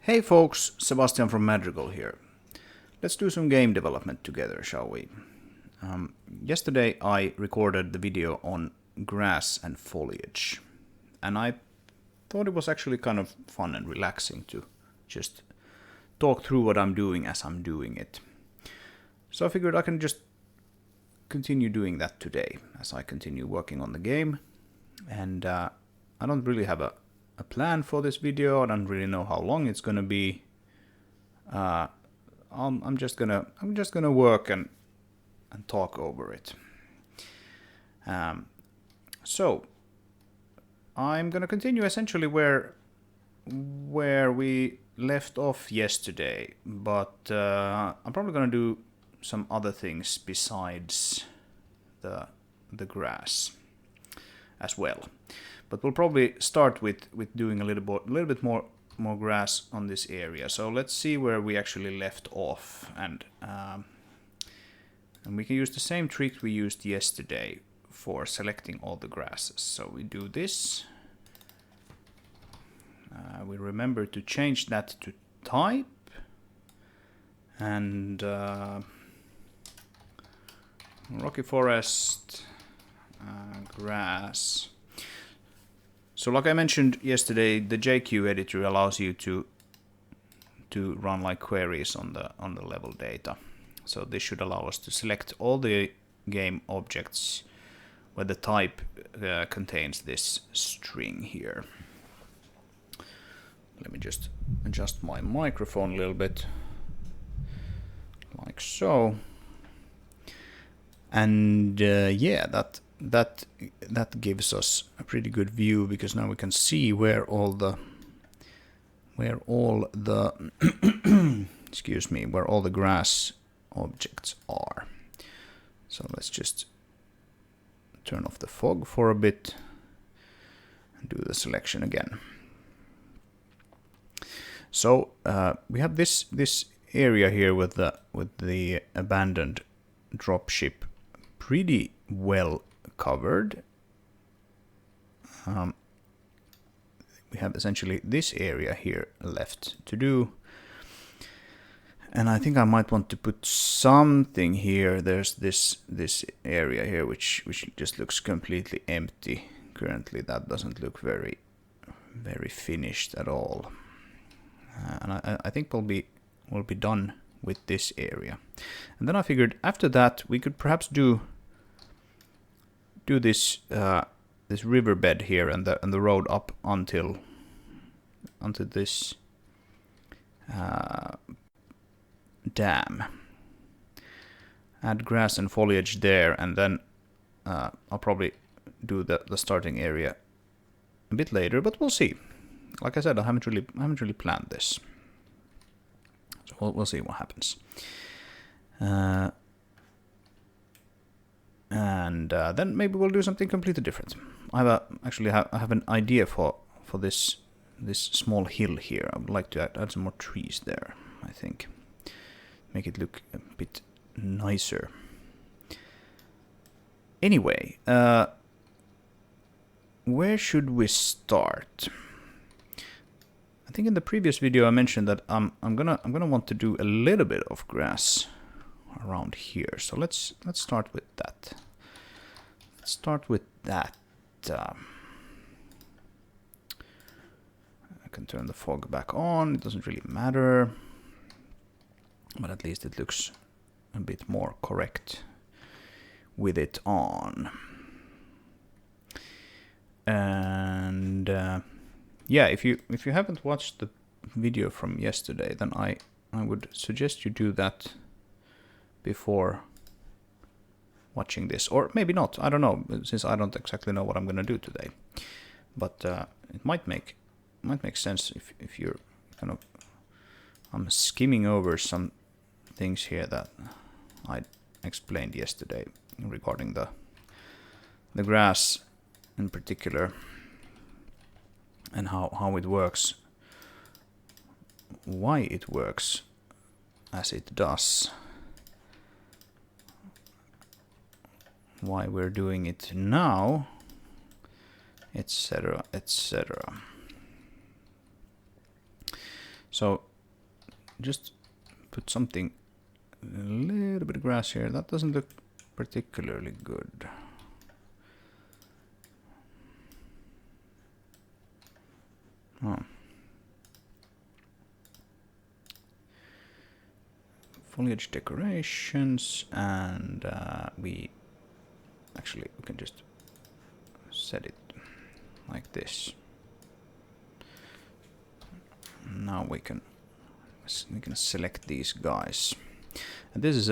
Hey folks, Sebastian from Madrigal here. Let's do some game development together, shall we? Yesterday I recorded the video on grass and foliage, and I thought it was actually kind of fun and relaxing to just talk through what I'm doing as I'm doing it. So I figured I can just continue doing that today as I continue working on the game, and I don't really have a plan for this video. I don't really know how long it's gonna be. I'm just gonna work and talk over it. So I'm gonna continue essentially where we left off yesterday, but I'm probably gonna do some other things besides the grass as well. But we'll probably start with doing a little bit more grass on this area. So let's see where we actually left off, and we can use the same trick we used yesterday for selecting all the grasses. So we do this. We remember to change that to type, and rocky forest, grass. So like I mentioned yesterday, the JQ editor allows you to run like queries on the level data. So this should allow us to select all the game objects where the type contains this string here. Let me just adjust my microphone a little bit, like so. And yeah, that gives us a pretty good view, because now we can see where all the excuse me, where all the grass objects are. So let's just turn off the fog for a bit and do the selection again. So we have this area here with the abandoned dropship pretty well covered. We have essentially this area here left to do, and I think I might want to put something here. There's this area here which just looks completely empty currently. That doesn't look very finished at all, and I think we'll be done with this area. And then I figured after that we could perhaps do this this riverbed here and the road up until this dam. Add grass and foliage there, and then I'll probably do the starting area a bit later, but we'll see. Like I said, I haven't really planned this, so we'll see what happens. And then maybe we'll do something completely different. I have an idea for this small hill here. I would like to add some more trees there, I think. Make it look a bit nicer. Anyway, where should we start? I think in the previous video I mentioned that I'm gonna want to do a little bit of grass around here. So let's start with that. I can turn the fog back on. It doesn't really matter, but at least it looks a bit more correct with it on. And yeah, if you haven't watched the video from yesterday, then I would suggest you do that before watching this, or maybe not. I don't know, since I don't exactly know what I'm gonna do today. But it might make sense if you're kind of. I'm skimming over some things here that I explained yesterday regarding the grass in particular, and how it works, why it works as it does, why we're doing it now, etc., etc. So just put something, a little bit of grass here. That doesn't look particularly good. Oh. Foliage decorations, and we can just set it like this. Now we can select these guys, and this is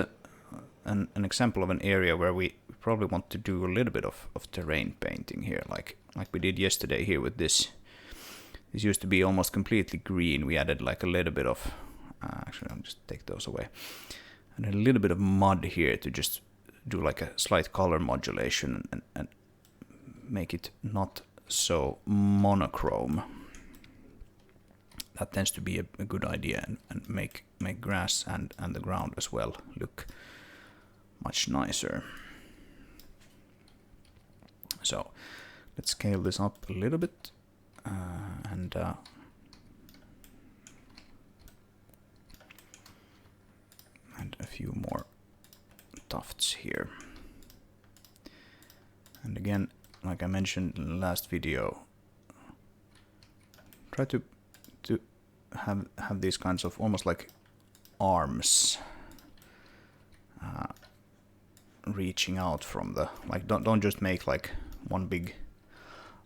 an example of an area where we probably want to do a little bit of terrain painting here, like we did yesterday here with this. This used to be almost completely green. We added like a little bit of actually I'll just take those away, and a little bit of mud here to just do like a slight color modulation and make it not so monochrome. That tends to be a good idea, and make grass and the ground as well look much nicer. So let's scale this up a little bit, and a few more tufts here. And again, like I mentioned in the last video, try to have these kinds of almost like arms reaching out from the, like, don't just make like one big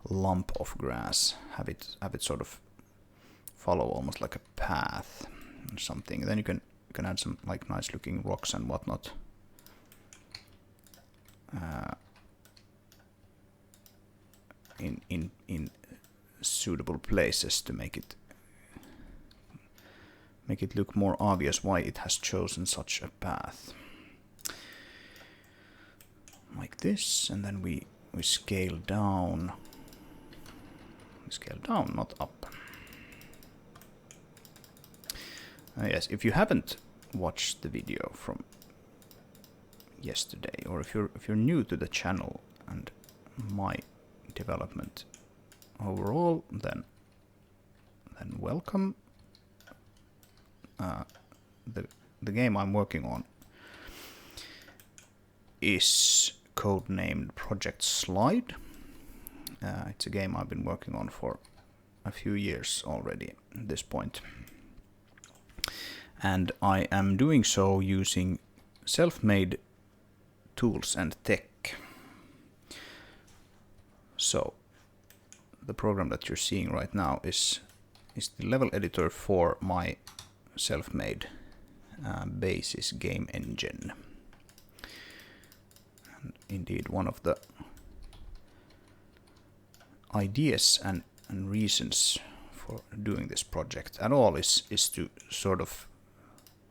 lump of grass. Have it sort of follow almost like a path or something. Then you can add some like nice looking rocks and whatnot. In suitable places to make it look more obvious why it has chosen such a path. Like this, and then we scale down. We scale down, not up. Yes, if you haven't watched the video from yesterday, or if you're new to the channel and my development overall, then welcome. The game I'm working on is codenamed Project Slide. It's a game I've been working on for a few years already at this point, and I am doing so using self-made tools and tech. So the program that you're seeing right now is the level editor for my self-made Basis game engine. And indeed, one of the ideas and reasons for doing this project at all is to sort of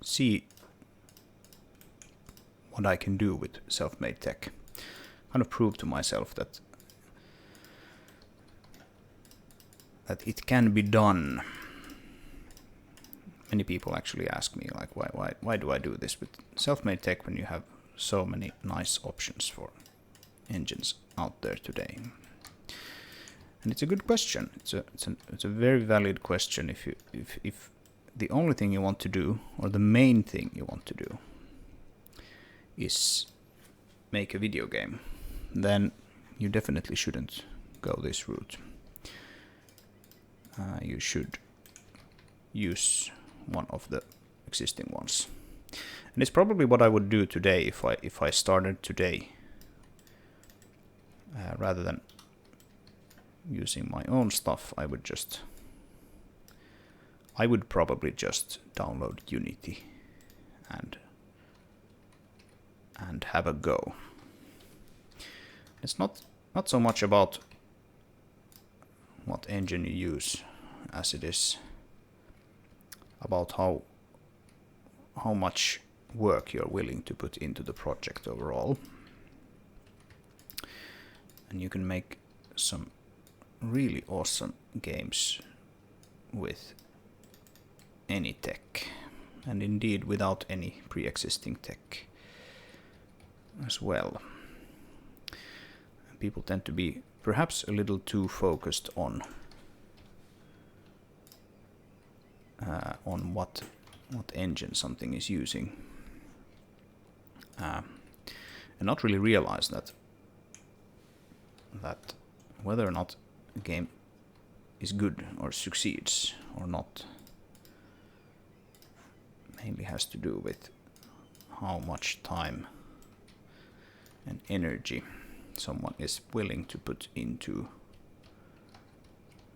see what I can do with self-made tech. Kind of prove to myself that it can be done. Many people actually ask me, like, why do I do this with self-made tech when you have so many nice options for engines out there today? And it's a good question. It's a very valid question. If the only thing you want to do, or the main thing you want to do, is make a video game, then you definitely shouldn't go this route. You should use one of the existing ones, and it's probably what I would do today if I started today, rather than using my own stuff. I would probably just download Unity and have a go. It's not so much about what engine you use as it is about how much work you're willing to put into the project overall. And you can make some really awesome games with any tech, and indeed without any pre-existing tech as well. People tend to be perhaps a little too focused on on what engine something is using, and not really realize that whether or not a game is good or succeeds or not mainly has to do with how much time and energy someone is willing to put into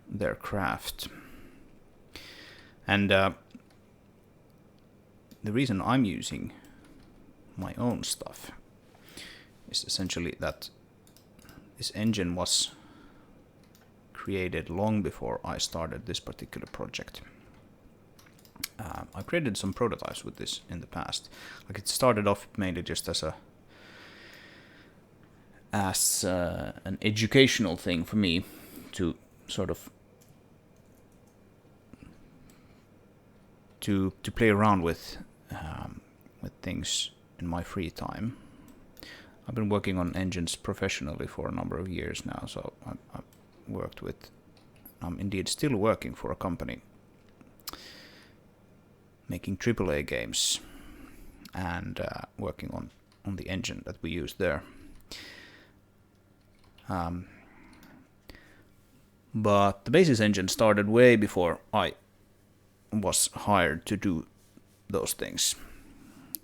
their craft. And the reason I'm using my own stuff is essentially that this engine was created long before I started this particular project. I created some prototypes with this in the past. Like, it started off mainly just as an educational thing for me to sort of to play around with things in my free time. I've been working on engines professionally for a number of years now, so I've worked with, I'm indeed still working for a company making AAA games and working on the engine that we use there. But the basis engine started way before I was hired to do those things.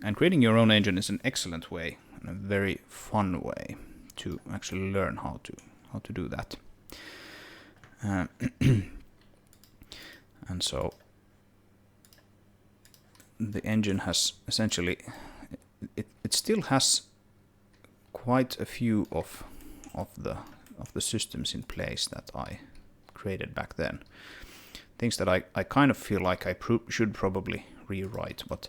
And creating your own engine is an excellent way, and a very fun way to actually learn how to do that. And so the engine has essentially, it still has quite a few of the systems in place that I created back then. Things that I kind of feel like I should probably rewrite, but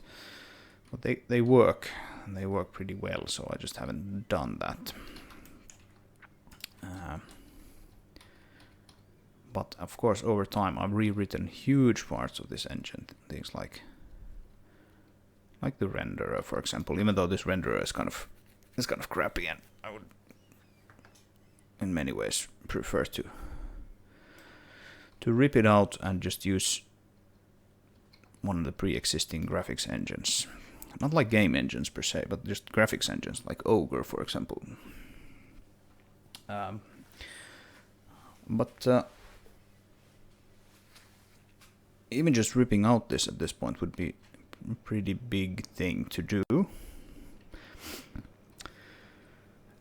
they work, and they work pretty well, so I just haven't done that. But of course, over time, I've rewritten huge parts of this engine. Things like the renderer, for example. Even though this renderer is kind of crappy, and I would, in many ways, prefer to rip it out and just use one of the pre-existing graphics engines. Not like game engines per se, but just graphics engines, like Ogre, for example. But even just ripping out this at this point would be a pretty big thing to do.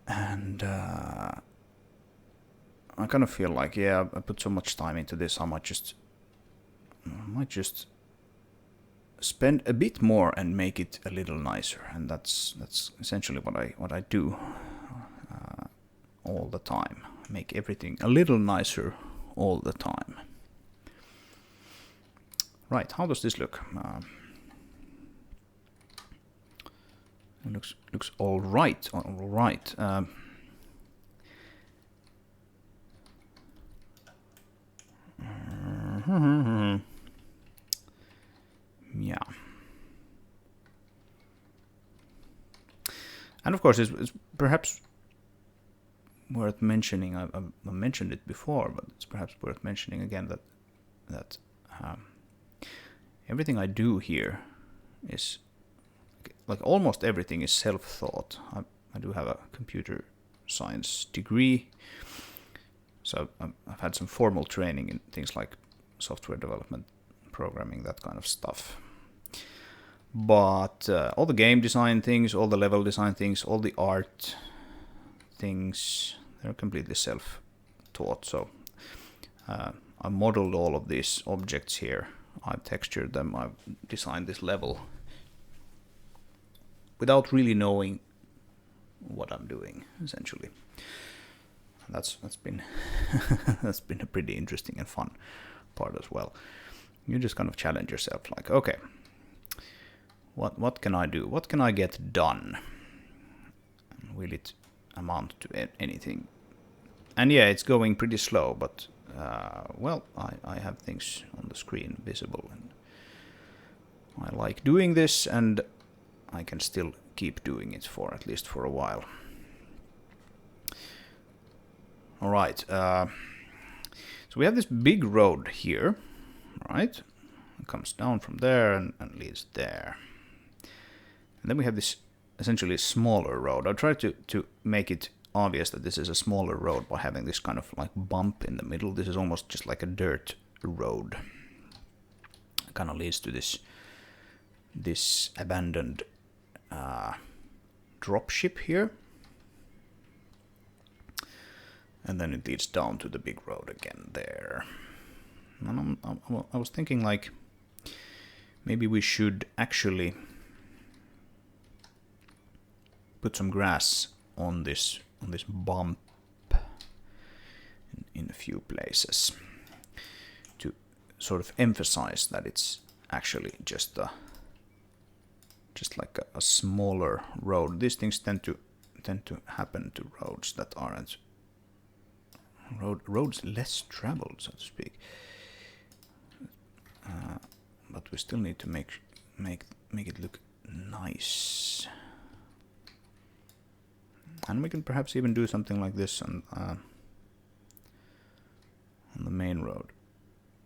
And I kind of feel like, yeah, I put so much time into this, I might just spend a bit more and make it a little nicer. And that's essentially what I do all the time. Make everything a little nicer all the time. Right, how does this look? It looks all right. All right. Yeah. And of course, it's perhaps worth mentioning. I mentioned it before, but it's perhaps worth mentioning again that everything I do here is, like, almost everything is self-thought. I do have a computer science degree, so I've had some formal training in things like software development, programming, that kind of stuff. But all the game design things, all the level design things, all the art things, they're completely self-taught. So I modeled all of these objects here. I've textured them. I've designed this level without really knowing what I'm doing, essentially. That's been that's been a pretty interesting and fun part as well. You just kind of challenge yourself, like, okay, what can I do? What can I get done? Will it amount to anything? And yeah, it's going pretty slow, but well, I have things on the screen visible, and I like doing this, and I can still keep doing it for at least for a while. All right, so we have this big road here, right? It comes down from there and leads there. And then we have this essentially smaller road. I'll try to make it obvious that this is a smaller road by having this kind of like bump in the middle. This is almost just like a dirt road. It kind of leads to this abandoned dropship here. And then it leads down to the big road again there. And I was thinking like maybe we should actually put some grass on this bump in a few places to sort of emphasize that it's actually just like a smaller road. These things tend to happen to roads that aren't roads less traveled, so to speak. But we still need to make it look nice. And we can perhaps even do something like this on the main road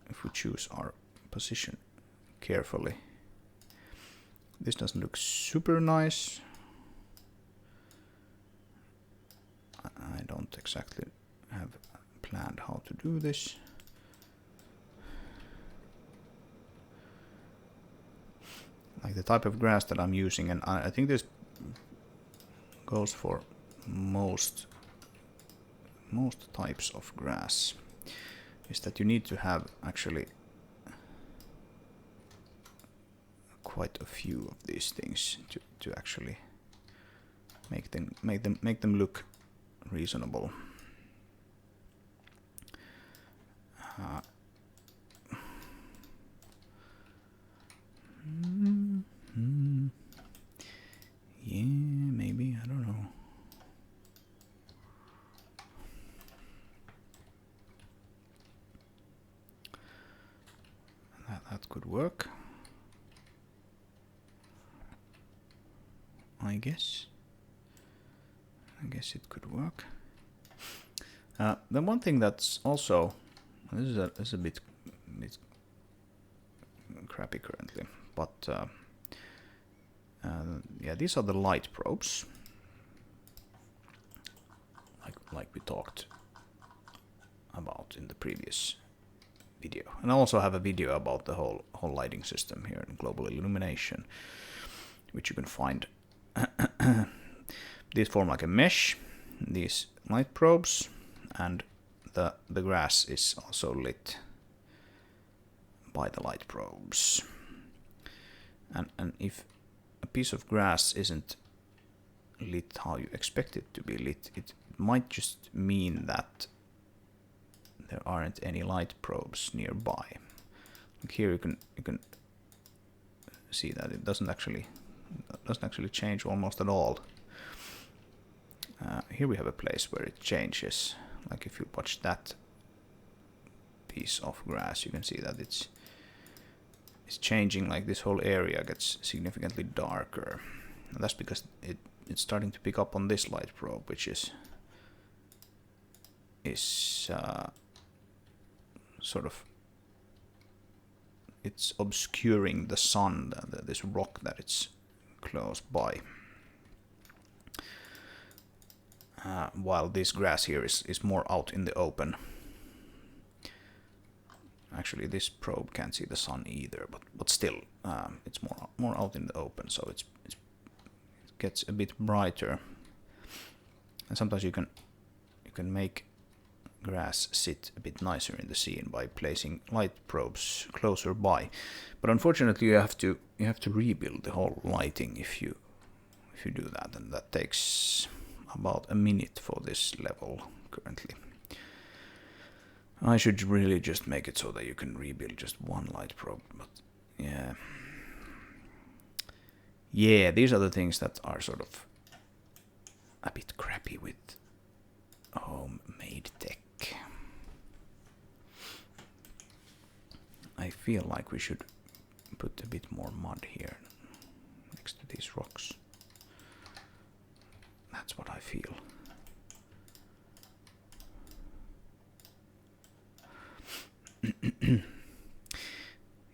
if we choose our position carefully. This doesn't look super nice. I don't exactly have planned how to do this. Like the type of grass that I'm using, and I think this goes for most types of grass, is that you need to have actually quite a few of these things to actually make them look reasonable. Yeah, maybe, I don't know. That could work, I guess. I guess it could work. Then one thing that's also, this is a bit crappy currently, but yeah, these are the light probes, like we talked about in the previous video. And I also have a video about the whole lighting system here in Global Illumination, which you can find. These form like a mesh, these light probes, and the grass is also lit by the light probes. And if a piece of grass isn't lit how you expect it to be lit, it might just mean that there aren't any light probes nearby. Like here you can see that it doesn't actually change almost at all. Here we have a place where it changes. Like if you watch that piece of grass, you can see that it's changing. Like this whole area gets significantly darker. And that's because it's starting to pick up on this light probe, which is sort of, it's obscuring the sun, this rock that it's close by. While this grass here is more out in the open. Actually, this probe can't see the sun either, but still, it's more out in the open, so it gets a bit brighter. And sometimes you can make grass sit a bit nicer in the scene by placing light probes closer by. But unfortunately, you have to rebuild the whole lighting if you do that, and that takes about a minute for this level currently. I should really just make it so that you can rebuild just one light probe, but yeah, these are the things that are sort of a bit crappy with homemade tech. I feel like we should put a bit more mud here next to these rocks. That's what I feel.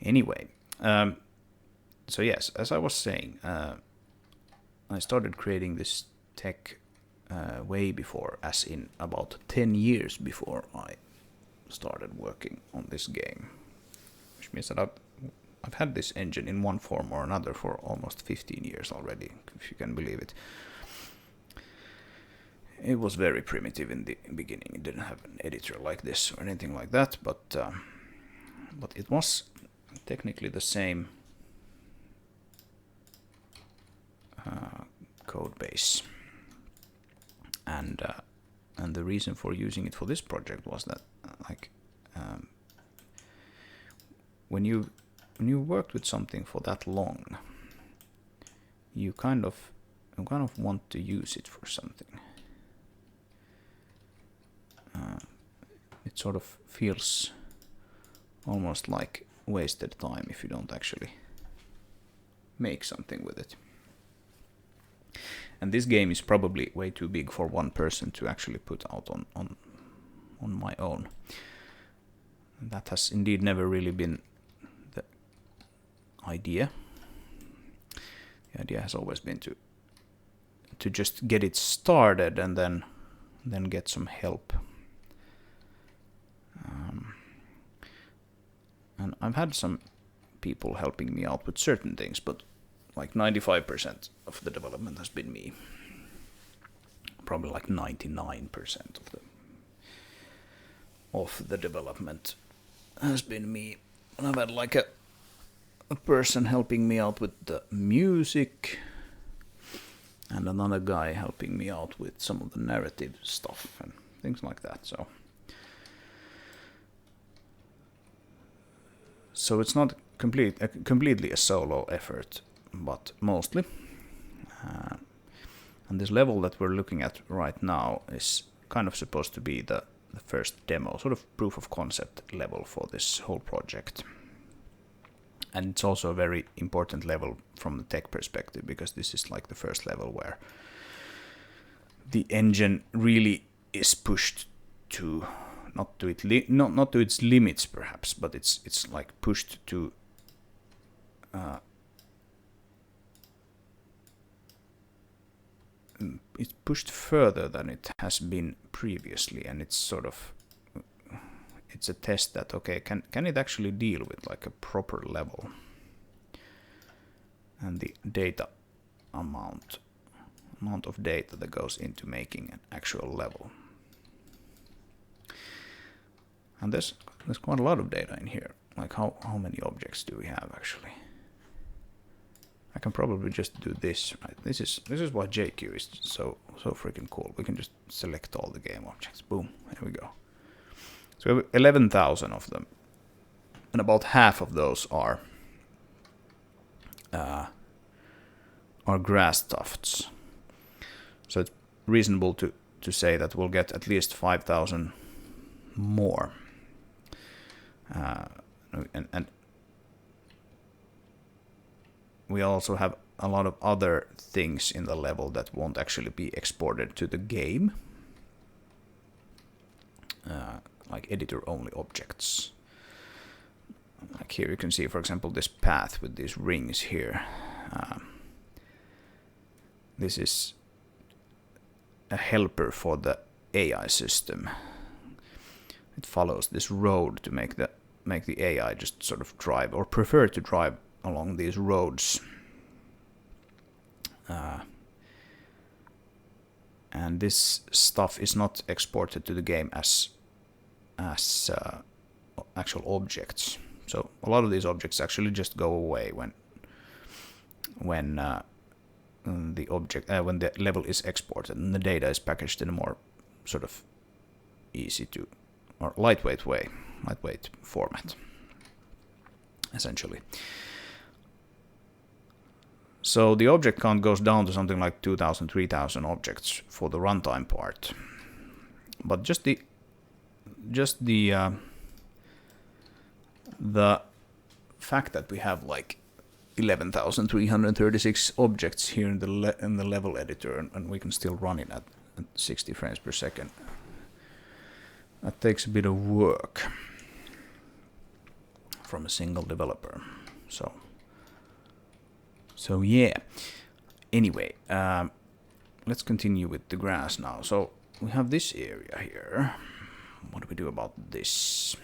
Anyway, So yes, as I was saying, I started creating this tech way before, as in about 10 years before I started working on this game, which means that I've had this engine in one form or another for almost 15 years already, if you can believe it. It was very primitive in the beginning. It didn't have an editor like this or anything like that, but it was technically the same code base. And the reason for using it for this project was that when you worked with something for that long, you kind of want to use it for something. It sort of feels almost like wasted time if you don't actually make something with it. And this game is probably way too big for one person to actually put out on my own. That has indeed never really been the idea. The idea has always been to just get it started and then get some help. And I've had some people helping me out with certain things, but like 95% of the development has been me. Probably like 99% of the development has been me. And I've had like a person helping me out with the music, and another guy helping me out with some of the narrative stuff and things like that. So it's not completely a solo effort, but mostly. And this level that we're looking at right now is kind of supposed to be the first demo, sort of proof of concept level for this whole project. And it's also a very important level from the tech perspective, because this is like the first level where the engine really is pushed to not to its limits perhaps, but it's like pushed to it's pushed further than it has been previously, and it's a test that, okay, can it actually deal with like a proper level, and the data amount of data that goes into making an actual level. And there's quite a lot of data in here. Like how many objects do we have actually? I can probably just do this, right? This is why JQ is so freaking cool. We can just select all the game objects. Boom, here we go. So we have 11,000 of them, and about half of those are grass tufts. So it's reasonable to say that we'll get at least 5,000 more. And we also have a lot of other things in the level that won't actually be exported to the game, like editor-only objects. Like here you can see, for example, this path with these rings here. This is a helper for the AI system. It follows this road to make the AI just sort of drive, or prefer to drive along these roads. And this stuff is not exported to the game as actual objects. So a lot of these objects actually just go away when the level is exported, and the data is packaged in a more sort of easy to, or lightweight format, essentially. So the object count goes down to something like 2,000, 3,000 objects for the runtime part. But just the fact that we have like 11,336 objects here in the level editor, and we can still run it at 60 frames per second, that takes a bit of work from a single developer. So yeah. Anyway, let's continue with the grass now. So we have this area here. What do we do about this?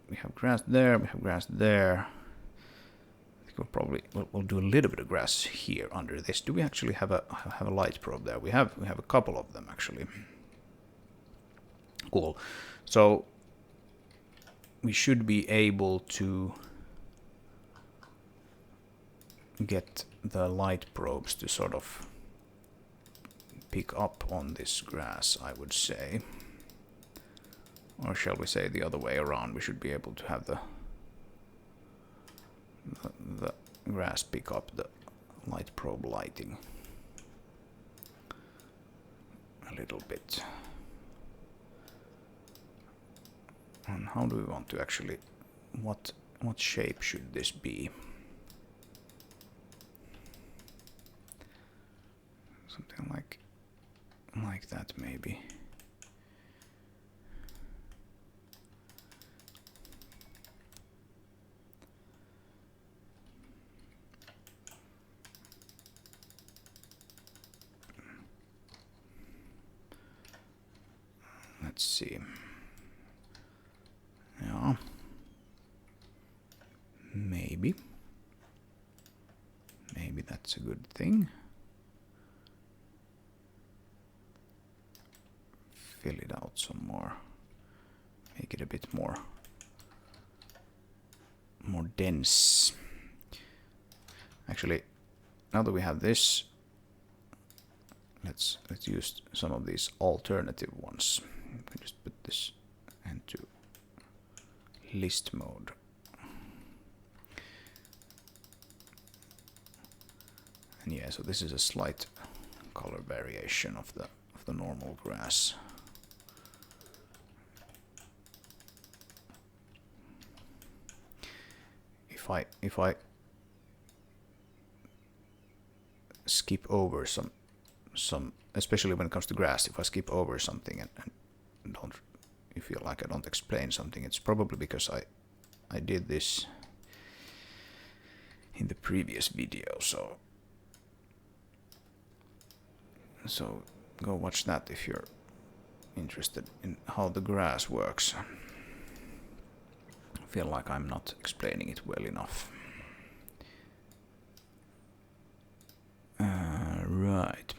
We have grass there, we have grass there. I think we'll do a little bit of grass here under this. Do we actually have a light probe there? We have a couple of them actually. Cool. So we should be able to get the light probes to sort of pick up on this grass, I would say. Or shall we say the other way around? We should be able to have the grass pick up the light probe lighting a little bit. And how do we want to actually, what shape should this be? Something like that maybe. Let's see. Yeah. Maybe that's a good thing. Fill it out some more. Make it a bit more dense. Actually, now that we have this, let's use some of these alternative ones. We just put this into list mode. And yeah, so this is a slight color variation of the normal grass. If I skip over some, especially when it comes to grass, if I skip over something and don't, you feel like I don't explain something, it's probably because I did this in the previous video, so go watch that if you're interested in how the grass works. I feel like I'm not explaining it well enough. Right.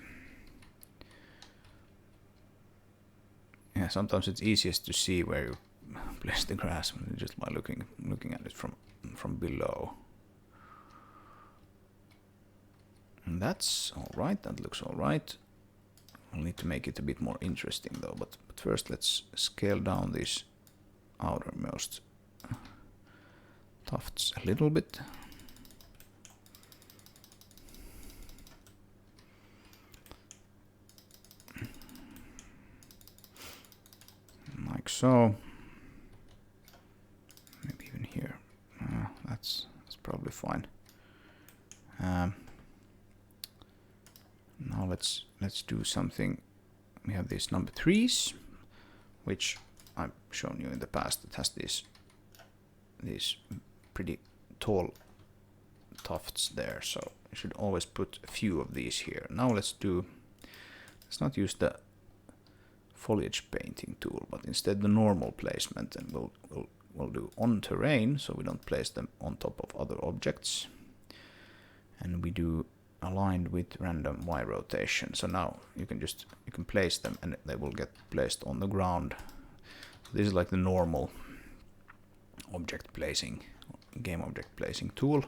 Yeah, sometimes it's easiest to see where you place the grass just by looking at it from below. And that's all right. That looks all right. I'll need to make it a bit more interesting though. But first, let's scale down these outermost tufts a little bit. Like so. Maybe even here. That's probably fine. Now let's do something. We have these number 3s, which I've shown you in the past. It has these pretty tall tufts there, so you should always put a few of these here. Now let's not use the foliage painting tool, but instead the normal placement, and we'll do on terrain, so we don't place them on top of other objects, and we do aligned with random Y rotation. So now you can place them and they will get placed on the ground. So this is like the normal object placing, game object placing tool.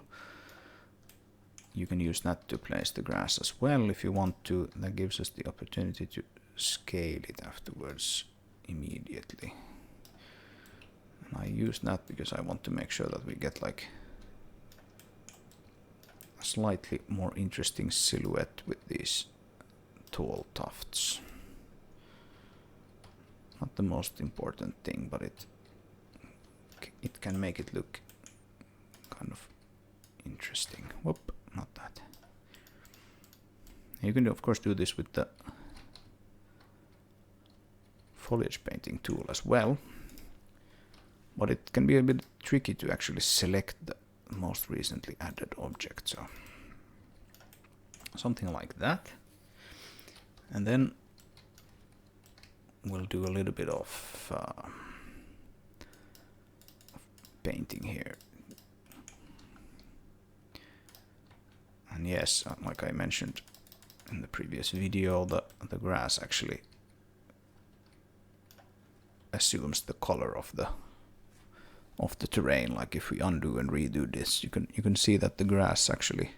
You can use that to place the grass as well if you want to. That gives us the opportunity to scale it afterwards immediately. And I use that because I want to make sure that we get like a slightly more interesting silhouette with these tall tufts. Not the most important thing, but it can make it look kind of interesting. Whoop, not that. You can of course do this with the foliage painting tool as well. but it can be a bit tricky to actually select the most recently added object. So something like that. And then we'll do a little bit of painting here. And yes, like I mentioned in the previous video, the grass actually assumes the color of the terrain. Like if we undo and redo this, you can see that the grass actually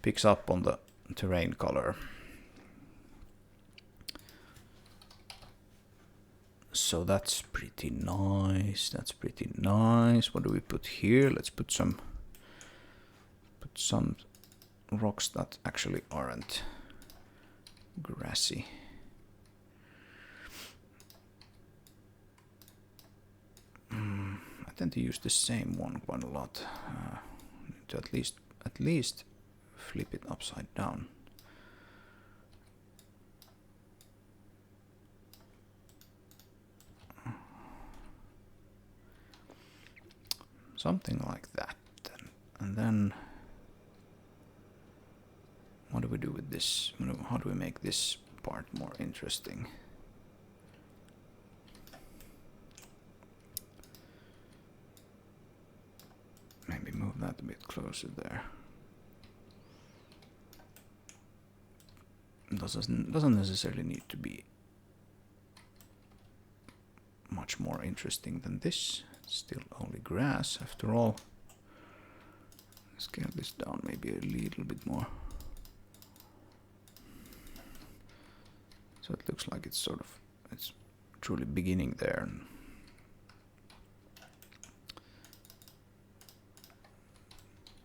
picks up on the terrain color. So that's pretty nice. That's pretty nice. What do we put here? Let's put some rocks that actually aren't grassy. I tend to use the same one quite a lot. To at least flip it upside down. Something like that. And then what do we do with this? How do we make this part more interesting? Maybe move that a bit closer there. Doesn't necessarily need to be much more interesting than this. It's still only grass after all. Scale this down maybe a little bit more. So it looks like it's truly beginning there.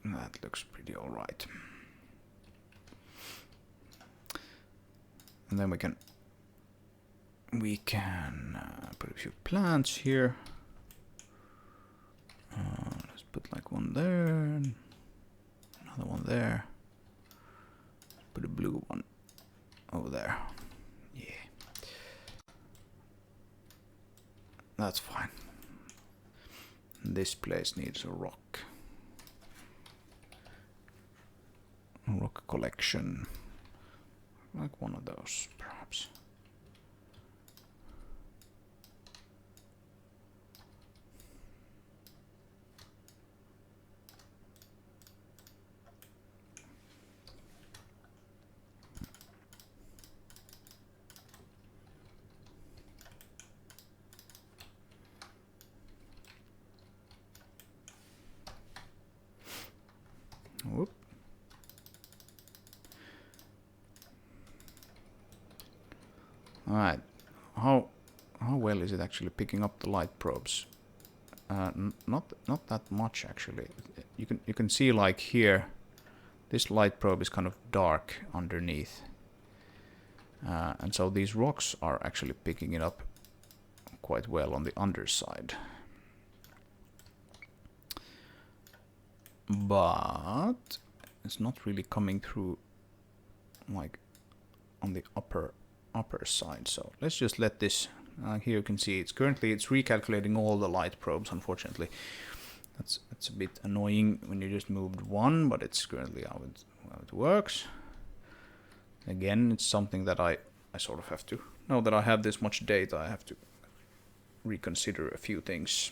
That looks pretty alright. And then we can put a few plants here. Let's put like one there, and another one there. Put a blue one over there. Yeah, that's fine. This place needs a rock collection, like one of those perhaps. Whoop. Alright, how well is it actually picking up the light probes? Not that much actually. You can see like here, this light probe is kind of dark underneath, and so these rocks are actually picking it up quite well on the underside. But it's not really coming through like on the upper side. So let's just let this here you can see it's recalculating all the light probes. Unfortunately, that's a bit annoying when you just moved one, but it's currently how it works. Again, it's something that I sort of have to, now that I have this much data, I have to reconsider a few things.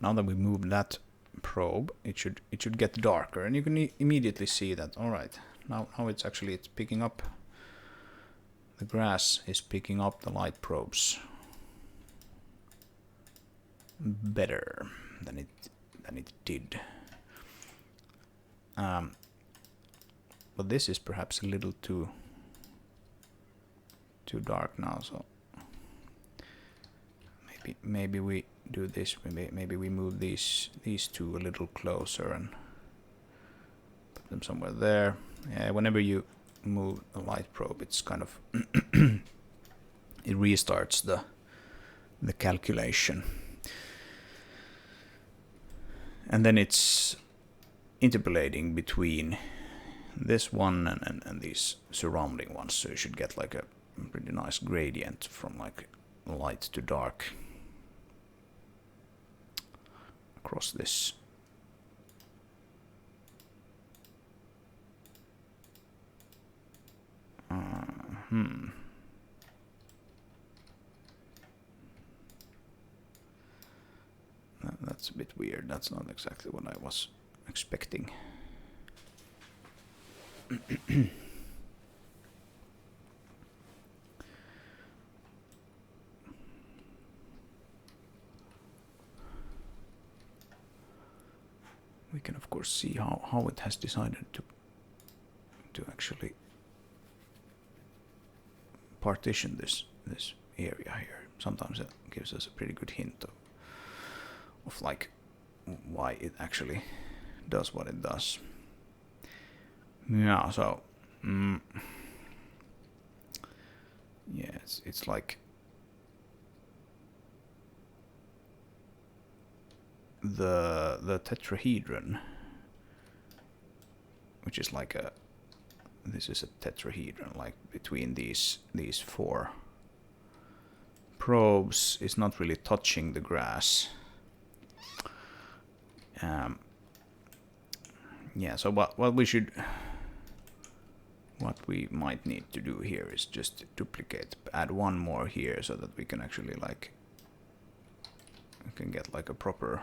Now that we moved that probe, it should get darker, and you can immediately see that. All right, now it's picking up. The grass is picking up the light probes better than it did. But this is perhaps a little too dark now, so maybe we do this. Maybe we move these two a little closer and put them somewhere there. Yeah, whenever you move a light probe, it's kind of it restarts the calculation, and then it's interpolating between this one and these surrounding ones, so you should get like a pretty nice gradient from like light to dark. across this. That's a bit weird. That's not exactly what I was expecting. We can of course see how it has decided to actually partition this area here. Sometimes it gives us a pretty good hint of like why it actually does what it does. Yeah, so yeah, it's like the tetrahedron, which is like this is a tetrahedron, like between these four probes is not really touching the grass. Yeah, so what we might need to do here is just duplicate, add one more here so that we can actually like get like a proper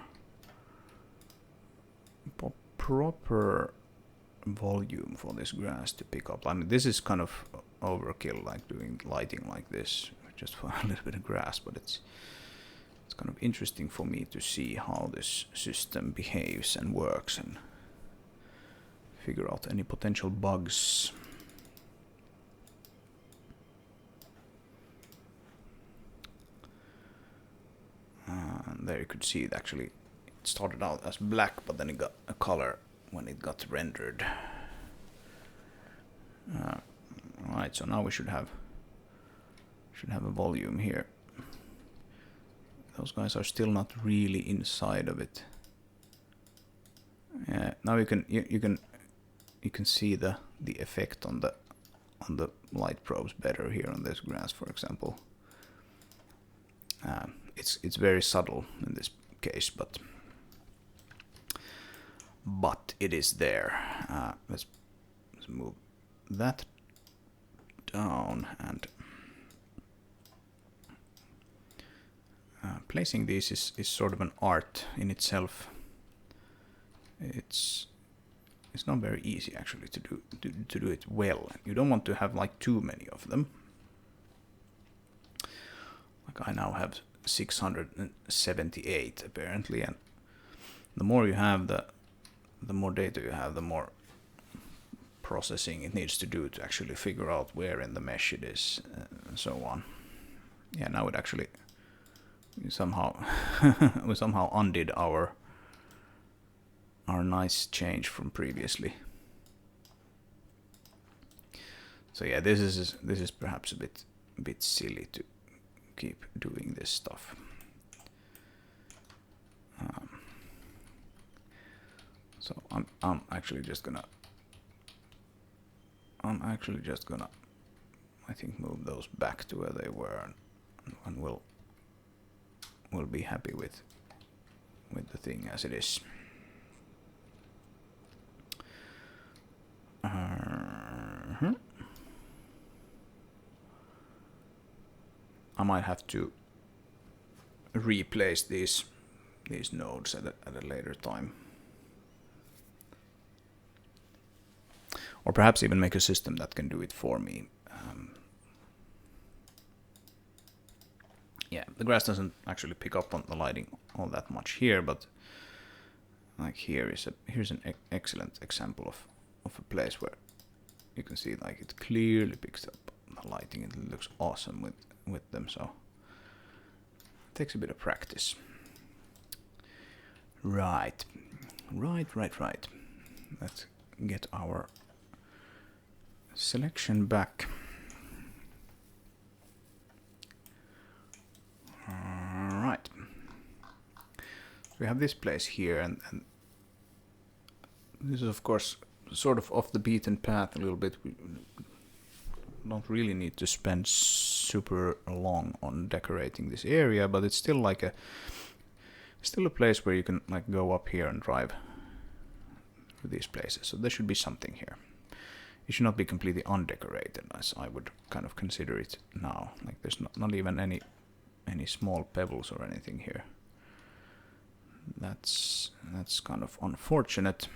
volume for this grass to pick up. I mean, this is kind of overkill, like doing lighting like this just for a little bit of grass, but it's kind of interesting for me to see how this system behaves and works and figure out any potential bugs. And there you could see it actually, it started out as black, but then it got a color when it got rendered. Alright, so now we should have a volume here. Those guys are still not really inside of it. Now you can see the effect on the light probes better here on this grass, for example. It's very subtle in this case, but it is there. Let's move that down, and placing these is sort of an art in itself. It's not very easy actually to do it well. You don't want to have like too many of them. Like I now have 678 apparently, and the more you have, the more data you have, the more processing it needs to do to actually figure out where in the mesh it is, and so on. Yeah, now it actually we somehow undid our nice change from previously. So yeah, this is perhaps a bit silly to keep doing this stuff. So I'm actually just gonna I think move those back to where they were, and we'll be happy with the thing as it is. I might have to replace these nodes at a later time, or perhaps even make a system that can do it for me. Yeah, the grass doesn't actually pick up on the lighting all that much here, but like here's an excellent example of a place where you can see like it clearly picks up the lighting. It looks awesome with them, so it takes a bit of practice. Right. Let's get our selection back. Alright. We have this place here, and this is of course sort of off the beaten path a little bit. We don't really need to spend super long on decorating this area, but it's still like still a place where you can like go up here and drive through these places. So there should be something here. It should not be completely undecorated, as I would kind of consider it now. Like there's not even any small pebbles or anything here. That's kind of unfortunate.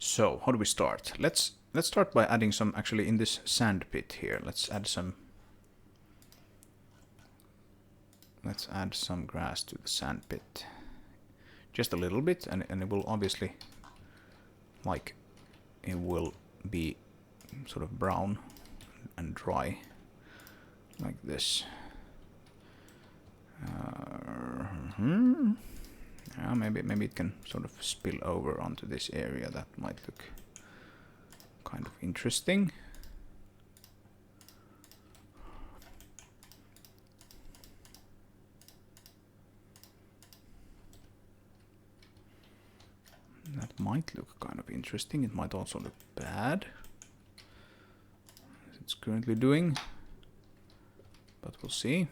So how do we start? Let's start by adding some, actually in this sand pit here. Let's add some grass to the sand pit. Just a little bit, and it will obviously, like, it will be sort of brown and dry like this. Yeah, maybe it can sort of spill over onto this area. That might look kind of interesting. That might look kind of interesting. It might also look bad, as it's currently doing, but we'll see.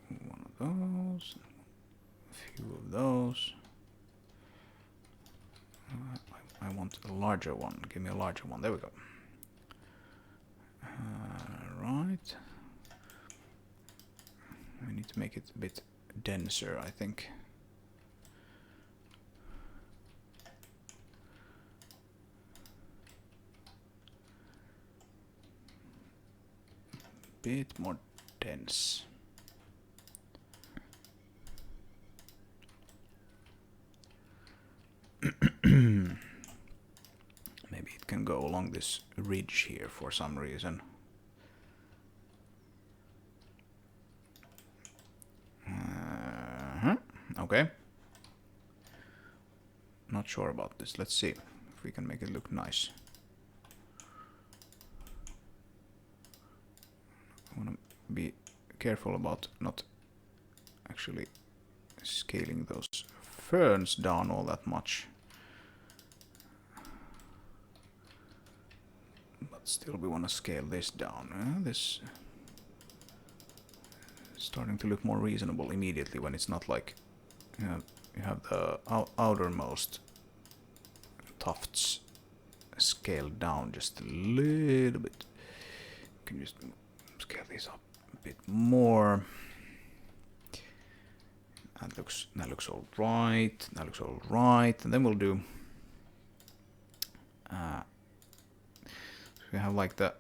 One of those, a few of those. I want a larger one. Give me a larger one. There we go. Right. We need to make it a bit denser, I think. Bit more dense. Maybe it can go along this ridge here for some reason. Okay. Not sure about this. Let's see if we can make it look nice. I want to be careful about not actually scaling those ferns down all that much. But still we want to scale this down. This is starting to look more reasonable immediately when it's not like you have the outermost tufts scaled down just a little bit. You can just scale these up a bit more. That looks all right. That looks all right. And then we'll do. We have like the.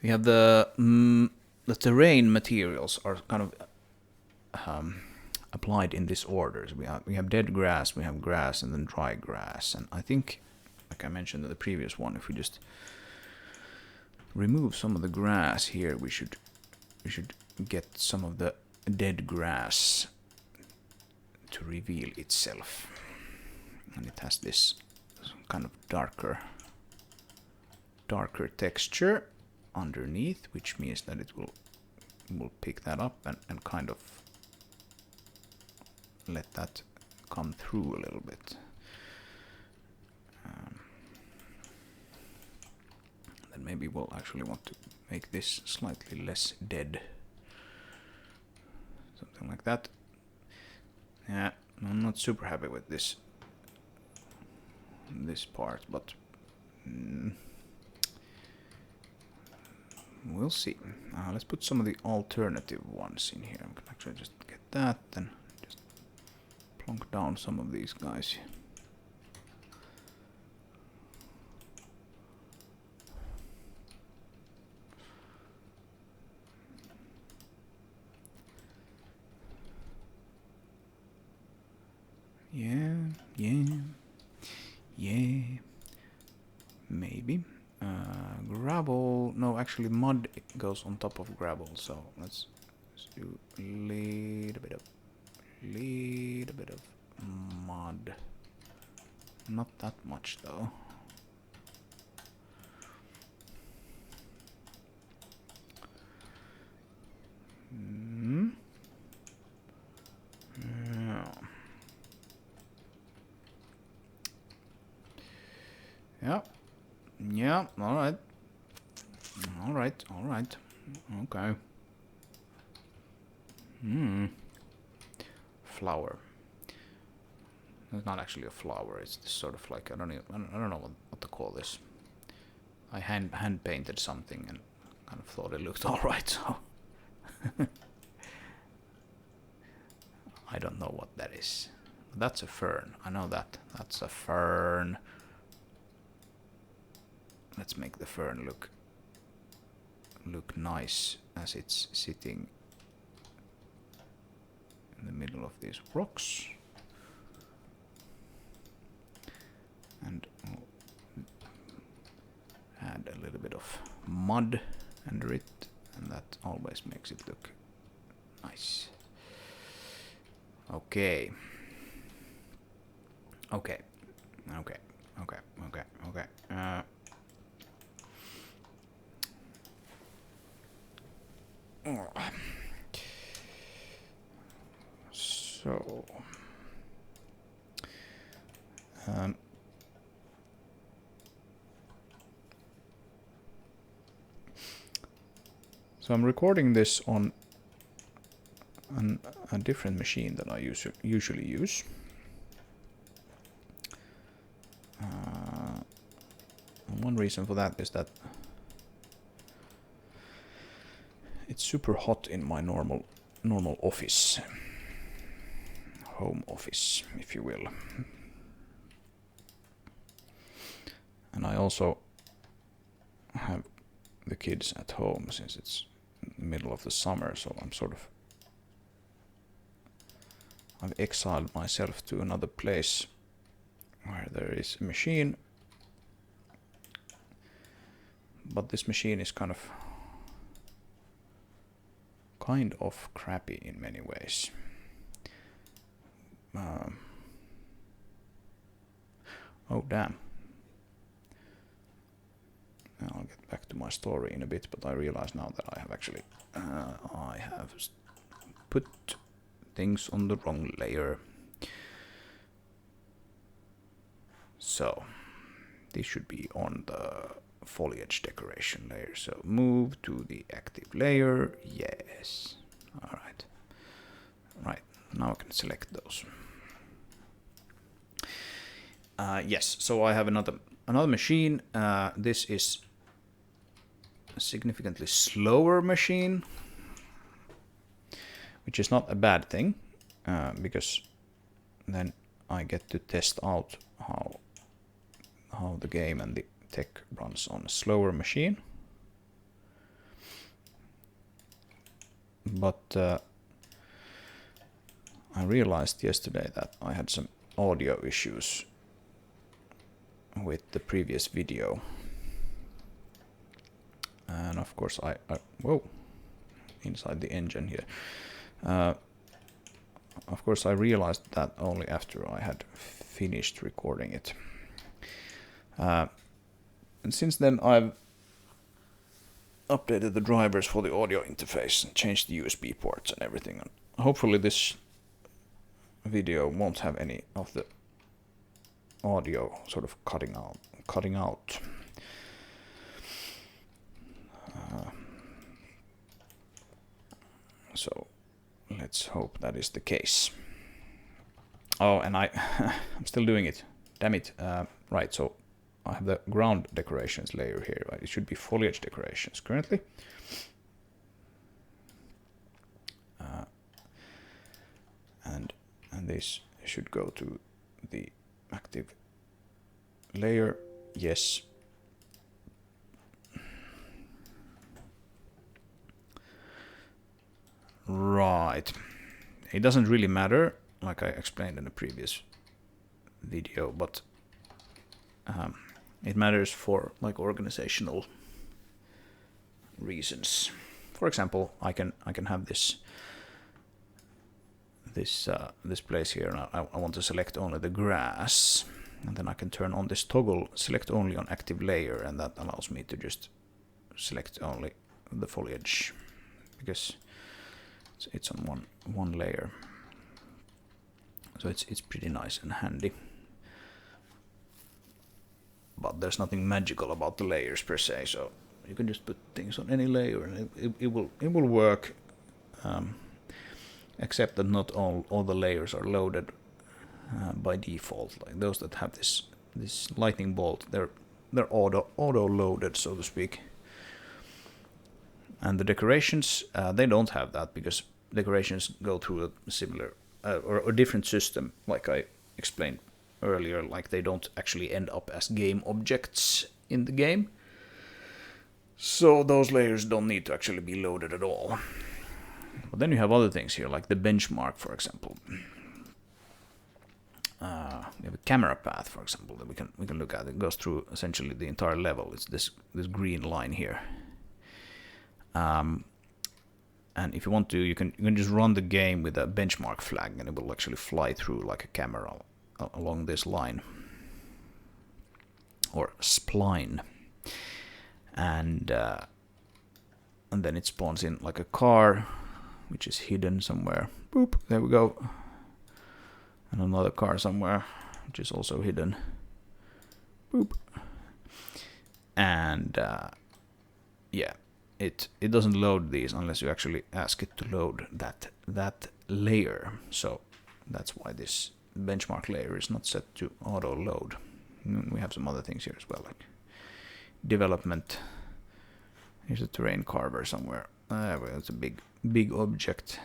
We have the terrain materials are kind of applied in this order. So we have dead grass, we have grass, and then dry grass. And I think, like I mentioned in the previous one, if we just remove some of the grass here, we should get some of the dead grass to reveal itself. And it has this kind of darker texture underneath, which means that it will pick that up and kind of let that come through a little bit. Then maybe we'll actually want to make this slightly less dead. Something like that. Yeah, I'm not super happy with this part, but we'll see. Let's put some of the alternative ones in here. I can actually just get that and just plonk down some of these guys. Yeah, maybe. Gravel, no, actually mud goes on top of gravel, so let's do a little bit of mud. Not that much though. Yeah, alright. Alright. Okay. Flower. It's not actually a flower. It's this sort of like I don't know what to call this. I hand painted something and kind of thought it looked all right. So I don't know what that is. That's a fern. I know that. That's a fern. Let's make the fern look nice as it's sitting in the middle of these rocks. And we'll add a little bit of mud under it, and that always makes it look nice. Okay. Okay. Okay. Okay. Okay. Okay. So. So I'm recording this on a different machine than I usually use. And one reason for that is that it's super hot in my normal office, home office, if you will. And I also have the kids at home since it's the middle of the summer, so I've exiled myself to another place where there is a machine, but this machine is kind of crappy in many ways. Oh damn. I'll get back to my story in a bit, but I realize now that I have actually I have put things on the wrong layer. So this should be on the foliage decoration layer. So move to the active layer. Yes. All right. Right. Now I can select those. Yes. So I have another machine. This is a significantly slower machine, which is not a bad thing, because then I get to test out how the game and the tech runs on a slower machine. But I realized yesterday that I had some audio issues with the previous video, and of course I whoa, inside the engine here. Of course I realized that only after I had finished recording it. And since then I've updated the drivers for the audio interface and changed the USB ports and everything. And hopefully this video won't have any of the audio sort of cutting out. So let's hope that is the case. Oh, and I'm still doing it. Damn it. Right, so I have the ground decorations layer here. Right? It should be foliage decorations currently. And this should go to the active layer. Yes. Right. It doesn't really matter, like I explained in the previous video, but it matters for like organizational reasons. For example, I can have this place here, and I want to select only the grass, and then I can turn on this toggle, select only on active layer, and that allows me to just select only the foliage, because it's on one layer. So it's pretty nice and handy. But there's nothing magical about the layers per se, so You can just put things on any layer, and it will work. Except that not all the layers are loaded by default. Like those that have this lightning bolt, they're auto loaded, so to speak. And the decorations, they don't have that, because decorations go through a similar or a different system, like I explained earlier. Like they don't actually end up as game objects in the game, so those layers don't need to actually be loaded at all. But then you have other things here, like the benchmark, for example. We have a camera path, for example, that we can look at. It goes through essentially the entire level. It's this green line here. And if you want to, you can just run the game with a benchmark flag, and it will actually fly through like a camera along this line, or spline. And then it spawns in like a car, which is hidden somewhere. Boop, there we go. And another car somewhere, which is also hidden. Boop. And yeah, it doesn't load these unless you actually ask it to load that layer. So that's why this benchmark layer is not set to auto load. And we have some other things here as well, like development. Here's a terrain carver somewhere. It's a big object.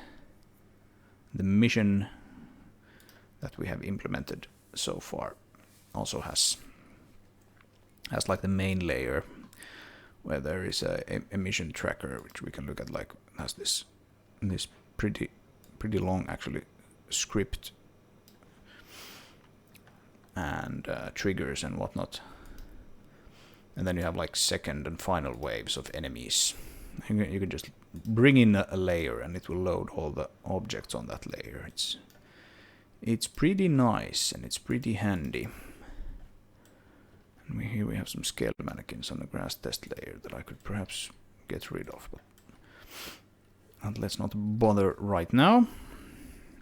The mission that we have implemented so far also has like the main layer, where there is a mission tracker, which we can look at. Like has this pretty long actually script and triggers and whatnot. And then you have like second and final waves of enemies. You can just bring in a layer, and it will load all the objects on that layer. It's pretty nice, and it's pretty handy. And here we have some scale mannequins on the grass test layer that I could perhaps get rid of, but let's not bother right now.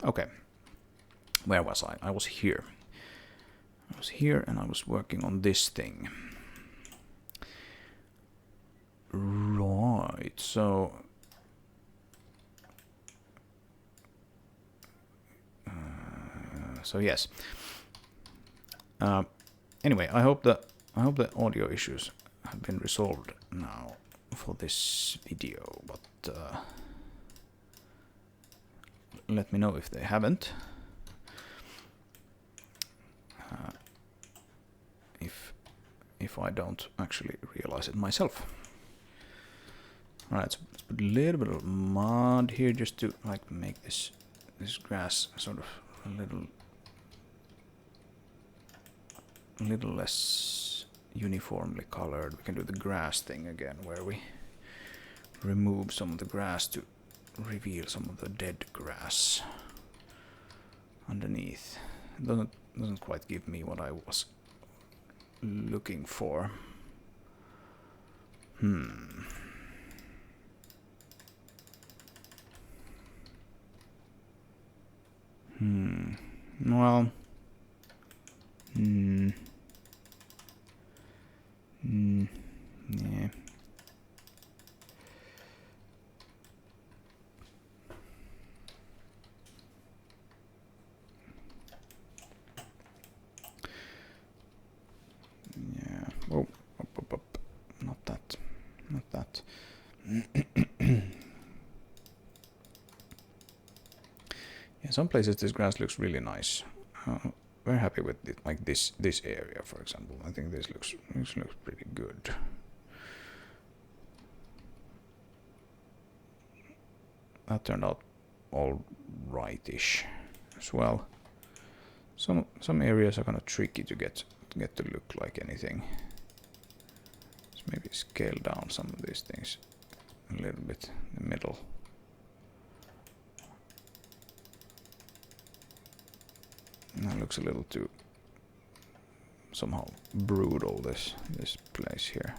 Okay, where was I? I was here. And I was working on this thing. Right, so yes. Anyway, I hope the audio issues have been resolved now for this video, but let me know if they haven't. If I don't actually realize it myself. Alright, so let's put a little bit of mud here just to like make this grass sort of a little less uniformly colored. We can do the grass thing again, where we remove some of the grass to reveal some of the dead grass underneath. It doesn't quite give me what I was looking for. Well, yeah. Yeah. Oh, up. Not that. In some places this grass looks really nice. Very happy with it, like this area, for example. I think this looks pretty good. That turned out all right-ish as well. Some areas are kind of tricky to get to look like anything. Let's maybe scale down some of these things a little bit in the middle. That looks a little too somehow brutal, this place here.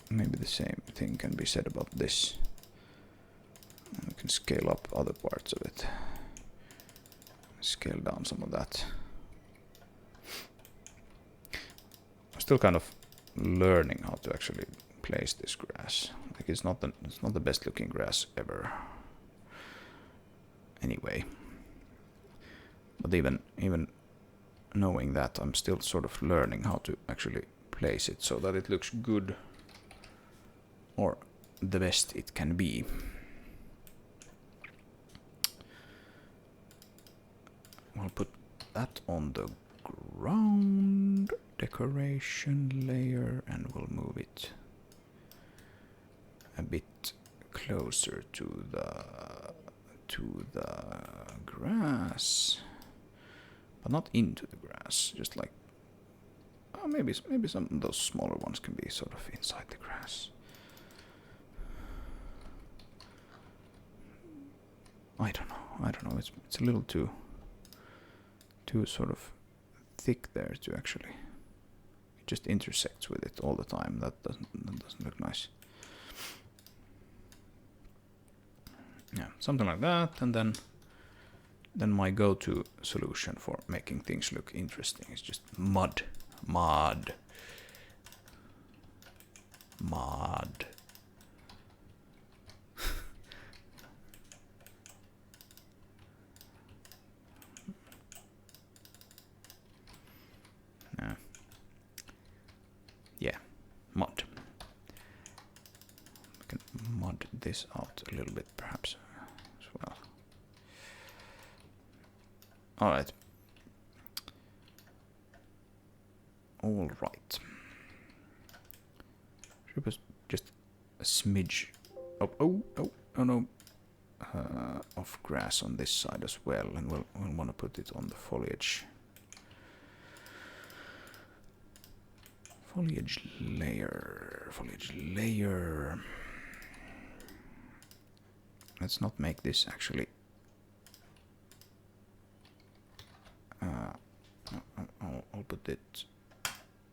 Maybe the same thing can be said about this. We can scale up other parts of it. Scale down some of that. still kind of learning how to actually place this grass. Like it's not the best looking grass ever. Anyway, but even knowing that, I'm still sort of learning how to actually place it so that it looks good, or the best it can be. We'll put that on the ground decoration layer, and we'll move it a bit closer to the grass, but not into the grass. Just like maybe some of those smaller ones can be sort of inside the grass. I don't know. It's a little too sort of thick there to actually. It just intersects with it all the time. That doesn't look nice. Yeah, something like that, and then my go-to solution for making things look interesting is just mud. Yeah, mud. We can mud this out a little bit, perhaps, as well. Alright. Alright. Should we just a smidge oh no. Of grass on this side as well, and we'll want to put it on the foliage. Foliage layer. Let's not make this actually. I'll put it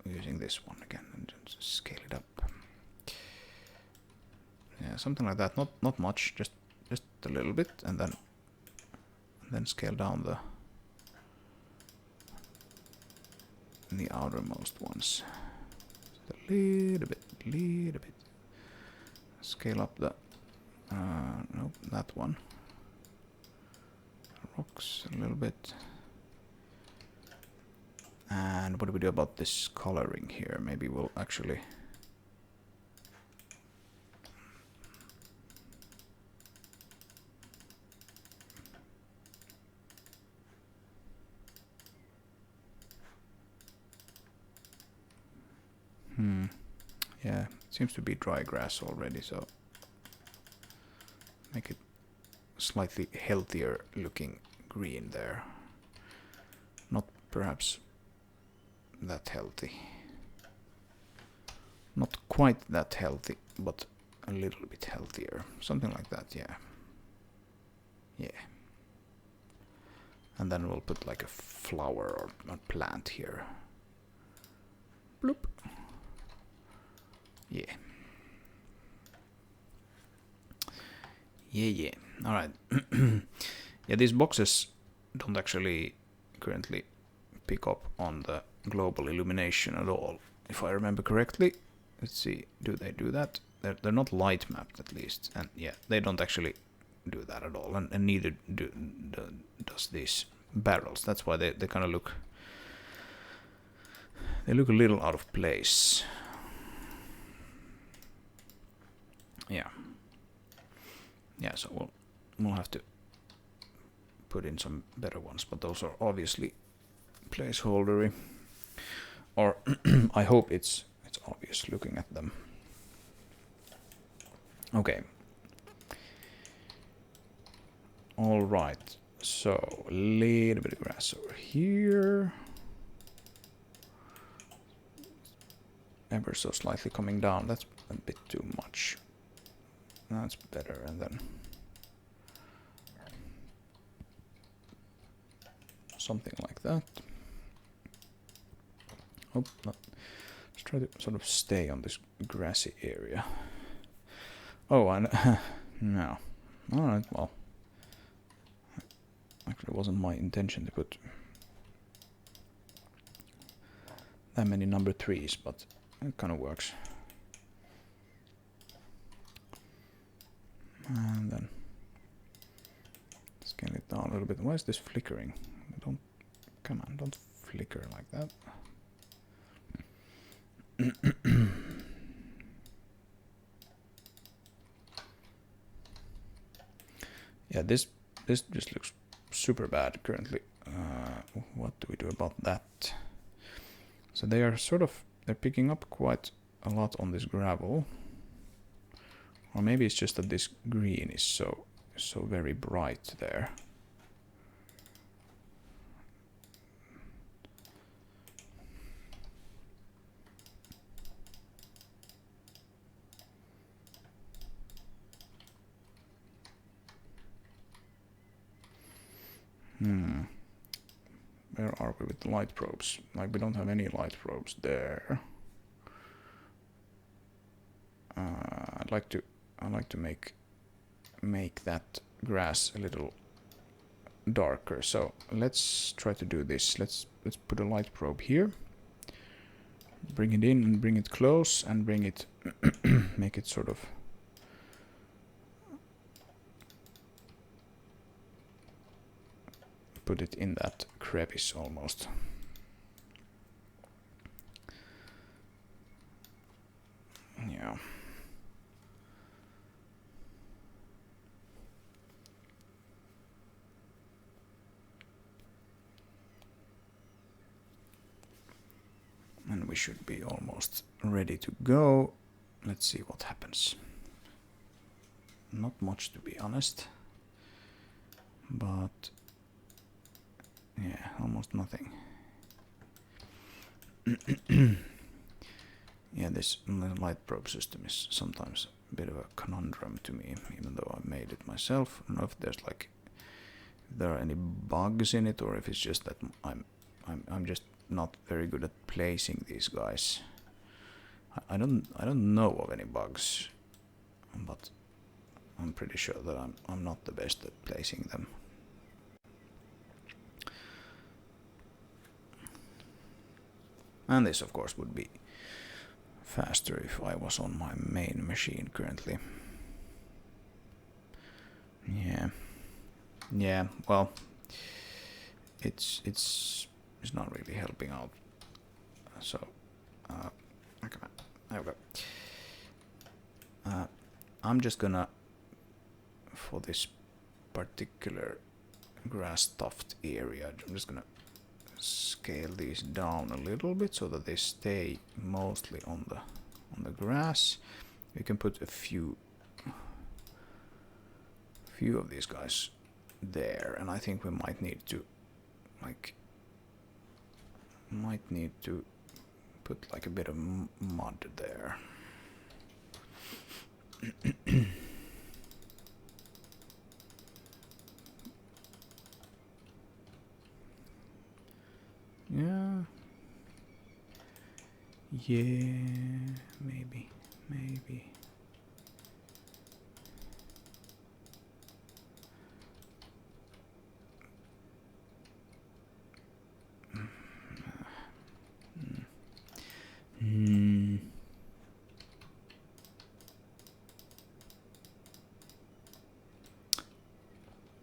using this one again and just scale it up. Yeah, something like that. Not much, just a little bit, and then scale down the outermost ones. Just a little bit. Scale up the nope, that one. Rocks a little bit. And what do we do about this coloring here? Maybe we'll actually. Yeah, it seems to be dry grass already, so make it slightly healthier looking green there. Not perhaps that healthy. Not quite that healthy, but a little bit healthier. Something like that, yeah. Yeah. And then we'll put like a flower or a plant here. Bloop. Yeah. Yeah. Alright. Yeah, these boxes don't actually currently pick up on the global illumination at all, if I remember correctly. Let's see, do they do that? They're not light mapped, at least, and yeah, they don't actually do that at all, and neither does these barrels. That's why they kind of look. They look a little out of place. Yeah, so we'll have to put in some better ones, but those are obviously placeholdery. Or I hope it's obvious looking at them. Okay. Alright, so a little bit of grass over here. Ever so slightly coming down, that's a bit too much. That's better, and then something like that. Oh, no. Let's try to sort of stay on this grassy area. Oh, and no. Alright, well. Actually, it wasn't my intention to put that many number 3s, but it kind of works. And then scale it down a little bit. Why is this flickering? Don't, come on, don't flicker like that. Yeah, this just looks super bad currently. What do we do about that? So they are they're picking up quite a lot on this gravel. Or maybe it's just that this green is so very bright there. Where are we with the light probes? Like, we don't have any light probes there. I'd like to make that grass a little darker. So let's try to do this. Let's put a light probe here. Bring it in and bring it close and bring it make it sort of put it in that crevice almost. Yeah. And we should be almost ready to go. Let's see what happens. Not much, to be honest. But yeah, almost nothing. Yeah, this light probe system is sometimes a bit of a conundrum to me, even though I made it myself. I don't know if there's like, if there are any bugs in it, or if it's just that I'm just not very good at placing these guys. I don't know of any bugs, but I'm pretty sure that I'm not the best at placing them. And this, of course, would be faster if I was on my main machine currently. Yeah. Well, it's not really helping out. So, okay, there we go. I'm just gonna, for this particular grass tuft area, I'm just gonna scale these down a little bit so that they stay mostly on the grass. We can put a few of these guys there, and I think we might need to put like a bit of mud there. Yeah, maybe.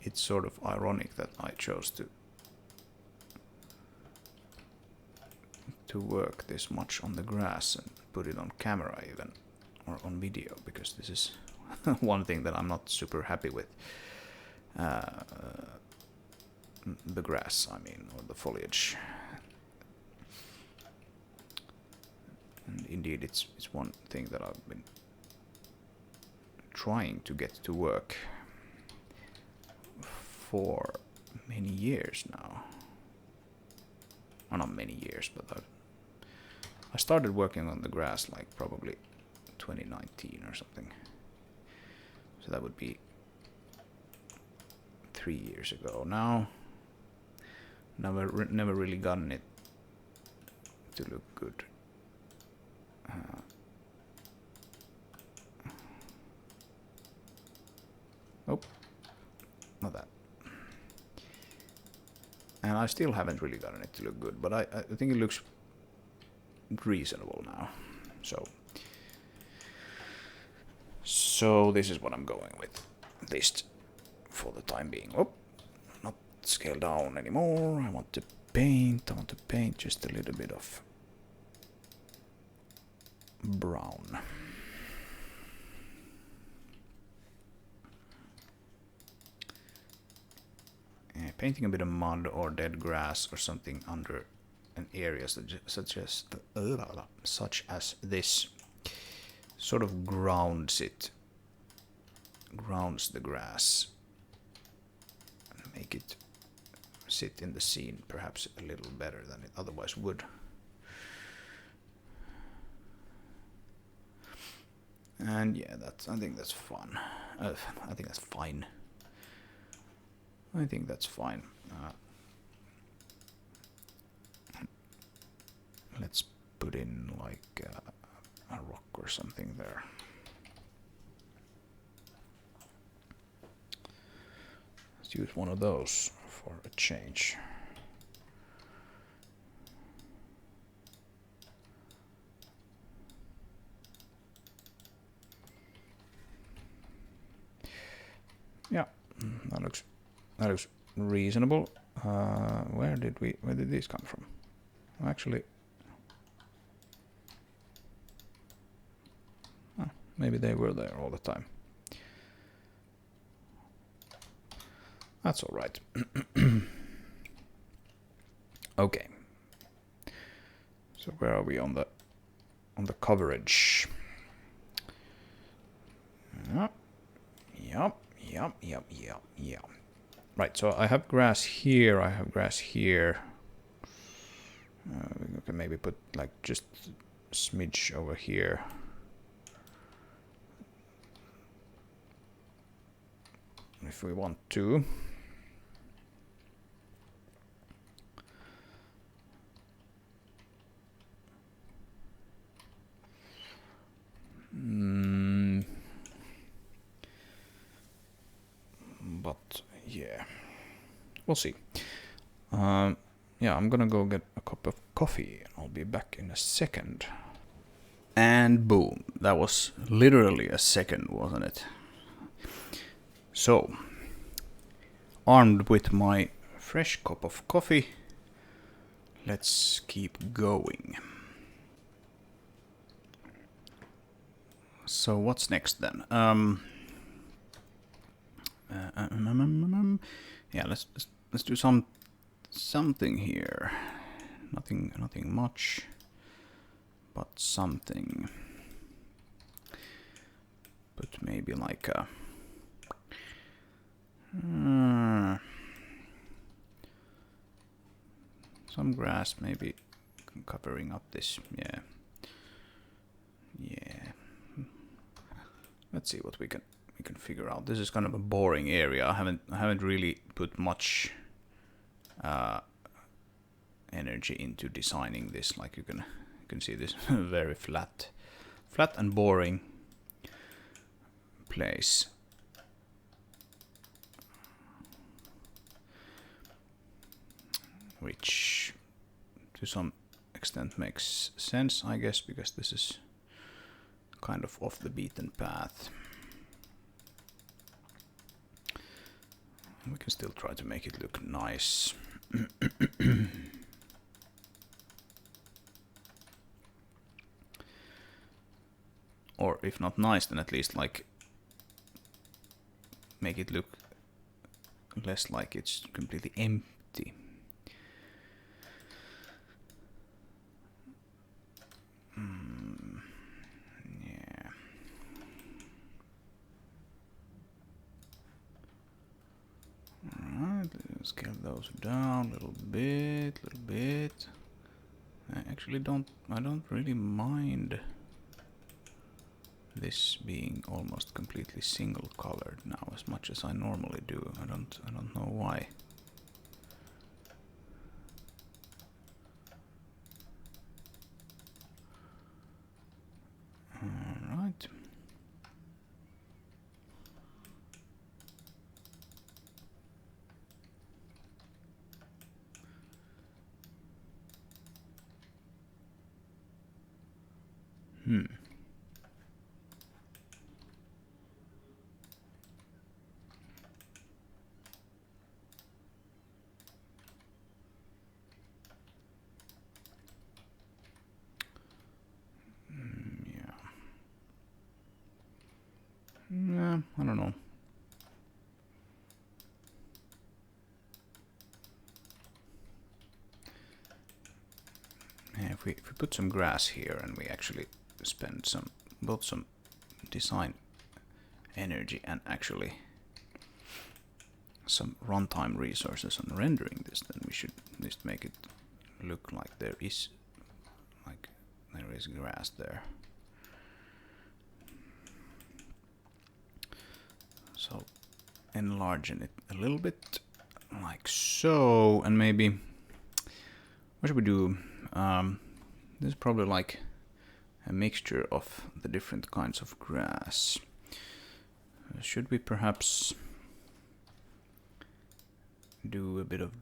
It's sort of ironic that I chose to work this much on the grass and put it on camera even, or on video, because this is one thing that I'm not super happy with. The grass, I mean, or the foliage. And indeed, it's one thing that I've been trying to get to work for many years now. Well, not many years, but I started working on the grass like probably 2019 or something. So that would be 3 years ago now. Never really gotten it to look good. Oh, not that. And I still haven't really gotten it to look good, but I think it looks reasonable now. So this is what I'm going with, at least for the time being. Oh, not scale down anymore. I want to paint just a little bit of brown. Painting a bit of mud or dead grass or something under an area such as this sort of grounds the grass and make it sit in the scene perhaps a little better than it otherwise would. And yeah, I think that's fun. I think that's fine. I think that's fine. Let's put in like a rock or something there. Let's use one of those for a change. Yeah, that looks reasonable. Where did these come from? Actually, maybe they were there all the time. That's all right. Okay. So where are we on the coverage? Yep. Right, so I have grass here, I have grass here. We can maybe put like just a smidge over here. If we want to. But yeah, we'll see. Yeah, I'm gonna go get a cup of coffee and I'll be back in a second. And boom, that was literally a second, wasn't it? So, armed with my fresh cup of coffee, let's keep going. So what's next then? Yeah, let's do something here. Nothing much, but something. But maybe like a some grass, maybe covering up this. Yeah. Let's see what we can figure out. This is kind of a boring area. I haven't really put much energy into designing this. Like you can see this very flat and boring place. Which to some extent makes sense, I guess, because this is kind of off the beaten path. We can still try to make it look nice. Or if not nice, then at least like make it look less like it's completely empty. Yeah. Alright, let's scale those down a little bit. I don't really mind this being almost completely single colored now as much as I normally do. I don't know why. Alright. Hmm. Yeah. Yeah, I don't know. Yeah, if we put some grass here and we actually spend both some design energy and actually some runtime resources on rendering this, then we should at least make it look like there is grass there. So enlarging it a little bit, like so, and maybe what should we do? This is probably like a mixture of the different kinds of grass. Should we perhaps do a bit of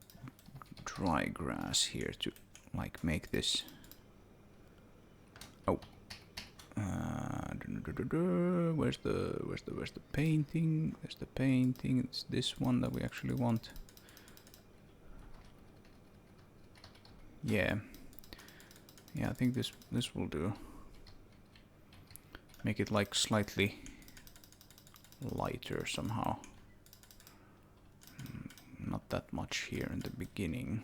dry grass here to like make this? Oh, where's the painting? There's the painting. It's this one that we actually want. Yeah, I think this will do. Make it like slightly lighter somehow. Not that much here in the beginning.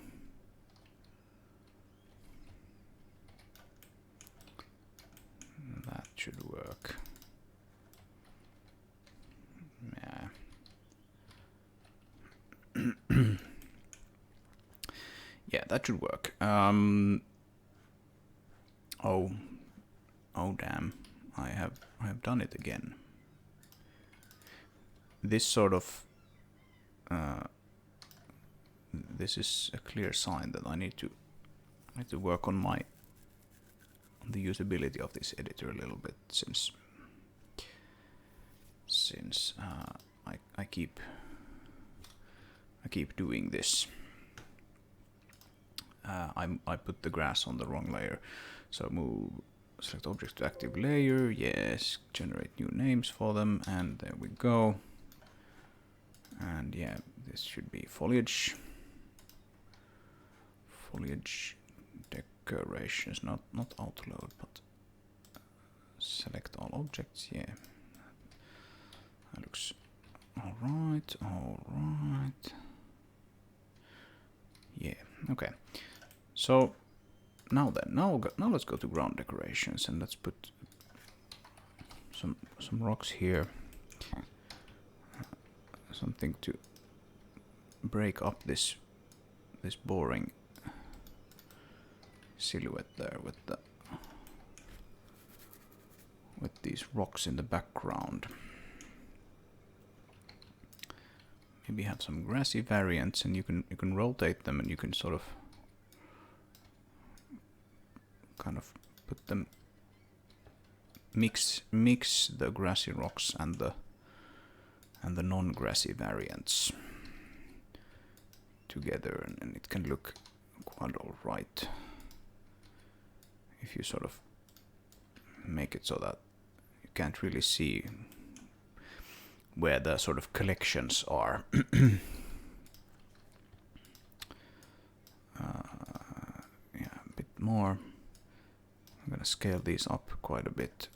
That should work. Yeah. Yeah, that should work. Oh damn. I have done it again. This sort of this is a clear sign that I need to work on the usability of this editor a little bit, since I keep doing this. I put the grass on the wrong layer, so move, select object to active layer, yes, generate new names for them, and there we go. And yeah, this should be foliage decorations, not autoload, but select all objects. Yeah, that looks all right. Yeah, okay. So now let's go to ground decorations, and let's put some rocks here, something to break up this boring silhouette there with these rocks in the background. Maybe have some grassy variants, and you can rotate them, and you can sort of kind of put them, mix the grassy rocks and the non-grassy variants together, and it can look quite all right if you sort of make it so that you can't really see where the sort of collections are. Yeah, a bit more. I'm gonna scale these up quite a bit.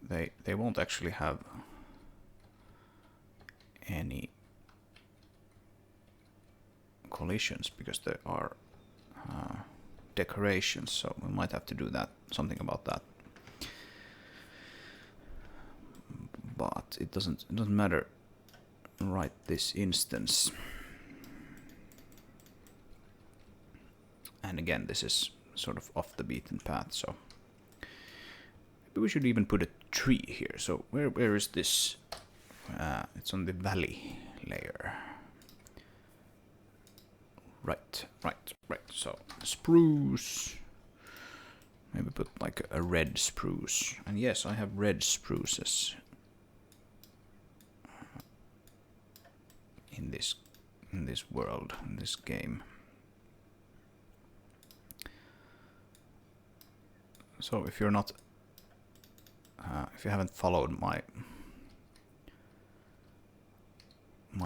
They won't actually have any collisions because there are decorations, so we might have to do something about that. But it doesn't matter right this instance. And again, this is sort of off the beaten path, so maybe we should even put a tree here. So where is this? It's on the valley layer. Right. So spruce. Maybe put like a red spruce. And yes, I have red spruces in this world, in this game. So if you're not, if you haven't followed my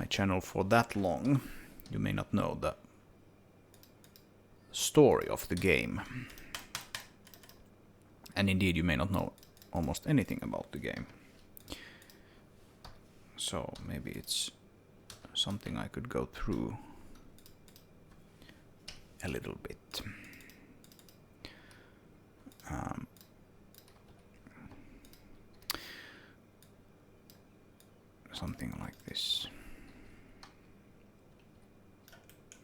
channel for that long, you may not know the story of the game. And indeed, you may not know almost anything about the game. So maybe it's something I could go through a little bit. Something like this.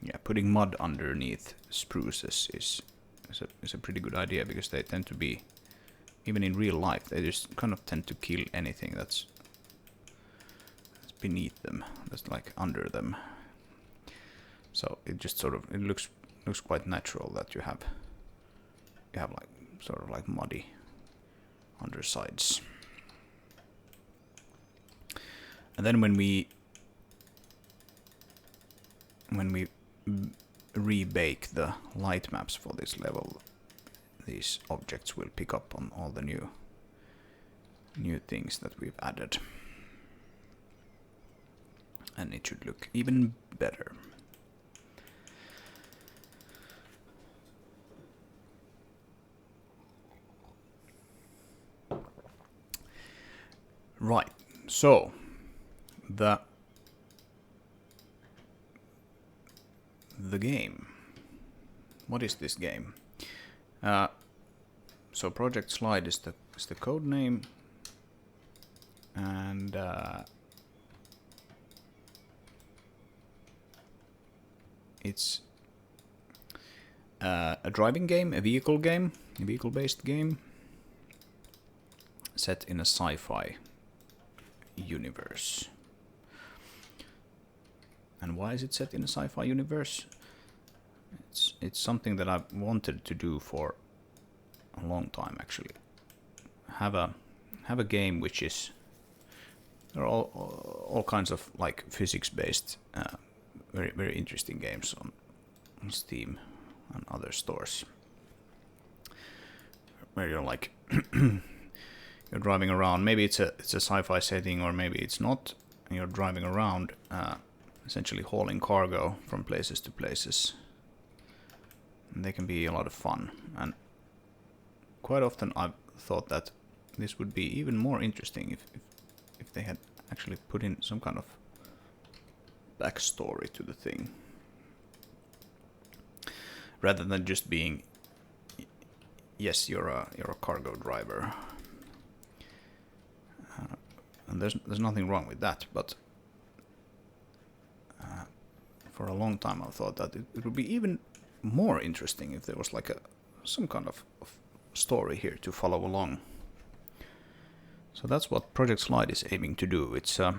Yeah, putting mud underneath spruces is a pretty good idea, because they tend to be, even in real life, they just kind of tend to kill anything that's beneath them, that's like under them. So it just sort of, it looks quite natural that you have like sort of like muddy undersides. And then when we rebake the light maps for this level, these objects will pick up on all the new things that we've added. And it should look even better. Right, so the game. What is this game? So Project Slide is the code name, and it's a driving game, a vehicle-based game set in a sci-fi universe. And why is it set in a sci-fi universe? It's something that I've wanted to do for a long time, actually. Have a game which is, there are all kinds of like physics-based, very very interesting games on Steam and other stores, where you're like you're driving around. Maybe it's a sci-fi setting, or maybe it's not. And you're driving around, essentially hauling cargo from places to places. And they can be a lot of fun. And quite often I've thought that this would be even more interesting if they had actually put in some kind of backstory to the thing, rather than just being, yes, you're a cargo driver. And there's nothing wrong with that, but for a long time I thought that it would be even more interesting if there was like some kind of story here to follow along. So that's what Project Slide is aiming to do. It's a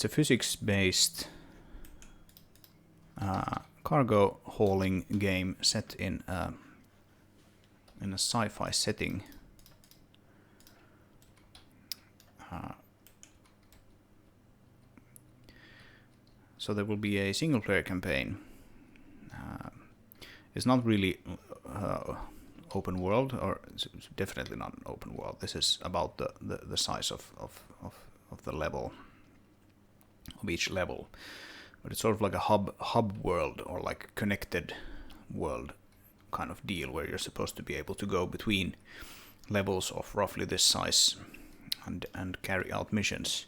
physics-based cargo hauling game set in a sci-fi setting. So there will be a single-player campaign. It's not really open world, or it's definitely not an open world. This is about the size of the level, of each level. But it's sort of like a hub world, or like connected world kind of deal, where you're supposed to be able to go between levels of roughly this size and carry out missions.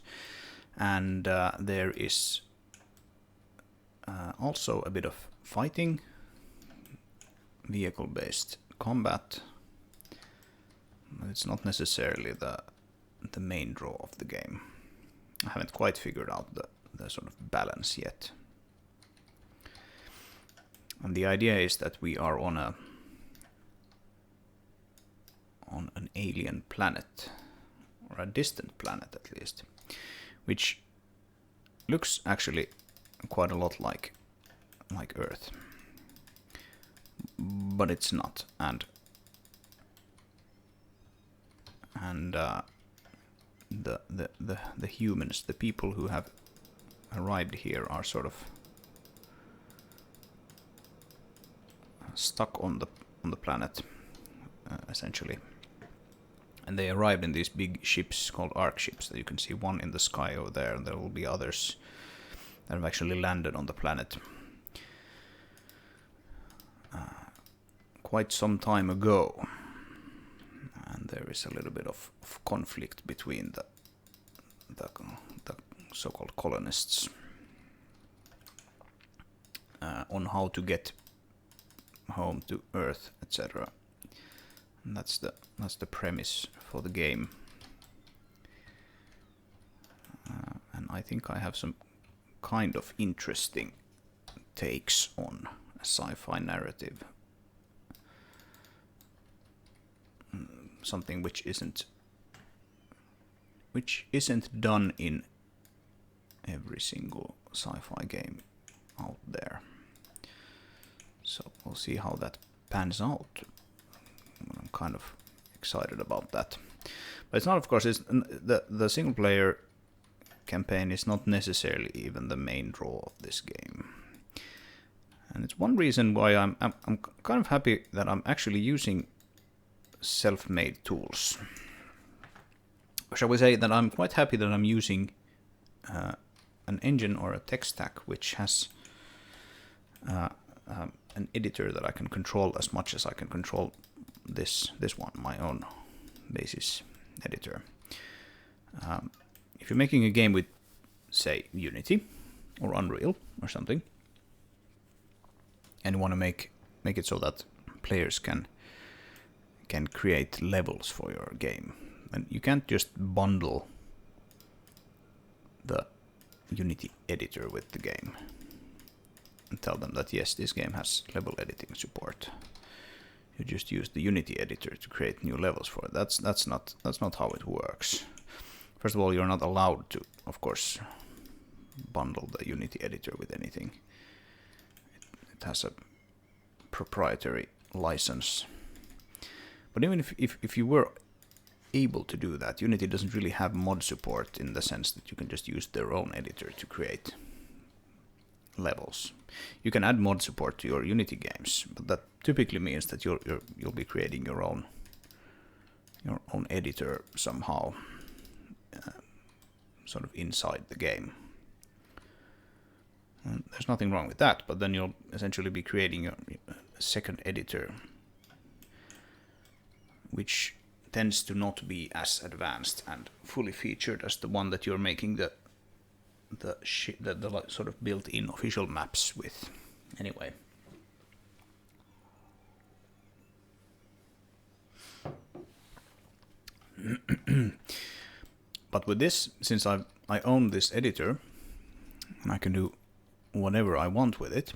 And there is also a bit of fighting, vehicle-based combat, but it's not necessarily the main draw of the game. I haven't quite figured out the sort of balance yet. And the idea is that we are on an alien planet, or a distant planet at least, which looks actually quite a lot like Earth, but it's not. And the humans, the people who have arrived here, are sort of stuck on the planet, essentially. And they arrived in these big ships called arc ships that you can see one in the sky over there, and there will be others that have actually landed on the planet. Quite some time ago, and there is a little bit of conflict between the so-called colonists on how to get home to Earth, etc. And that's the premise for the game. And I think I have some kind of interesting takes on a sci-fi narrative. Something which isn't done in every single sci-fi game out there. So we'll see how that pans out. I'm kind of excited about that. But it's not, of course, the single player campaign is not necessarily even the main draw of this game. And it's one reason why I'm kind of happy that I'm actually using self-made tools. Or shall we say that I'm quite happy that I'm using an engine or a tech stack which has an editor that I can control as much as I can control this one, my own basis editor. If you're making a game with, say, Unity or Unreal or something, and you want to make it so that players can create levels for your game, and you can't just bundle the Unity editor with the game and tell them that yes, this game has level editing support. You just use the Unity editor to create new levels for it. That's not how it works. First of all, you're not allowed to, of course, bundle the Unity editor with anything. It has a proprietary license. But even if you were able to do that, Unity doesn't really have mod support in the sense that you can just use their own editor to create levels. You can add mod support to your Unity games, but that typically means that you'll be creating your own editor somehow, sort of inside the game. And there's nothing wrong with that, but then you'll essentially be creating a second editor, which tends to not be as advanced and fully featured as the one that you're making the sort of built-in official maps with. Anyway. But with this, since I own this editor, and I can do whatever I want with it,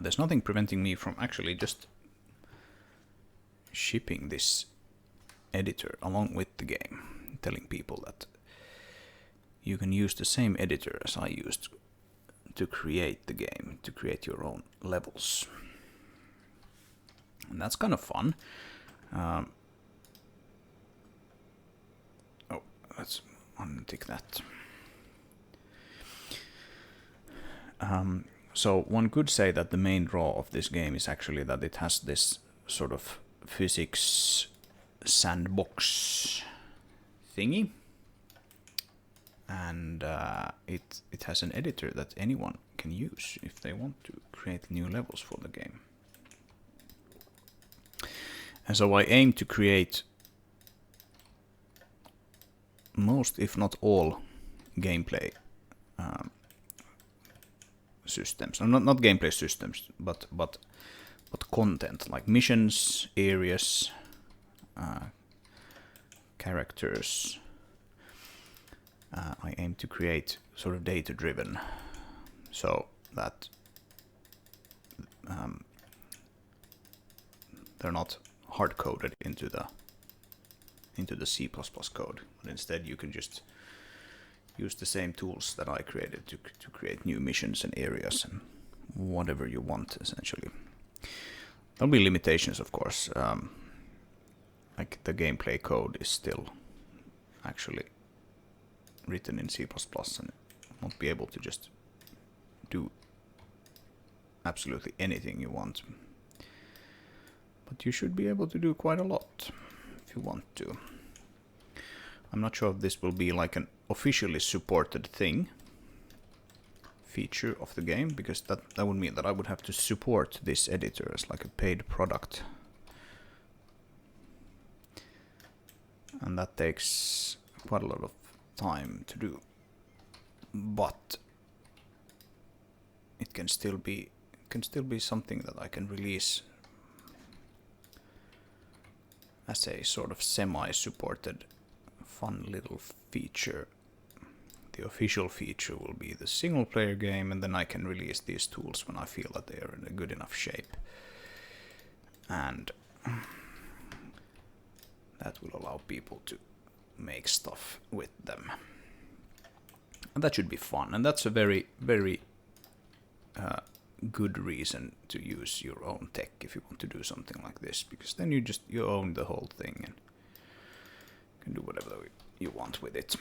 there's nothing preventing me from actually just shipping this editor along with the game, telling people that you can use the same editor as I used to create the game, to create your own levels. And that's kind of fun. Let's untick that. So one could say that the main draw of this game is actually that it has this sort of physics sandbox thingy, and it has an editor that anyone can use if they want to create new levels for the game. And so I aim to create most, if not all, gameplay systems. Not gameplay systems, but content, like missions, areas, characters. I aim to create sort of data-driven, so that they're not hard-coded into the C++ code, but instead you can just use the same tools that I created to create new missions and areas and whatever you want, essentially. There'll be limitations, of course. Like the gameplay code is still actually written in C++, and won't be able to just do absolutely anything you want. But you should be able to do quite a lot if you want to. I'm not sure if this will be like an officially supported feature of the game, because that would mean that I would have to support this editor as like a paid product. And that takes quite a lot of time to do. But it can still be something that I can release as a sort of semi-supported fun little feature. The official feature will be the single player game, and then I can release these tools when I feel that they are in a good enough shape. And that will allow people to make stuff with them. And that should be fun, and that's a very, very good reason to use your own tech if you want to do something like this, because then you own the whole thing and can do whatever you want with it.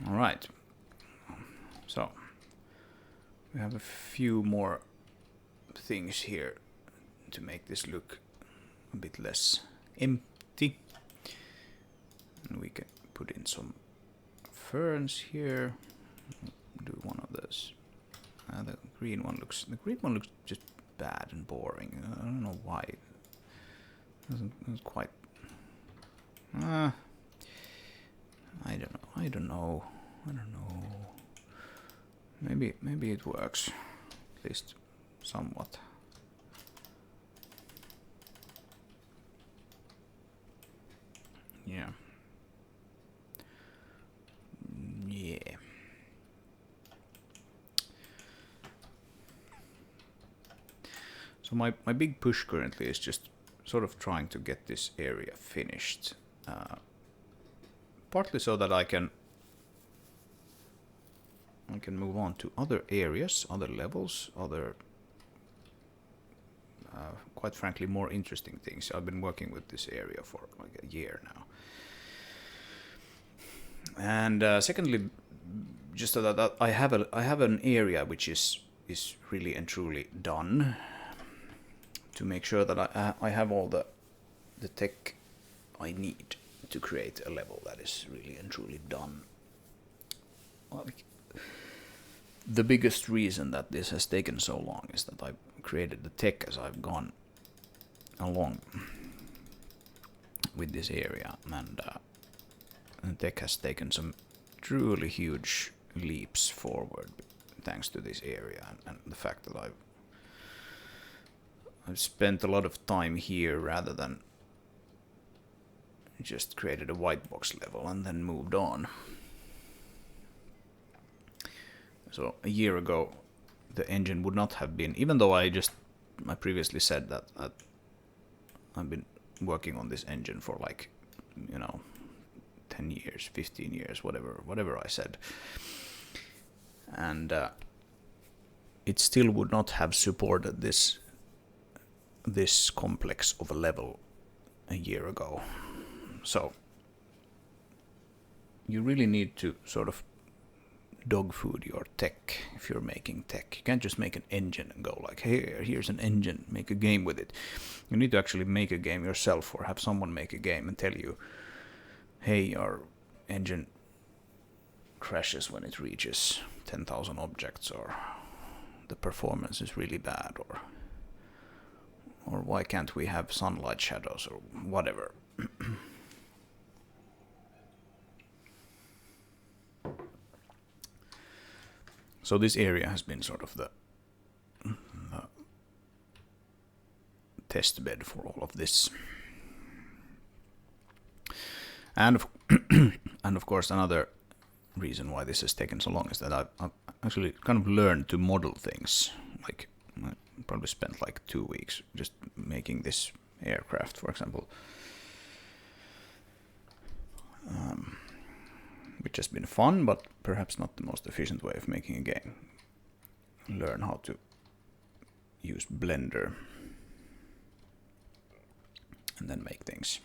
All right, so we have a few more things here to make this look a bit less empty, and we can put in some ferns here. Do one of those. The green one looks just bad and boring. I don't know why. It's quite. I don't know. Maybe it works, at least somewhat. Yeah. Yeah. So my big push currently is just sort of trying to get this area finished. Partly so that I can move on to other areas, other levels, other quite frankly more interesting things. I've been working with this area for like a year now. And secondly, just so that I have an area which is really and truly done, to make sure that I have all the tech I need to create a level that is really and truly done. The biggest reason that this has taken so long is that I've created the tech as I've gone along with this area, and the tech has taken some truly huge leaps forward thanks to this area, and the fact that I've spent a lot of time here rather than just created a white box level and then moved on. So a year ago, the engine would not have been, even though I previously said that I've been working on this engine for 10 years, 15 years, whatever I said. And it still would not have supported this complex of a level a year ago. So you really need to sort of dog food your tech if you're making tech. You can't just make an engine and go like, hey, here's an engine, make a game with it. You need to actually make a game yourself, or have someone make a game and tell you, hey, our engine crashes when it reaches 10,000 objects, or the performance is really bad, or why can't we have sunlight shadows, or whatever. So this area has been sort of the test bed for all of this. And of course, another reason why this has taken so long is that I've actually kind of learned to model things. Like, I probably spent like 2 weeks just making this aircraft, for example, which has been fun, but perhaps not the most efficient way of making a game. Learn how to use Blender and then make things.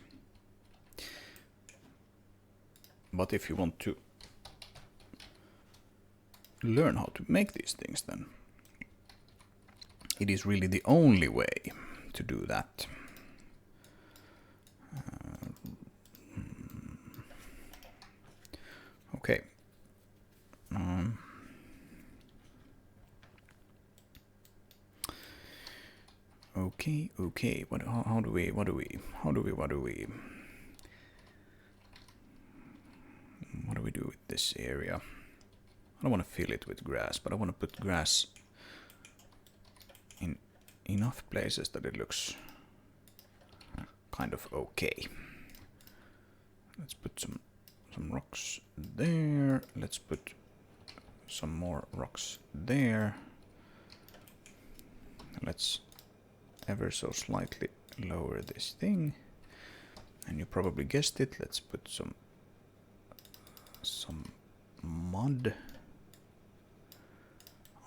But if you want to learn how to make these things, then it is really the only way to do that. Okay. Okay. How do we? What do we do with this area? I don't want to fill it with grass, but I want to put grass in enough places that it looks kind of okay. Let's put some rocks there. Let's put some more rocks there. Let's ever so slightly lower this thing. And you probably guessed it. Let's put some mud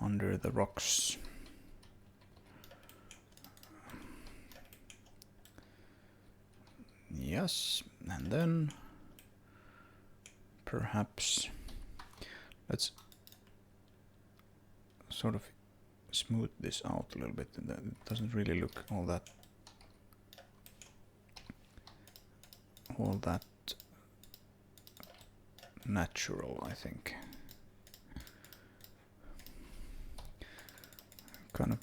under the rocks. Yes, and then perhaps let's sort of smooth this out a little bit. It doesn't really look all that natural, I think. Kind of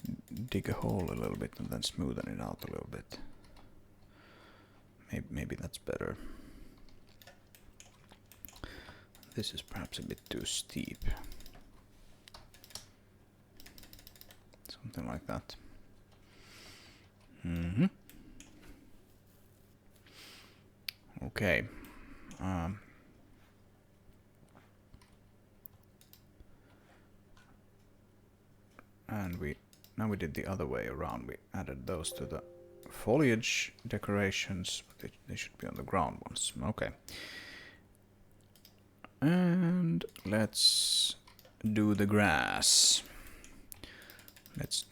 dig a hole a little bit and then smoothen it out a little bit. Maybe that's better. This is perhaps a bit too steep. Something like that. Okay. And now we did the other way around. We added those to the foliage decorations, but they should be on the ground ones. Okay. And let's do the grass. Let's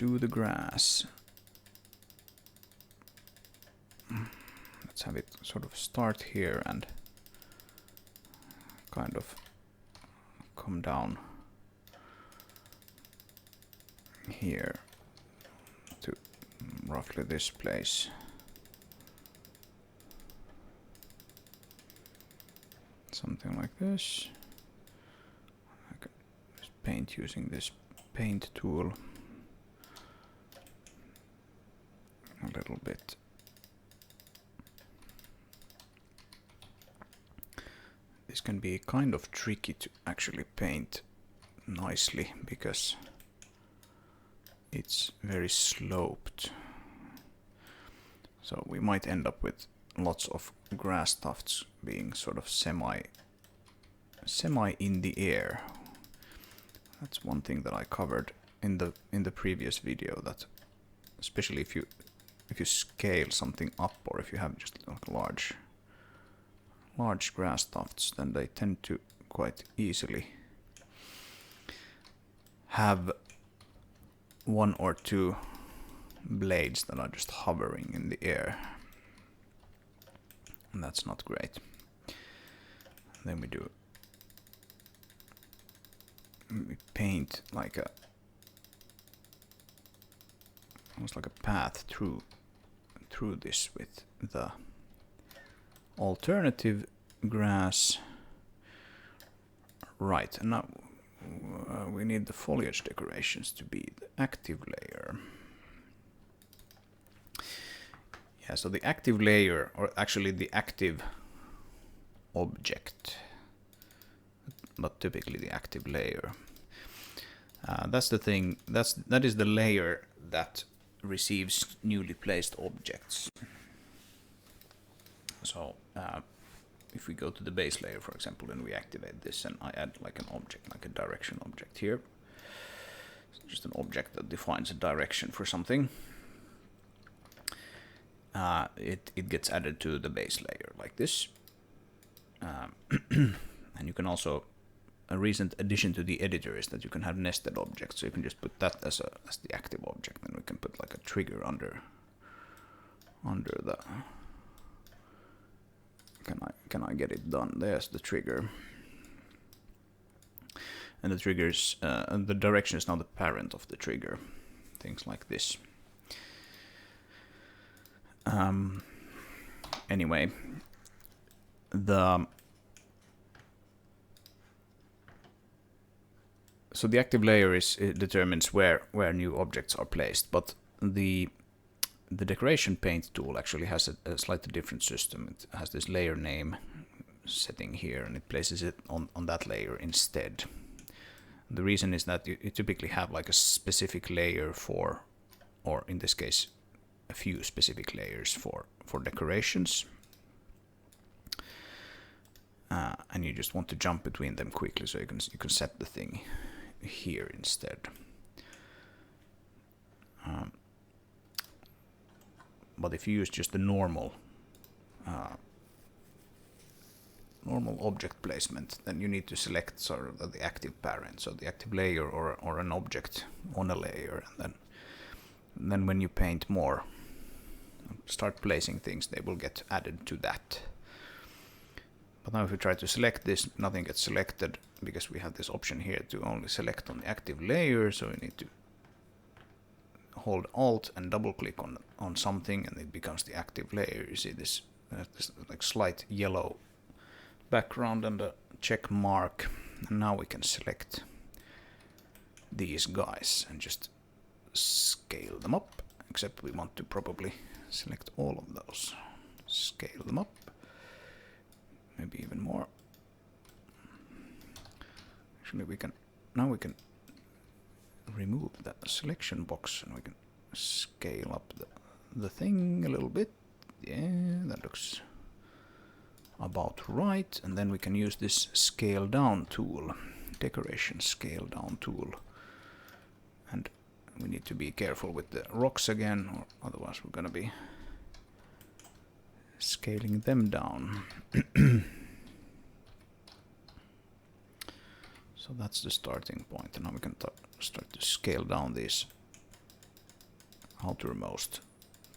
have it sort of start here and kind of come down here to roughly this place. Something like this. I can just paint using this paint tool a little bit. This can be kind of tricky to actually paint nicely because it's very sloped. So we might end up with lots of grass tufts being sort of semi in the air. That's one thing that I covered in the previous video, that especially if you scale something up, or if you have just like large grass tufts, then they tend to quite easily have one or two blades that are just hovering in the air, and that's not great. Then we paint like almost like a path through this with the alternative grass. Right, and now we need the foliage decorations to be the active layer. Yeah, so the active layer, or actually the active object, but typically the active layer. That's the thing. That is the layer that receives newly placed objects. So if we go to the base layer, for example, and we activate this, and I add like an object, like a direction object here. It's just an object that defines a direction for something. It gets added to the base layer like this. And you can also, a recent addition to the editor is that you can have nested objects. So you can just put that as the active object, and we can put like a trigger under the. Can I get it done? There's the trigger. And the triggers, and the direction is now the parent of the trigger. things like this. Anyway, so the active layer it determines where new objects are placed, but the decoration paint tool actually has a slightly different system. It has this layer name setting here, and it places it on that layer instead. The reason is that you typically have like a specific layer for, or in this case, a few specific layers for decorations. And you just want to jump between them quickly, so you can set the thing here instead. But if you use just the normal object placement, then you need to select sort of the active parent, so the active layer or an object on a layer, and then when you paint more, start placing things, they will get added to that. But now if we try to select this, nothing gets selected because we have this option here to only select on the active layer, so you need to hold Alt and double click on something and it becomes the active layer. You see this like slight yellow background and a check mark, and now we can select these guys and just scale them up, except we want to probably select all of those, scale them up, maybe even more. Actually we can remove that selection box and we can scale up the thing a little bit. Yeah, that looks about right, and then we can use this scale down tool, decoration scale down tool, and we need to be careful with the rocks again, or otherwise we're gonna be scaling them down. So that's the starting point, and now we can start to scale down these outermost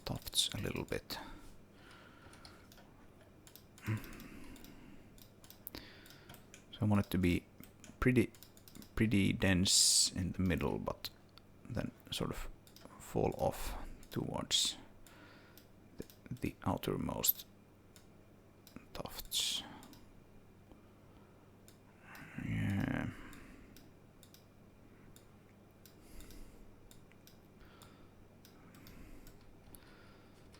tufts a little bit. So I want it to be pretty dense in the middle, but then sort of fall off towards the outermost tufts. Yeah.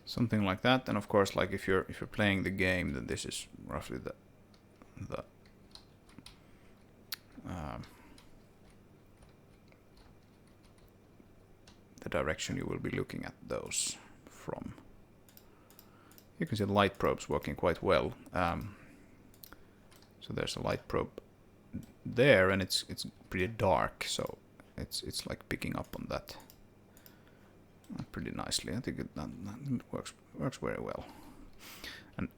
Something like that, and of course, like if you're playing the game, then this is roughly the direction you will be looking at those from. You can see the light probe's working quite well. So there's a light probe there, and it's pretty dark, so it's like picking up on that pretty nicely. I think that works very well.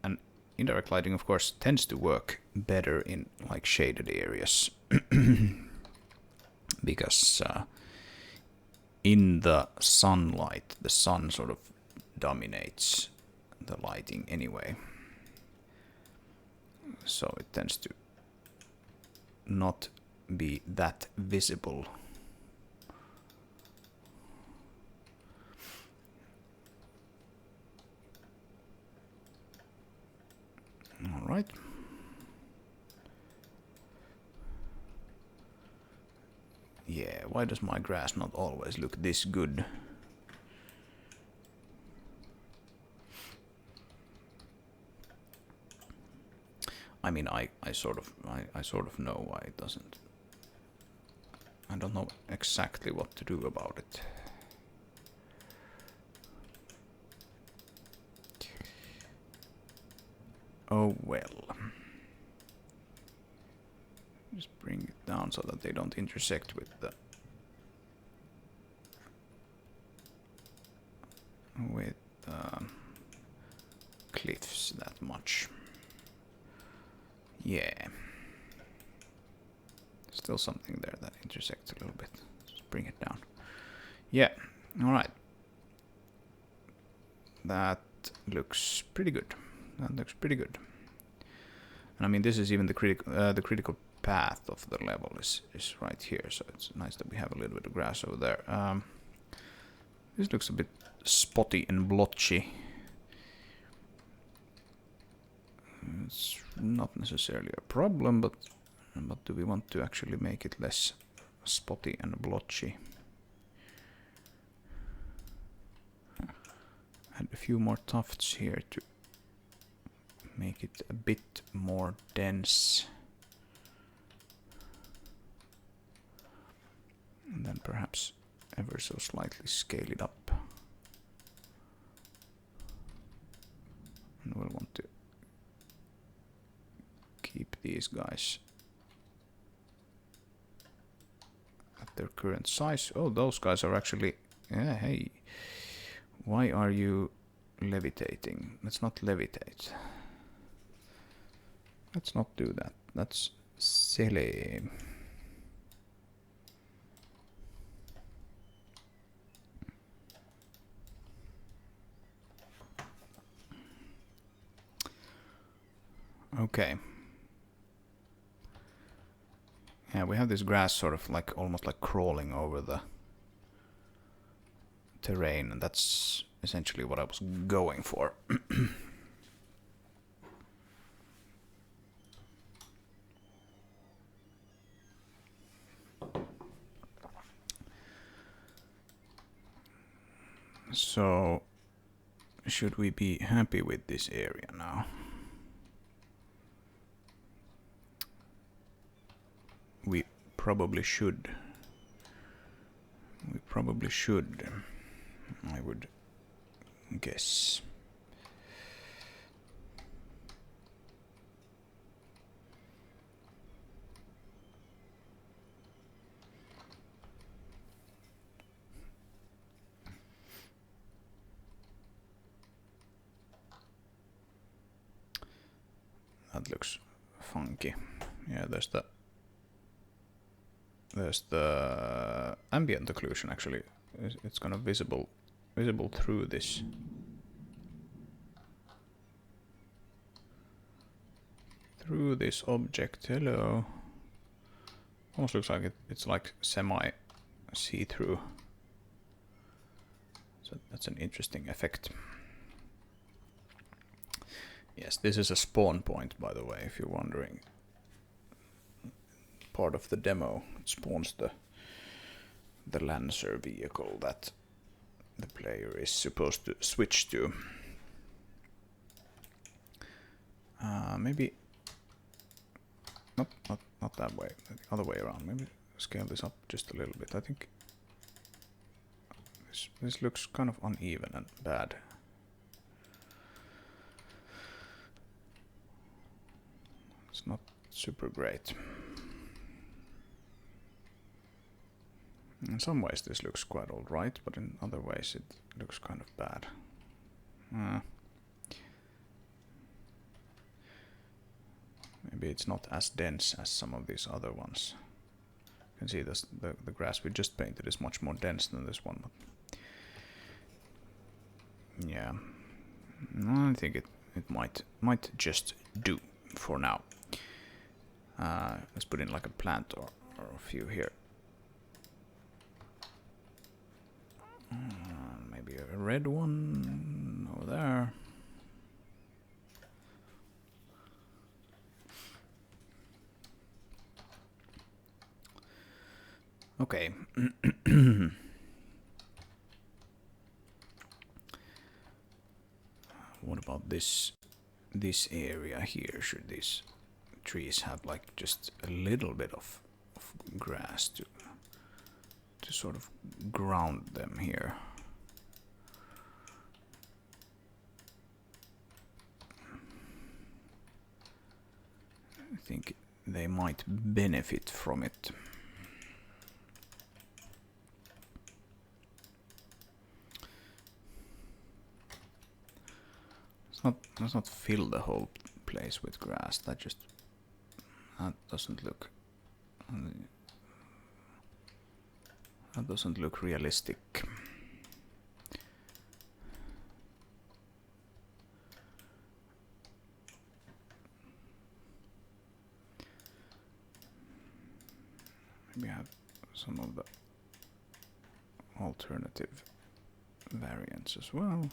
And indirect lighting, of course, tends to work better in like shaded areas because in the sunlight, the sun sort of dominates the lighting anyway, so it tends to not be that visible. All right. Yeah, why does my grass not always look this good? I mean, I sort of know why it doesn't. I don't know exactly what to do about it. Oh well. Just bring it down so that they don't intersect with the cliffs that much. Yeah. Still something there that intersects a little bit. Just bring it down. Yeah. All right. That looks pretty good. That looks pretty good. And I mean, this is even the critical path of the level is right here, so it's nice that we have a little bit of grass over there. This looks a bit spotty and blotchy. It's not necessarily a problem, but do we want to actually make it less spotty and blotchy? Add a few more tufts here to make it a bit more dense. And then perhaps ever so slightly scale it up. And we'll want to keep these guys at their current size. Oh, those guys are actually... Yeah, hey. Why are you levitating? Let's not levitate. Let's not do that. That's silly. Okay. Yeah, we have this grass sort of like almost like crawling over the terrain, and that's essentially what I was going for. So, should we be happy with this area now? We probably should. We probably should, I would guess. That looks funky. Yeah, there's the ambient occlusion actually. It's kind of visible through this. Through this object. Hello. Almost looks like it's like semi see-through. So that's an interesting effect. Yes, this is a spawn point, by the way, if you're wondering. Part of the demo, it spawns the Lancer vehicle that the player is supposed to switch to. Maybe not that way, the other way around. Maybe scale this up just a little bit. I think this looks kind of uneven and bad. It's not super great. In some ways this looks quite alright, but in other ways it looks kind of bad. Maybe it's not as dense as some of these other ones. You can see this, the grass we just painted is much more dense than this one. But yeah, I think it might just do for now. Let's put in like a plant or a few here. Maybe a red one over there. Okay. What about this area here? Should these trees have like just a little bit of grass to sort of ground them here? I think they might benefit from it. Let's not fill the whole place with grass. That doesn't look realistic. Maybe have some of the alternative variants as well.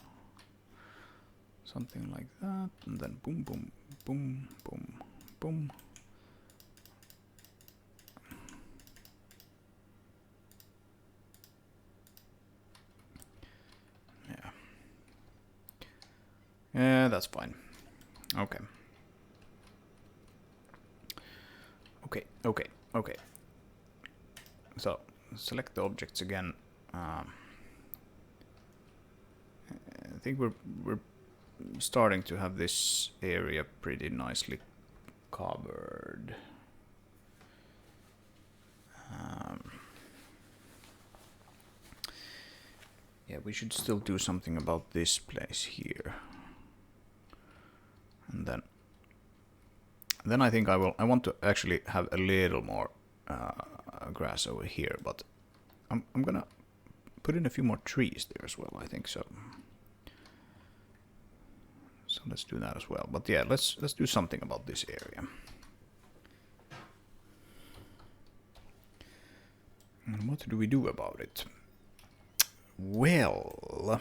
Something like that, and then boom, boom, boom, boom, boom. Yeah. Yeah, that's fine. Okay. Okay. So, select the objects again. I think we're starting to have this area pretty nicely covered. Yeah, we should still do something about this place here. And then I think I want to actually have a little more grass over here, but I'm gonna put in a few more trees there as well, I think so. So let's do that as well. But yeah, let's do something about this area. And what do we do about it? Well,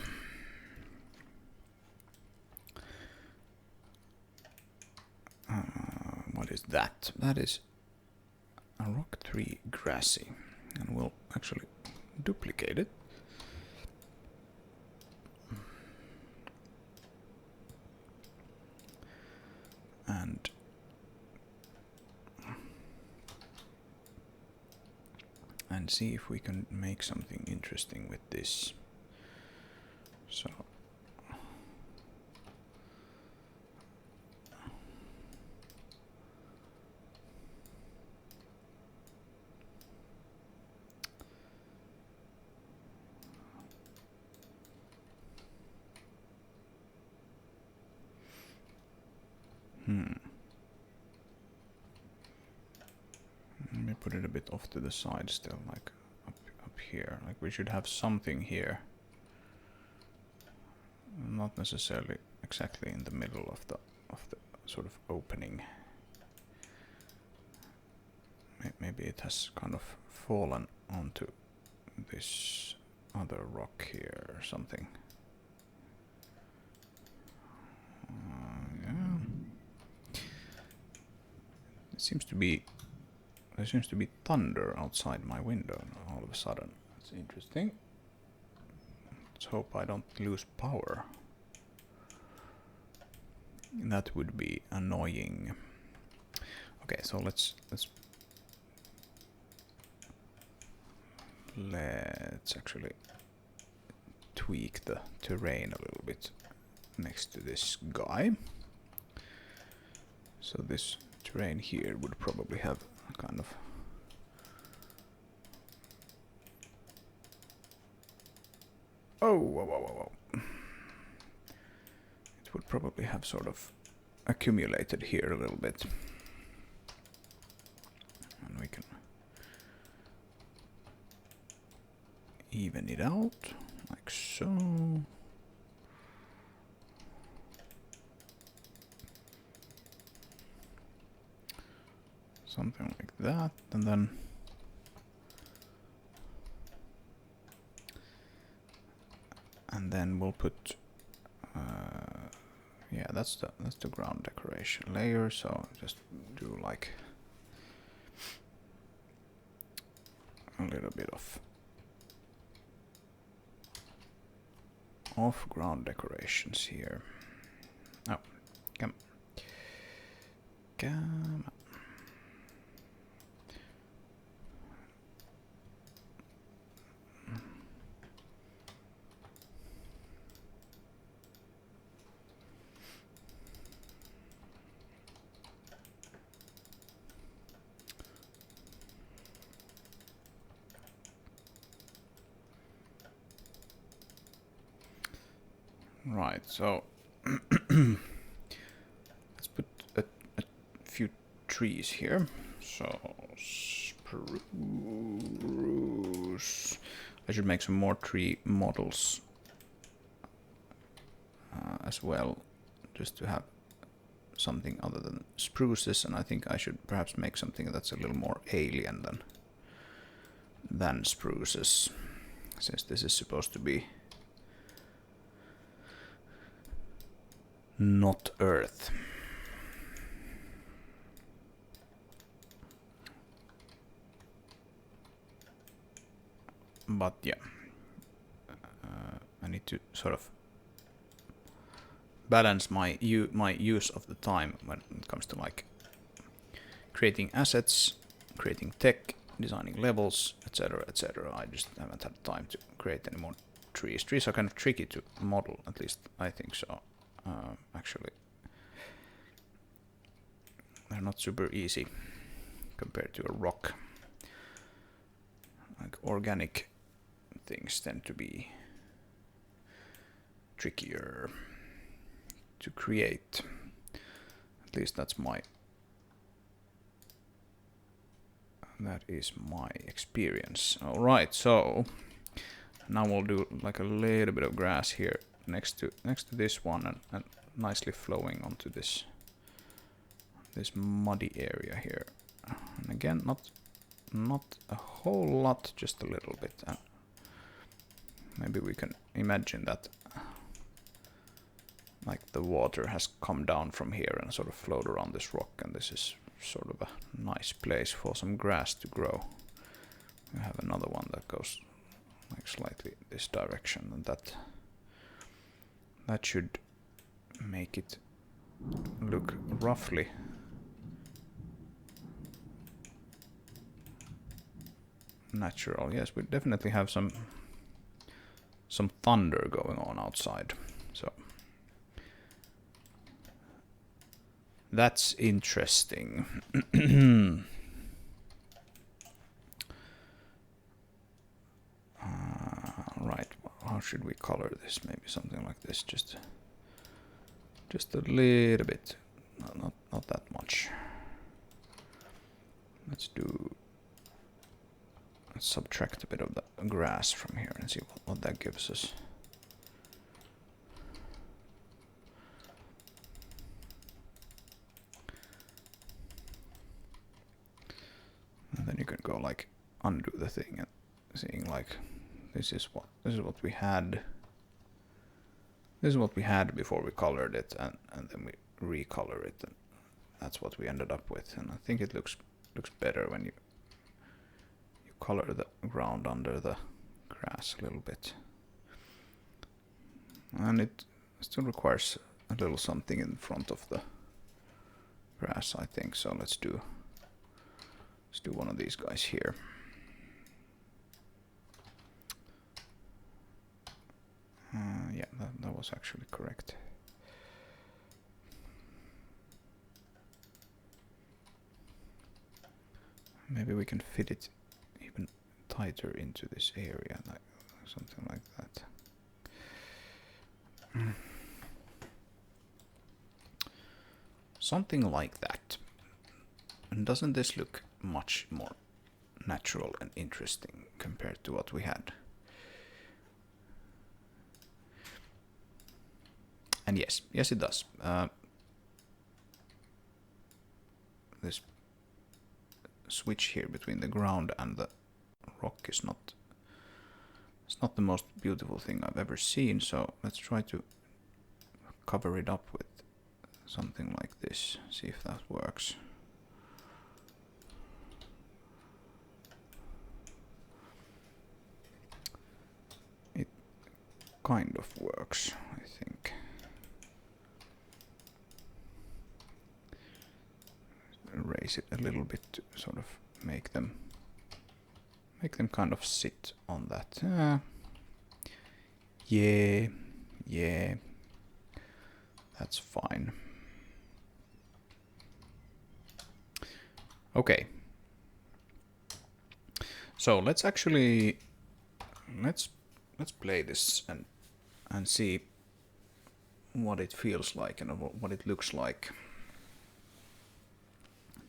what is that? That is a rock tree grassy, and we'll actually duplicate it. And see if we can make something interesting with this. So let me put it a bit off to the side still, like up here. Like we should have something here. Not necessarily exactly in the middle of the sort of opening. Maybe it has kind of fallen onto this other rock here or something. Yeah. There seems to be thunder outside my window all of a sudden. That's interesting. Let's hope I don't lose power. That would be annoying. Okay, so let's actually tweak the terrain a little bit next to this guy. So this terrain here would probably have a kind of whoa. It would probably have sort of accumulated here a little bit. And we can even it out, like so. Something like that, and then we'll put yeah, that's the ground decoration layer. So just do like a little bit of ground decorations here. Oh, come on. Right, so let's put a few trees here. So spruce. I should make some more tree models as well, just to have something other than spruces. And I think I should perhaps make something that's a little more alien than spruces, since this is supposed to be not Earth. But yeah, I need to sort of balance my use of the time when it comes to like creating assets, creating tech, designing levels, etc., etc. I just haven't had time to create any more trees. Trees are kind of tricky to model, at least I think so. Actually, they're not super easy compared to a rock. Like organic things tend to be trickier to create. At least that is my experience. All right, so now we'll do like a little bit of grass here next to this one, and nicely flowing onto this muddy area here. And again, not a whole lot, just a little bit. And maybe we can imagine that like the water has come down from here and sort of flowed around this rock, and this is sort of a nice place for some grass to grow. We have another one that goes like slightly this direction, and that should make it look roughly natural. Yes, we definitely have some thunder going on outside, so that's interesting. Right, how should we color this? Maybe something like this, just a little bit, not that much. Let's subtract a bit of the grass from here and see what that gives us. And then you can go like undo the thing and seeing like this is what we had. This is what we had before we colored it, and then we recolor it, and that's what we ended up with. And I think it looks better when you color the ground under the grass a little bit. And it still requires a little something in front of the grass, I think. So let's do one of these guys here. Yeah, that was actually correct. Maybe we can fit it even tighter into this area, like something like that. Something like that. And doesn't this look much more natural and interesting compared to what we had? And yes, it does. This switch here between the ground and the rock is not the most beautiful thing I've ever seen, so let's try to cover it up with something like this, see if that works. It kind of works, I think. Raise it a little bit to sort of make them kind of sit on that. Yeah, that's fine. Okay, so let's actually let's play this and see what it feels like and what it looks like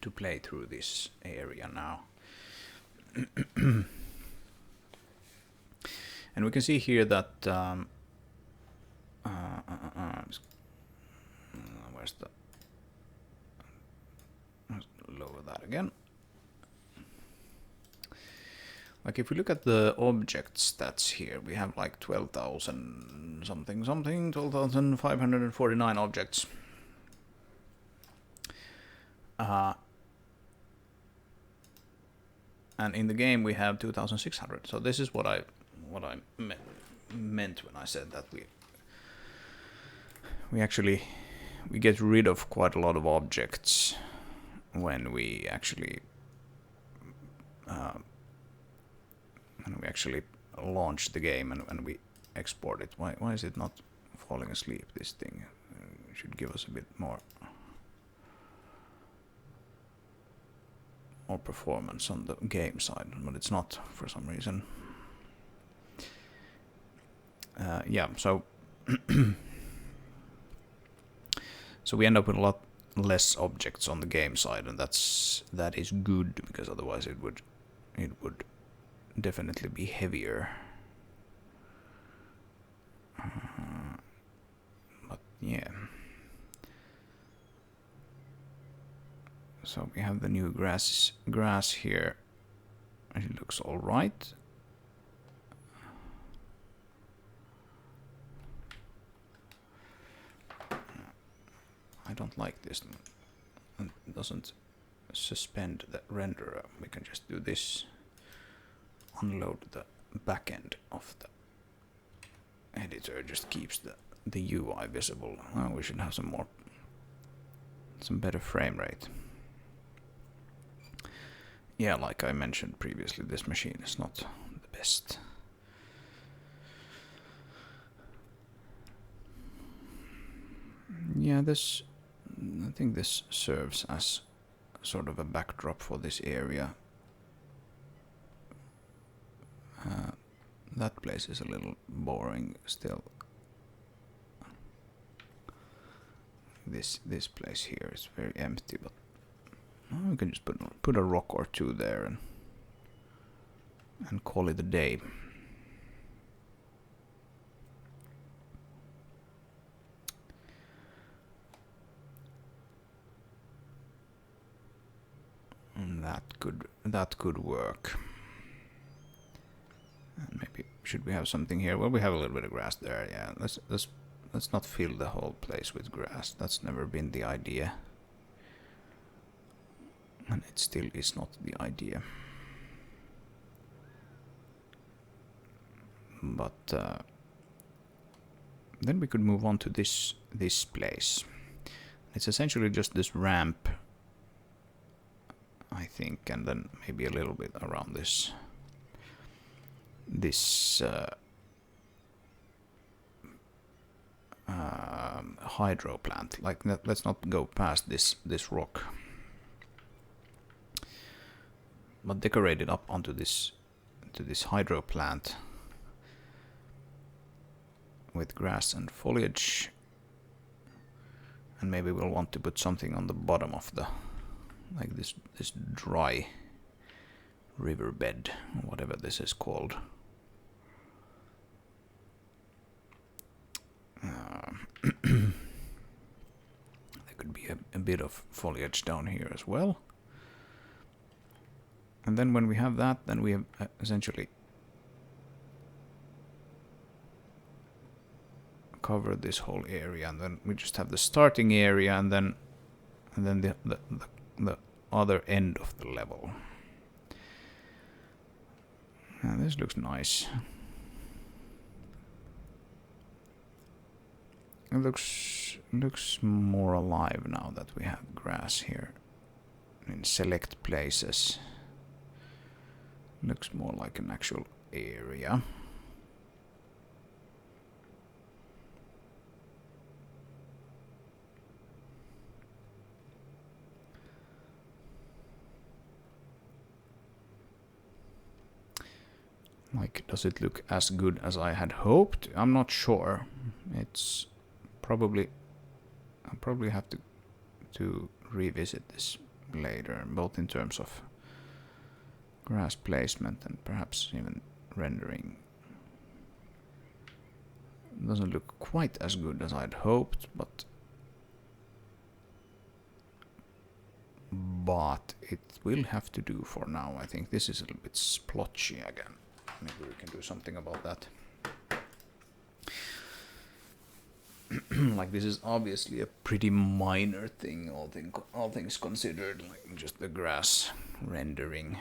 to play through this area now. And we can see here that where's the, let's lower that again. Like if we look at the object stats here, we have like 12,000 something, 12,549 objects. And in the game we have 2,600. So this is what I meant when I said that we get rid of quite a lot of objects when we actually launch the game and we export it. Why is it not falling asleep, this thing? It should give us a bit more performance on the game side, but it's not for some reason. Yeah, so so we end up with a lot less objects on the game side, and that is good, because otherwise it would definitely be heavier. But yeah. So we have the new grass here. It looks all right. I don't like this. It doesn't suspend the renderer. We can just do this. Unload the back end of the editor. Just keeps the UI visible. Oh, we should have some better frame rate. Yeah, like I mentioned previously, this machine is not the best. Yeah, I think this serves as sort of a backdrop for this area. That place is a little boring still. This place here is very empty, but we can just put a rock or two there and call it a day. And that could work. And maybe should we have something here? Well, we have a little bit of grass there. Yeah, let's not fill the whole place with grass. That's never been the idea. And it still is not the idea. But then we could move on to this place. It's essentially just this ramp, I think, and then maybe a little bit around this hydro plant. Like, let's not go past this rock, but decorate it up onto this hydro plant with grass and foliage. And maybe we'll want to put something on the bottom of the, like this dry riverbed, whatever this is called. There could be a bit of foliage down here as well. And then when we have that, then we have essentially covered this whole area, and then we just have the starting area, and then the other end of the level. And this looks nice. It looks more alive now that we have grass here in select places. Looks more like an actual area. Like, does it look as good as I had hoped? I'm not sure. It's probably, I'll probably have to revisit this later, both in terms of grass placement and perhaps even rendering. It doesn't look quite as good as I'd hoped, but but it will have to do for now. I think this is a little bit splotchy again. Maybe we can do something about that. Like, this is obviously a pretty minor thing, all things considered, like just the grass rendering.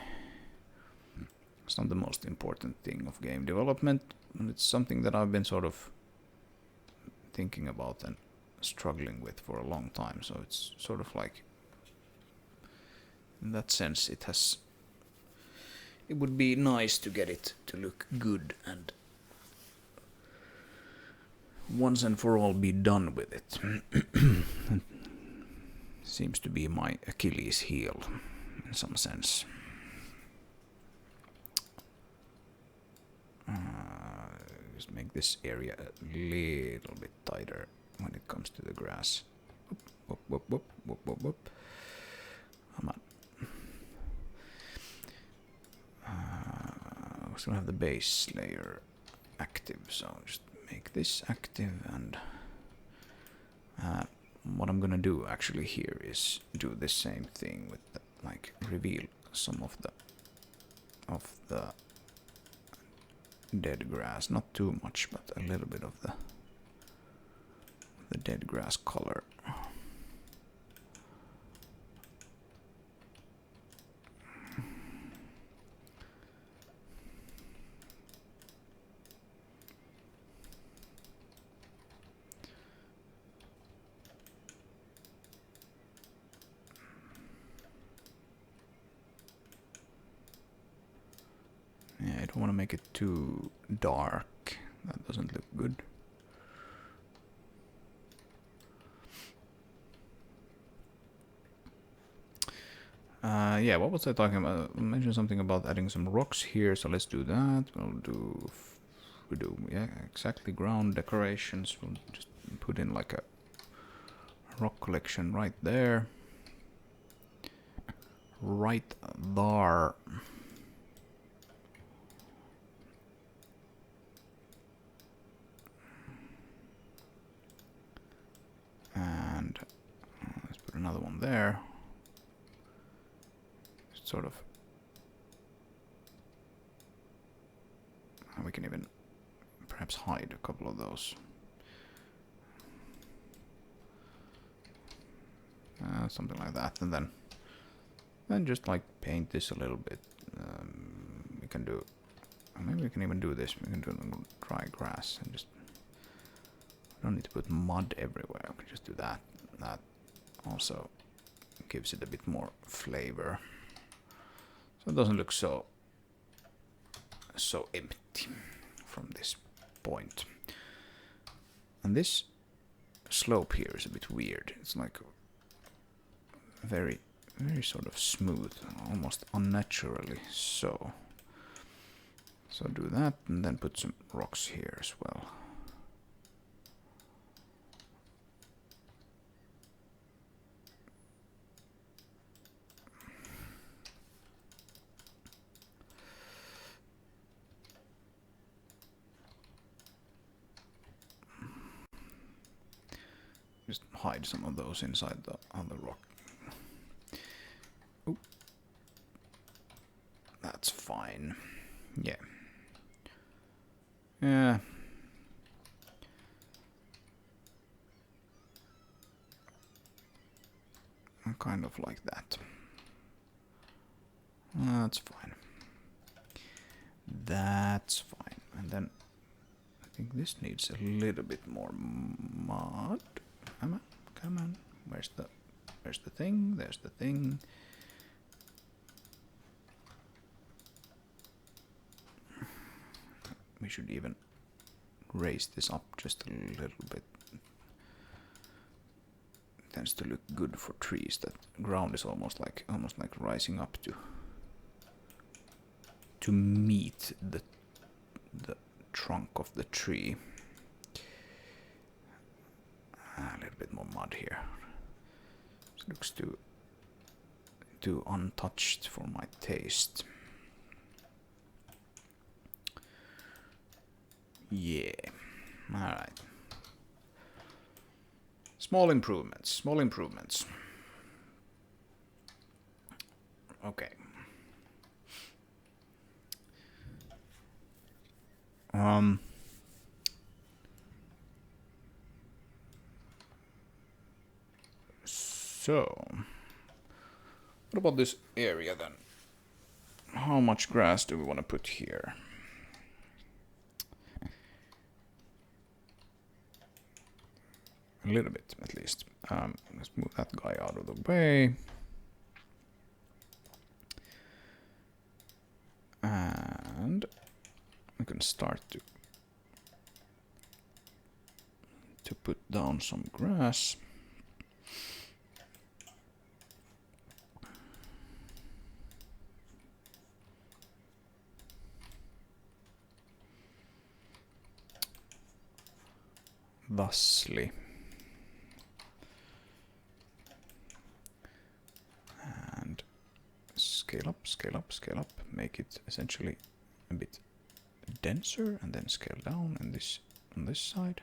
It's not the most important thing of game development, and it's something that I've been sort of thinking about and struggling with for a long time, so it's sort of like, in that sense, it would be nice to get it to look good and once and for all be done with it. Seems to be my Achilles heel in some sense. Just make this area a little bit tighter when it comes to the grass. Whoop, whoop, whoop, whoop, whoop, whoop. Come on. We still have the base layer active, so just make this active, and what I'm gonna do actually here is do the same thing with the, like, reveal some of the dead grass, not too much, but a little bit of the dead grass color. Yeah, I don't want to make it too dark. That doesn't look good. Yeah, what was I talking about? I mentioned something about adding some rocks here, so let's do that. We do, yeah, exactly, ground decorations. We'll just put in like a rock collection right there. Right there. And let's put another one there. Sort of. We can even perhaps hide a couple of those. Something like that, and then just like paint this a little bit. We can do, maybe we can even do this. We can do dry grass and just, don't need to put mud everywhere. We can just do that. That also gives it a bit more flavor, so it doesn't look so empty from this point. And this slope here is a bit weird. It's like very sort of smooth, almost unnaturally so. So do that, and then put some rocks here as well. Just hide some of those inside the other rock. Oop. That's fine. Yeah. Yeah. Kind of like that. That's fine. That's fine. And then I think this needs a little bit more mud. Come on, come on. Where's the thing? There's the thing. We should even raise this up just a little bit. It tends to look good for trees. That ground is almost like rising up to meet the trunk of the tree. A little bit more mud here. This looks too untouched for my taste. Yeah. All right. Small improvements. Small improvements. Okay. So, what about this area then? How much grass do we want to put here? A little bit, at least. Let's move that guy out of the way. And we can start to put down some grass. Thusly. And scale up, scale up, scale up. Make it essentially a bit denser, and then scale down and this on this side.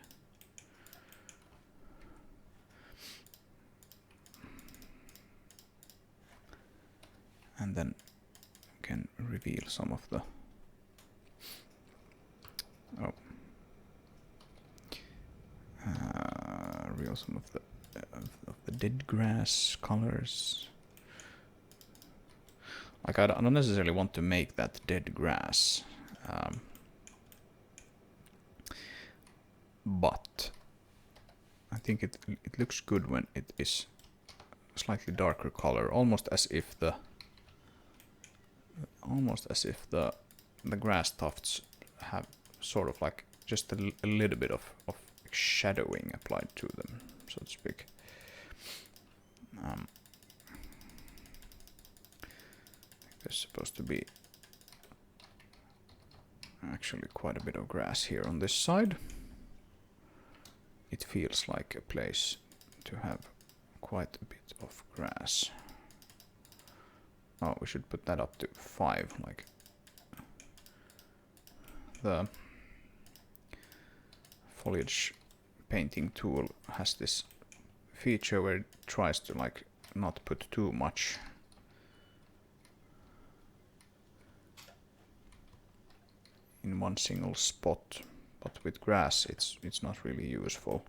And then can reveal some of the reveal some of the dead grass colors. Like I don't necessarily want to make that dead grass, but I think it looks good when it is slightly darker color, almost as if the grass tufts have sort of like just a little bit of shadowing applied to them, so to speak. There's supposed to be actually quite a bit of grass here on this side. It feels like a place to have quite a bit of grass. Oh, we should put that up to 5, like the foliage painting tool has this feature where it tries to like not put too much in one single spot, but with grass it's not really useful.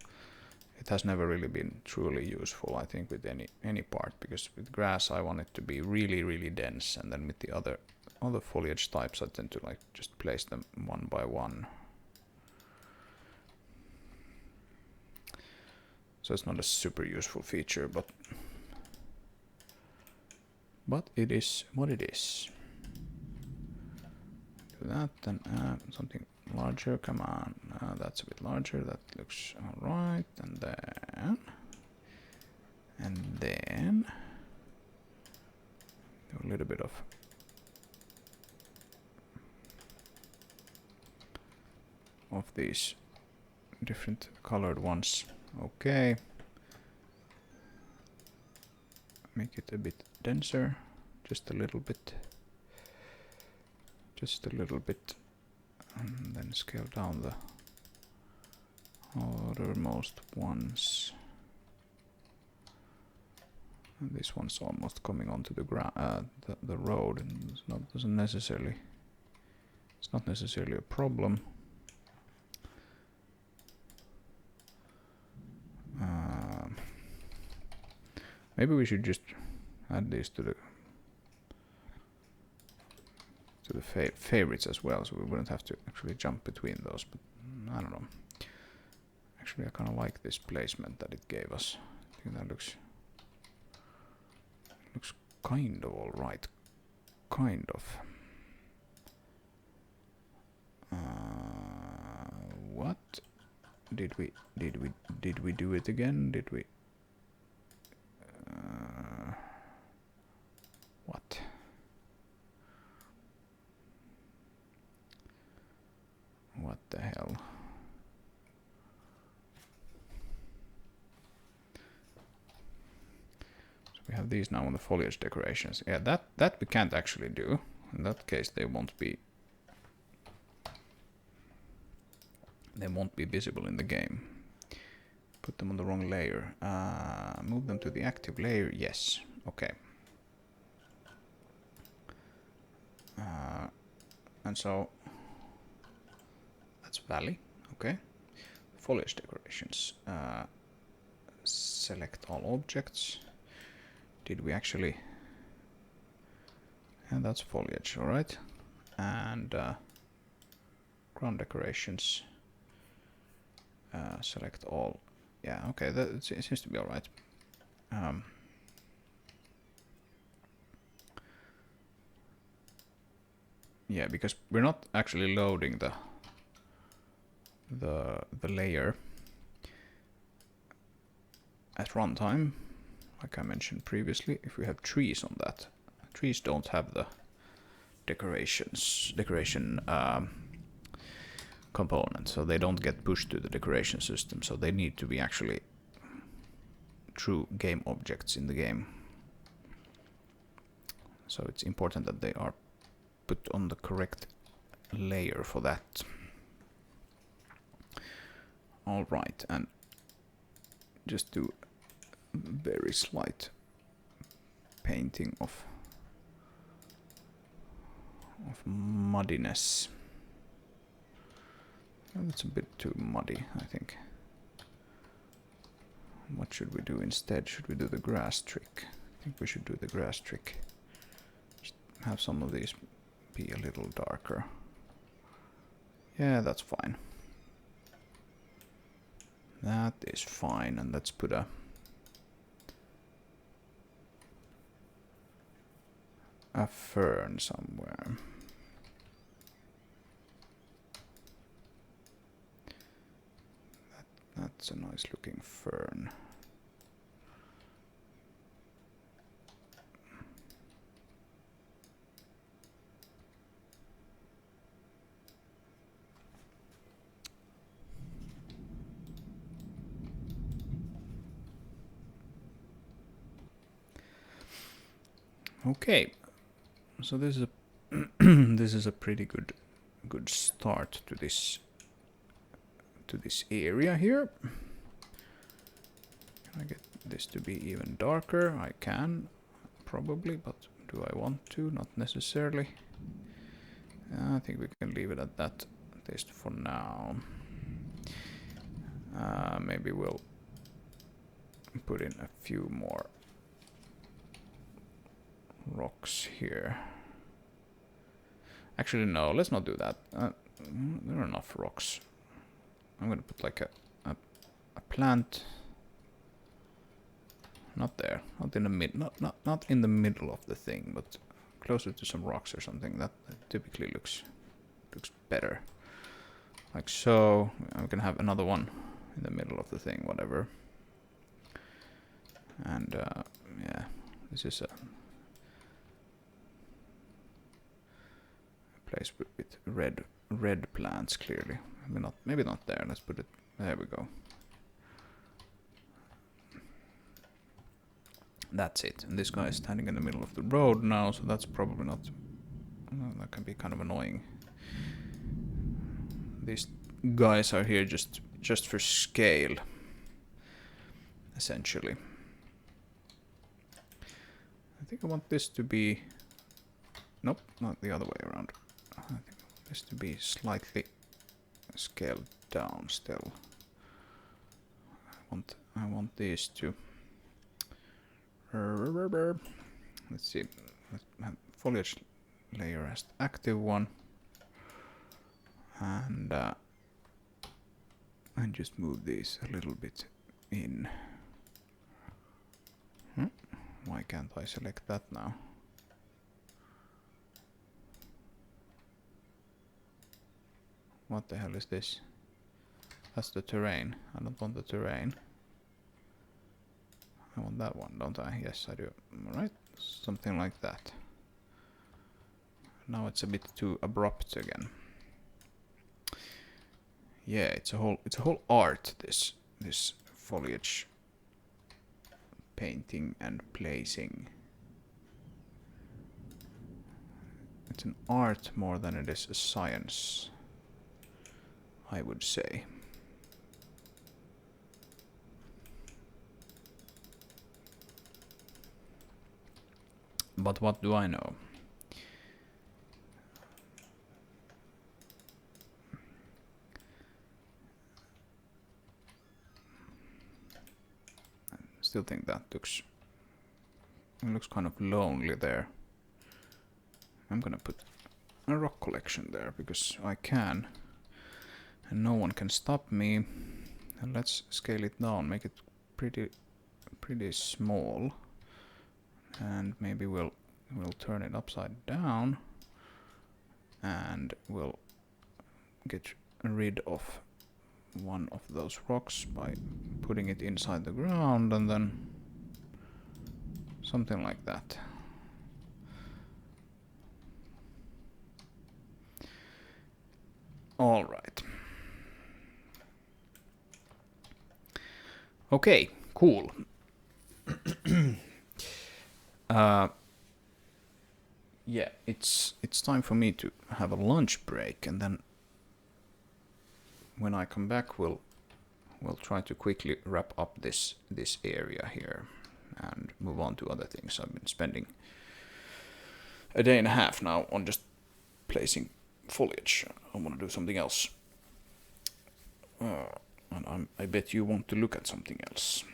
It has never really been truly useful, I think, with any part, because with grass I want it to be really dense, and then with the other foliage types I tend to like just place them one by one. So it's not a super useful feature, but it is what it is. Do that, then something larger, come on, that's a bit larger, that looks alright, and then do a little bit of these different colored ones. Okay, make it a bit denser, just a little bit, and then scale down the outermost ones. And this one's almost coming onto the road, and it's not necessarily a problem. Maybe we should just add these to the favorites as well, so we wouldn't have to actually jump between those, but I don't know. Actually, I kind of like this placement that it gave us. I think that looks kind of alright. Kind of. What? Did we do it again? Did we? What? What the hell? So we have these now on the foliage decorations. Yeah, that we can't actually do. In that case, they won't be visible in the game. Put them on the wrong layer. Move them to the active layer. Yes. Okay. And so that's valley. Okay. Foliage decorations. Select all objects. Did we actually? And that's foliage, all right. And ground decorations. Select all. Yeah, okay, that seems to be all right. Yeah, because we're not actually loading the layer at runtime, like I mentioned previously. If we have trees on that, trees don't have the decoration component, so they don't get pushed to the decoration system. So they need to be actually true game objects in the game. So it's important that they are put on the correct layer for that. All right, and just do very slight painting of muddiness. Oh, that's a bit too muddy, I think. What should we do instead? Should we do the grass trick? I think we should do the grass trick. Just have some of these be a little darker. Yeah, that's fine. That is fine, and let's put a fern somewhere. That's a nice looking fern. Okay, so this is a this is a pretty good start to this area here. Can I get this to be even darker? I can, probably, but do I want to? Not necessarily. I think we can leave it at that, at least for now. Maybe we'll put in a few more rocks here. Actually, no, let's not do that. There are enough rocks. I'm gonna put like a plant. Not there, not in the mid, not in the middle of the thing, but closer to some rocks or something. That typically looks better. Like so. I'm gonna have another one in the middle of the thing, whatever. And yeah, this is a place with red plants clearly. Maybe not there. Let's put it. There we go. That's it. And this guy is standing in the middle of the road now, so that's probably not. That can be kind of annoying. These guys are here just for scale, essentially. I think I want this to be. Nope, not the other way around. I think I want this to be slightly scaled down still. I want these to. Let's see. Let's have foliage layer as the active one, and just move these a little bit in. Why can't I select that now? What the hell is this? That's the terrain. I don't want the terrain. I want that one, don't I? Yes, I do. Alright, something like that. Now it's a bit too abrupt again. Yeah, it's a whole art, this foliage painting and placing. It's an art more than it is a science, I would say. But what do I know? still think that looks kind of lonely there. I'm gonna put a rock collection there because I can, and no one can stop me. And let's scale it down, make it pretty small, and maybe we'll turn it upside down, and we'll get rid of one of those rocks by putting it inside the ground, and then something like that. All right. Okay, cool. Yeah, it's time for me to have a lunch break, and then when I come back, we'll try to quickly wrap up this area here and move on to other things. I've been spending a day and a half now on just placing foliage. I want to do something else. And I bet you want to look at something else.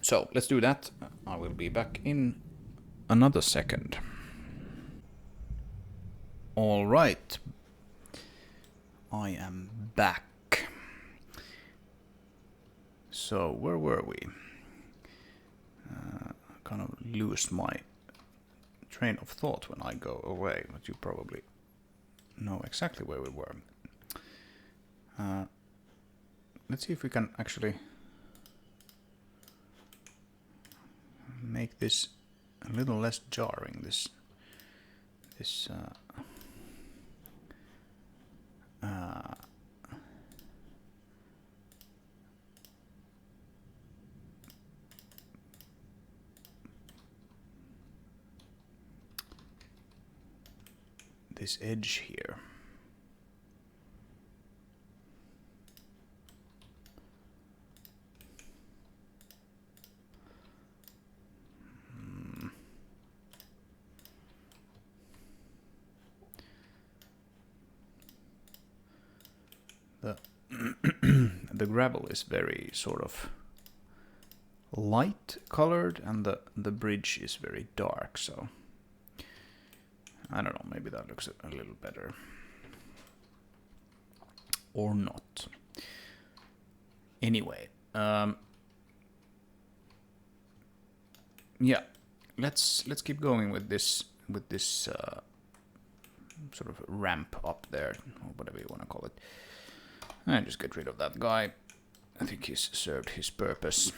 So let's do that. I will be back in another second. All right. I am back. So where were we? Kind of lose my train of thought when I go away, but you probably know exactly where we were. Let's see if we can actually make this a little less jarring. This this edge here. The gravel is very sort of light colored, and the bridge is very dark, so I don't know, maybe that looks a little better. Or not. Anyway, yeah, let's keep going with this sort of ramp up there, or whatever you want to call it. And just get rid of that guy. I think he's served his purpose.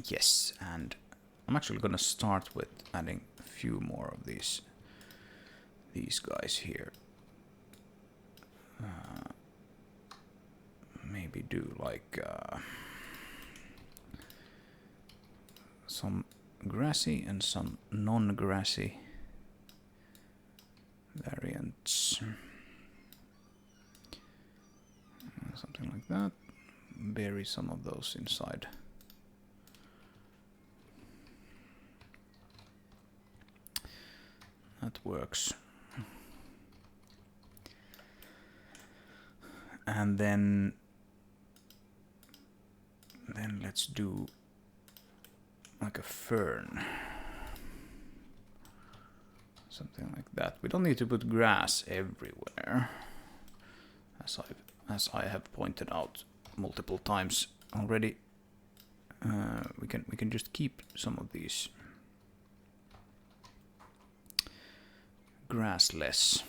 Yes, and I'm actually gonna start with adding a few more of these guys here. Maybe do like some grassy and some non-grassy variants. Something like that. Bury some of those inside. That works. And then let's do like a fern. Something like that. We don't need to put grass everywhere, as I have pointed out multiple times already. We can just keep some of these grassless,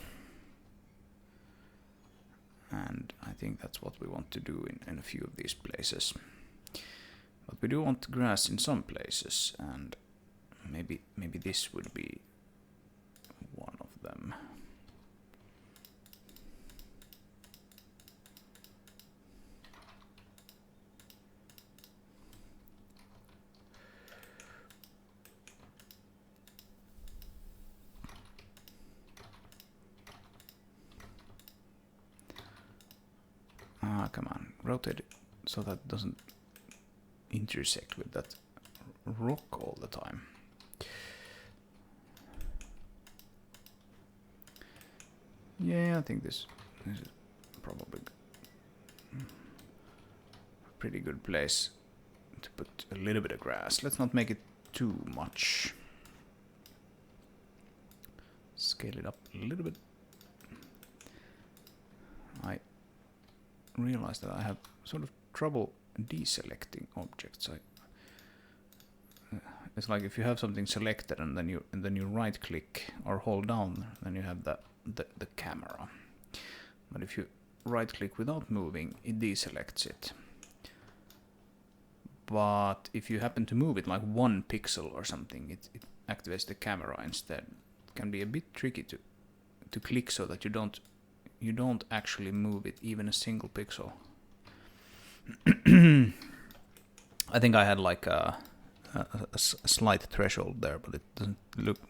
and I think that's what we want to do in a few of these places. But we do want grass in some places, and maybe this would be one of them. Come on, rotate it so that it doesn't intersect with that rock all the time. Yeah, I think this is probably pretty good place to put a little bit of grass. Let's not make it too much. Scale it up a little bit. I realized that I have sort of trouble deselecting objects. It's like if you have something selected and then you right click or hold down, then you have the camera. But if you right click without moving, it deselects it. But if you happen to move it like 1 pixel or something, it activates the camera instead. It can be a bit tricky to click so that you don't actually move it even a single pixel. I think I had like a slight threshold there, but it doesn't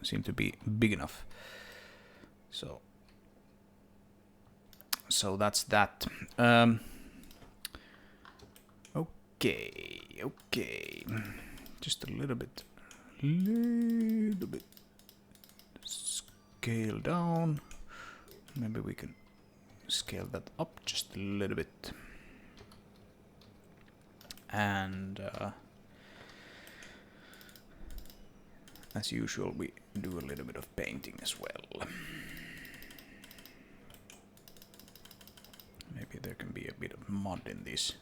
seem to be big enough. So that's that. Okay. Just a little bit scale down. Maybe we can scale that up just a little bit. And as usual, we do a little bit of painting as well. Maybe there can be a bit of mud in these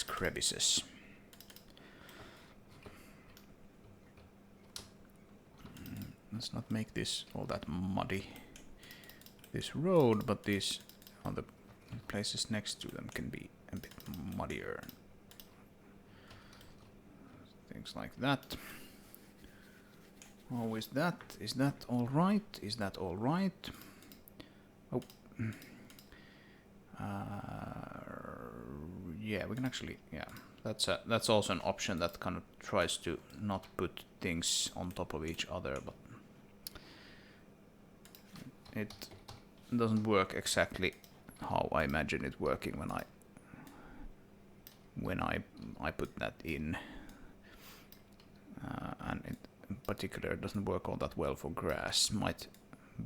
crevices. Let's not make this all that muddy, this road, but these other places next to them can be a bit muddier. Things like that. Oh, is that all right? Is that all right? Oh. Yeah, we can actually, yeah. That's also an option that kind of tries to not put things on top of each other, but it doesn't work exactly how I imagine it working when I put that in, and it in particular doesn't work all that well for grass. Might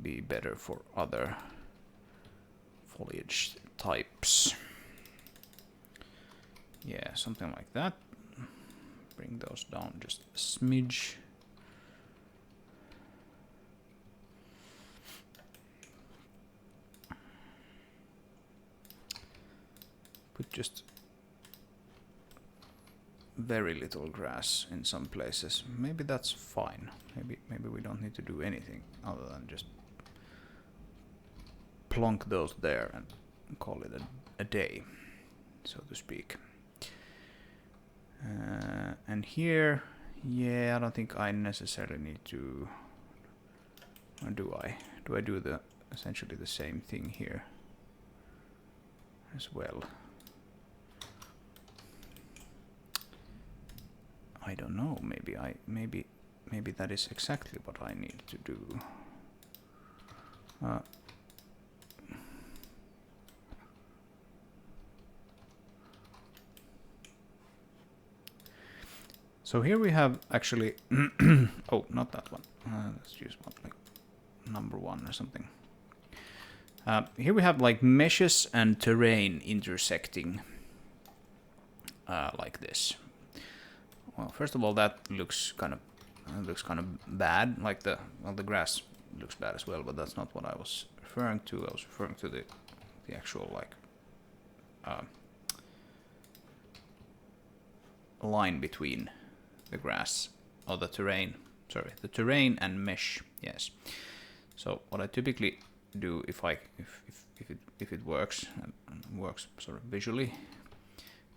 be better for other foliage types. Yeah, something like that. Bring those down just a smidge. Put just very little grass in some places. Maybe that's fine. Maybe we don't need to do anything other than just plonk those there and call it a day, so to speak. And here, yeah, I don't think I necessarily need to. Or do I? Do I do essentially the same thing here as well? I don't know. Maybe that is exactly what I need to do. So here we have actually, oh, not that one. Let's use one like number 1 or something. Here we have like meshes and terrain intersecting like this. Well, first of all, that looks kind of bad. Like the grass looks bad as well, but that's not what I was referring to. I was referring to the actual like line between the grass or the terrain. Sorry, the terrain and mesh. Yes. So what I typically do if it works and works sort of visually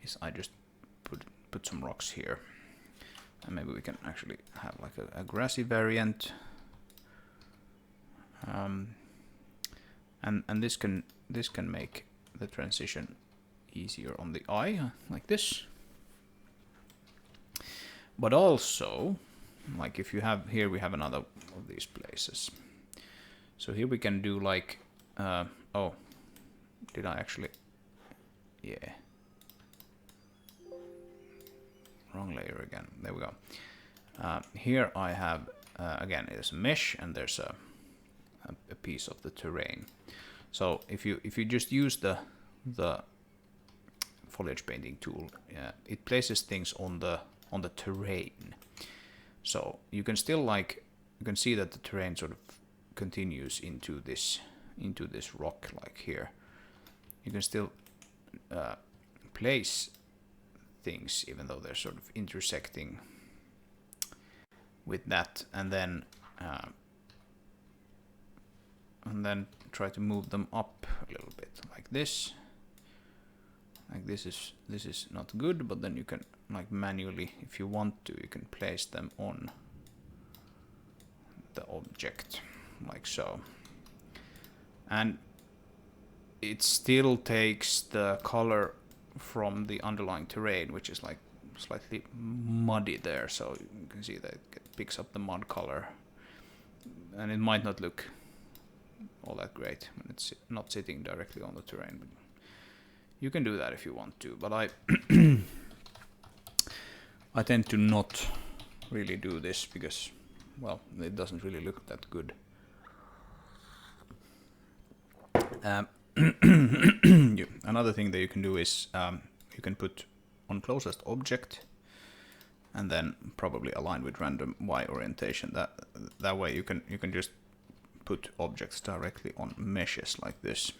is I just put some rocks here, and maybe we can actually have like a grassy variant. And this can make the transition easier on the eye, like this. But also, like if you have here, we have another of these places. So here we can do like, oh, did I actually? Yeah. Wrong layer again. There we go. Here I have again, there's a mesh and there's a piece of the terrain. So if you just use the foliage painting tool, it places things on the terrain. So you can still you can see that the terrain sort of continues into this rock like here. You can still place things even though they're sort of intersecting with that, and then try to move them up a little bit like this. Like this is not good, but then you can like manually, if you want to, you can place them on the object like so. And it still takes the color from the underlying terrain, which is like slightly muddy there, so you can see that it picks up the mud color, and it might not look all that great when it's not sitting directly on the terrain, but you can do that if you want to. But I tend to not really do this because, well, it doesn't really look that good. Another thing that you can do is you can put on closest object and then probably align with random Y orientation. That way you can just put objects directly on meshes like this.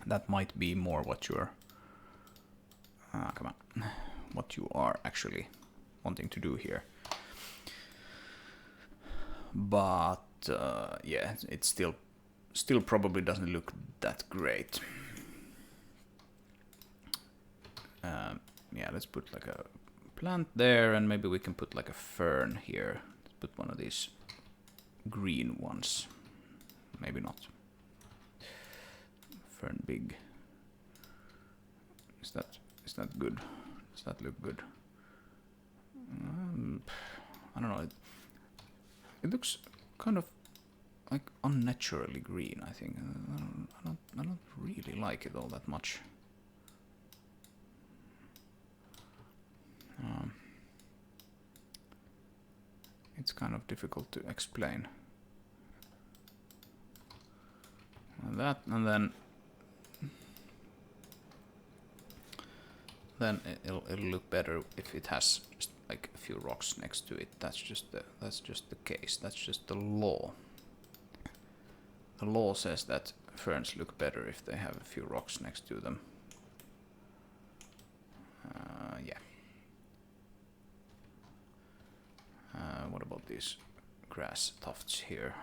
That might be more what you're what you are actually wanting to do here. But yeah, it still probably doesn't look that great. Yeah, let's put like a plant there, and maybe we can put like a fern here. Let's put one of these green ones. Maybe not. Fern big. Is that good? Does that look good? I don't know. It looks kind of like unnaturally green, I think. I don't really like it all that much. It's kind of difficult to explain. And that, and then it'll look better if it has just like a few rocks next to it. That's just the case. That's just the law. The law says that ferns look better if they have a few rocks next to them. Yeah. What about these grass tufts here?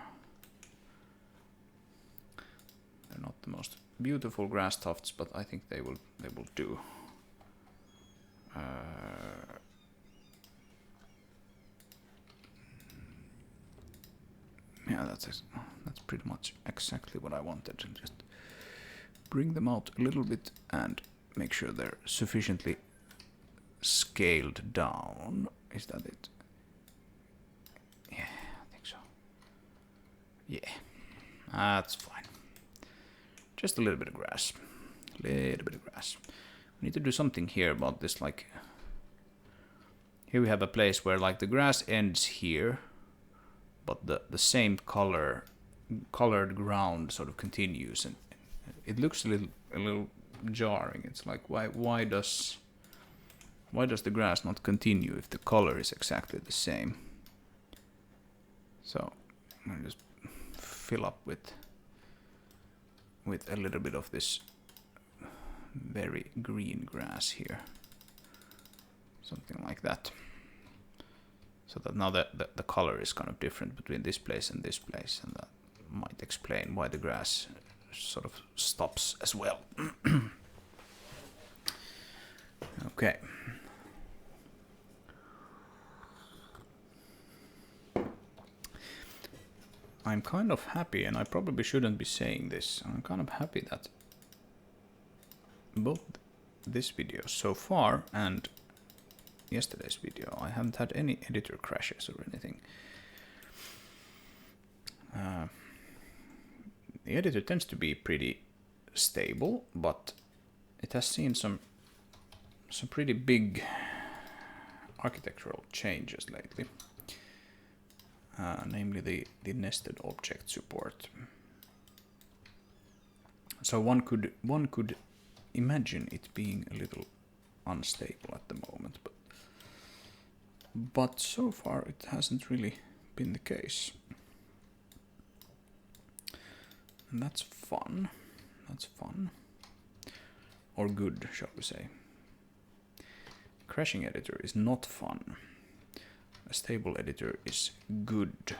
They're not the most beautiful grass tufts, but I think they will do. Yeah, that's pretty much exactly what I wanted. And just bring them out a little bit and make sure they're sufficiently scaled down. Is that it? Yeah, I think so. Yeah, that's fine. Just a little bit of grass. Little bit of grass. We need to do something here about this, like here we have a place where like the grass ends here, but the same colored ground sort of continues, and it looks a little jarring. It's like why does the grass not continue if the color is exactly the same? So I'm gonna just fill up with a little bit of this very green grass here, something like that, so that now the color is kind of different between this place and this place, and that might explain why the grass sort of stops as well. Okay. I'm kind of happy, and I probably shouldn't be saying this, I'm kind of happy that both this video so far and yesterday's video, I haven't had any editor crashes or anything. The editor tends to be pretty stable, but it has seen some pretty big architectural changes lately. Namely the nested object support. So one could imagine it being a little unstable at the moment, but so far it hasn't really been the case. And that's fun. That's fun. Or good, shall we say. Crashing editor is not fun. A stable editor is good.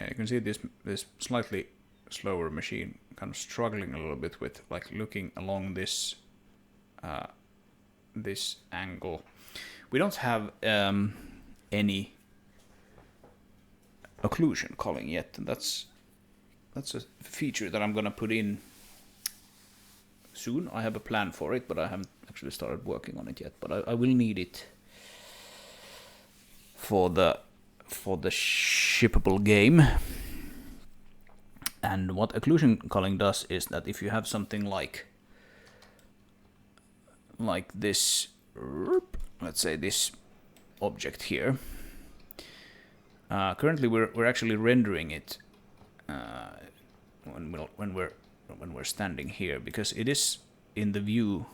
Yeah, you can see this slightly slower machine kind of struggling a little bit with like looking along this this angle. We don't have any occlusion culling yet, and that's a feature that I'm gonna put in soon. I have a plan for it, but I haven't actually started working on it yet. But I will need it for the shippable game. And what occlusion culling does is that if you have something like this, let's say this object here. Currently, we're actually rendering it when we're standing here, because it is in the view,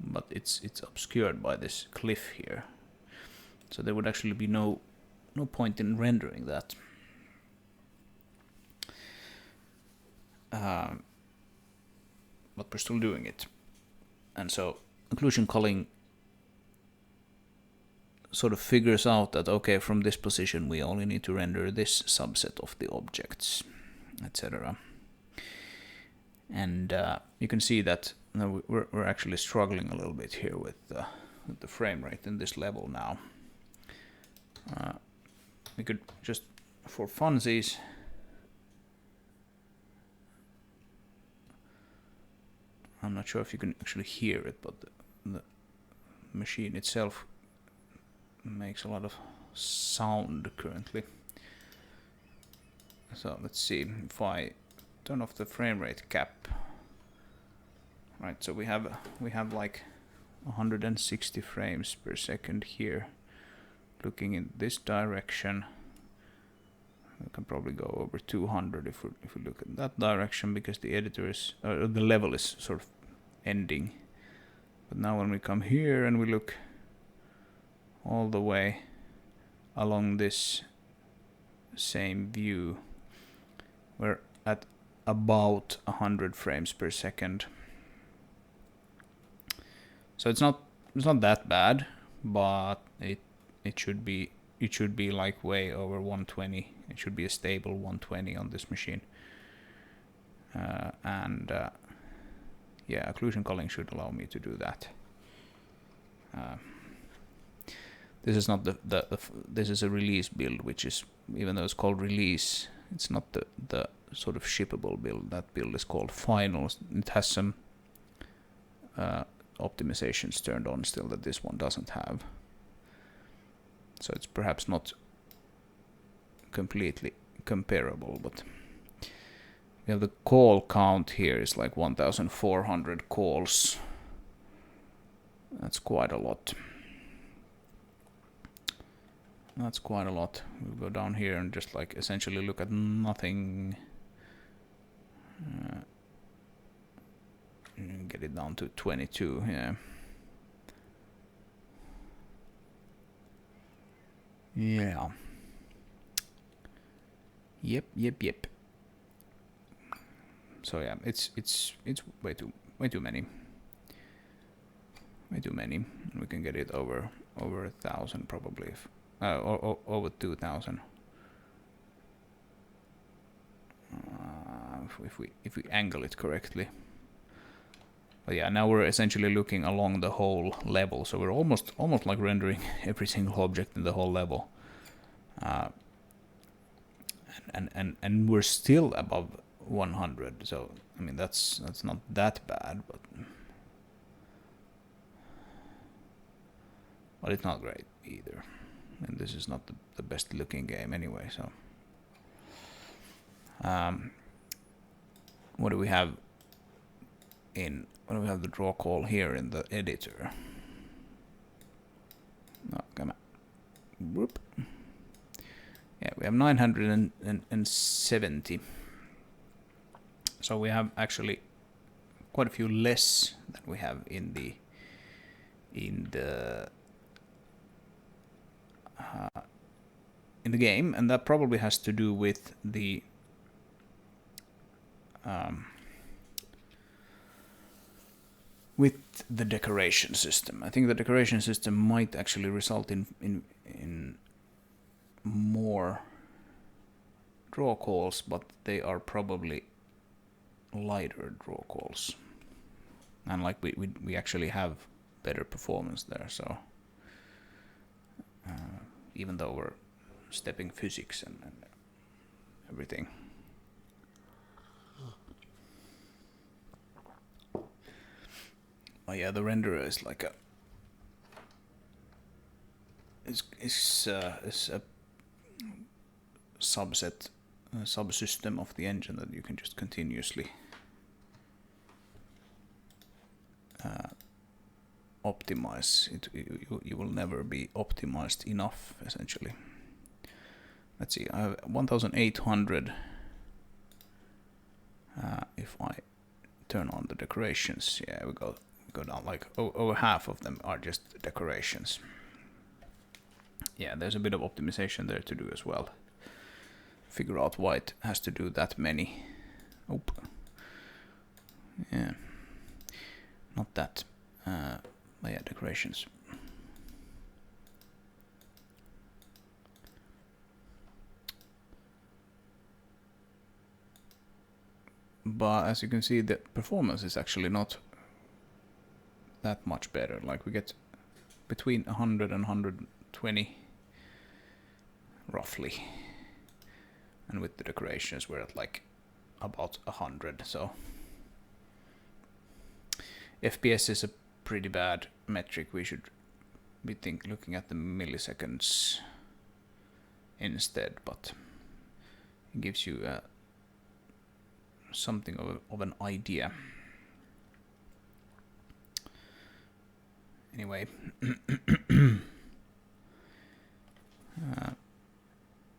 but it's obscured by this cliff here. So there would actually be no point in rendering that. But we're still doing it, and so occlusion culling sort of figures out that, okay, from this position we only need to render this subset of the objects, etc. And you can see that we're actually struggling a little bit here with the frame rate in this level now. We could just, for funsies, I'm not sure if you can actually hear it, but the machine itself makes a lot of sound currently. So let's see if I turn off the frame rate cap. Right, so we have like 160 frames per second here, looking in this direction. We can probably go over 200 if we look in that direction, because the editor is the level is sort of ending. But now when we come here and we look all the way along this same view, we're at about 100 frames per second. So it's not that bad, but it should be like way over 120. It should be a stable 120 on this machine. Yeah, occlusion culling should allow me to do that. This is not this is a release build, which is, even though it's called release, it's not the sort of shippable build. That build is called final. It has some optimizations turned on still that this one doesn't have. So it's perhaps not completely comparable, but we have the call count here is like 1,400 calls. That's quite a lot. That's quite a lot. We'll go down here and just like essentially look at nothing. Get it down to 22, yeah. Yeah. Yep. So yeah, it's way too many. Way too many. We can get it over 1,000 probably, if or over 2,000. If we angle it correctly. But yeah, now we're essentially looking along the whole level, so we're almost like rendering every single object in the whole level. And we're still above 100, so I mean that's not that bad, but it's not great either. And this is not the best looking game anyway, so what do we have the draw call here in the editor? Oh, come on. Whoop. Yeah, we have 970. So we have actually quite a few less than we have in the game, and that probably has to do with the decoration system. I think the decoration system might actually result in more draw calls, but they are probably lighter draw calls, and like we actually have better performance there. So even though we're stepping physics and everything. Oh yeah, the renderer is like a is a subsystem of the engine that you can just continuously optimize. You will never be optimized enough, essentially. Let's see, I have 1800. If I turn on the decorations, yeah, we go down, like over half of them are just decorations. Yeah, there's a bit of optimization there to do as well. Figure out why it has to do that many. Yeah, not that. But yeah, decorations. But as you can see, the performance is actually not that much better. Like we get between 100 and 120 roughly, and with the decorations we're at like about 100. So FPS is a pretty bad metric. We should be looking at the milliseconds instead, but it gives you something of an idea. Anyway,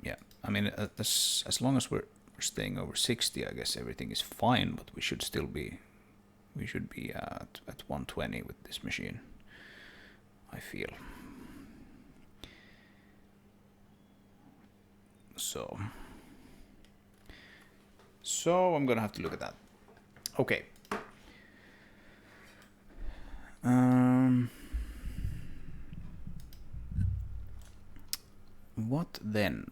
yeah, I mean, as long as we're staying over 60, I guess everything is fine. But we should be at 120 with this machine, I feel. So I'm gonna have to look at that. Okay. What then?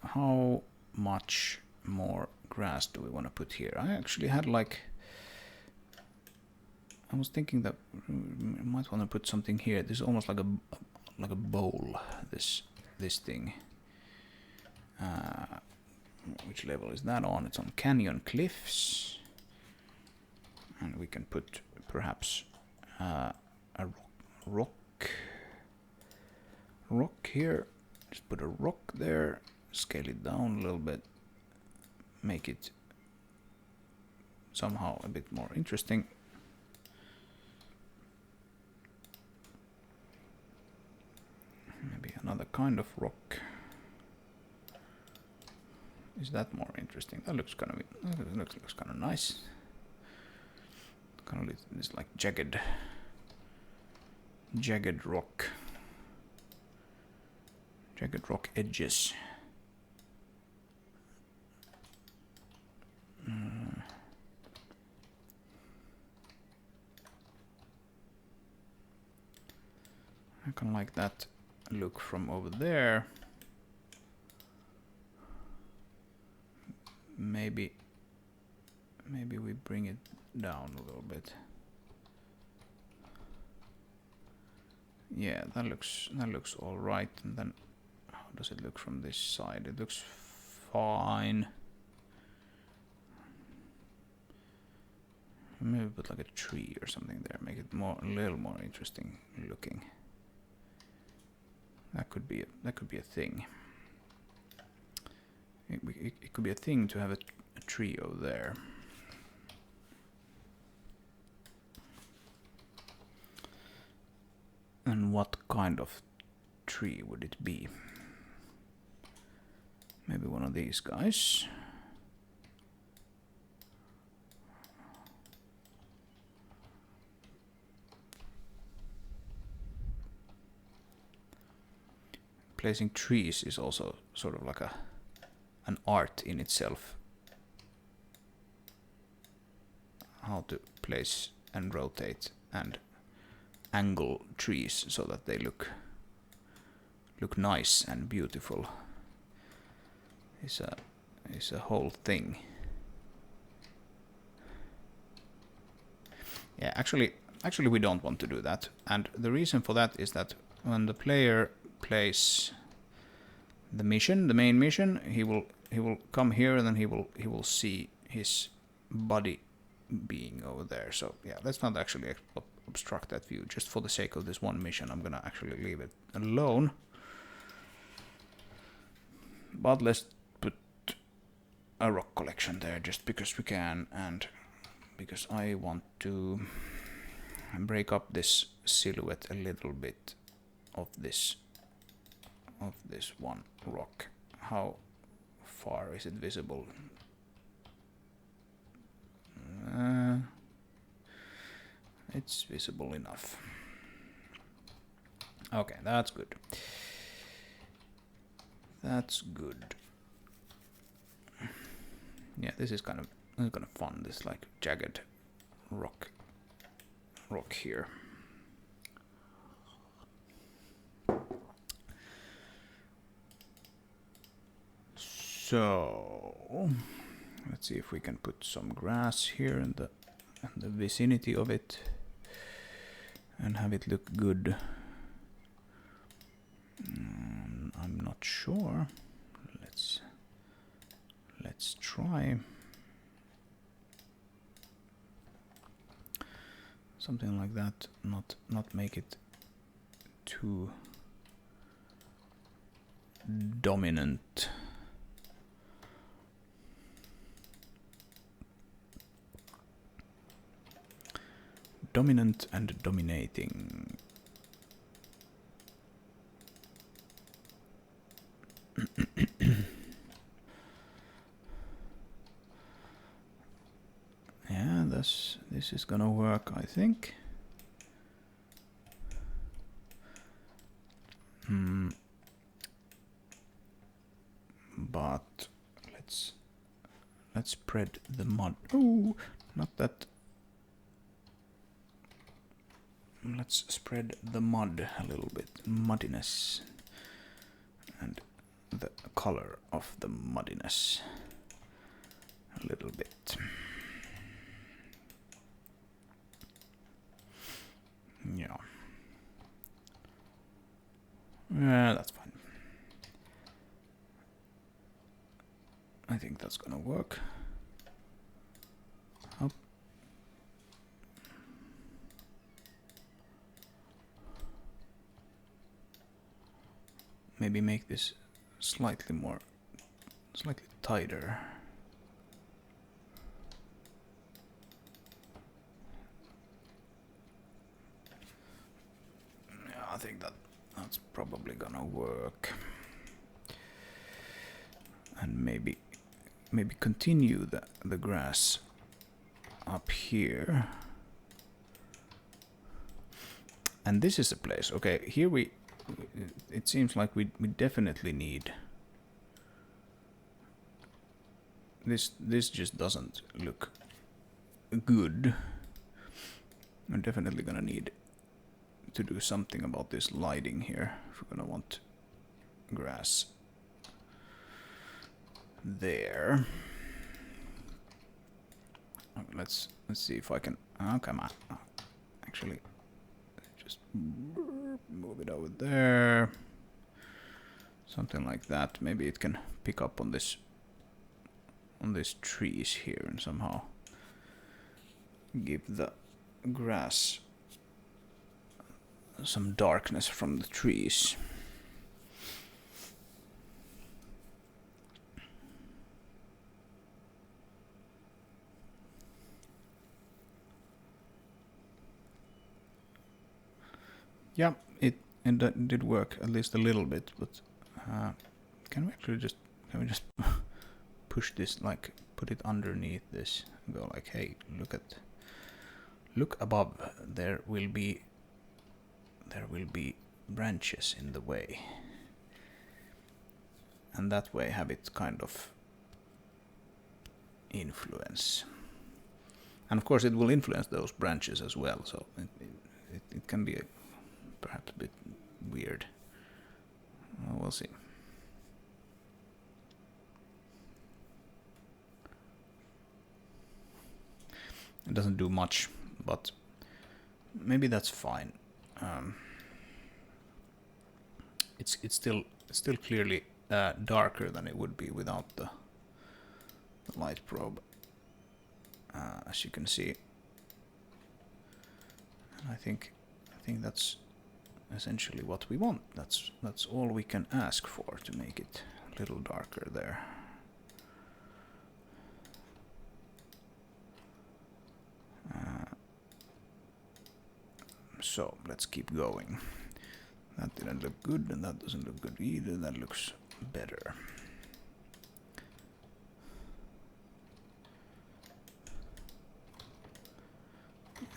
How much more grass do we want to put here? I actually had I was thinking that we might want to put something here. This is almost like a bowl. This thing. Which level is that on? It's on Canyon Cliffs, and we can put perhaps a rock here. Just put a rock there. Scale it down a little bit. Make it somehow a bit more interesting. Maybe another kind of rock. Is that more interesting? That looks kind of nice. Kind of this like jagged rock. Jagged rock edges. I kind of like that look from over there. Maybe we bring it down a little bit. Yeah, that looks all right. And then how does it look from this side? It looks fine. Maybe put like a tree or something there, make it a little more interesting looking. That could be a thing. It could be a thing to have a tree over there. And what kind of tree would it be? Maybe one of these guys. placing trees is also sort of like an art in itself. How to place and rotate and angle trees so that they look nice and beautiful is a whole thing. Yeah, actually we don't want to do that, and the reason for that is that when the player plays the main mission, he will come here, and then he will see his body being over there. So yeah, let's not actually obstruct that view. Just for the sake of this one mission, I'm gonna actually leave it alone. But let's put a rock collection there just because we can, and because I want to break up this silhouette a little bit of this one rock. How far is it visible? It's visible enough. Okay, that's good. That's good. Yeah, this is kind of fun. This like jagged rock here. So let's see if we can put some grass here in the vicinity of it and have it look good. I'm not sure. Let's try something like that. Not make it too dominant. Dominant and dominating. Yeah, this is gonna work, I think. But let's spread the mud. Oh, not that. Let's spread the mud a little bit, muddiness, and the color of the muddiness a little bit. Yeah. Yeah, that's fine. I think that's gonna work. Up. Maybe make this slightly tighter. Yeah, I think that's probably gonna work. And maybe continue the grass up here. And this is a place. Okay, here it seems like we definitely need this. This just doesn't look good. We're definitely gonna need to do something about this lighting here if we're gonna want grass there. Let's see if I can. Oh, come on. Actually, just move it over there. Something like that. Maybe it can pick up on this trees here and somehow give the grass some darkness from the trees. Yeah, it did work at least a little bit, but can we just push this, like put it underneath this and go like, hey, look above, there will be branches in the way. and that way have it kind of influence. And of course it will influence those branches as well, so it can be perhaps a bit weird. We'll see. It doesn't do much, but maybe that's fine. It's still clearly darker than it would be without the light probe, as you can see. And I think that's essentially what we want. That's all we can ask for to make it a little darker there. So let's keep going. That didn't look good, and that doesn't look good either. That looks better.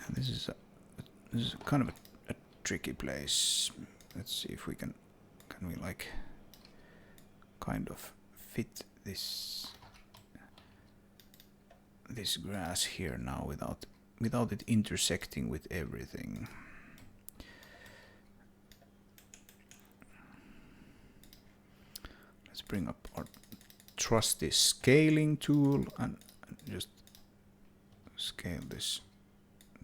And this is kind of a tricky place. Let's see if we can we like kind of fit this grass here now without it intersecting with everything. Let's bring up our trusty scaling tool and just scale this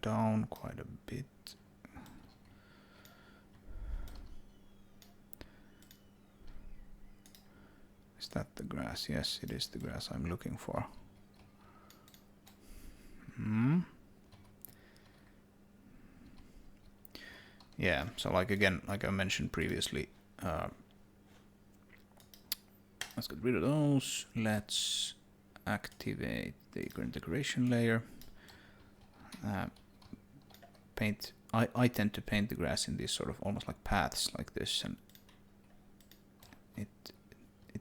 down quite a bit. Is that the grass? Yes, it is the grass I'm looking for. Yeah, so like I mentioned previously, let's get rid of those. Let's activate the current decoration layer. Paint. I tend to paint the grass in these sort of almost like paths like this, and it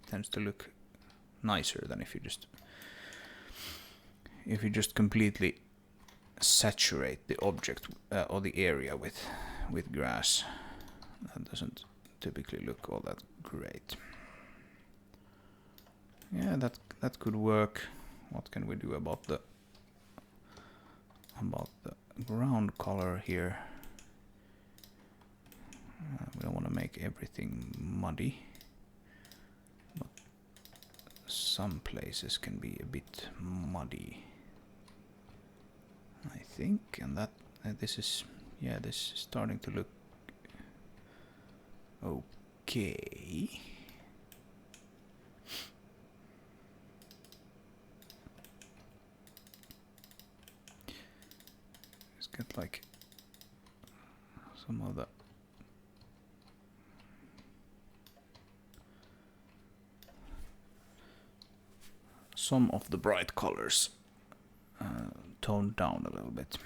tends to look nicer than if you just completely saturate the object or the area with grass. That doesn't typically look all that great. Yeah, that could work. What can we do about the ground color here? We don't want to make everything muddy, but some places can be a bit muddy, I think, and that this is starting to look okay. Let's get like some of the bright colors toned down a little bit.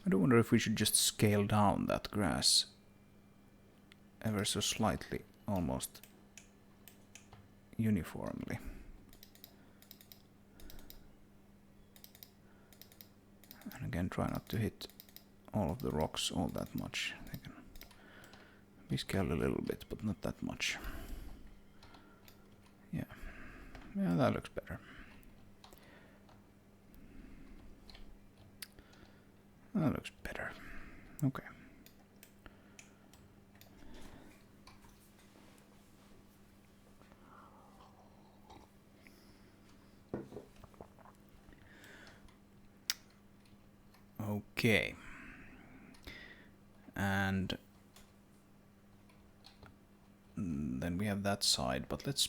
I do wonder if we should just scale down that grass ever so slightly, almost uniformly. And again, try not to hit all of the rocks all that much. They can be scaled a little bit, but not that much. Yeah, that looks better. That looks better. Okay. Okay. And then we have that side, but let's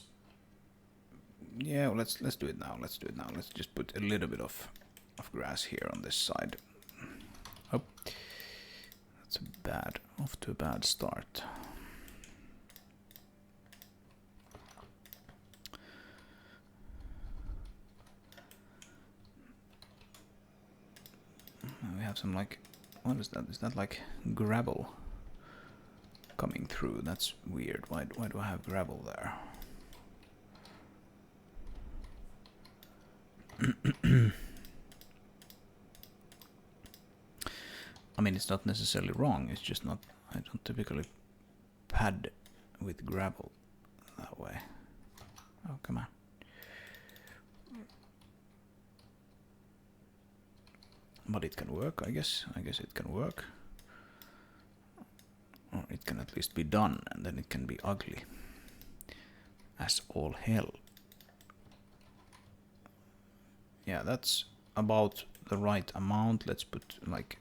do it now. Let's just put a little bit of grass here on this side. Oh, that's off to a bad start. We have some like, what is that? Is that like gravel coming through? That's weird. Why do I have gravel there? I mean, it's not necessarily wrong, it's just not, I don't typically pad with gravel that way. but it can work, I guess. I guess it can work. Or it can at least be done, and then it can be ugly as all hell. Yeah, that's about the right amount. Let's put like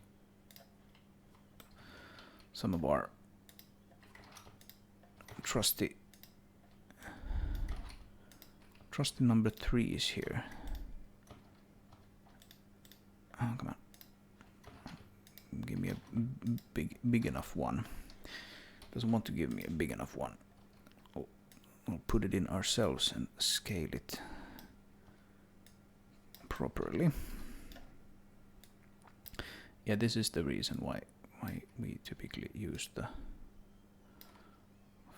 some of our trusty number 3s here. Oh, come on. Give me a big enough one. Doesn't want to give me a big enough one. Oh, we'll put it in ourselves and scale it properly. Yeah, this is the reason why we typically use the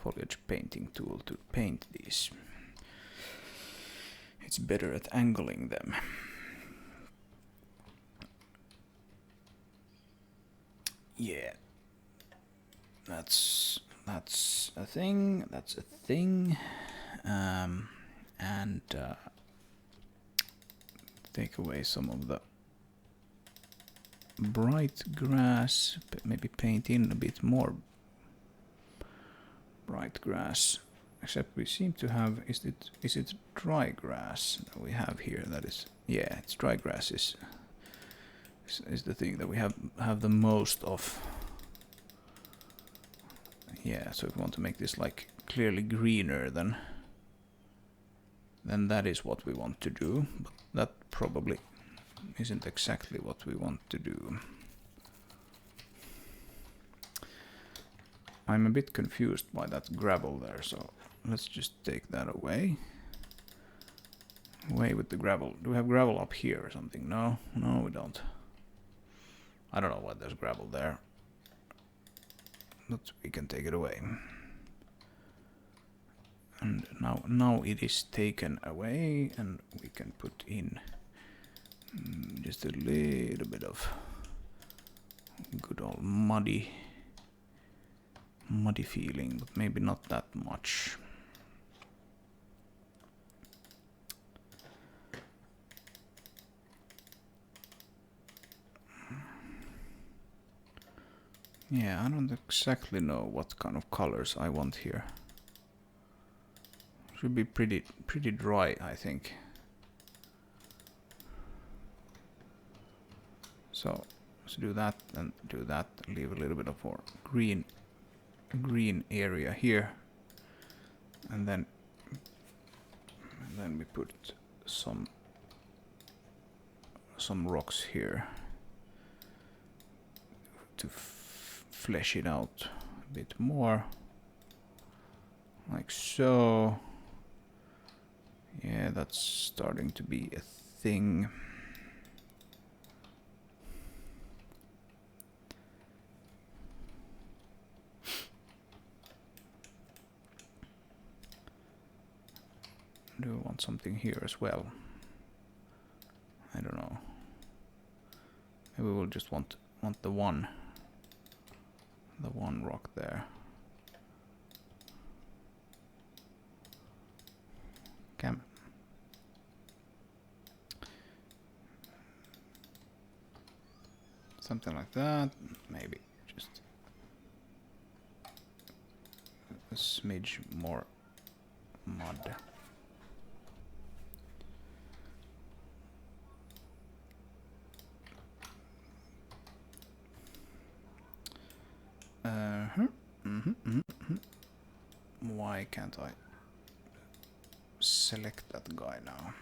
foliage painting tool to paint these. It's better at angling them. Yeah, that's a thing. That's a thing. And take away some of the bright grass. Maybe paint in a bit more bright grass. Except we seem to have. Is it dry grass that we have here? That is. Yeah, it's dry grass is the thing that we have the most of. Yeah, so if we want to make this like clearly greener, then that is what we want to do, but that probably isn't exactly what we want to do. I'm a bit confused by that gravel there, so let's just take that away. Away with the gravel. Do we have gravel up here or something? No, we don't. I don't know why there's gravel there, but we can take it away. And now it is taken away, and we can put in just a little bit of good old muddy feeling, but maybe not that much. Yeah, I don't exactly know what kind of colors I want here. Should be pretty dry, I think. So let's do that and do that. Leave a little bit of our green area here, and then we put some rocks here to flesh it out a bit more, like so. Yeah, that's starting to be a thing. Do we want something here as well? I don't know. Maybe we'll just want the one rock there. Come. Something like that. Maybe just a smidge more mud. Why can't I select that guy now?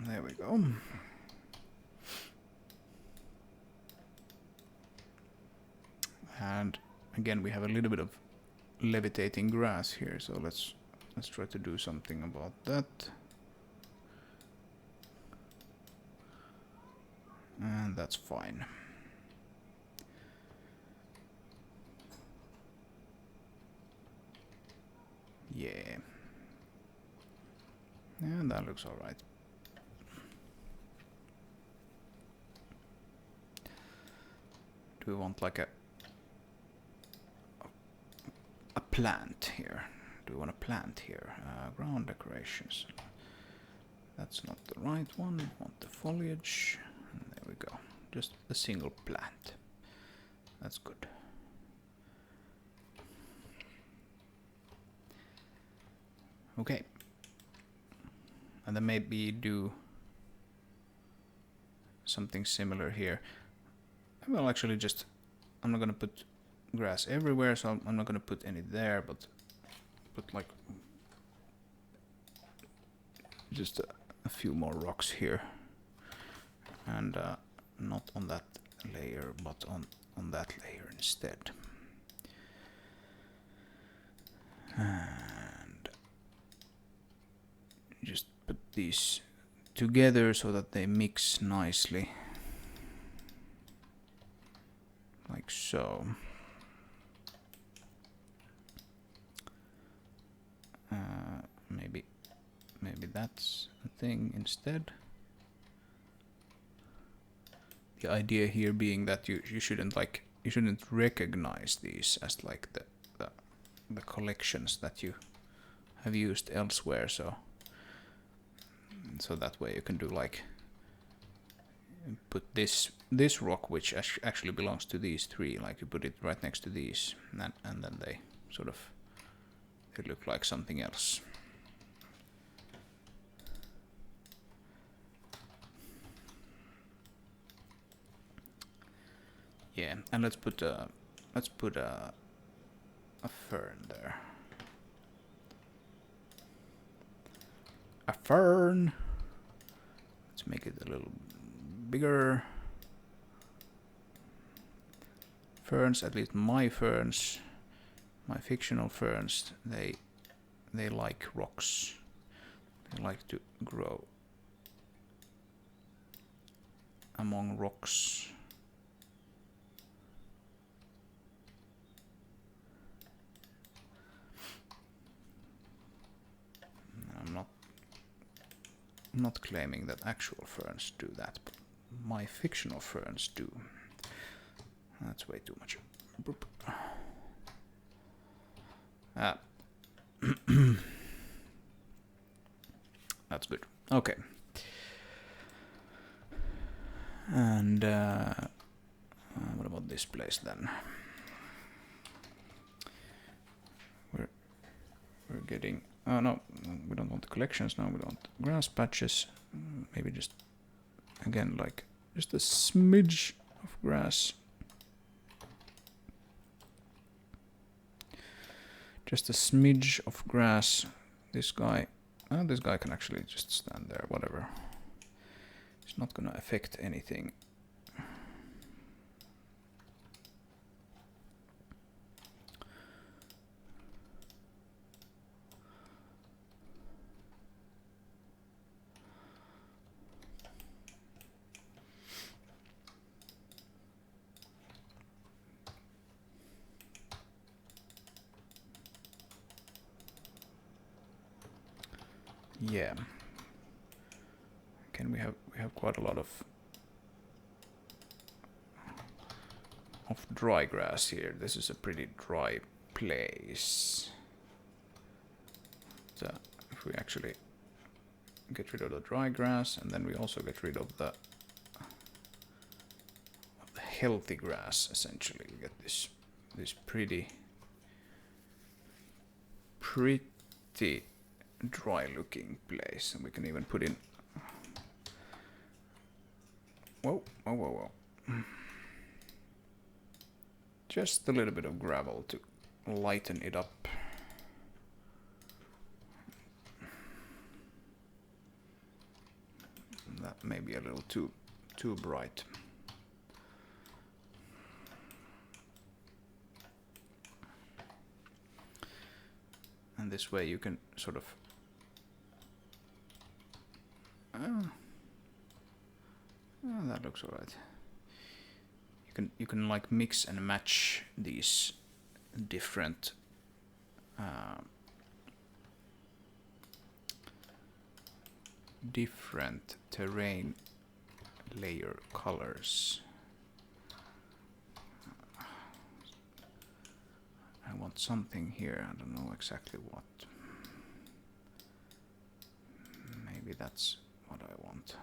There we go. And again, we have a little bit of levitating grass here, so let's try to do something about that. And that's fine. Yeah. And that looks alright. Do we want like a plant here? do we want to plant here? Ground decorations. That's not the right one. We want the foliage. And there we go. Just a single plant. That's good. Okay. And then maybe do something similar here. Well, actually just, I'm not gonna put grass everywhere, so I'm not gonna put any there, but put like just a few more rocks here. And not on that layer, but on that layer instead. And just put these together so that they mix nicely. Like so. Maybe that's a thing instead. The idea here being that you shouldn't recognize these as like the collections that you have used elsewhere, so that way you can do like put this rock, which actually belongs to these three, like you put it right next to these, and then they sort of look like something else. Yeah, and let's put a fern there. A fern. Let's make it a little bigger. Ferns, at least my ferns, my fictional ferns, they like rocks. They like to grow among rocks. I'm not claiming that actual ferns do that, but my fictional ferns do. That's way too much. That's good. Okay. And what about this place then? We're getting. Oh no, we don't want the collections now. We want grass patches. Maybe just again like just a smidge of grass. Just a smidge of grass. This guy can actually just stand there, whatever. It's not gonna affect anything. Yeah. Again, we have quite a lot of dry grass here. This is a pretty dry place. So if we actually get rid of the dry grass, and then we also get rid of the healthy grass, essentially, we get this pretty dry looking place, and we can even put in whoa just a little bit of gravel to lighten it up. That may be a little too bright. And this way you can sort of that looks alright. You can like mix and match these different terrain layer colors. I want want something here. I don't know exactly what. Maybe that's what I want.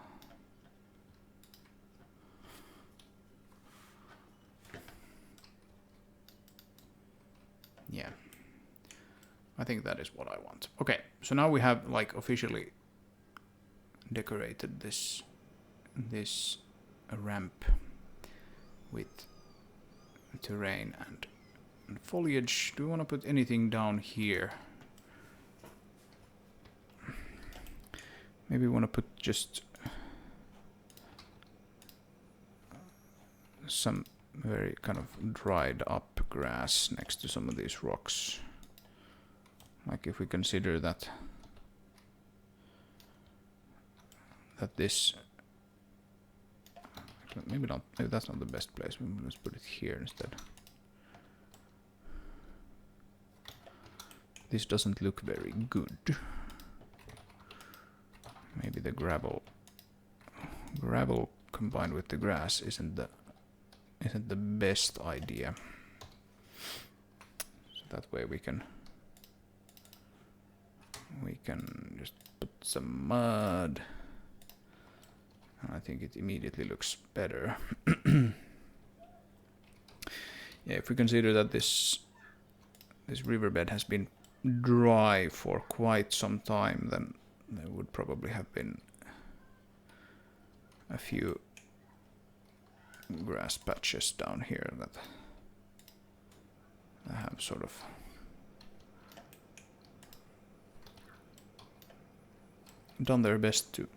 Yeah. I think that is what I want. Okay, so now we have like officially decorated this ramp with terrain and foliage. Do we want to put anything down here? Maybe we want to put just some very kind of dried up grass next to some of these rocks. Like if we consider that this, maybe not, maybe that's not the best place. Maybe let's put it here instead. This doesn't look very good. Maybe the gravel combined with the grass isn't the best idea. So that way we can just put some mud. I think it immediately looks better. Yeah, if we consider that this riverbed has been dry for quite some time, then there would probably have been a few grass patches down here that have sort of done their best to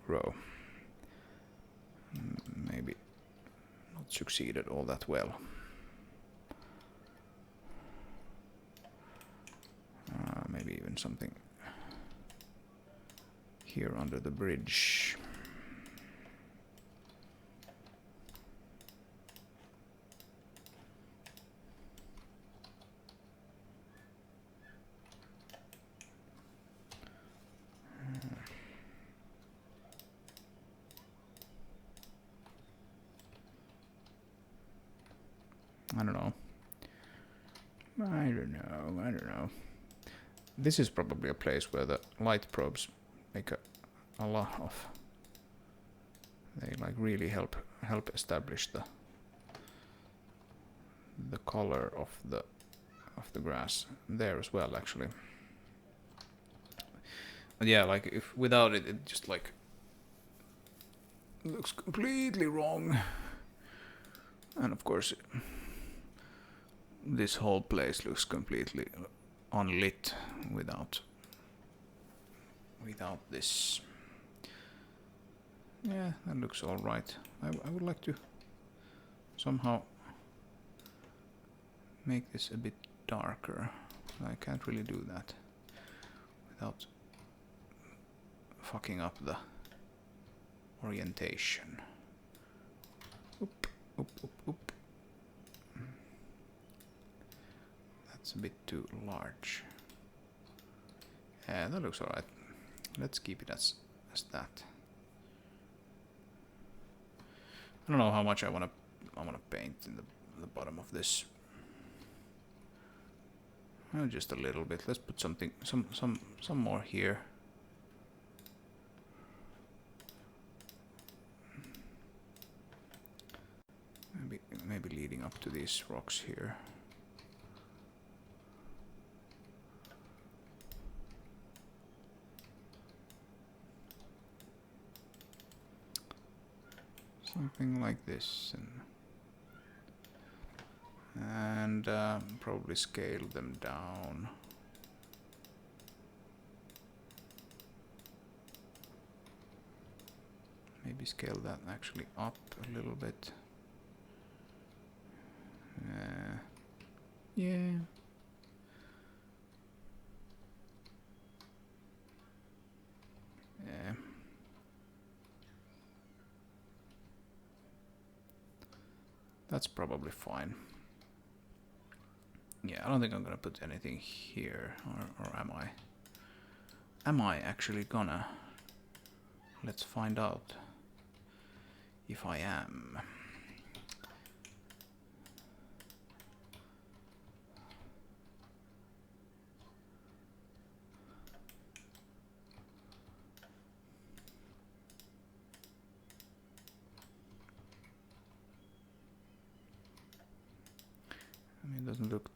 grow. Maybe not succeeded all that well. Maybe even something here under the bridge. I don't know. I don't know. This is probably a place where the light probes make a lot of. They like really help establish the color of the grass there as well, actually. But yeah, like if without it, it just like looks completely wrong. And of course, this whole place looks completely unlit without this. Yeah, that looks all right. I would like to somehow make this a bit darker. I can't really do that without fucking up the orientation. Oop, oop, oop, oop. That's a bit too large. Yeah, that looks alright. Let's keep it as that. I don't know how much I wanna paint in the bottom of this. Just a little bit. Let's put some more here. Maybe leading up to these rocks here. Something like this, and probably scale them down. Maybe scale that actually up a little bit. Yeah. Yeah. That's probably fine. Yeah, I don't think I'm gonna put anything here, or am I? Am I actually gonna? Let's find out if I am. I mean, it doesn't look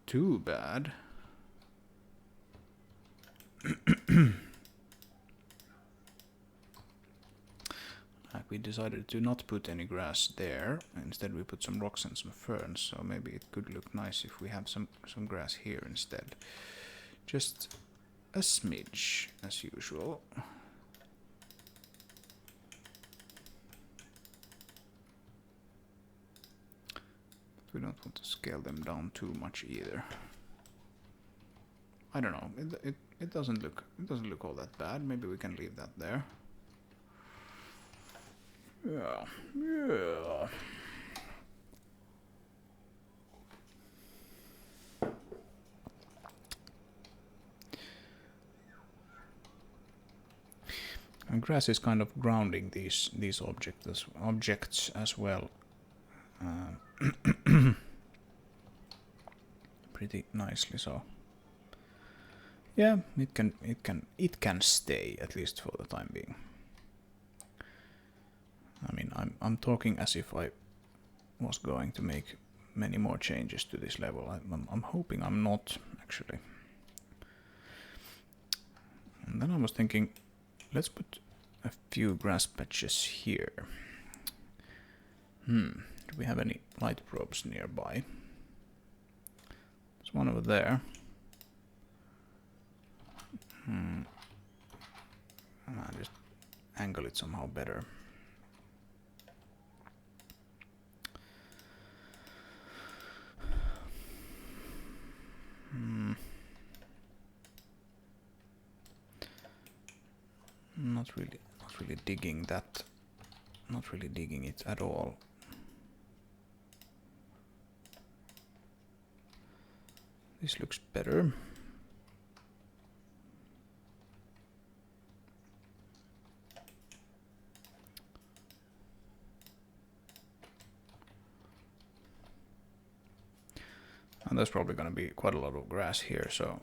too bad. Like we decided to not put any grass there. Instead, we put some rocks and some ferns. So maybe it could look nice if we have some grass here instead. Just a smidge, as usual. But we don't want to scale them down too much either. I don't know. It doesn't look all that bad. Maybe we can leave that there. Yeah. And grass is kind of grounding these objects as well. Pretty nicely, so yeah, it can stay, at least for the time being. I mean, I'm talking as if I was going to make many more changes to this level. I'm hoping I'm not, actually. And then I was thinking, let's put a few grass patches here. Do we have any light probes nearby? There's one over there. I'll just angle it somehow better. Not really digging that. Not really digging it at all. This looks better. And there's probably going to be quite a lot of grass here, so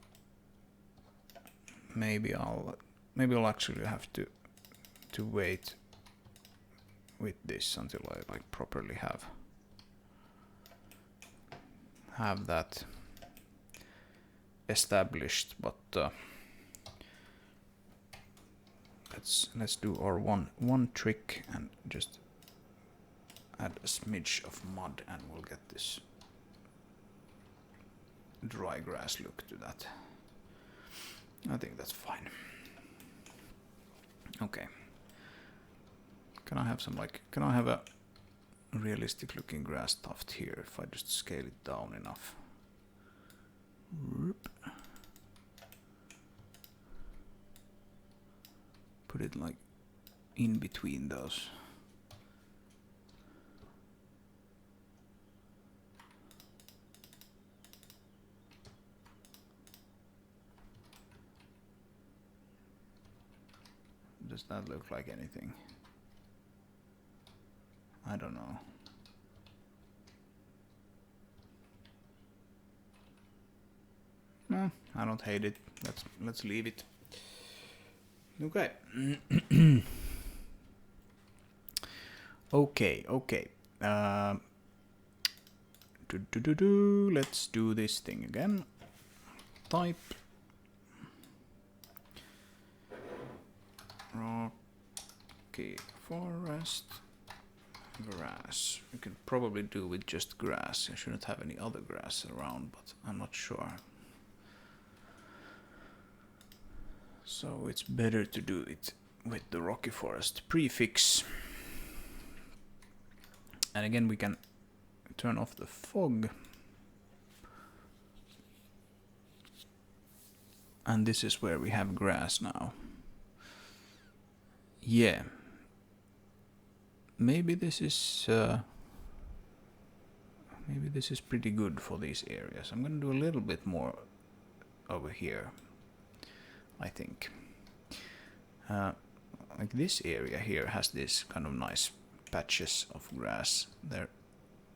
maybe I'll actually have to wait with this until I like properly have that established. But let's do our one trick and just add a smidge of mud, and we'll get this dry grass look to that. I think that's fine. Okay. Can I have a realistic looking grass tuft here if I just scale it down enough? Whoop. Put it like in between those. Does that look like anything? I don't know. No, I don't hate it. Let's leave it. Okay. Okay. Let's do this thing again. Type rocky forest grass. We can probably do with just grass. I shouldn't have any other grass around, but I'm not sure. So it's better to do it with the rocky forest prefix. And again, we can turn off the fog. And this is where we have grass now. Yeah. Maybe this is pretty good for these areas. I'm gonna do a little bit more over here, I think. Like this area here has this kind of nice patches of grass. They're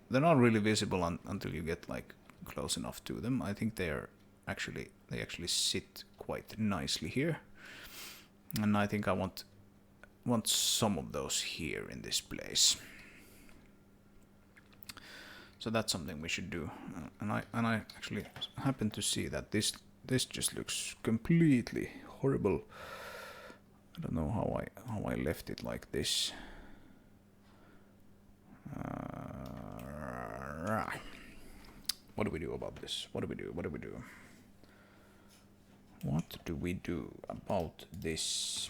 not really visible until you get like close enough to them. I think they actually sit quite nicely here, and I think I want some of those here in this place. So that's something we should do. And I actually happen to see that this just looks completely horrible. I don't know how I left it like this. What do we do about this? What do we do? What do we do? What do we do about this?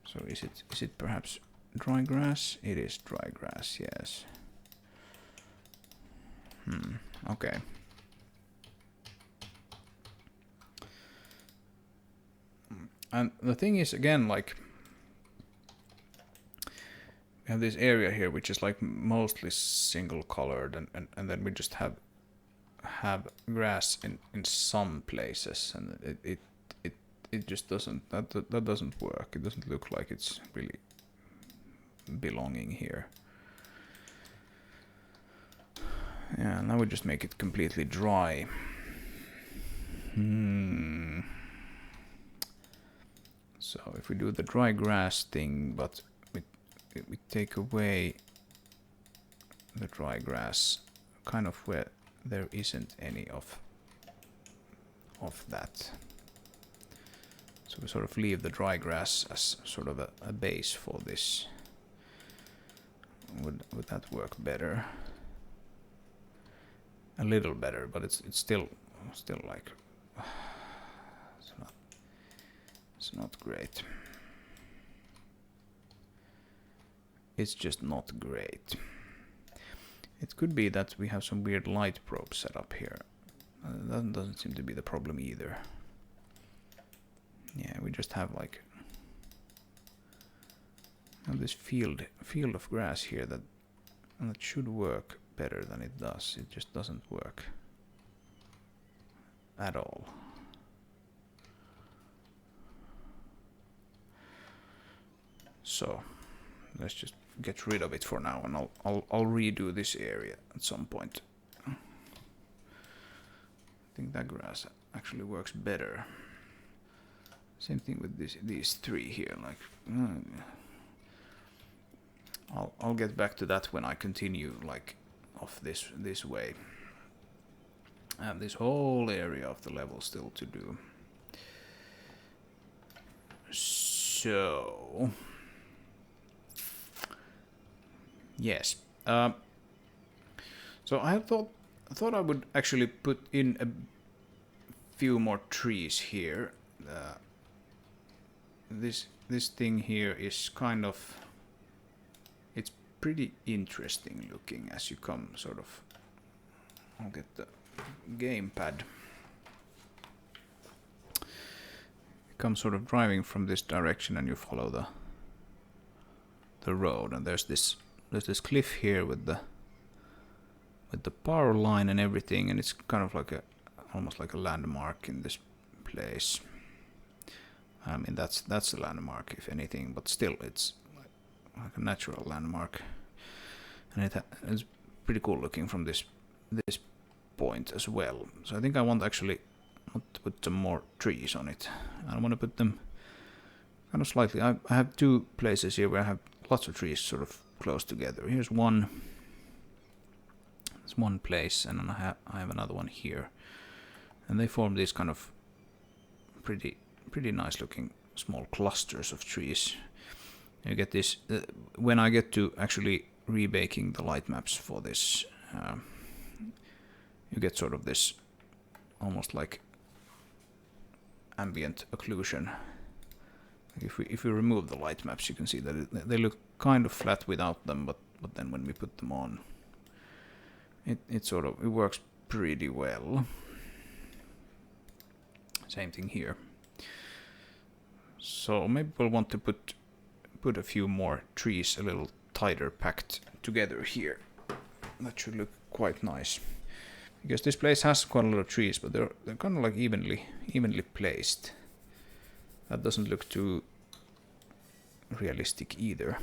So is it perhaps dry grass? It is dry grass, yes. Okay. And the thing is, again, like, we have this area here which is like mostly single colored, and then we just have grass in some places, and it just doesn't, that doesn't work. It doesn't look like it's really belonging here. Yeah, now we just make it completely dry. So if we do the dry grass thing, but we take away the dry grass kind of where there isn't any of that. So we sort of leave the dry grass as sort of a base for this. Would that work better? A little better, but it's still like it's not great. It's just not great. It could be that we have some weird light probe set up here. That doesn't seem to be the problem either. Yeah, we just have like this field of grass here that should work better than it does. It just doesn't work at all. So let's just get rid of it for now, and I'll redo this area at some point. I think that grass actually works better. Same thing with these three here. Like, I'll get back to that when I continue like off this way. I have this whole area of the level still to do. So yes. So I thought I would actually put in a few more trees here. This thing here is kind of, it's pretty interesting looking as you come sort of. I'll get the gamepad. You come sort of driving from this direction, and you follow the road, and there's this cliff here with the power line and everything, and it's kind of like almost like a landmark in this place. I mean, that's a landmark if anything, but still it's like a natural landmark, and it's pretty cool looking from this point as well. So I think I want to put some more trees on it. I want to put them kind of slightly. I have two places here where I have lots of trees sort of close together. Here's one. There's one place, and then I have another one here, and they form these kind of pretty nice looking small clusters of trees. You get this when I get to actually rebaking the light maps for this. You get sort of this almost like ambient occlusion. If we remove the light maps, you can see that they look kind of flat without them, but then when we put them on, it works pretty well. Same thing here. So maybe we'll want to put a few more trees a little tighter packed together here. That should look quite nice. Because this place has quite a lot of trees, but they're kind of like evenly placed. That doesn't look too realistic either.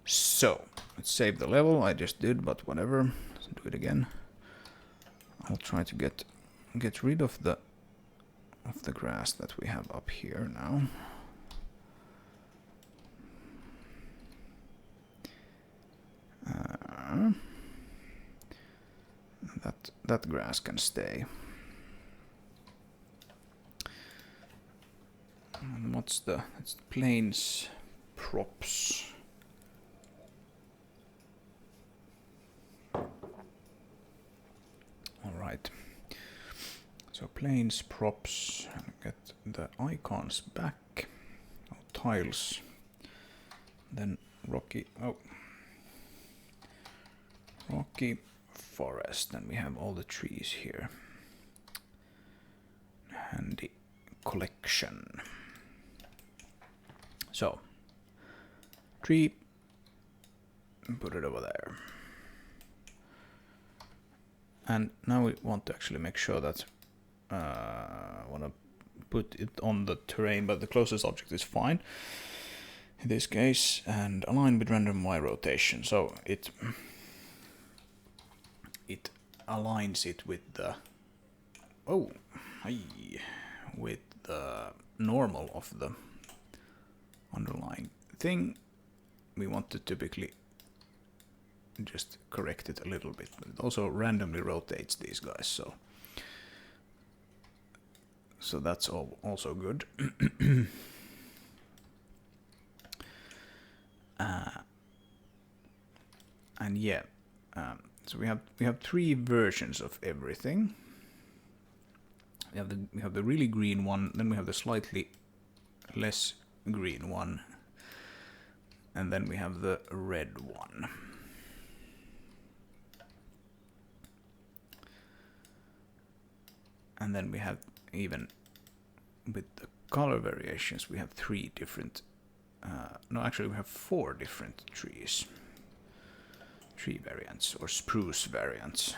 So let's save the level. I just did, but whatever. Let's do it again. I'll try to get rid of the grass that we have up here now. that grass can stay. And what's it's plains props. All right. So plains props, and get the icons back. Oh, tiles. Then rocky forest. Then we have all the trees here. Handy collection. So, tree, put it over there. And now we want to actually make sure that I want to put it on the terrain, but the closest object is fine in this case, and align with random Y rotation. So it aligns it with the with the normal of the underlying thing. We want to typically just correct it a little bit, but it also randomly rotates these guys, so that's also good. And yeah, so we have three versions of everything. We have the really green one, then we have the slightly less green one, and then we have the red one. And then we have, even with the color variations, we have three different, no, actually we have 4 different tree variants, or spruce variants.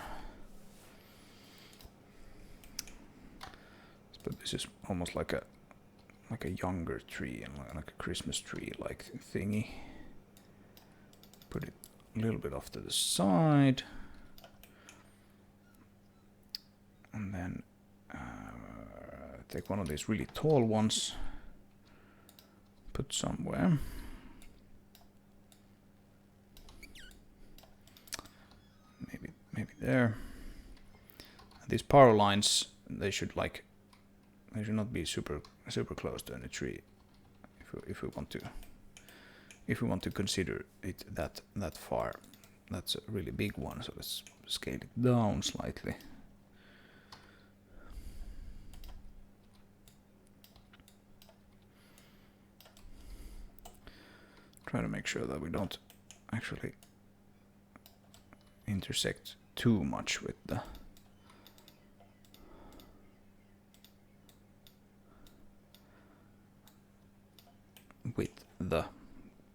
But this is almost like a younger tree, and like a Christmas tree like thingy. Put it a little bit off to the side, and then take one of these really tall ones, put somewhere. Maybe there. And these power lines, they should not be super close to any tree. If we want to consider it that far. That's a really big one, so let's scale it down slightly. Try to make sure that we don't actually intersect too much with the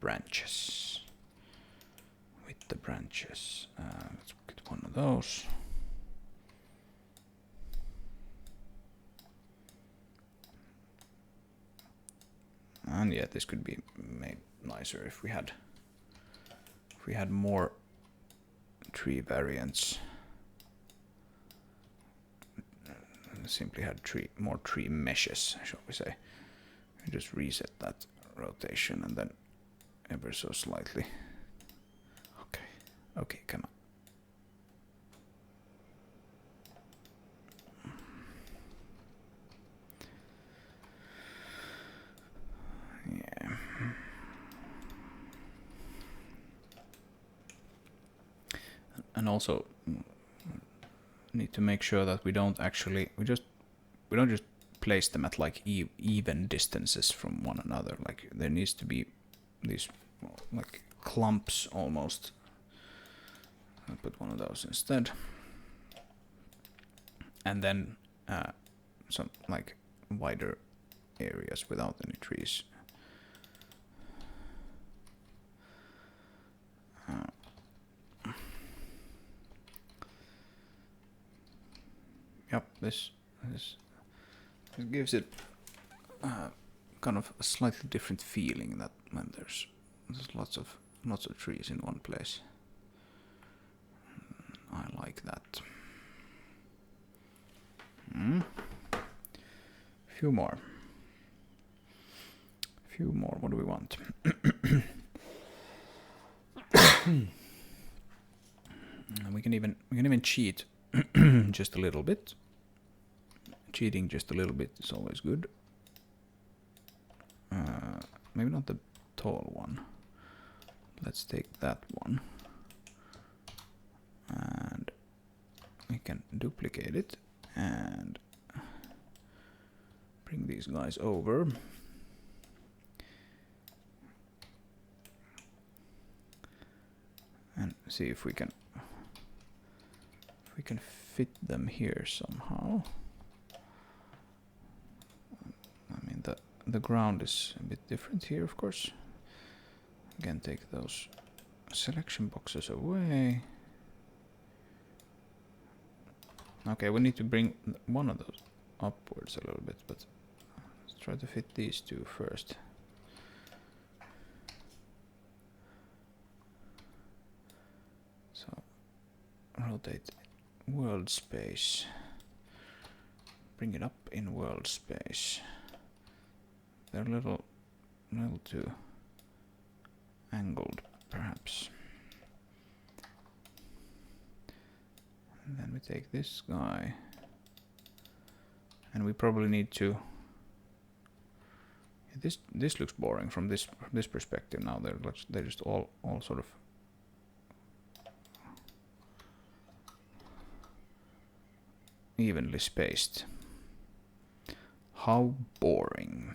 branches. Let's get one of those. And yeah, this could be made nicer if we had more tree variants. Simply had more tree meshes, shall we say. We just reset that rotation and then ever so slightly. Okay, come on. Yeah. And also need to make sure that we don't just place them at like even distances from one another. Like there needs to be these like clumps almost. I'll put one of those instead. And then some like wider areas without any trees. Yep, this gives it kind of a slightly different feeling that when there's lots of trees in one place. I like that. Few more. What do we want? We can even cheat just a little bit. Cheating just a little bit is always good. Maybe not the tall one. Let's take that one. And we can duplicate it and bring these guys over. And see if we can fit them here somehow. I mean the ground is a bit different here, of course. Again, take those selection boxes away. Okay, we need to bring one of those upwards a little bit, but let's try to fit these two first. So rotate world space. Bring it up in world space. They're a little too angled, perhaps. And then we take this guy, and we probably need to. This looks boring from this perspective. Now they're just all sort of evenly spaced. How boring.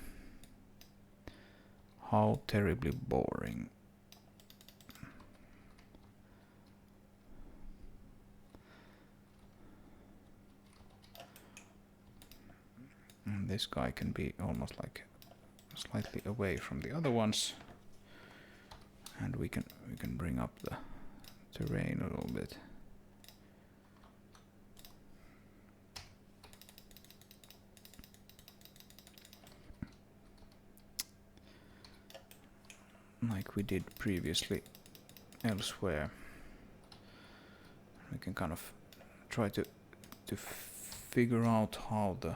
How terribly boring. And this guy can be almost like slightly away from the other ones. And we can bring up the terrain a little bit. Like we did previously elsewhere. We can kind of try to figure out how the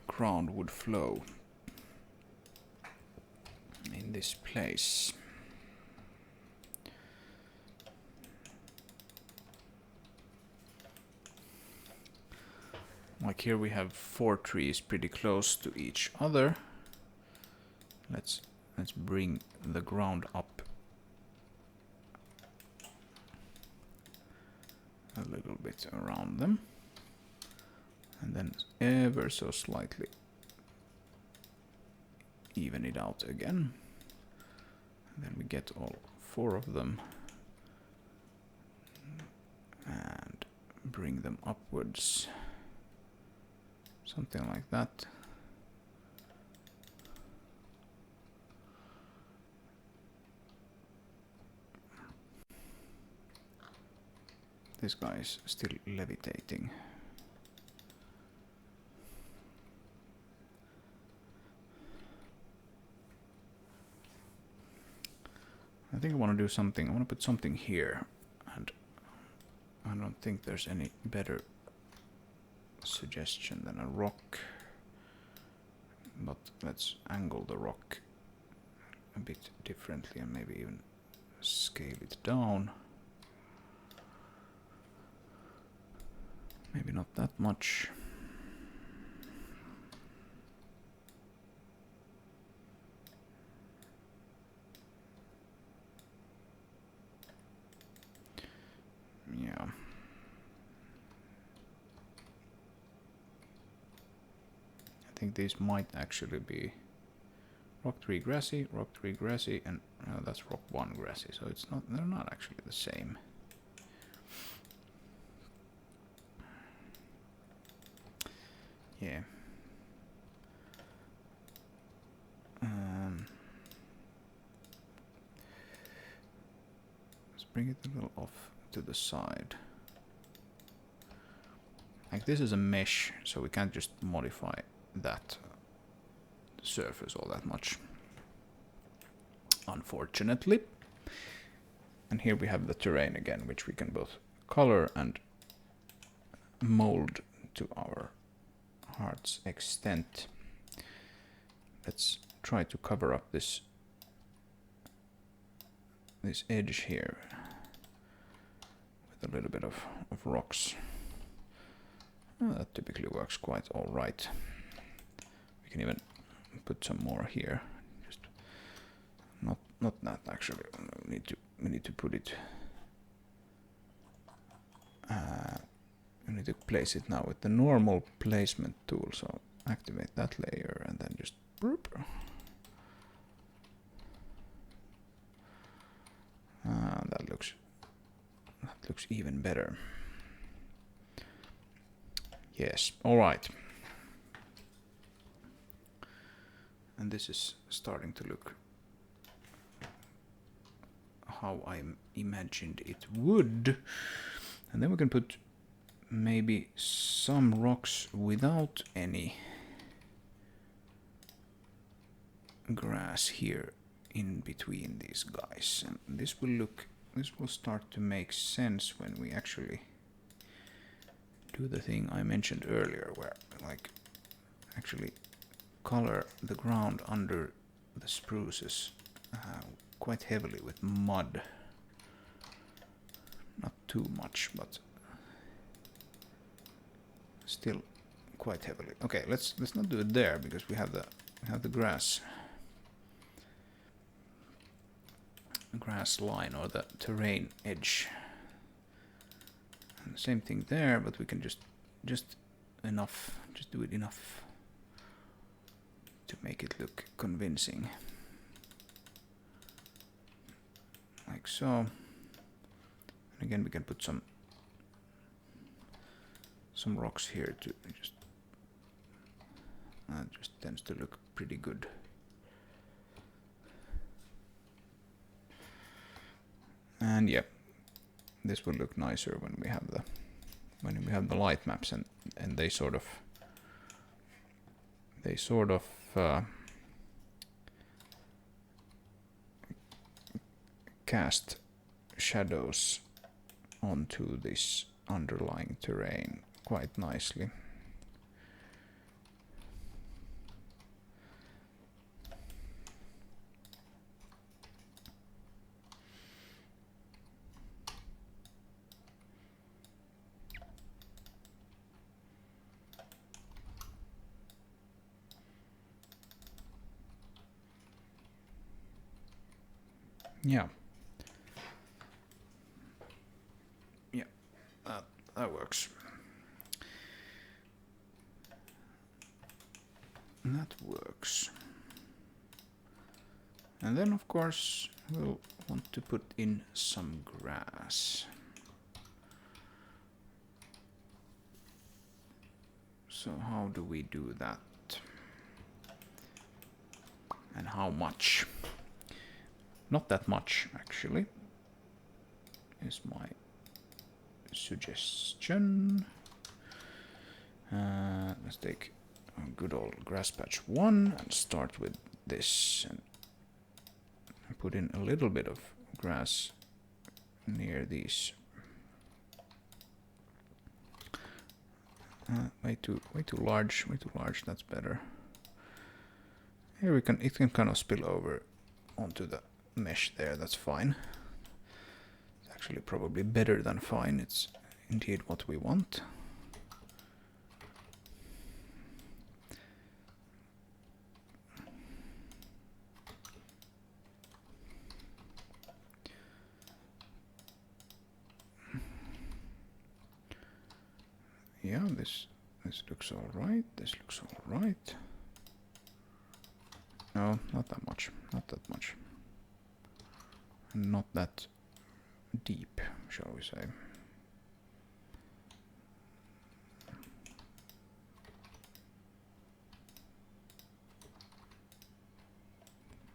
ground would flow in this place. Like here we have 4 trees pretty close to each other. Let's bring the ground up a little bit around them, and then ever so slightly even it out again. And then we get all 4 of them and bring them upwards, something like that. This guy is still levitating. I think I want to do something. I want to put something here, and I don't think there's any better suggestion than a rock. But let's angle the rock a bit differently and maybe even scale it down. Maybe not that much. Yeah. I think these might actually be rock 3 grassy, and that's rock 1 grassy, so it's not, they're not actually the same. Yeah. Let's bring it a little off to the side. Like this is a mesh, so we can't just modify that surface all that much, unfortunately. And here we have the terrain again, which we can both color and mold to our heart's extent. Let's try to cover up this edge here with with a little bit of rocks. That typically works quite all right. We can even put some more here. Just not that actually. We need to put it. We need to place it now with the normal placement tool. So activate that layer and then just boop. That looks even better. Yes, all right. And this is starting to look how I imagined it would. And then we can put maybe some rocks without any grass here in between these guys. And this will start to make sense when we actually do the thing I mentioned earlier, where like actually color the ground under the spruces quite heavily with mud. Not too much, but still quite heavily. Okay, let's not do it there because we have the grass line or the terrain edge. And the same thing there, but we can just do it enough to make it look convincing. Like so. And again we can put some rocks here to just tends to look pretty good. And yeah, this will look nicer when we have the light maps and they sort of cast shadows onto this underlying terrain quite nicely. Yeah. Yeah, that works. That works. And then of course we'll want to put in some grass. So how do we do that? And how much? Not that much, actually, is my suggestion. Let's take a good old grass patch 1 and start with this and put in a little bit of grass near these. Way too large, that's better. Here it can kind of spill over onto the mesh there, that's fine. It's actually probably better than fine, it's indeed what we want. Yeah, this looks all right. This looks all right. No, not that much. Not that much. And not that deep, shall we say.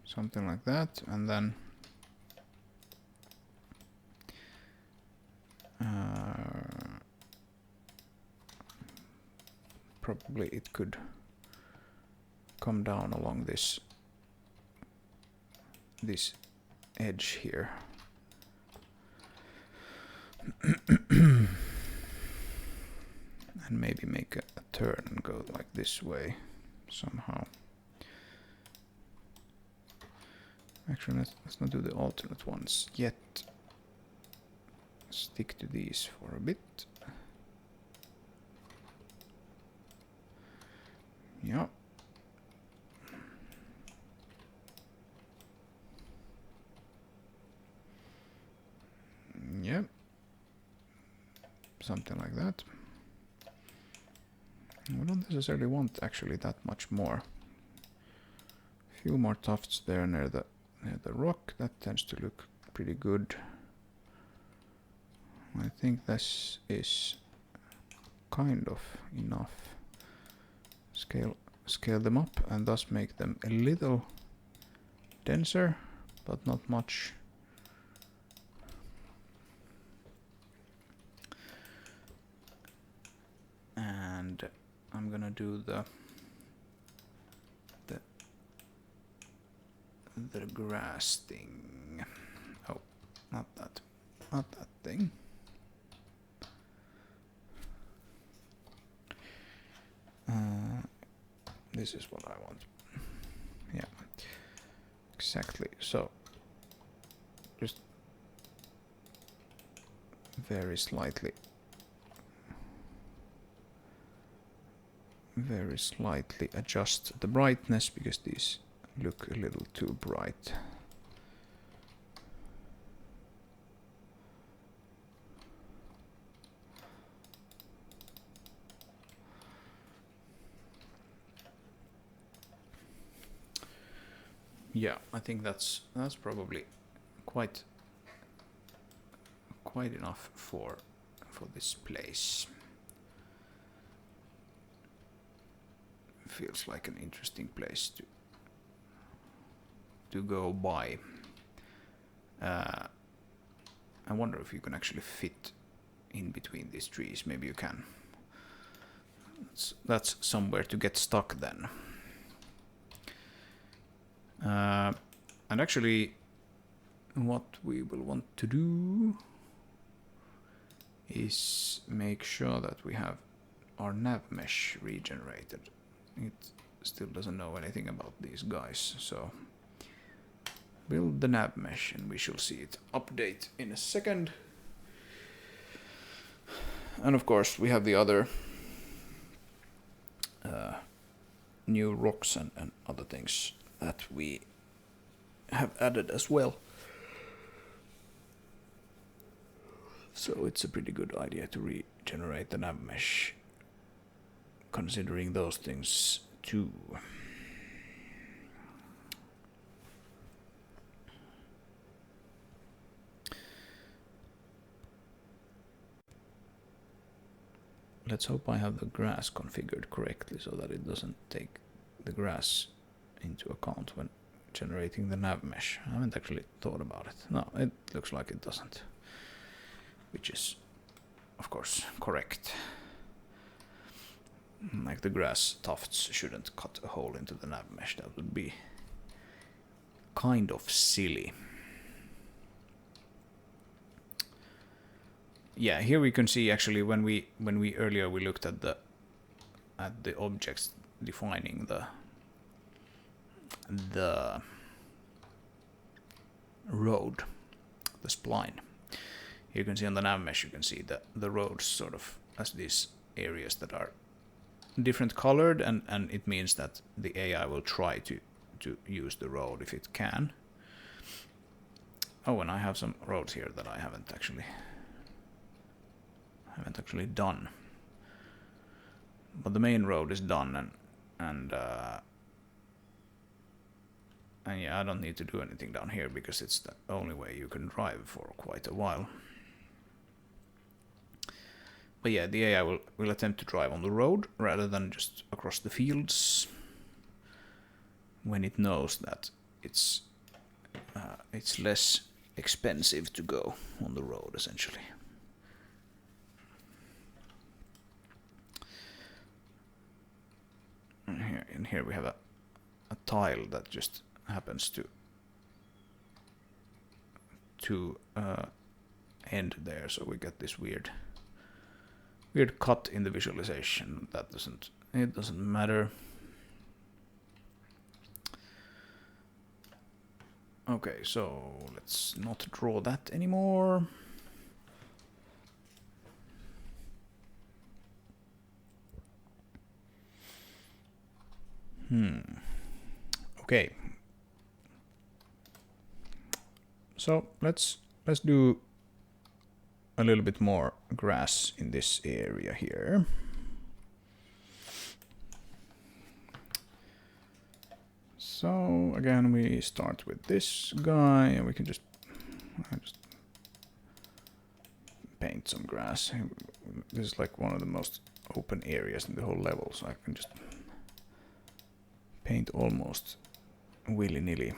Something like that, and then probably it could come down along this edge here. And maybe make a turn and go like this way somehow. Actually, let's not do the alternate ones yet. stick to these for a bit. Yeah. Yeah. Something like that. We don't necessarily want actually that much more. A few more tufts there near the rock. That tends to look pretty good. I think this is kind of enough. Scale them up and thus make them a little denser, but not much. And I'm gonna do the grass thing. Oh, not that thing. This is what I want. Yeah, exactly. So just very slightly adjust the brightness because these look a little too bright. Yeah, I think that's probably quite enough for this place. Feels like an interesting place to go by. I wonder if you can actually fit in between these trees. Maybe you can. That's somewhere to get stuck then. And actually, what we will want to do is make sure that we have our nav mesh regenerated. It still doesn't know anything about these guys, so build the nav mesh and we shall see it update in a second. And of course we have the other new rocks and other things that we have added as well. So it's a pretty good idea to regenerate the nav mesh, considering those things too. Let's hope I have the grass configured correctly so that it doesn't take the grass into account when generating the nav mesh. I haven't actually thought about it. No, it looks like it doesn't, which is of course correct. Like the grass tufts shouldn't cut a hole into the nav mesh. That would be kind of silly. Yeah, here we can see actually when we earlier we looked at the objects defining the road, the spline. You can see on the nav mesh, you can see the roads sort of as these areas that are different colored, and it means that the AI will try to use the road if it can. Oh, and I have some roads here that I haven't actually done. But the main road is done, and yeah, I don't need to do anything down here because it's the only way you can drive for quite a while. But yeah, the AI will attempt to drive on the road rather than just across the fields when it knows that it's less expensive to go on the road, essentially. And here we have a tile that just happens to end there, so we get this weird cut in the visualization. That doesn't matter. Okay, so let's not draw that anymore. Okay. So let's do a little bit more grass in this area here. So again, we start with this guy, and we can just paint some grass. This is like one of the most open areas in the whole level, so I can just paint almost willy-nilly.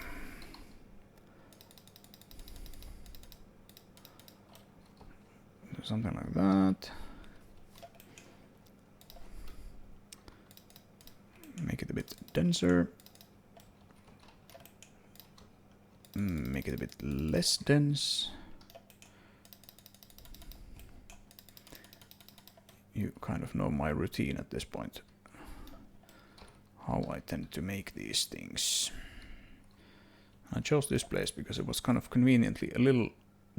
Something like that. Make it a bit denser. Make it a bit less dense. You kind of know my routine at this point. How I tend to make these things. I chose this place because it was kind of conveniently a little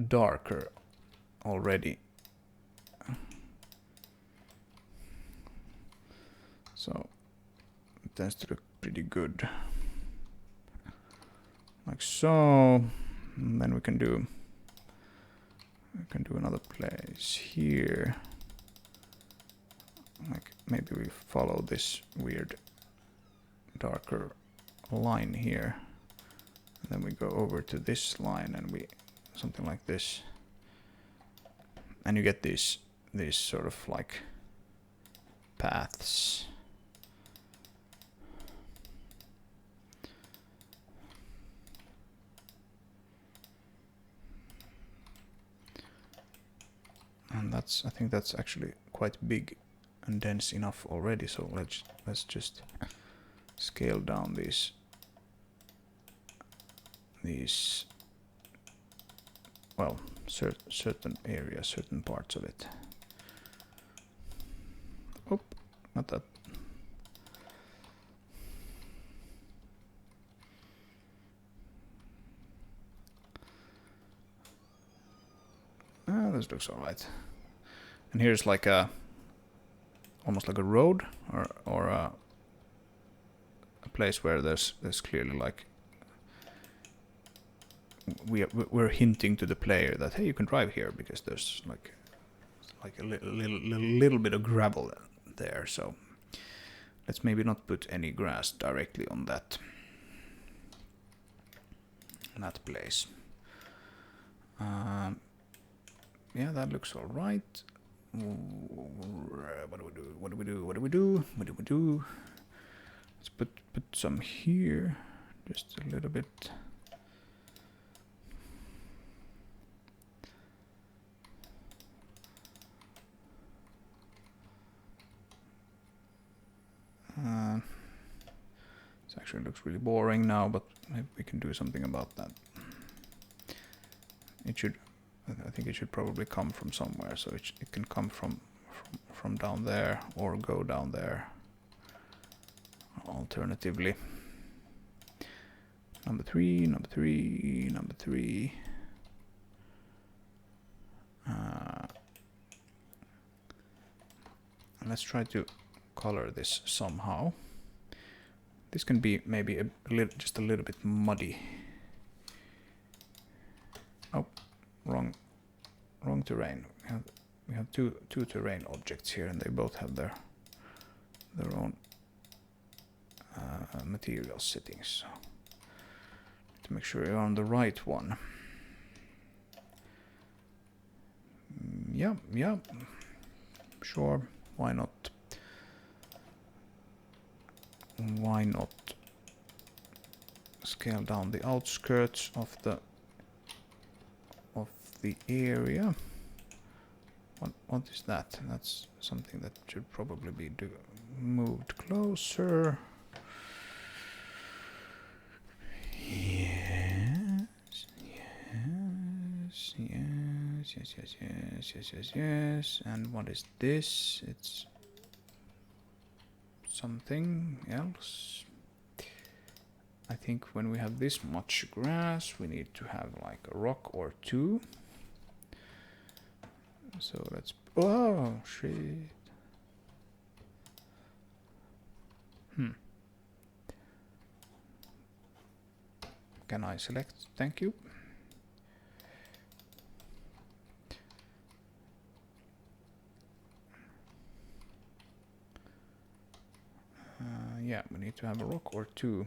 darker already. So it tends to look pretty good. Like so. And then we can do another place here. Like maybe we follow this weird darker line here. And then we go over to this line and we something like this. And you get these sort of like paths. And I think that's actually quite big and dense enough already, so let's just scale down these well, certain areas, certain parts of it. Oh, not that. This looks alright. And here's like almost like a road or a place where there's clearly like we're hinting to the player that hey, you can drive here because there's like a little bit of gravel there. So let's maybe not put any grass directly on that place. Yeah, that looks all right. What do we do? Let's put some here, just a little bit. This actually looks really boring now, but maybe we can do something about that. I think it should probably come from somewhere, so it can come from down there or go down there. Alternatively, number three. And let's try to color this somehow. This can be maybe just a little bit muddy. Oh, wrong terrain. We have two terrain objects here, and they both have their own material settings. So to make sure you're on the right one. Yeah, sure. Why not? Why not scale down the outskirts of the area? What is that? That's something that should probably be moved closer. Yes. And what is this? It's something else. I think when we have this much grass, we need to have like a rock or two. So let's... Oh, shit. Can I select? Thank you. Yeah, we need to have a rock or two.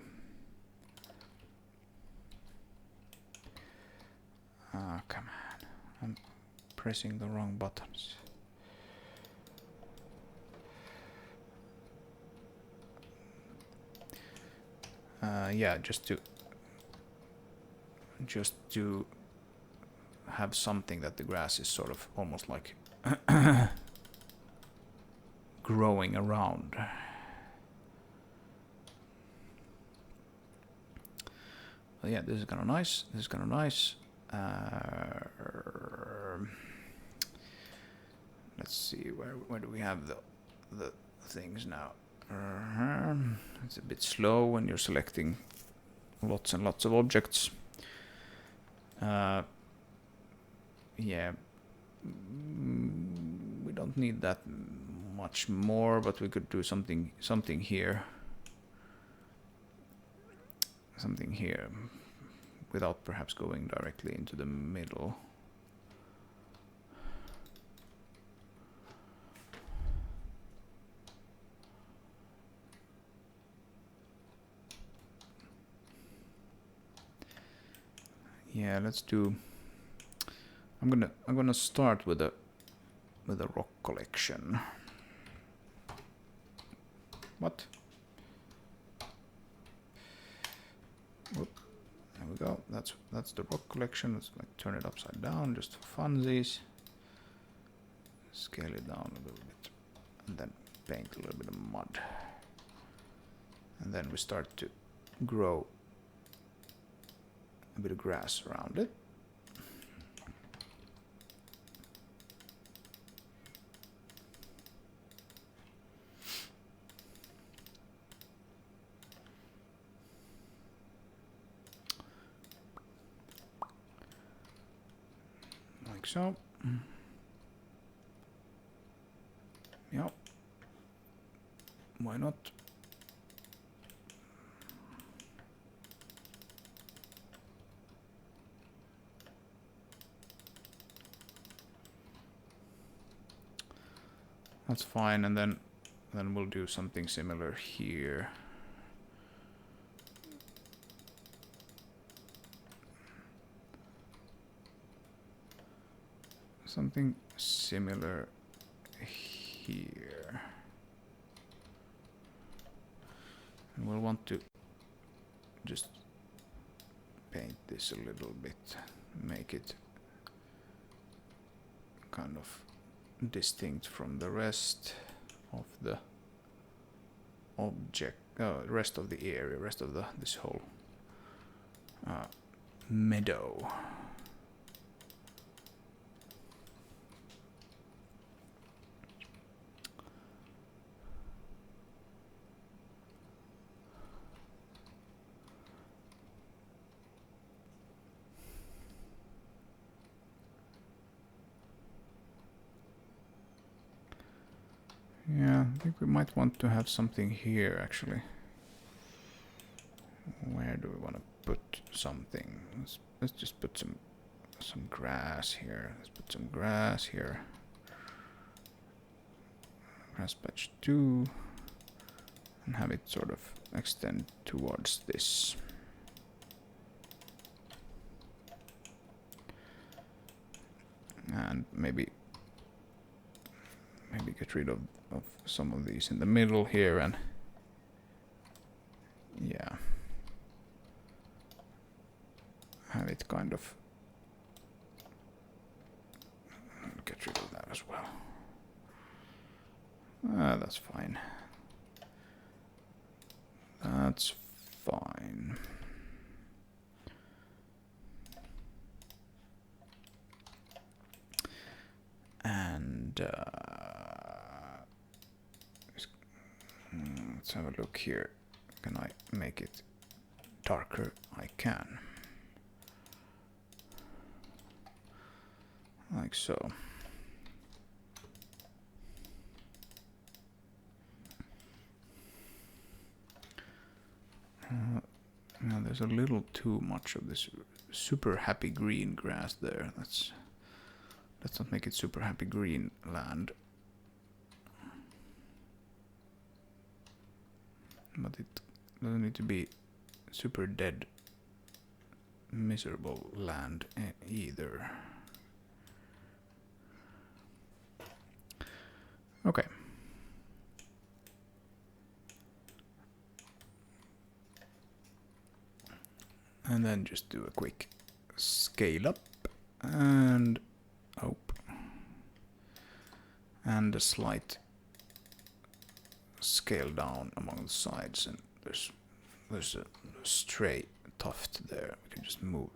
Ah, come on. I'm pressing the wrong buttons. Yeah, just to have something that the grass is sort of almost like growing around. But yeah, this is kind of nice. This is kind of nice. Let's see, where do we have the things now? It's a bit slow when you're selecting lots and lots of objects. Yeah, we don't need that much more, but we could do something here. Something here, without perhaps going directly into the middle. Yeah, let's do. I'm gonna start with a rock collection. What? Whoop. There we go. That's the rock collection. Let's like turn it upside down just for funsies. Scale it down a little bit, and then paint a little bit of mud. And then we start to grow a bit of grass around it. Like so. Yep. Why not? That's fine, and then we'll do something similar here. Something similar here. And we'll want to just paint this a little bit, make it kind of distinct from the rest of the object, rest of the area, rest of this whole meadow. Yeah, I think we might want to have something here actually. Where do we want to put something? Let's just put some grass here. Let's put some grass here. Grass patch 2, and have it sort of extend towards this. And maybe get rid of some of these in the middle here, and yeah, have it kind of get rid of that as well. That's fine. That's fine. And let's have a look here. Can I make it darker? I can. Like so. Now there's a little too much of this super happy green grass there. Let's not make it super happy green land. But it doesn't need to be super dead, miserable land either. Okay. And then just do a quick scale up and and a slight scale down along the sides, and there's a stray tuft there. We can just move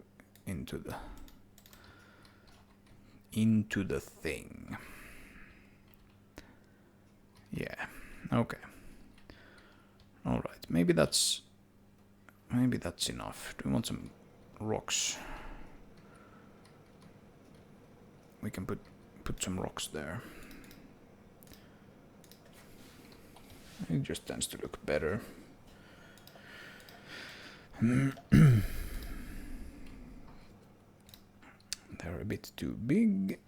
into the thing. Yeah. Okay. All right. Maybe that's enough. Do we want some rocks? We can put some rocks there. It just tends to look better. They're a bit too big.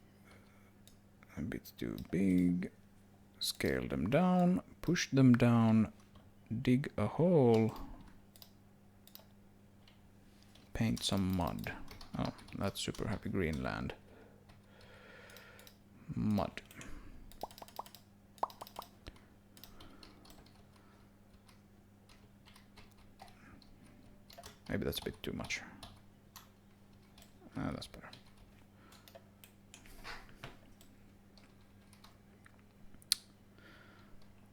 A bit too big. Scale them down. Push them down. Dig a hole. Paint some mud. Oh, that's super happy green land. Mud. Maybe that's a bit too much. That's better.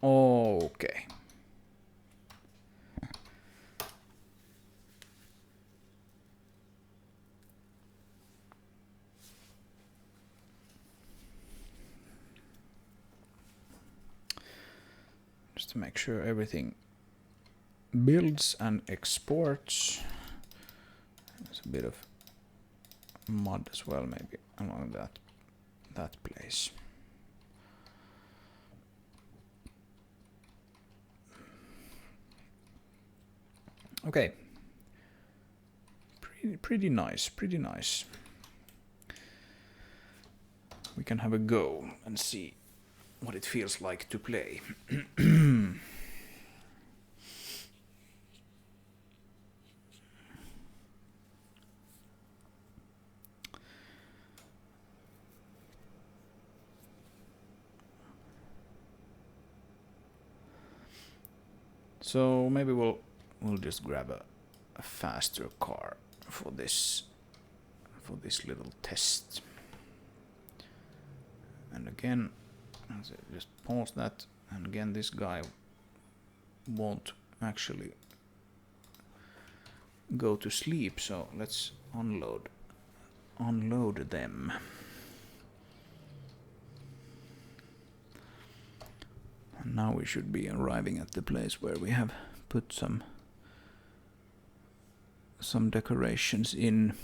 Okay. Just to make sure everything builds and exports. There's a bit of mud as well, maybe along that place. Okay. Pretty nice, pretty nice. We can have a go and see what it feels like to play. So maybe we'll just grab a faster car for this little test. And again, just pause that. And again, this guy won't actually go to sleep. So let's unload them. And now we should be arriving at the place where we have put some decorations in.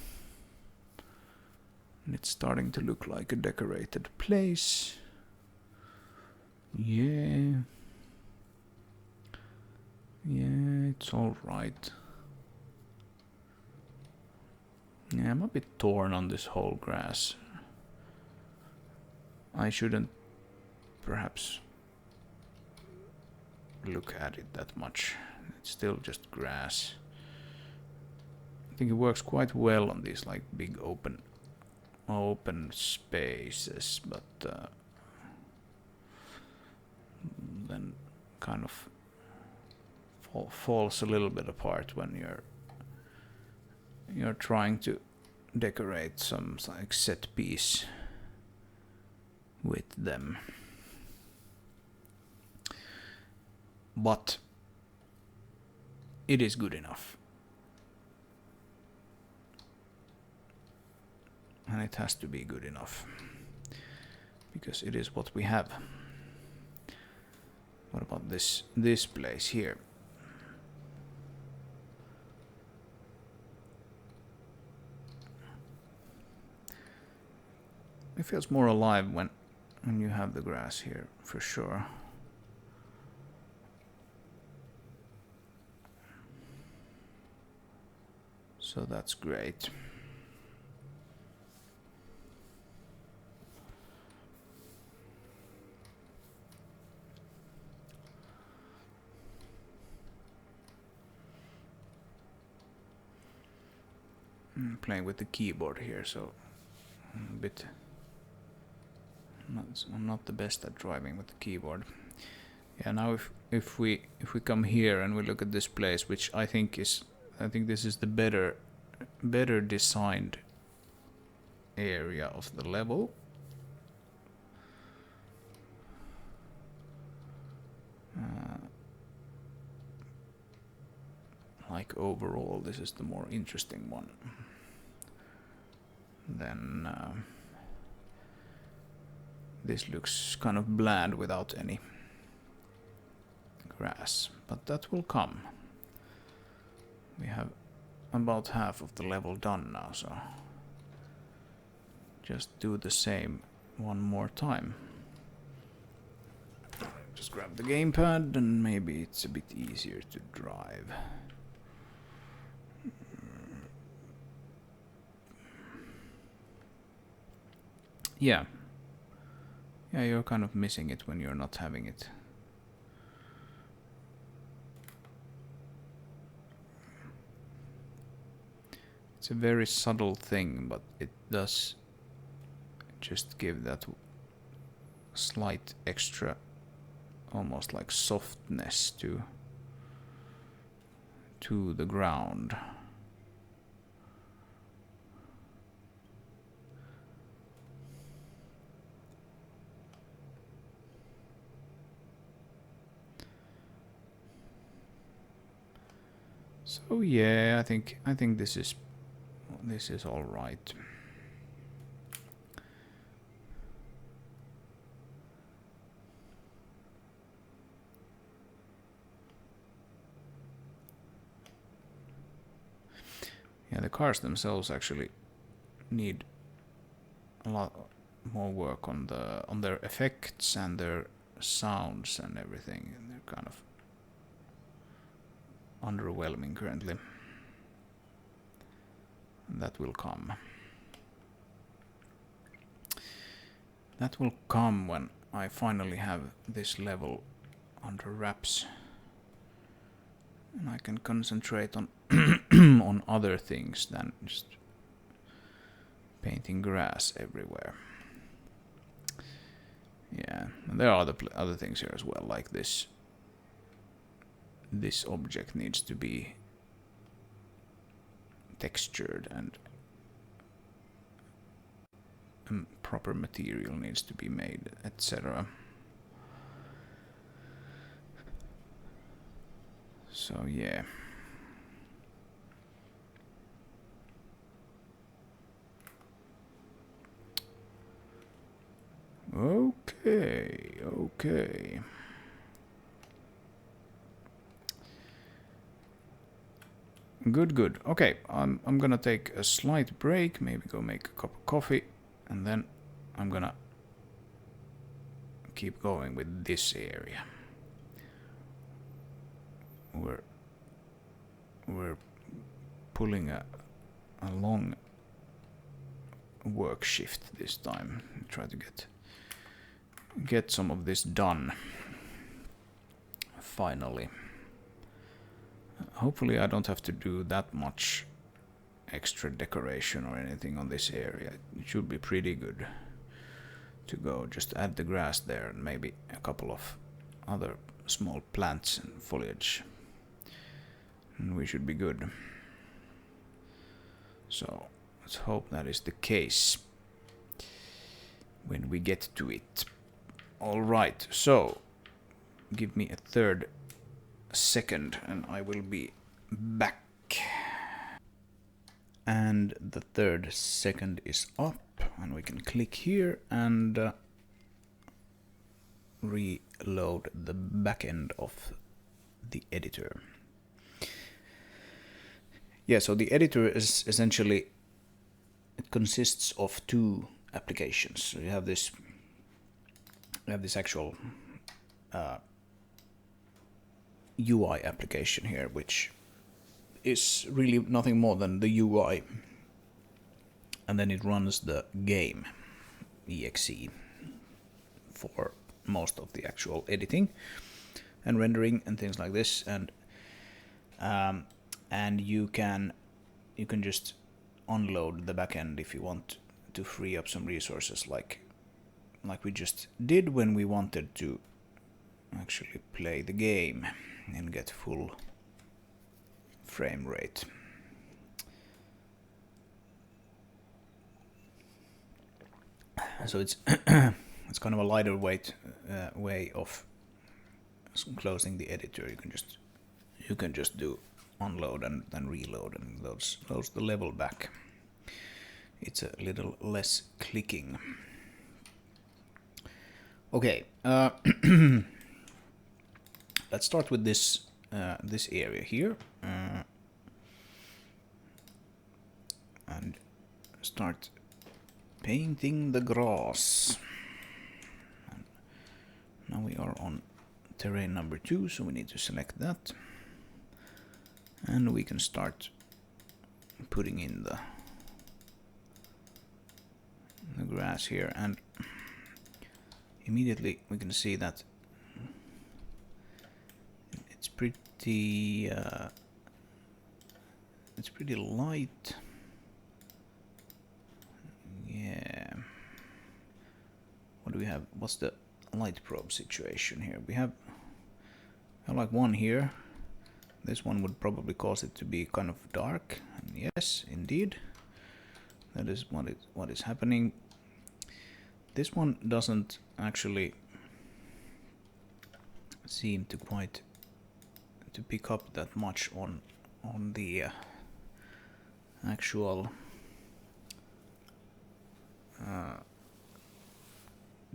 And it's starting to look like a decorated place. Yeah. Yeah, it's all right. Yeah, I'm a bit torn on this whole grass. I shouldn't perhaps look at it that much. It's still just grass. I think it works quite well on these like big open spaces, but then kind of falls a little bit apart when you're trying to decorate some like set piece with them. But it is good enough. And it has to be good enough. Because it is what we have. What about this place here? It feels more alive when you have the grass here, for sure. So that's great. I'm playing with the keyboard here, so I'm a bit I'm not the best at driving with the keyboard. Yeah, now if we come here and we look at this place, which I think this is the better designed area of the level. Like overall, this is the more interesting one. Then this looks kind of bland without any grass, but that will come. We have about half of the level done now, so just do the same one more time. Just grab the gamepad and maybe it's a bit easier to drive. Yeah, you're kind of missing it when you're not having it. It's a very subtle thing, but it does just give that slight extra, almost like softness to the ground. So yeah, I think this is all right. Yeah, the cars themselves actually need a lot more work on their effects and their sounds and everything. They're kind of underwhelming currently. That will come. That will come when I finally have this level under wraps. And I can concentrate on on other things than just painting grass everywhere. Yeah, and there are other things here as well, like this. This object needs to be textured and proper material needs to be made, etc. So yeah. Okay. Good. Okay, I'm gonna take a slight break, maybe go make a cup of coffee, and then I'm gonna keep going with this area. We're pulling a long work shift this time. Try to get some of this done. Finally. Hopefully I don't have to do that much extra decoration or anything on this area. It should be pretty good to go. Just add the grass there and maybe a couple of other small plants and foliage. And we should be good. So let's hope that is the case when we get to it. Alright, so give me a 3rd second and I will be back. And the 3rd second is up and we can click here and reload the back end of the editor. Yeah, so the editor is essentially, it consists of 2 applications. So you have this actual UI application here, which is really nothing more than the UI, and then it runs the game exe for most of the actual editing and rendering and things like this, and you can just unload the backend if you want to free up some resources, like we just did when we wanted to actually play the game and get full frame rate. So it's it's kind of a lighter weight way of closing the editor. You can just do unload and then reload, and loads the level back. It's a little less clicking. Okay, let's start with this this area here, and start painting the grass. And now we are on terrain number 2, so we need to select that, and we can start putting in the grass here, and immediately we can see that it's pretty light. Yeah. What do we have? What's the light probe situation here? We have like one here. This one would probably cause it to be kind of dark. And yes, indeed, that is what is happening. This one doesn't actually seem to quite to pick up that much on the actual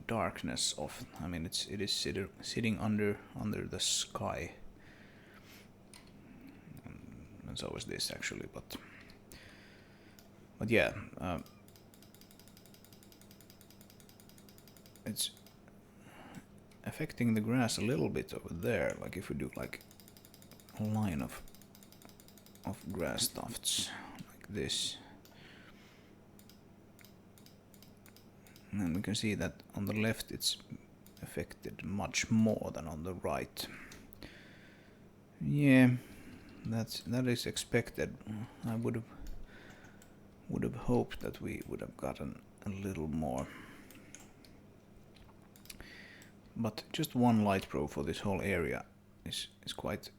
darkness of. I mean, it is sitting under the sky, and so is this actually. But yeah, it's affecting the grass a little bit over there. Like if we do like a line of grass tufts like this, and then we can see that on the left it's affected much more than on the right. Yeah, that is expected. I would have hoped that we would have gotten a little more. But just one light probe for this whole area is quite,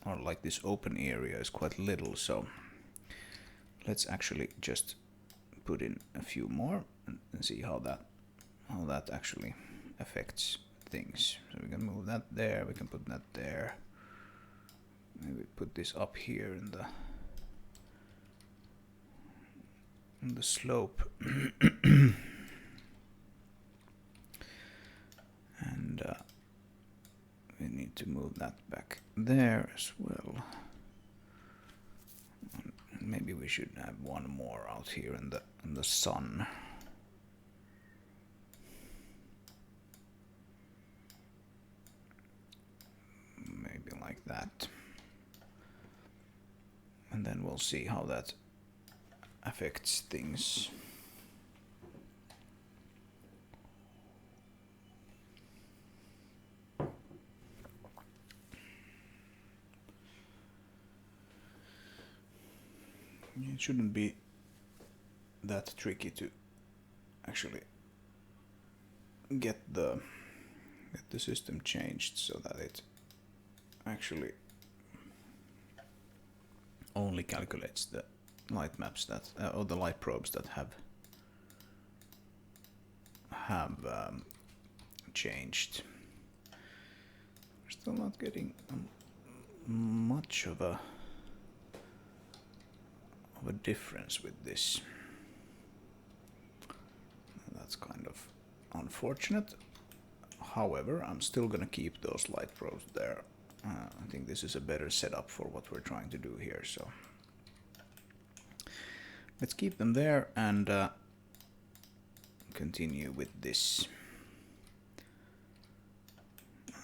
or like this open area is quite little, so let's actually just put in a few more and see how that actually affects things. So we can move that there, we can put that there. Maybe put this up here in the slope. And we need to move that back there as well. And maybe we should have one more out here in the sun. Maybe like that. And then we'll see how that affects things. It shouldn't be that tricky to actually get the system changed so that it actually only calculates the light maps that or the light probes that have changed. We're still not getting much of a difference with this. That's kind of unfortunate. However, I'm still gonna keep those light probes there. I think this is a better setup for what we're trying to do here, so let's keep them there and continue with this.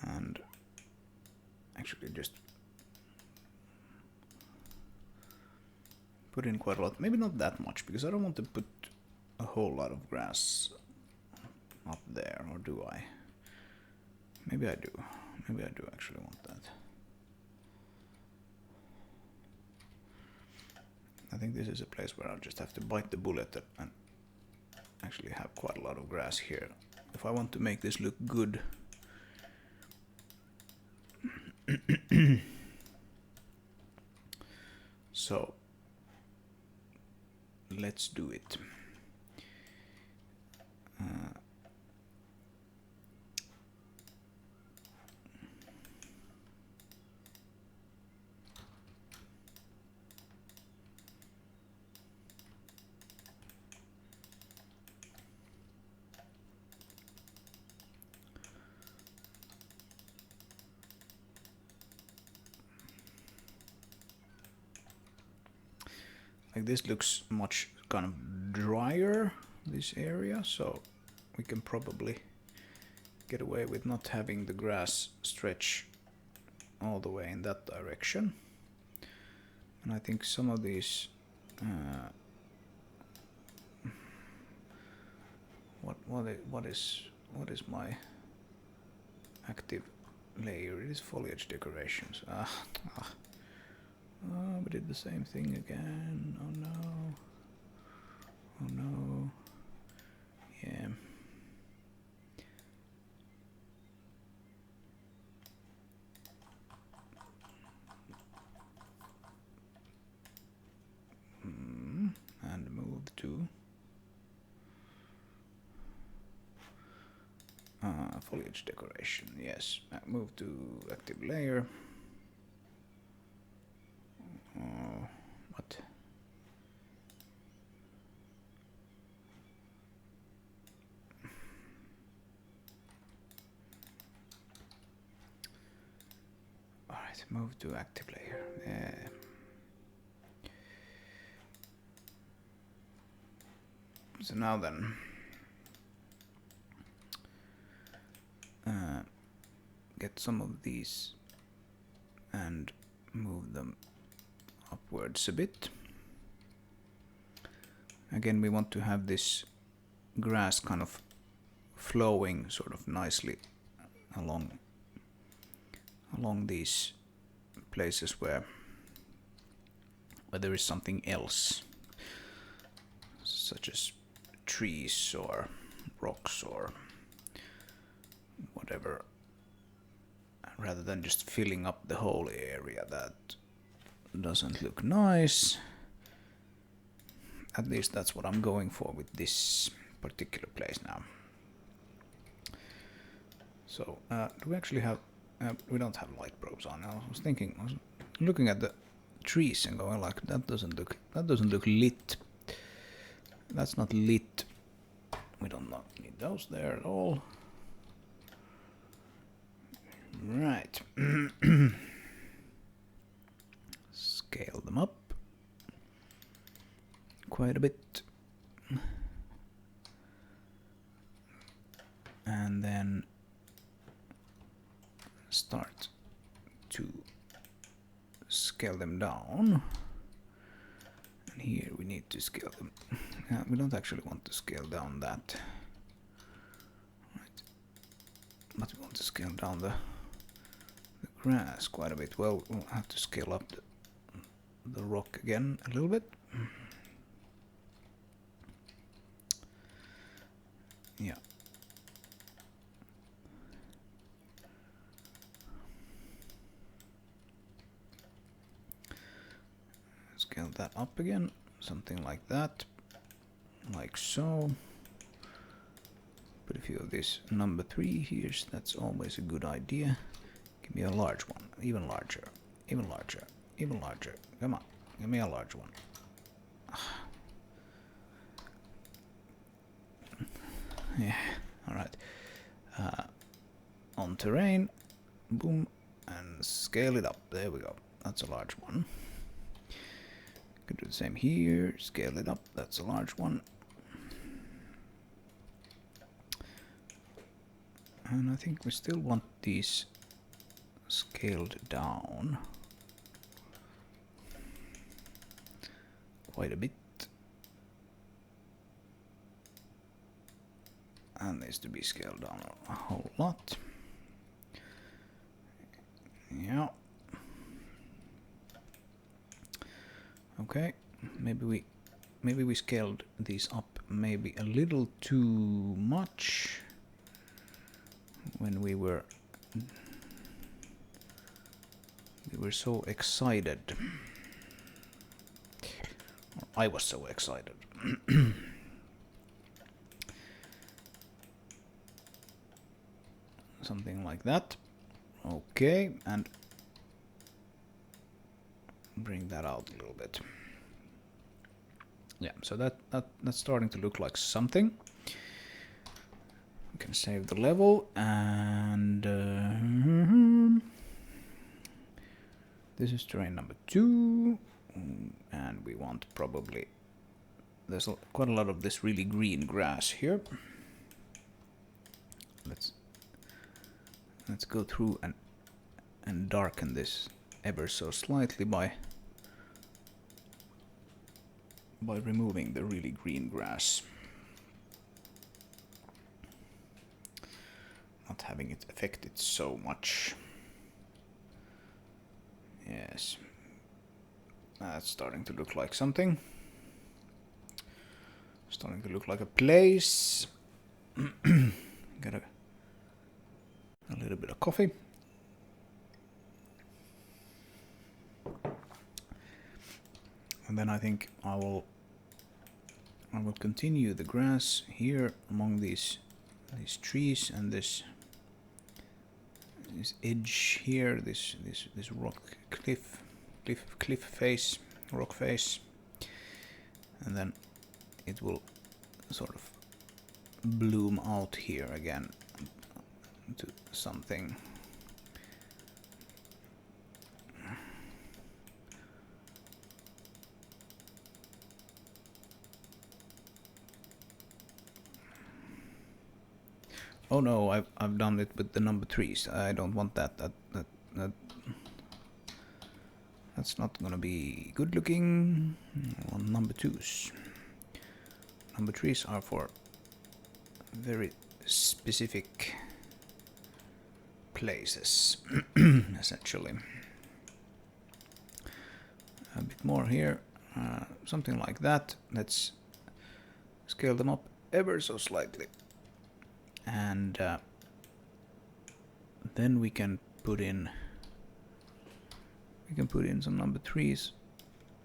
And actually just put in quite a lot. Maybe not that much, because I don't want to put a whole lot of grass up there, or do I? Maybe I do. Maybe I do actually want that. I think this is a place where I'll just have to bite the bullet and actually have quite a lot of grass here. If I want to make this look good. So let's do it. Like this looks much kind of drier, this area, so we can probably get away with not having the grass stretch all the way in that direction. And I think some of these what is my active layer? It is foliage decorations. Oh, we did the same thing again. Oh no. Oh no. Yeah. And move to foliage decoration. Yes. Move to active layer. What? Alright, move to active layer. So now then, get some of these and move them upwards a bit. Again, we want to have this grass kind of flowing sort of nicely along these places where there is something else, such as trees or rocks or whatever, rather than just filling up the whole area. That doesn't look nice. At least that's what I'm going for with this particular place now. So do we actually have we don't have light probes on. I was looking at the trees and going like, that doesn't look lit. That's not lit. We don't need those there at all. Right. Scale them up quite a bit. And then start to scale them down. And here we need to scale them. We don't actually want to scale down that. Right. But we want to scale down the grass quite a bit. Well, we'll have to scale up the rock again a little bit. Yeah. Scale that up again, something like that, like so. Put a few of this number 3 here, that's always a good idea. Give me a large one, even larger, even larger, even larger. Come on, give me a large one. Yeah, alright. On terrain, boom, and scale it up. There we go. That's a large one. Could do the same here, scale it up. That's a large one. And I think we still want these scaled down quite a bit. And needs to be scaled down a whole lot. Yeah. Okay, maybe we scaled these up maybe a little too much when we were so excited. I was so excited. Something like that. Okay, and bring that out a little bit. Yeah, so that's starting to look like something. We can save the level, and this is terrain number 2, and we want probably, there's quite a lot of this really green grass here. Let's go through and darken this ever so slightly by removing the really green grass. Not having it affect it so much. Yes. That's starting to look like something. Starting to look like a place. Got a little bit of coffee. And then I think I will continue the grass here among these trees and this edge here, this rock cliff face, rock face, and then it will sort of bloom out here again to something. Oh no, I've done it with the number 3s. I don't want that. That's not gonna be good looking. On number 2s. Number 3s are for very specific places, essentially. A bit more here, something like that. Let's scale them up ever so slightly. And then we can put in some number 3s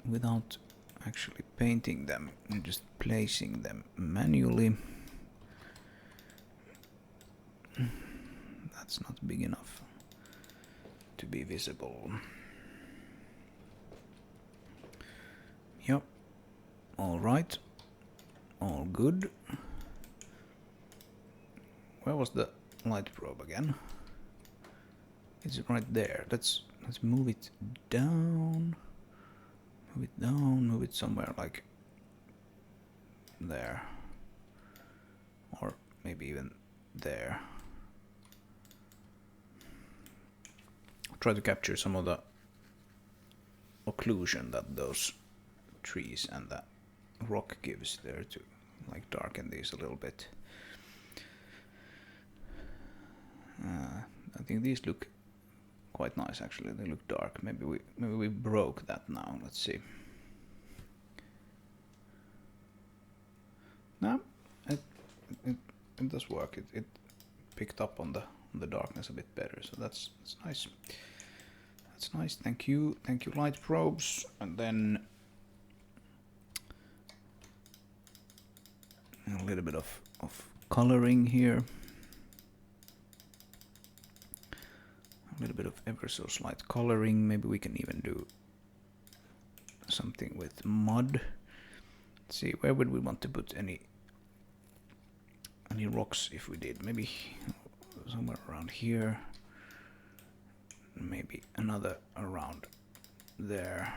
without actually painting them and just placing them manually. That's not big enough to be visible. Yep. All right. All good. Where was the light probe again? It's right there. Let's move it down. Move it down. Move it somewhere like there, or maybe even there. Try to capture some of the occlusion that those trees and that rock gives there to like darken these a little bit. I think these look quite nice actually. They look dark. Maybe we broke that now. Let's see. No, it does work. It picked up on the darkness a bit better. So that's nice. That's nice. Thank you light probes. And then a little bit of coloring here. A little bit of ever so slight coloring. Maybe we can even do something with mud. Let's see, where would we want to put any rocks if we did? Maybe somewhere around here. Maybe another around there.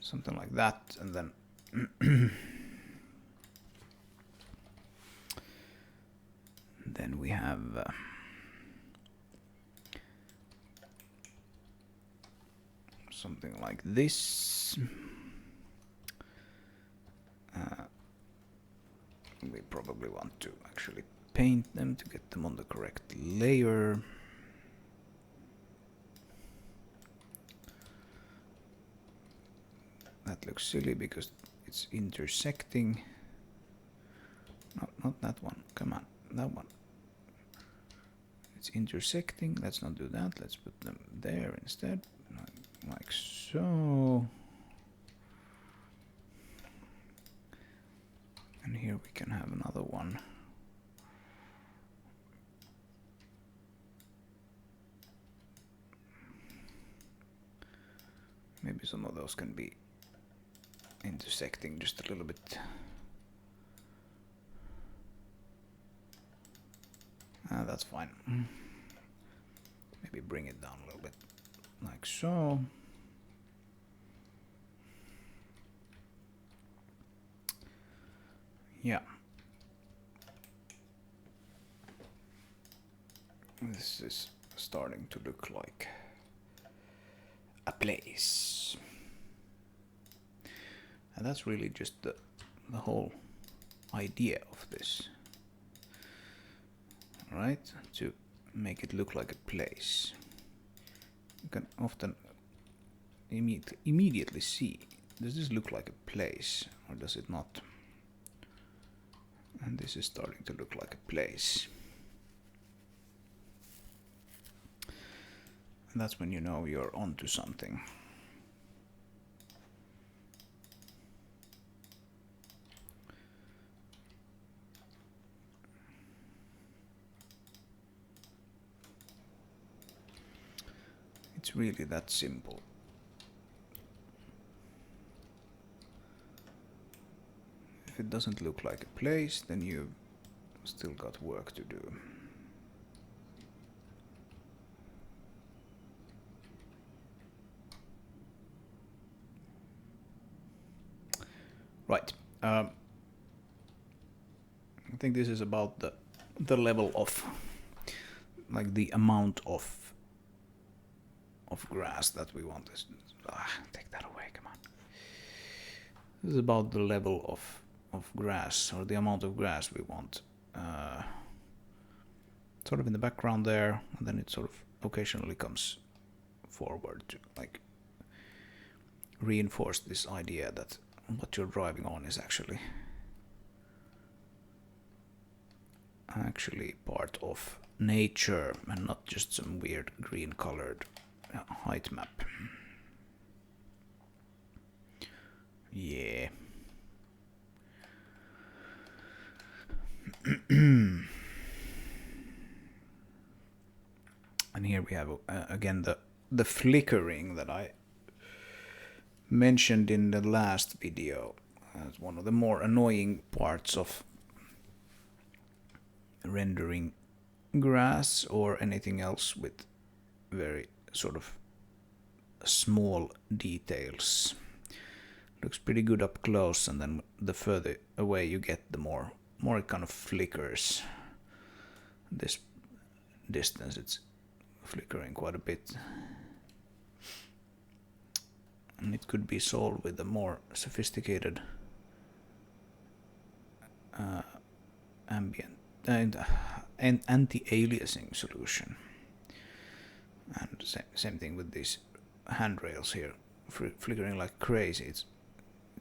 Something like that, and then then we have something like this. we probably want to actually paint them to get them on the correct layer. That looks silly because it's intersecting. No, not that one. Come on, that one. It's intersecting. Let's not do that. Let's put them there instead, like so. And here we can have another one. Maybe some of those can be intersecting just a little bit. That's fine. Maybe bring it down a little bit, like so. Yeah. This is starting to look like a place. And that's really just the whole idea of this. Right? To make it look like a place. You can often immediately see, does this look like a place or does it not? And this is starting to look like a place. And that's when you know you're onto something. It's really that simple. If it doesn't look like a place, then you've still got work to do. Right. I think this is about the level of, like, the amount of grass that we want. Take that away, come on. This is about the level of grass, or the amount of grass we want. Sort of in the background there, and then it sort of occasionally comes forward to like reinforce this idea that what you're driving on is actually part of nature and not just some weird green colored height map. Yeah. And here we have again the flickering that I mentioned in the last video as one of the more annoying parts of rendering grass or anything else with very sort of small details. Looks pretty good up close, and then the further away you get, the more it kind of flickers. This distance it's flickering quite a bit. And it could be solved with a more sophisticated ambient and anti-aliasing solution. And same thing with these handrails here, flickering like crazy. It's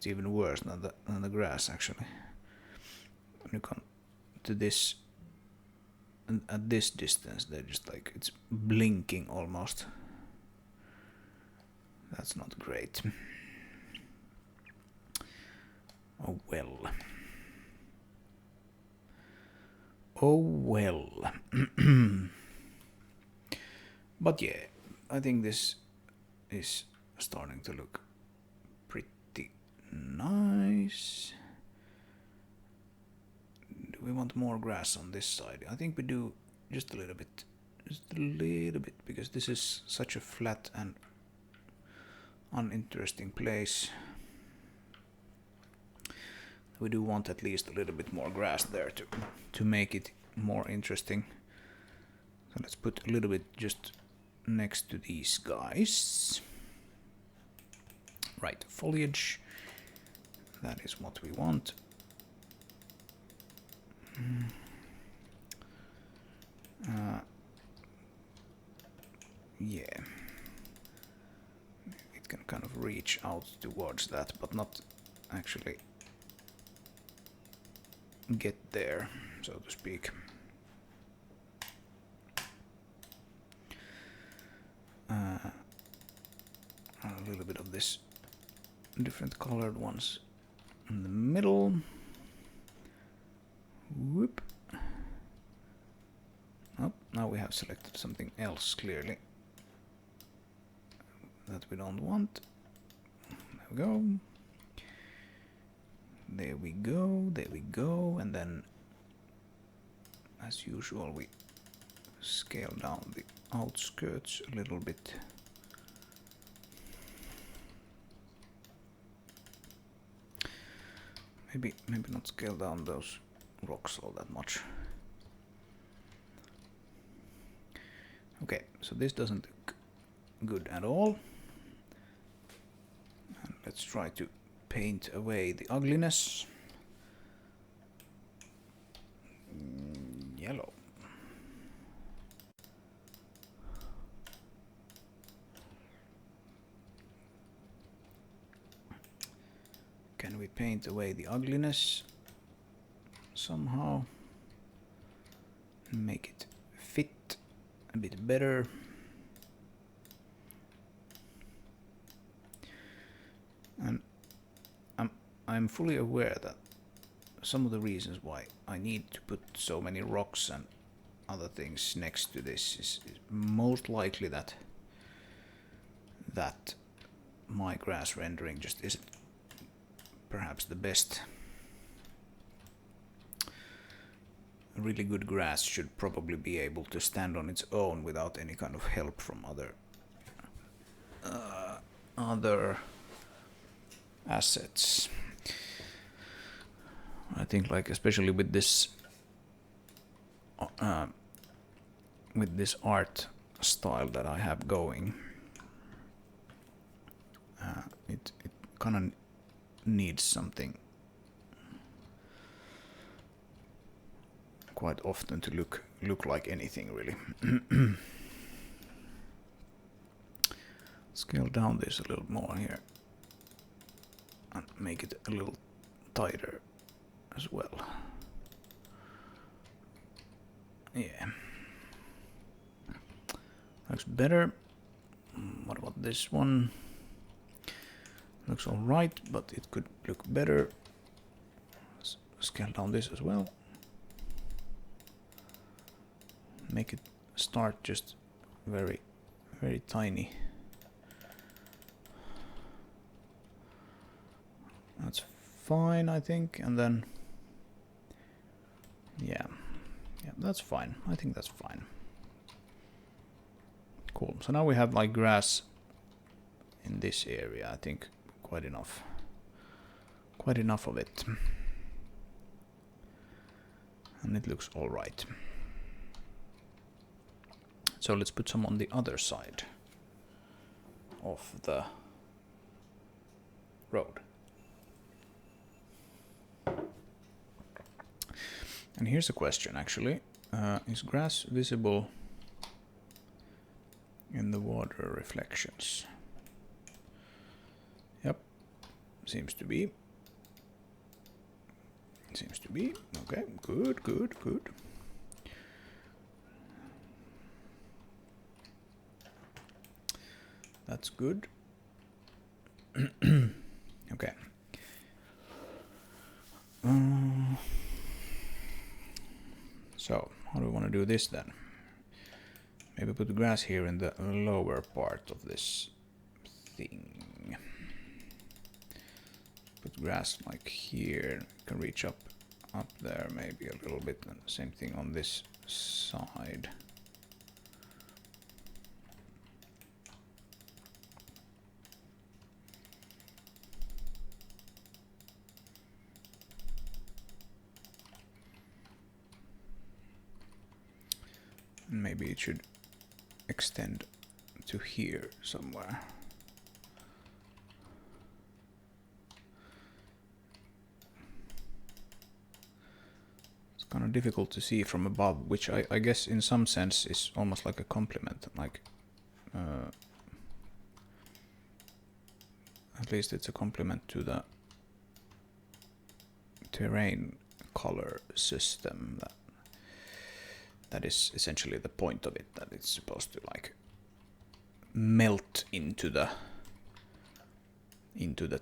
even worse than the grass actually. When you come to this, and at this distance, they're just like, it's blinking almost. That's not great. Oh well. Oh well. But yeah, I think this is starting to look pretty nice. Do we want more grass on this side? I think we do, just a little bit. Just a little bit, because this is such a flat and uninteresting place. We do want at least a little bit more grass there to make it more interesting. So let's put a little bit just next to these guys. Right, foliage. That is what we want. Yeah. It can kind of reach out towards that, but not actually get there, so to speak. A little bit of this different colored ones in the middle. Whoop. Oh, now we have selected something else clearly that we don't want. There we go. There we go, there we go, and then as usual we scale down the outskirts a little bit. Maybe not scale down those rocks all that much. Okay, so this doesn't look good at all. And let's try to paint away the ugliness. Yellow. Can we paint away the ugliness somehow? Make it fit a bit better. And I'm fully aware that some of the reasons why I need to put so many rocks and other things next to this is most likely that my grass rendering just isn't perhaps the best. A really good grass should probably be able to stand on its own without any kind of help from other assets. I think, like, especially with this art style that I have going, it kind of needs something quite often to look like anything really. Scale down this a little more here and make it a little tighter as well. Yeah, looks better. What about this one? Looks all right, but it could look better. Let's scale down this as well. Make it start just very, very tiny. That's fine, I think, and then yeah, that's fine. I think that's fine. Cool. So now we have like grass in this area. I think quite enough of it, and it looks all right. So let's put some on the other side of the road. And here's a question, actually. Is grass visible in the water reflections? Yep, seems to be. Seems to be. Okay, good, good, good. That's good. Okay. So, how do we want to do this then? Maybe put the grass here in the lower part of this thing. Put grass like here, can reach up there maybe a little bit, and same thing on this side. And maybe it should extend to here somewhere. Let's kind of difficult to see from above, which I guess in some sense is almost like a compliment, like at least it's a compliment to the terrain color system. That is essentially the point of it, that it's supposed to like melt into the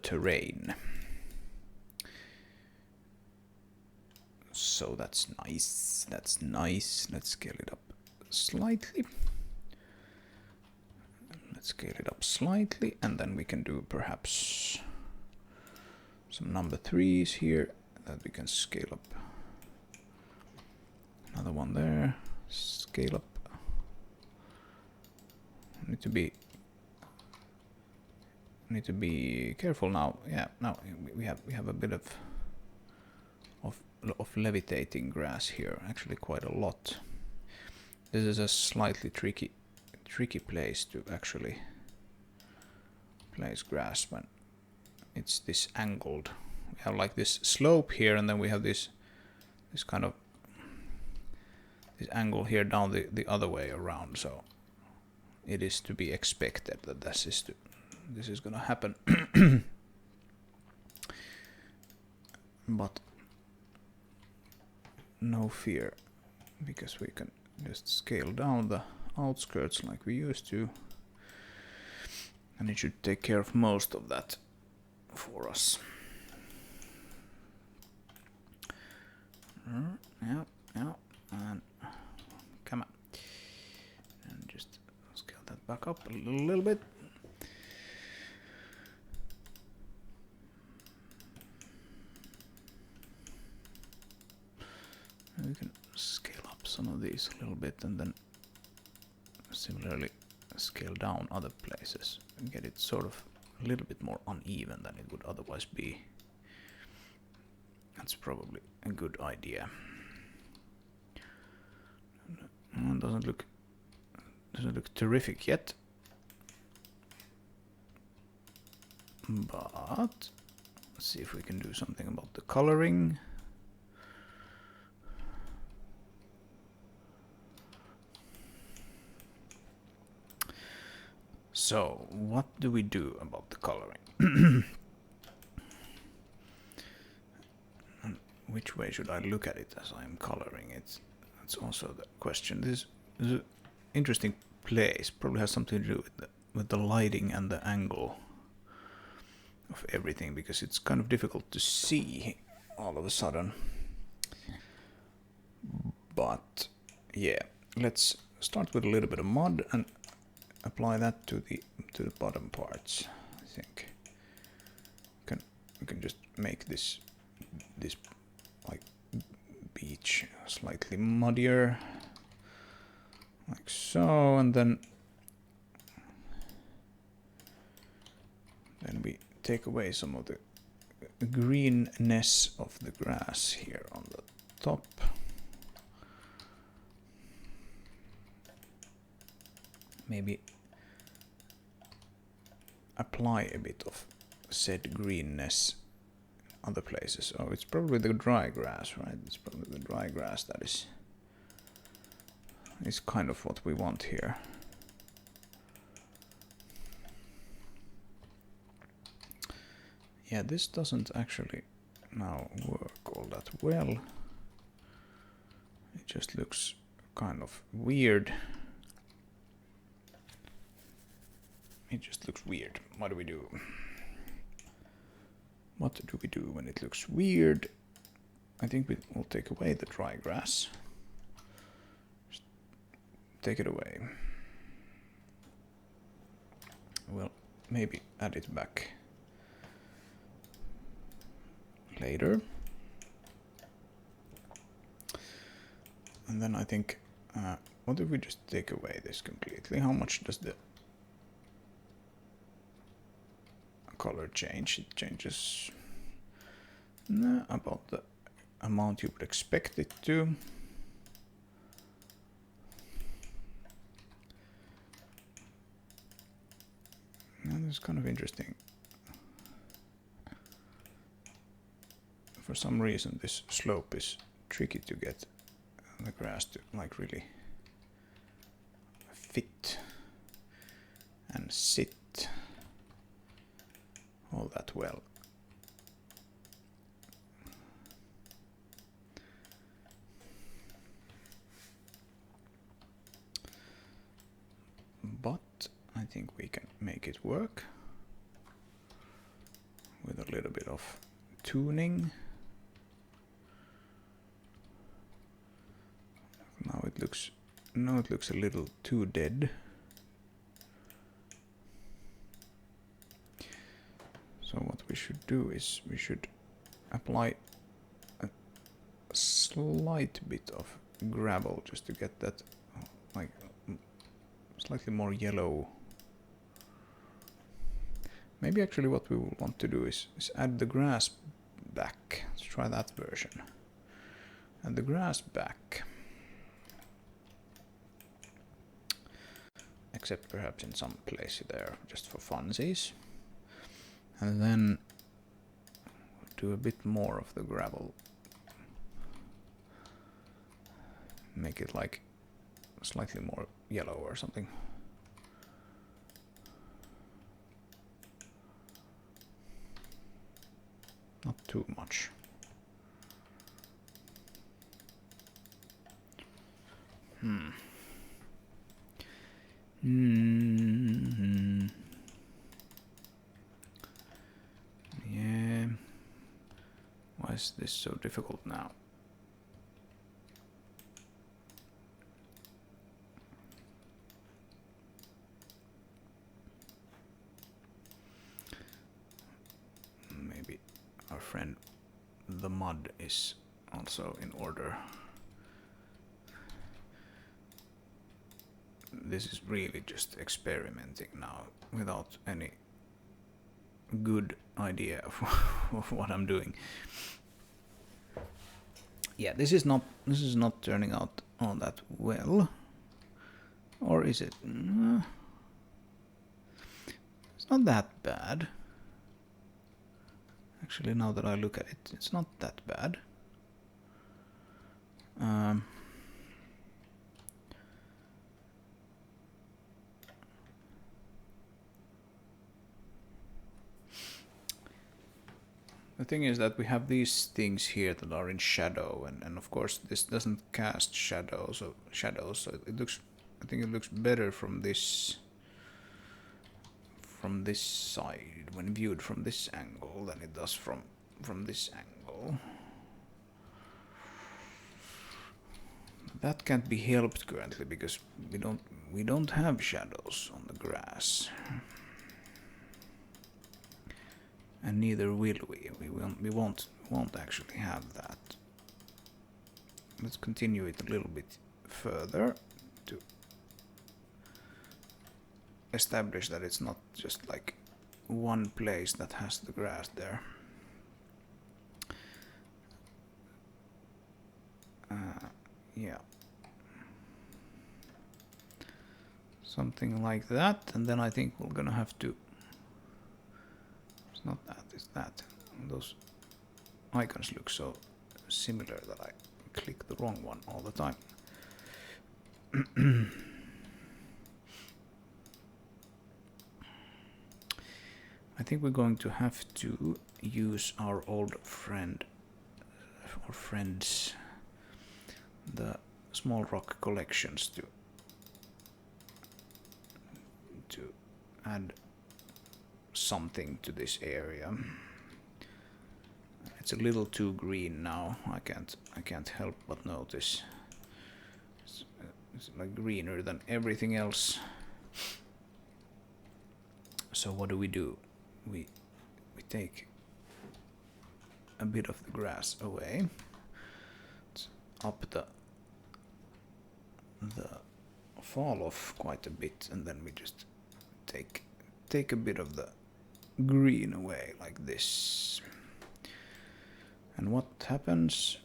terrain. So that's nice. That's nice. Let's scale it up slightly. Let's scale it up slightly, and then we can do perhaps some number 3s here that we can scale up. Another one there. Scale up. Need to be careful now. Yeah, now we have a bit of levitating grass here. Actually, quite a lot. This is a slightly tricky place to actually place grass when it's this angled. We have like this slope here, and then we have this kind of this angle here down the other way around. So it is to be expected that this is gonna happen. But no fear, because we can just scale down the outskirts like we used to, and it should take care of most of that for us. Yeah, and come on, and just scale that back up a little bit. And we can scale up some of these a little bit, and then similarly scale down other places and get it sort of a little bit more uneven than it would otherwise be. That's probably a good idea. Doesn't look terrific yet, but let's see if we can do something about the coloring. So, what do we do about the coloring? Which way should I look at it as I'm coloring it? That's also the question. This is an interesting place. Probably has something to do with the lighting and the angle of everything, because it's kind of difficult to see all of a sudden. But yeah, let's start with a little bit of mud and apply that to the bottom parts. I think we can just make this like beach slightly muddier, like so, and then we take away some of the greenness of the grass here on the top. Maybe apply a bit of said greenness other places. Oh, it's probably the dry grass, right? It's probably the dry grass that is kind of what we want here. Yeah, this doesn't actually now work all that well. It just looks kind of weird. It just looks weird. What do we do? What do we do when it looks weird? I think we will take away the dry grass. Just take it away. We'll maybe add it back later. And then I think, what if we just take away this completely? How much does the color change? It changes about the amount you would expect it to. And it's kind of interesting. For some reason this slope is tricky to get the grass to like really fit and sit all that well. But I think we can make it work with a little bit of tuning. Now it looks a little too dead. So what we should do is we should apply a slight bit of gravel just to get that like slightly more yellow. Maybe actually what we will want to do is add the grass back. Let's try that version. Add the grass back. Except perhaps in some place there, just for funsies. And then do a bit more of the gravel. Make it like slightly more yellow or something. Not too much. Yeah. Why is this so difficult now? Maybe our friend the mud is also in order. This is really just experimenting now without any good idea of what I'm doing. Yeah, this is not turning out all that well. Or is it? It's not that bad. Actually, now that I look at it, it's not that bad. The thing is that we have these things here that are in shadow, and of course this doesn't cast shadows, so it looks. I think it looks better from this side when viewed from this angle than it does from this angle. That can't be helped currently because we don't have shadows on the grass. And neither will we. We won't actually have that. Let's continue it a little bit further to establish that it's not just like one place that has the grass there. Yeah. Something like that, and then I think we're gonna have to. It's not that, it's that. Those icons look so similar that I click the wrong one all the time. I think we're going to have to use our old friend, or friends, the small rock collections to add something to this area. It's a little too green now. I can't help but notice. It's like greener than everything else. So what do? We take a bit of the grass away. Let's up the fall off quite a bit, and then we just take a bit of the green away like this. And what happens?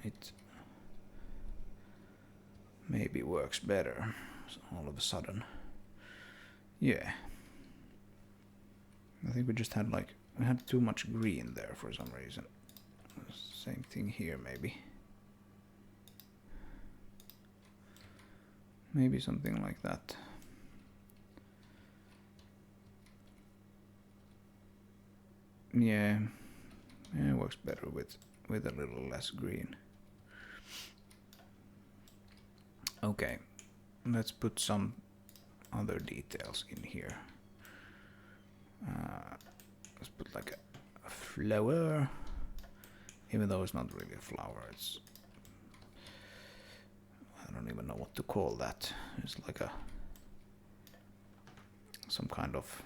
It maybe works better all of a sudden. Yeah. I think we just had we had too much green there for some reason. Same thing here, maybe. Maybe something like that. Yeah, it works better with a little less green. Okay, let's put some other details in here. Let's put like a flower, even though it's not really a flower. It's, I don't even know what to call that. It's like a some kind of,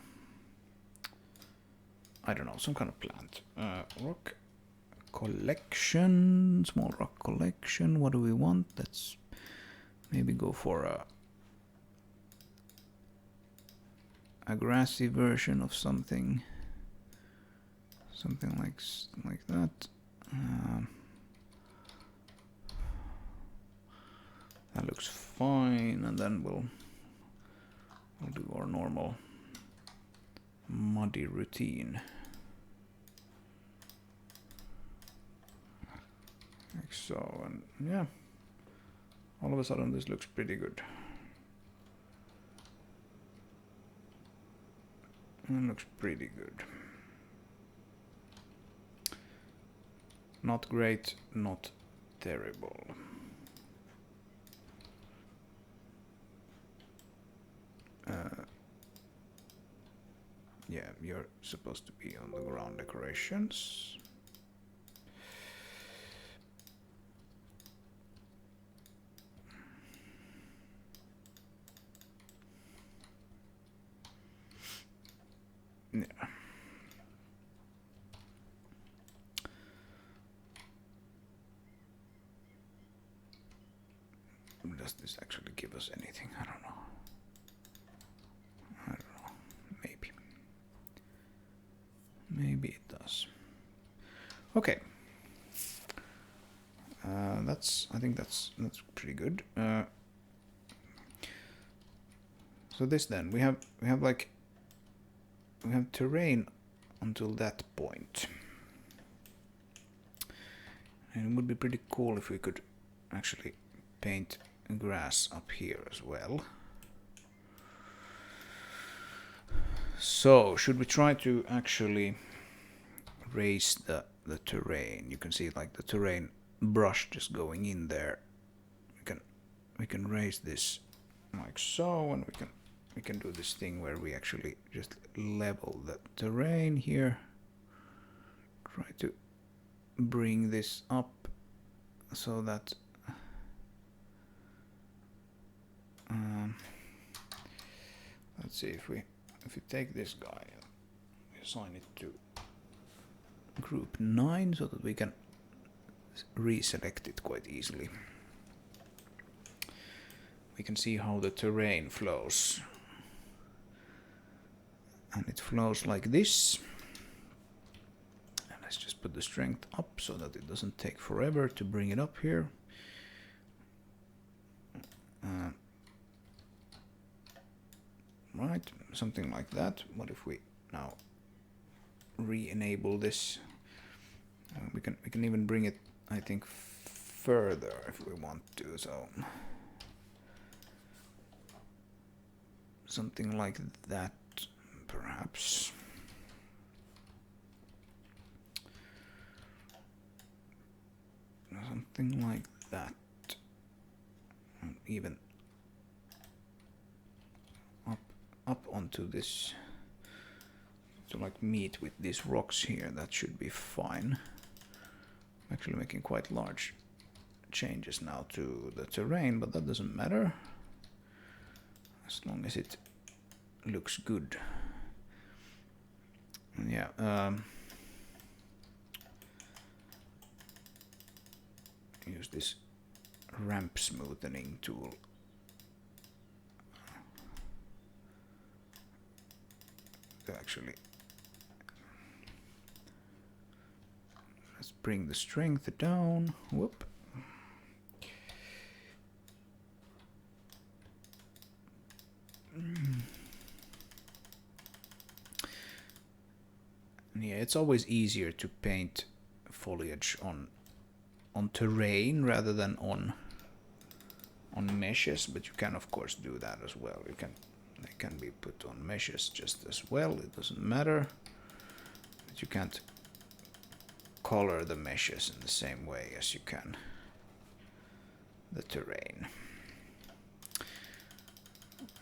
I don't know, some kind of plant. Rock collection, small rock collection. What do we want? Let's maybe go for a grassy version of something. Something like that. That looks fine, and then we'll do our normal muddy routine. Like so, and yeah, all of a sudden this looks pretty good. It looks pretty good. Not great, not terrible. Yeah, you're supposed to be on the ground decorations. Yeah. Does this actually give us anything? I don't know. Maybe. Maybe it does. Okay. I think that's pretty good. So this then we have terrain until that point, and it would be pretty cool if we could actually paint grass up here as well. So should we try to actually raise the terrain? You can see like the terrain brush just going in there. We can raise this like so, and we can do this thing where we actually just level the terrain here. Try to bring this up so that let's see if we take this guy and we assign it to group 9 so that we can reselect it quite easily. We can see how the terrain flows, and it flows like this. And let's just put the strength up so that it doesn't take forever to bring it up here. Right, something like that. What if we now re-enable this? We can even bring it, I think, further if we want to. So something like that, perhaps. Something like that. And even up onto this, to like meet with these rocks here. That should be fine. I'm actually making quite large changes now to the terrain, but that doesn't matter as long as it looks good. Yeah, use this ramp smoothing tool to actually, let's bring the strength down. Whoop. Yeah, it's always easier to paint foliage on on terrain rather than on meshes, but you can of course do that as well. They can be put on meshes just as well, it doesn't matter. But you can't color the meshes in the same way as you can the terrain.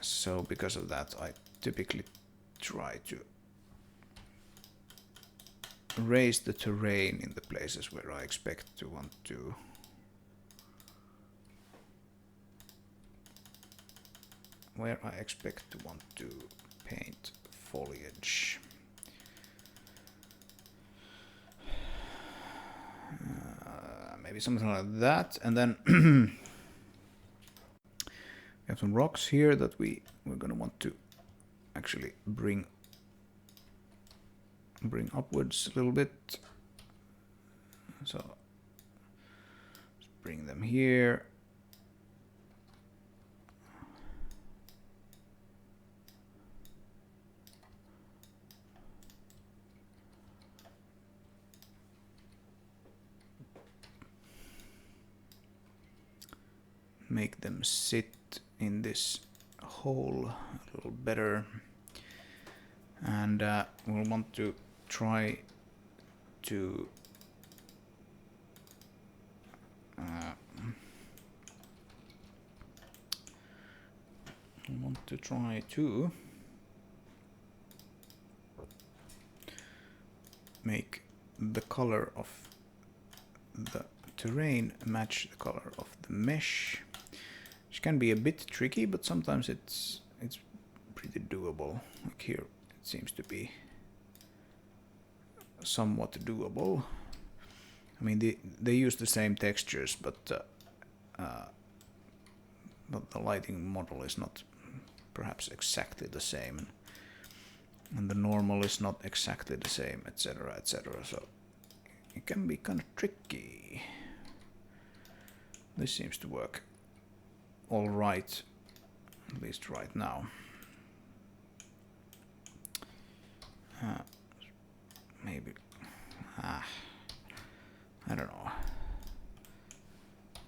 So because of that, I typically try to raise the terrain in the places where I expect to want to paint foliage. Maybe something like that, and then we have some rocks here that we're gonna want to actually bring upwards a little bit. So let's bring them here. Make them sit in this hole a little better, and we'll want to try to make the color of the terrain match the color of the mesh, which can be a bit tricky, but sometimes it's pretty doable. Like here, it seems to be somewhat doable. I mean, they use the same textures, but the lighting model is not perhaps exactly the same, and the normal is not exactly the same, etc., etc. So it can be kind of tricky. This seems to work all right, at least right now. Maybe, I don't know.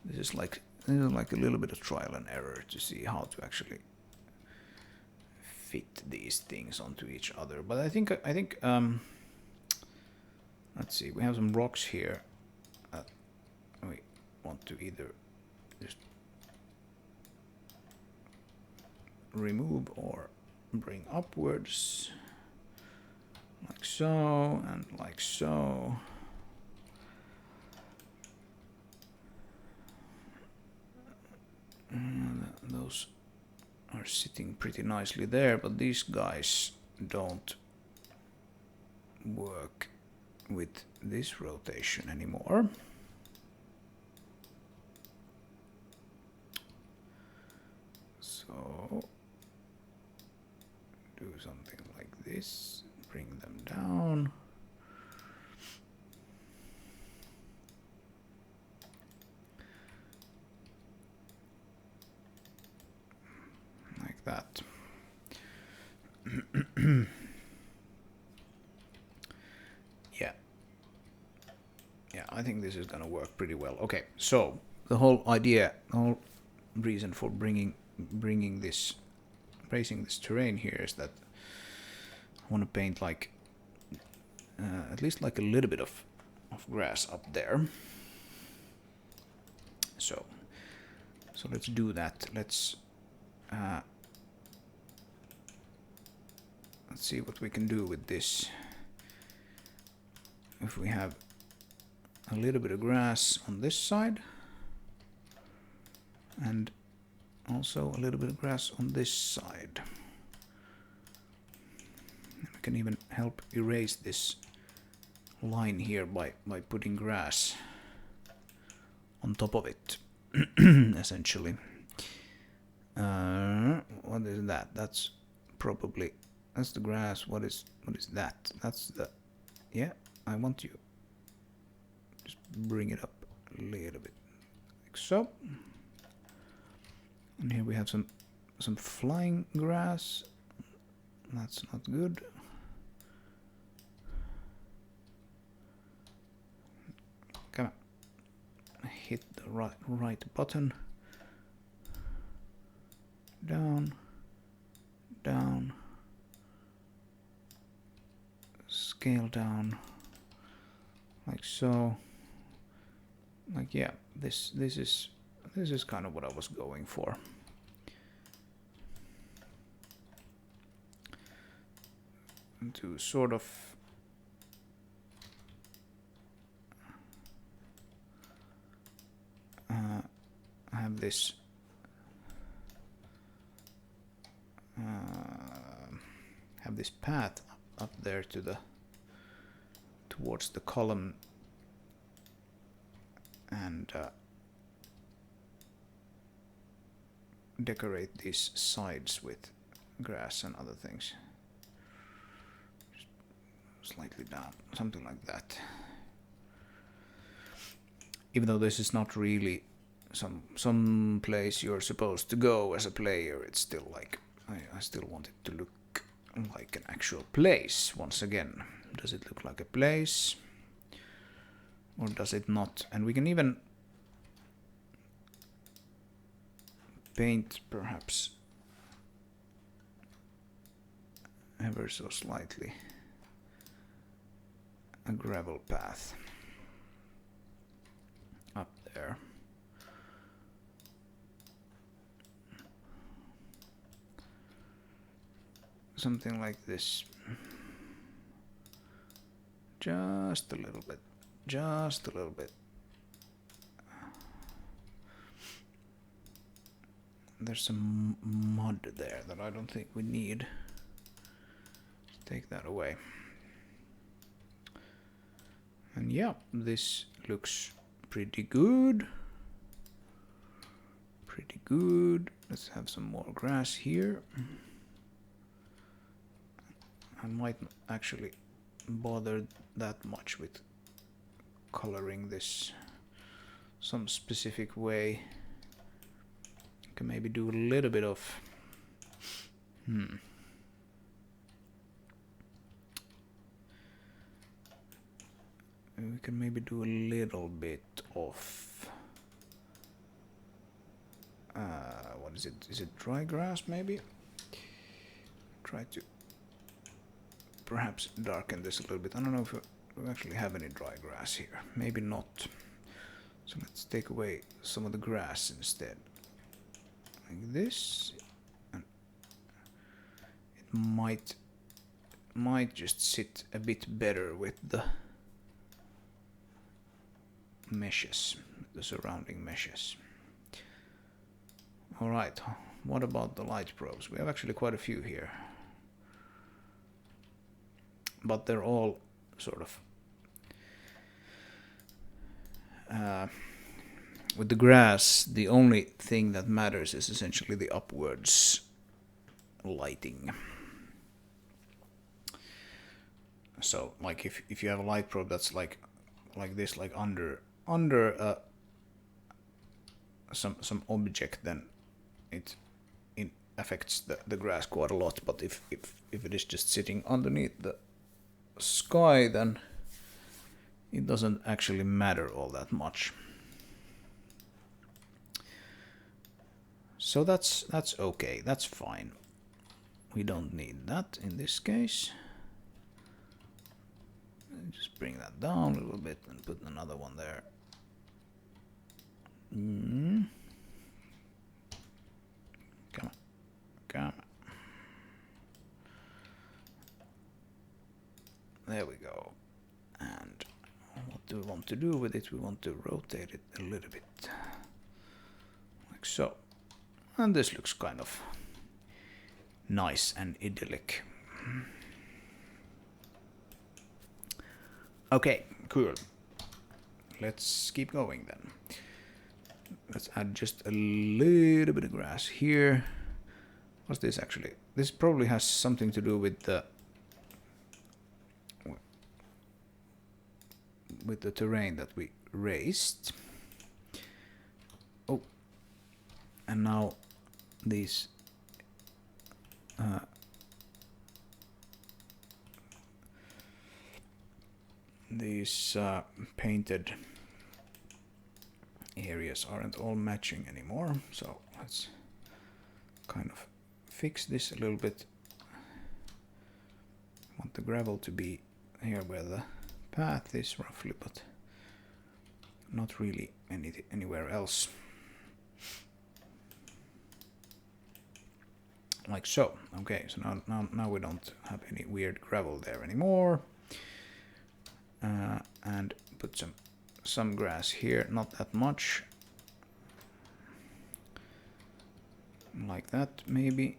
This is like a little bit of trial and error to see how to actually fit these things onto each other. But I think let's see, we have some rocks here. We want to either just remove or bring upwards, like so, and like so. And those are sitting pretty nicely there, but these guys don't work with this rotation anymore. So do something like this, bring them down. Like that. Yeah, I think this is gonna work pretty well. Okay, so the whole idea, the whole reason for raising this terrain here is that I want to paint like at least like a little bit of grass up there. So let's do that. Let's see what we can do with this. If we have a little bit of grass on this side, and also a little bit of grass on this side. And we can even help erase this line here by putting grass on top of it, essentially. What is that? That's the grass. What is that? That's the, yeah, I want you just bring it up a little bit like so. And here we have some flying grass. That's not good. Come on. right button. Down, down, scale down, like so. Like, yeah, this is kind of what I was going for. And to sort of have this path up there towards the column, and decorate these sides with grass and other things. Just slightly down, something like that. Even though this is not really some place you're supposed to go as a player, it's still like I still want it to look like an actual place. Once again, does it look like a place or does it not? And we can even paint perhaps ever so slightly a gravel path up there. Something like this. Just a little bit. Just a little bit. There's some mud there that I don't think we need. Take that away. And yeah, this looks pretty good. Pretty good. Let's have some more grass here. I might not actually bother that much with coloring this some specific way. Can maybe do a little bit of we can maybe do a little bit of what is it? Is it dry grass maybe? Try to perhaps darken this a little bit. I don't know if we actually have any dry grass here. Maybe not. So let's take away some of the grass instead. Like this. And it might just sit a bit better with the meshes, the surrounding meshes. Alright, what about the light probes? We have actually quite a few here. But they're all sort of with the grass, the only thing that matters is essentially the upwards lighting. So like if you have a light probe that's like this, like under some object, then it affects the grass quite a lot. But if it is just sitting underneath the sky, then it doesn't actually matter all that much. So that's okay, that's fine. We don't need that in this case. Just bring that down a little bit and put another one there. Come on. There we go. And what do we want to do with it? We want to rotate it a little bit. Like so. And this looks kind of nice and idyllic. Okay, cool. Let's keep going then. Let's add just a little bit of grass here. What's this actually? This probably has something to do with the terrain that we raised. Oh, and now these painted areas aren't all matching anymore, so let's kind of fix this a little bit. I want the gravel to be here where the path is roughly, but not really anywhere else. Like so. Okay, so now we don't have any weird gravel there anymore. And put some grass here, not that much. Like that, maybe.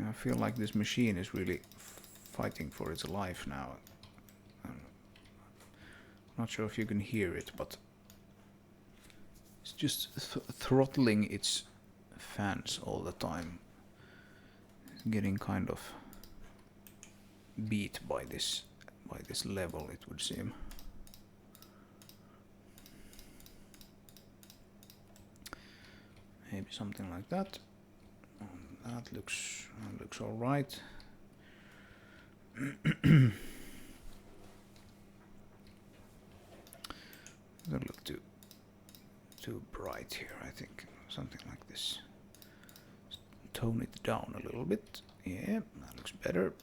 I feel like this machine is really fighting for its life now. I'm not sure if you can hear it, but it's just throttling its fans all the time. It's getting kind of beat by this level, it would seem. Maybe something like that. That looks all right. Doesn't look too bright here. I think something like this. Tone it down a little bit. Yeah, that looks better.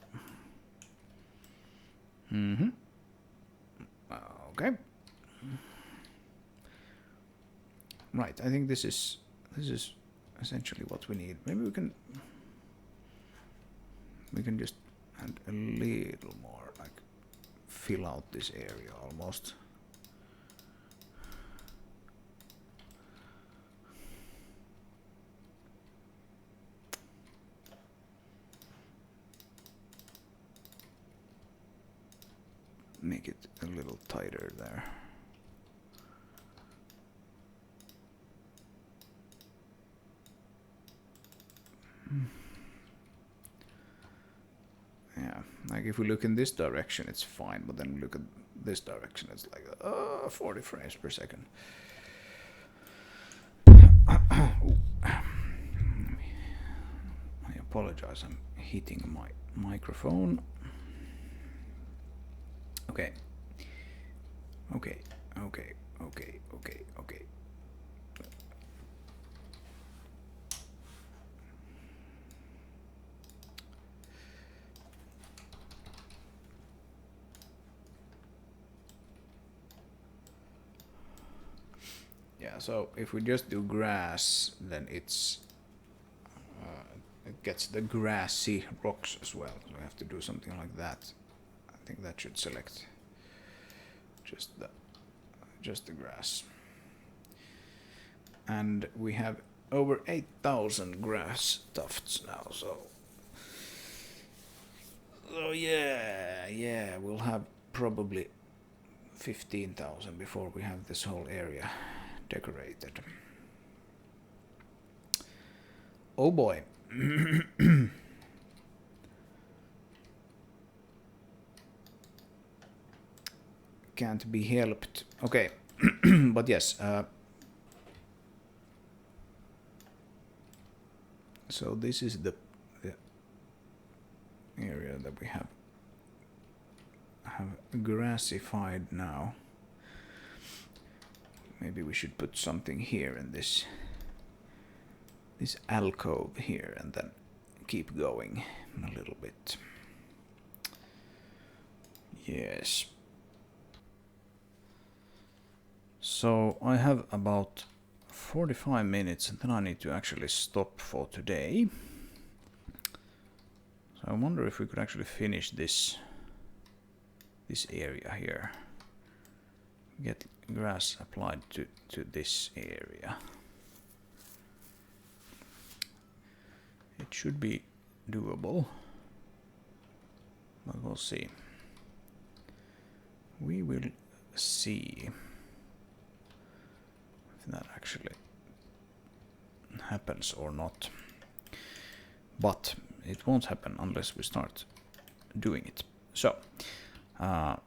Okay. Right. I think this is essentially what we need. Maybe we can just add a little more, like fill out this area almost. Make it a little tighter there. Yeah, like if we look in this direction it's fine, but then we look at this direction it's like 40 frames per second. I apologize, I'm hitting my microphone. Okay. Yeah, so if we just do grass, then it gets the grassy rocks as well. So we have to do something like that. I think that should select just the grass. And we have over 8,000 grass tufts now, so yeah, we'll have probably 15,000 before we have this whole area decorated. Oh boy. Can't be helped. Okay. But yes, so this is the area that we have grassified now. Maybe we should put something here in this alcove here and then keep going a little bit. Yes. So I have about 45 minutes and then I need to actually stop for today. So I wonder if we could actually finish this area here. Get grass applied to this area. It should be doable, but we'll see. We will see. that actually happens or not. But it won't happen unless we start doing it. So, put a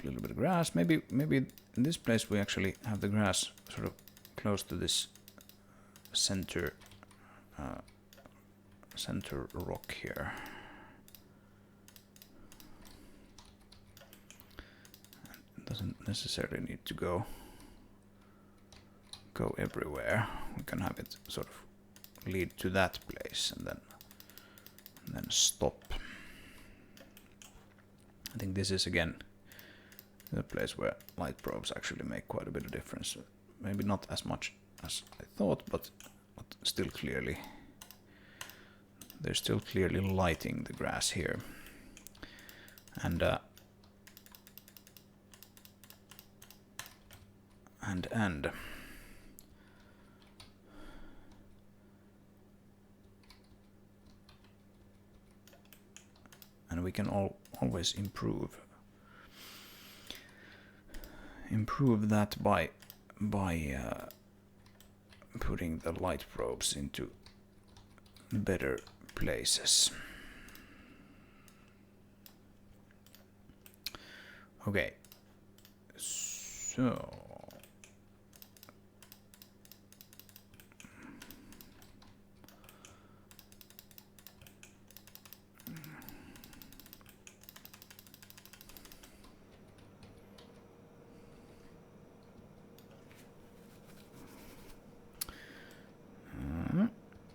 little bit of grass. Maybe in this place we actually have the grass sort of close to this center center rock here. It doesn't necessarily need to go everywhere. We can have it sort of lead to that place and then stop. I think this is again the place where light probes actually make quite a bit of difference. Maybe not as much as I thought, but still clearly. They're still clearly lighting the grass here. And we can always improve that by putting the light probes into better places. Okay, so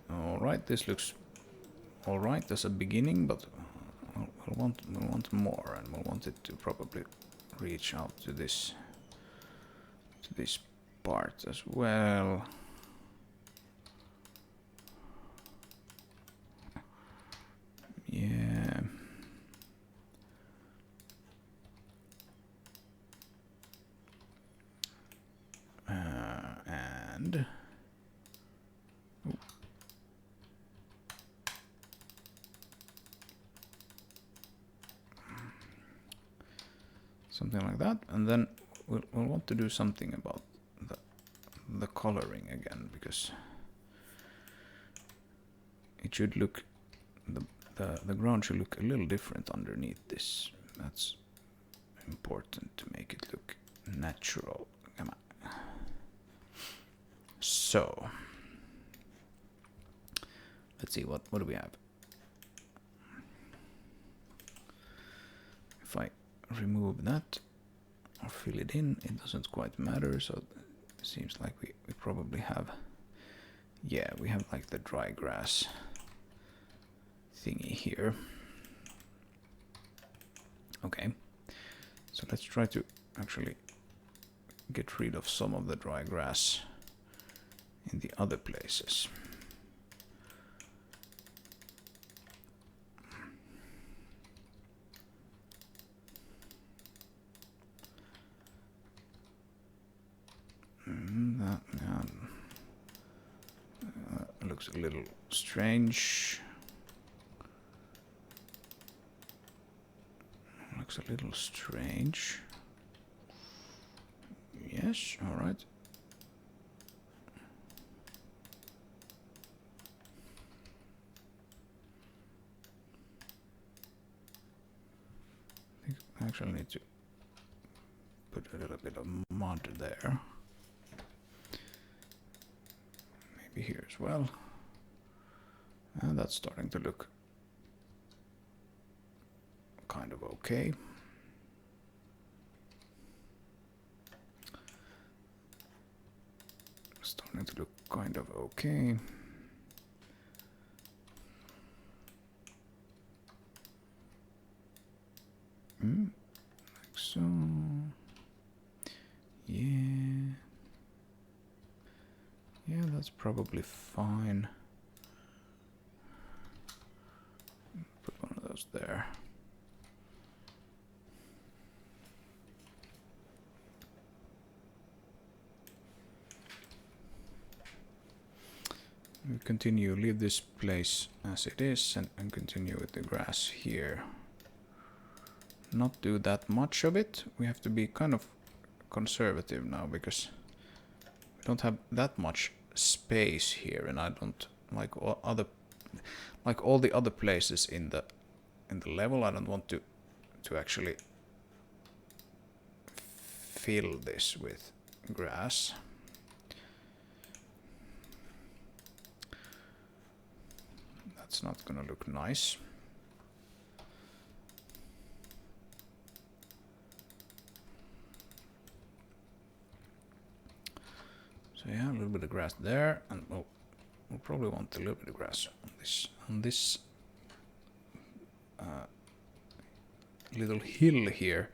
alright, this looks alright as a beginning, but we'll want more, and we'll want it to probably reach out to this part as well. Yeah. And something like that, and then we'll want to do something about the coloring again, because it should look, the ground should look a little different underneath this. That's important to make it look natural. Come on. So let's see, what do we have? If I remove that or fill it in, it doesn't quite matter, so it seems like we probably have, yeah, we have like the dry grass thingy here. Okay, so let's try to actually get rid of some of the dry grass in the other places. That looks a little strange. Looks a little strange. Yes, all right. I think I actually need to put a little bit of mud there. Maybe here as well. And that's starting to look kind of okay. Starting to look kind of okay. Like so. Yeah. Yeah, that's probably fine. Put one of those there. We continue, leave this place as it is, and continue with the grass here. Not do that much of it. We have to be kind of conservative now because we don't have that much space here, and I don't like all the other places in the level. I don't want to actually fill this with grass. That's not gonna look nice. So yeah, a little bit of grass there, and we'll probably want a little bit of grass on this little hill here.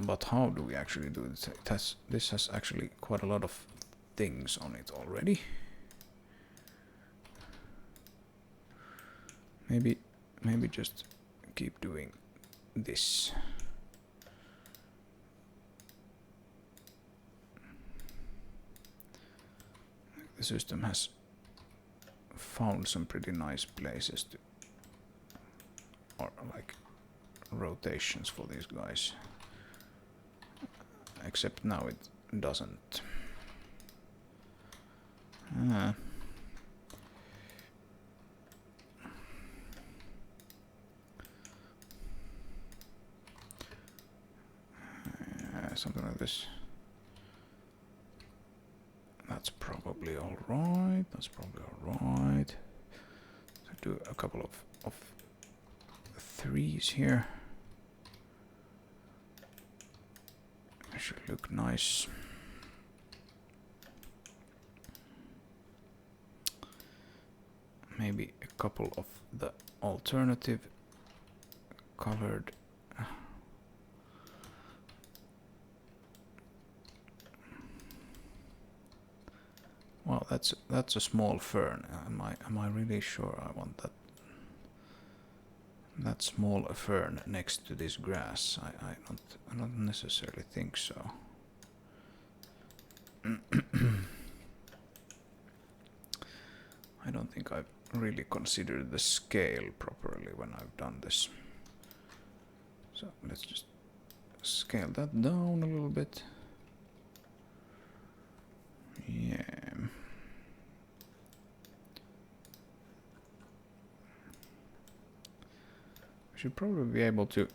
But how do we actually do this? This has actually quite a lot of things on it already. Maybe just keep doing this. The system has found some pretty nice places to, or like rotations for these guys. Except now it doesn't. Something like this. That's probably all right. That's probably all right. So do a couple of threes here. It should look nice. Maybe a couple of the alternative colored. Well, that's a small fern. Am I really sure I want that small fern next to this grass? I don't necessarily think so. I don't think I've really considered the scale properly when I've done this. So let's just scale that down a little bit. Yeah. We should probably be able to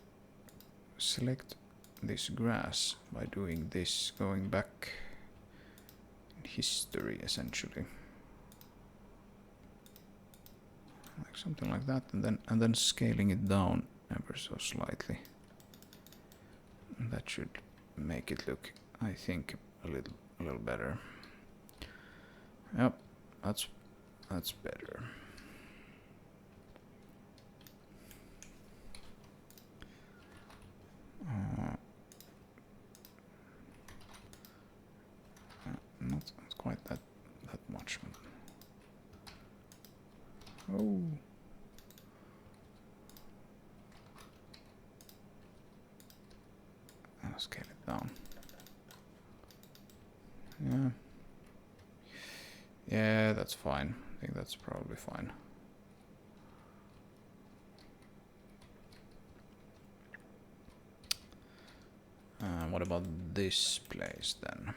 select this grass by doing this, going back in history essentially. Like something like that, and then scaling it down ever so slightly. And that should make it look, I think, a little better. Yep, that's better. Not quite that much. Oh. I'll scale it down. Yeah. Yeah, that's fine. I think that's probably fine. What about this place then?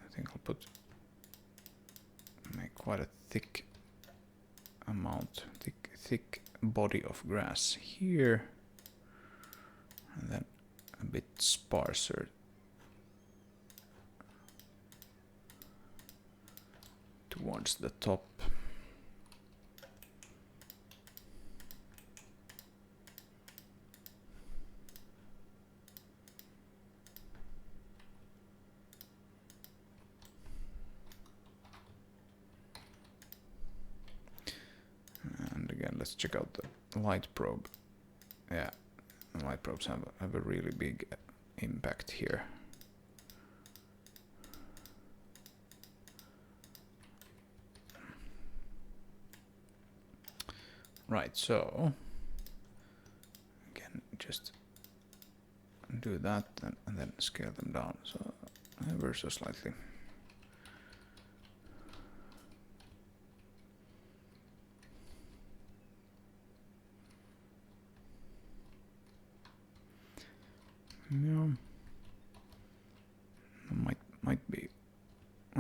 I think I'll make quite a thick amount, thick body of grass here, and then a bit sparser towards the top. Let's check out the light probe. Yeah, the light probes have a really big impact here. Right, so again, just do that and then scale them down so ever so slightly.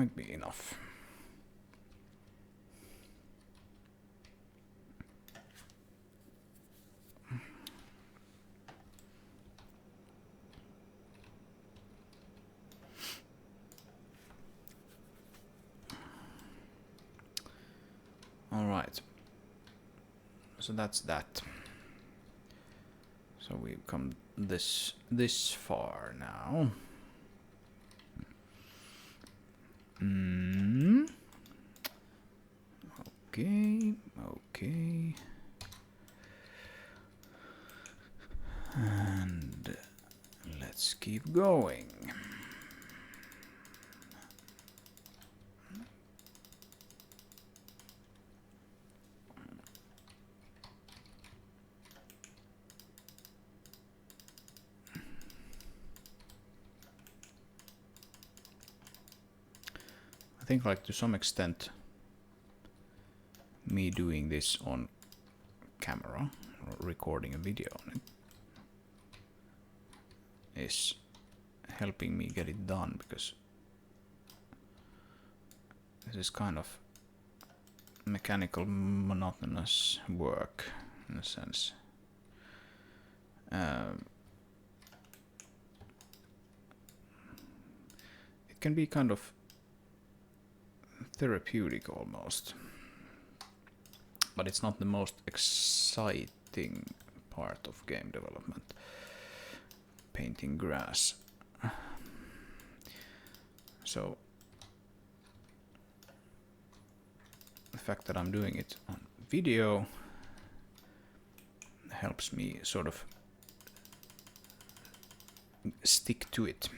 might be enough. All right. So that's that. So we've come this far now. Okay, okay. And let's keep going. I think, like, to some extent, me doing this on camera or recording a video on it is helping me get it done, because this is kind of mechanical, monotonous work in a sense. It can be kind of therapeutic almost, but it's not the most exciting part of game development. Painting grass. So the fact that I'm doing it on video helps me sort of stick to it.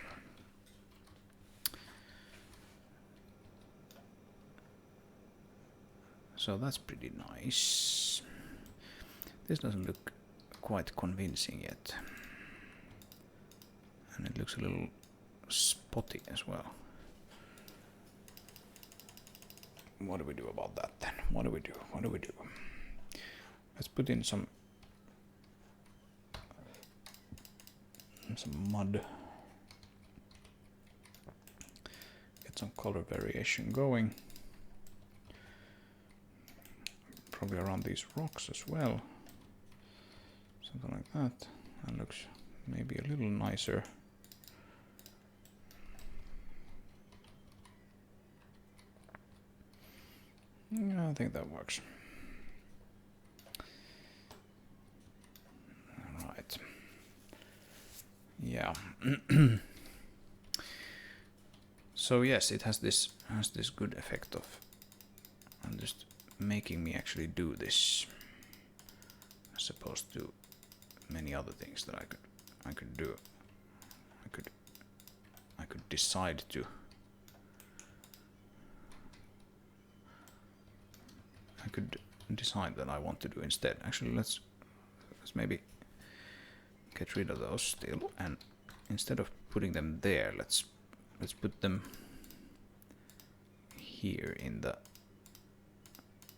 So that's pretty nice. This doesn't look quite convincing yet. And it looks a little spotty as well. What do we do about that then? What do we do? What do we do? Let's put in some mud. Get some color variation going. Probably around these rocks as well. Something like that. That looks maybe a little nicer. Yeah, I think that works. Alright. Yeah. So yes, it has this good effect of just making me actually do this, as opposed to many other things that I could do. I could decide to. I could decide that I want to do instead. Actually, let's maybe get rid of those still, and instead of putting them there, let's put them here in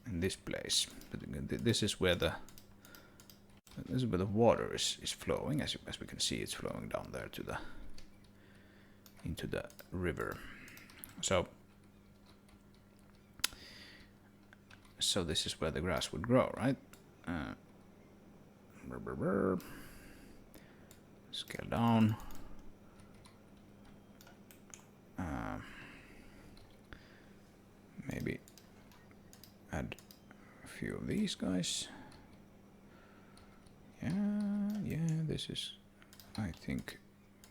this place. This is where the water is flowing. As we can see, it's flowing down there into the river. So this is where the grass would grow, right? Scale down. Maybe add a few of these guys. Yeah, this is, I think,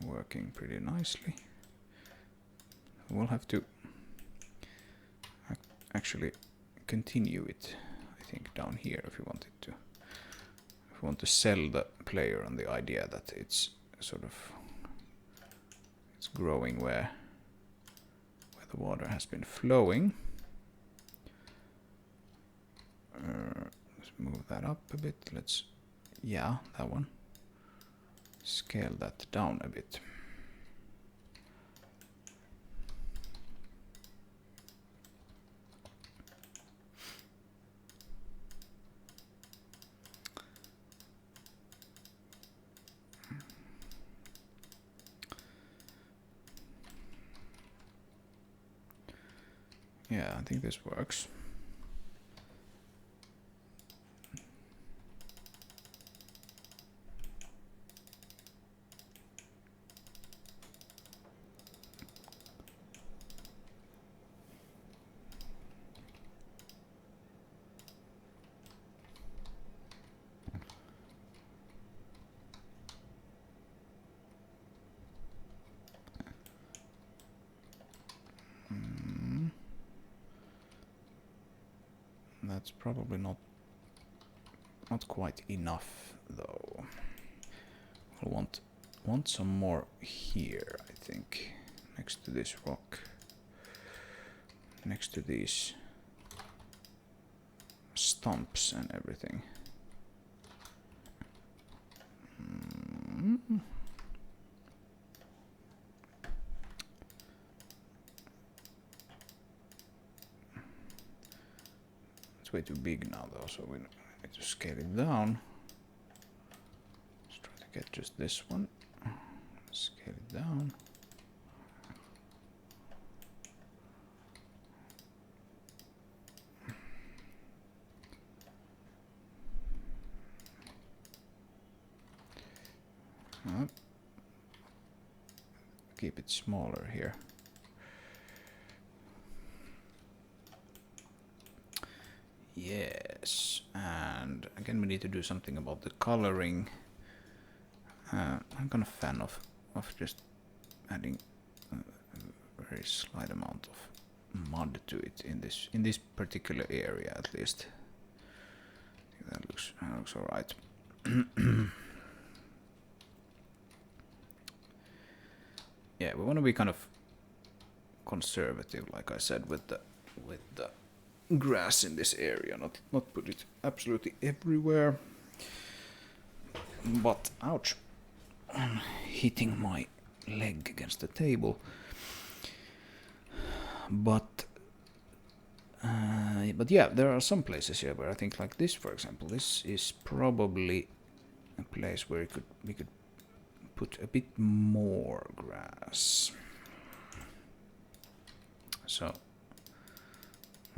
working pretty nicely. We'll have to actually continue it, I think, down here if we wanted to. If we want to sell the player on the idea that it's sort of growing where the water has been flowing. Let's move that up a bit. Yeah, that one. Scale that down a bit. Yeah, I think this works. That's probably not quite enough though. We'll want some more here, I think, next to this rock, next to these stumps and everything. It's way too big now though, so we need to scale it down. Let's try to get just this one. Scale it down. Keep it smaller here. Yes, and again we need to do something about the coloring. I'm kind of a fan of just adding a very slight amount of mud to it in this particular area at least. I think that looks all right. Yeah, we want to be kind of conservative, like I said, with the grass in this area, not put it absolutely everywhere. But ouch, I'm hitting my leg against the table. But yeah, there are some places here where I think, like this, for example, this is probably a place where we could put a bit more grass. So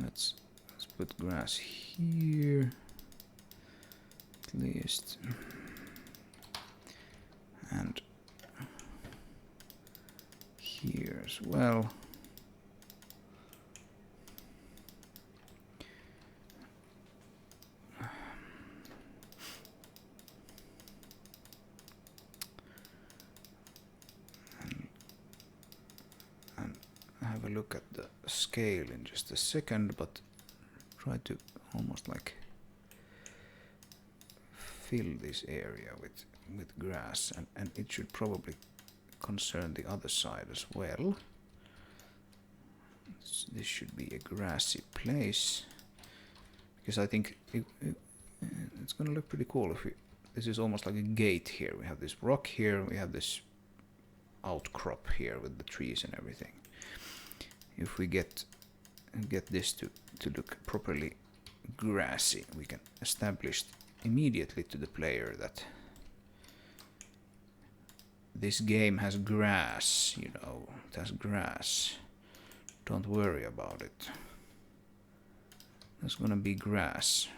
let's put grass here at least, and here as well. Have a look at the scale in just a second, but try to almost like fill this area with grass, and it should probably concern the other side as well. This should be a grassy place, because I think it's gonna look pretty cool if this is almost like a gate here. We have this rock here, we have this outcrop here with the trees and everything. If we get this to look properly grassy, we can establish immediately to the player that this game has grass, you know, it has grass. Don't worry about it. There's gonna be grass.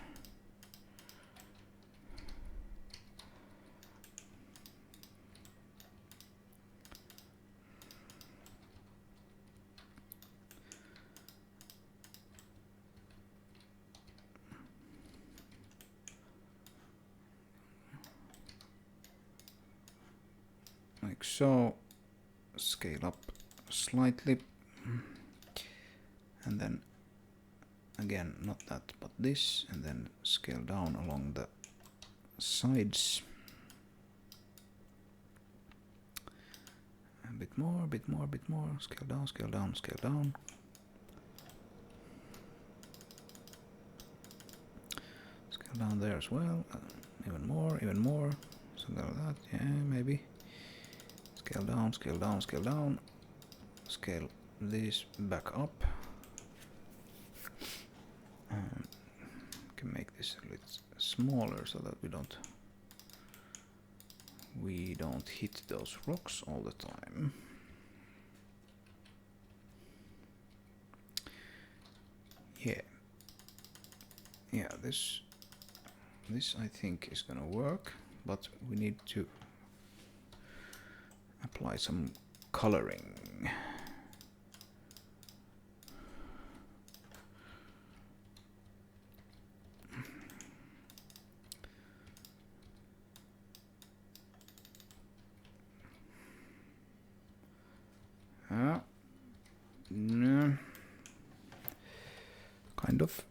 Like so. Scale up slightly, and then again, not that but this, and then scale down along the sides. A bit more, bit more, bit more. Scale down, scale down, scale down. Scale down there as well. Even more, even more. Something like that. Yeah, maybe. Scale down, scale down, scale down. Scale this back up. Can make this a little smaller so that we don't hit those rocks all the time. Yeah. Yeah, this I think is gonna work, but we need to apply some coloring. No. Kind of.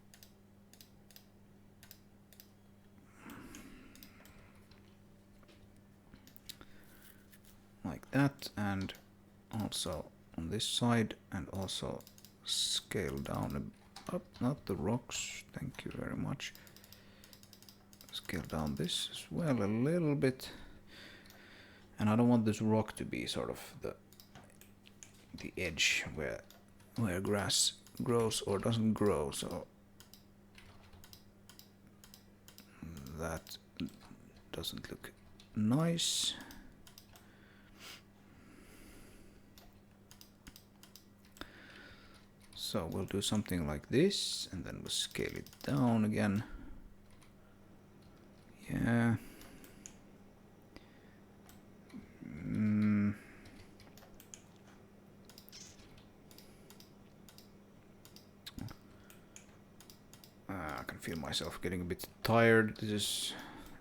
Like that, and also on this side, and also scale down up, not the rocks, thank you very much. Scale down this as well a little bit. And I don't want this rock to be sort of the edge where grass grows or doesn't grow, so that doesn't look nice. So we'll do something like this, and then we'll scale it down again. Yeah. I can feel myself getting a bit tired. This is,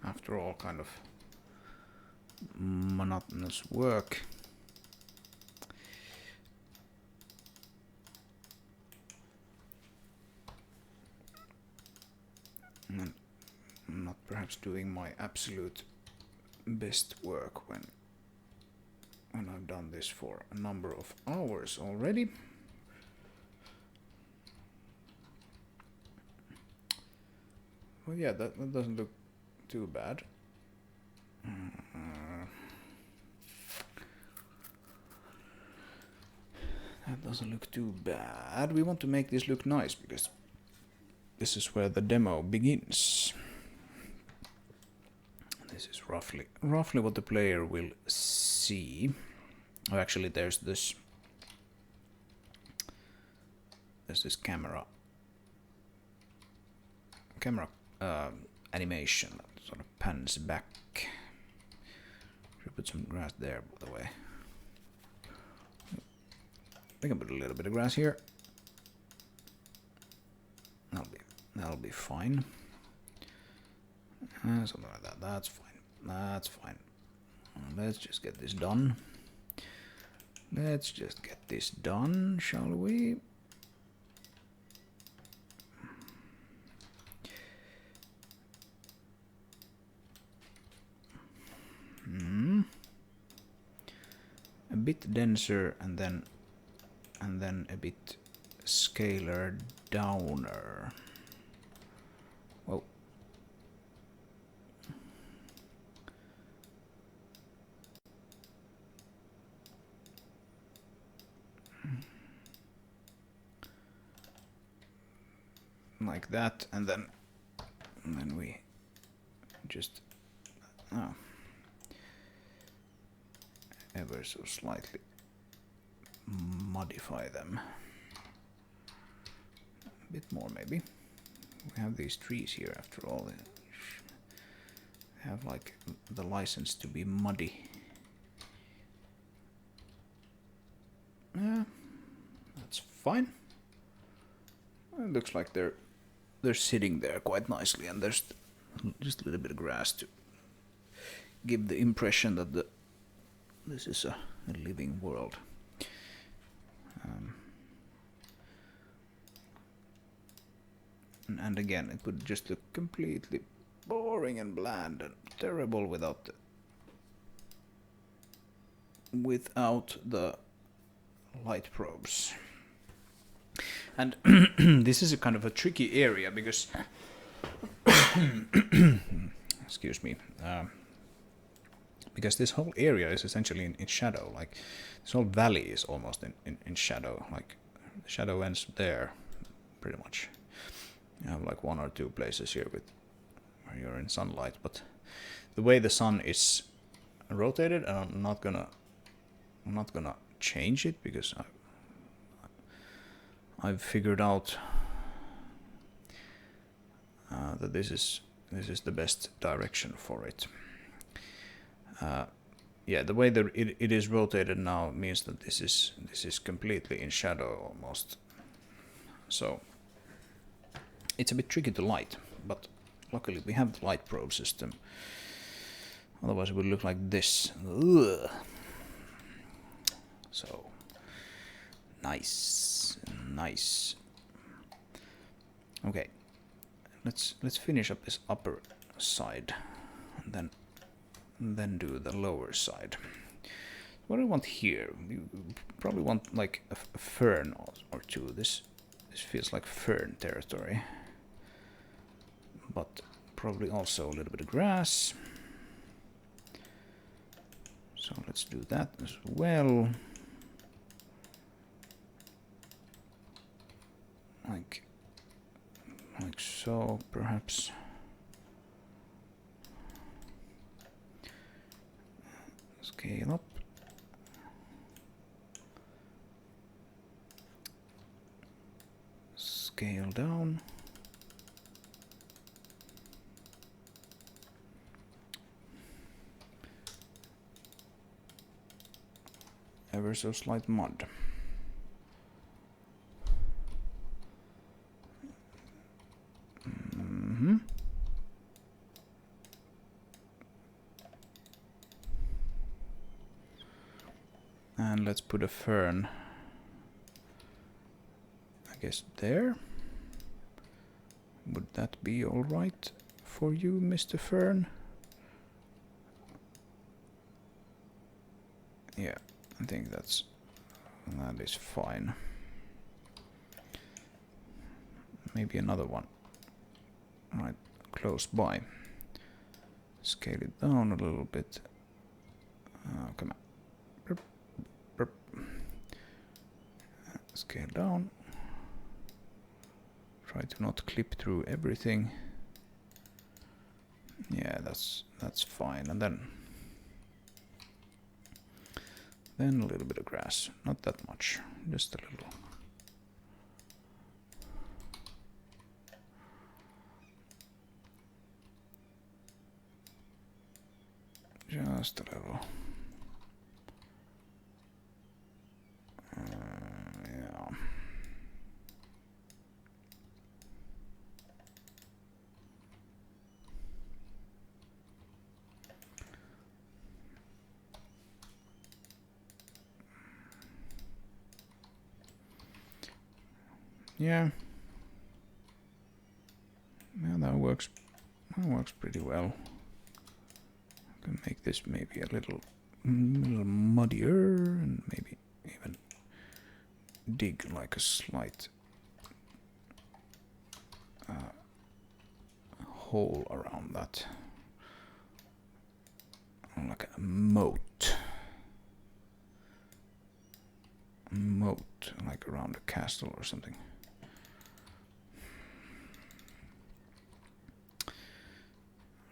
after all, kind of monotonous work. And I'm not perhaps doing my absolute best work when I've done this for a number of hours already. Well, yeah, that doesn't look too bad. That doesn't look too bad. We want to make this look nice because this is where the demo begins. This is roughly what the player will see. Oh, actually, there's this camera animation that sort of pans back. Should put some grass there, by the way. We can put a little bit of grass here. That'll be fine. Something like that. That's fine. That's fine. Let's just get this done. Let's just get this done, shall we? A bit denser, and then a bit scaler downer. Whoa. Like that, and then we just ever so slightly modify them a bit more, maybe. We have these trees here after all. They have like the license to be muddy. Yeah, that's fine. It looks like they're sitting there quite nicely, and there's just a little bit of grass to give the impression that this is a living world. And again, it would just look completely boring and bland and terrible without the light probes. And this is a kind of a tricky area because excuse me, because this whole area is essentially in shadow. Like this whole valley is almost in shadow. Like the shadow ends there, pretty much. You have like one or two places here where you're in sunlight, but the way the sun is rotated, and I'm not gonna change it because I've figured out that this is the best direction for it. Yeah, the way that it is rotated now means that this is completely in shadow almost. So it's a bit tricky to light, but luckily we have the light probe system. Otherwise it would look like this. Ugh. So nice. Okay, let's finish up this upper side, and then do the lower side. What do I want here? You probably want like a fern or two. This feels like fern territory, but probably also a little bit of grass. So let's do that as well. Like so, perhaps. Scale up. Scale down. Ever so slight mud. And let's put a fern, I guess, there. Would that be all right for you, Mr. Fern? Yeah, I think that is fine. Maybe another one right close by. Scale it down a little bit. Come on. Burp, burp. Scale down. Try to not clip through everything. Yeah, that's fine. And then a little bit of grass. Not that much, just a little. Just a little. Yeah. Yeah. Yeah, that works. That works pretty well. I can make this maybe a little muddier, and maybe even dig like a slight hole around that, like a moat, like around a castle or something.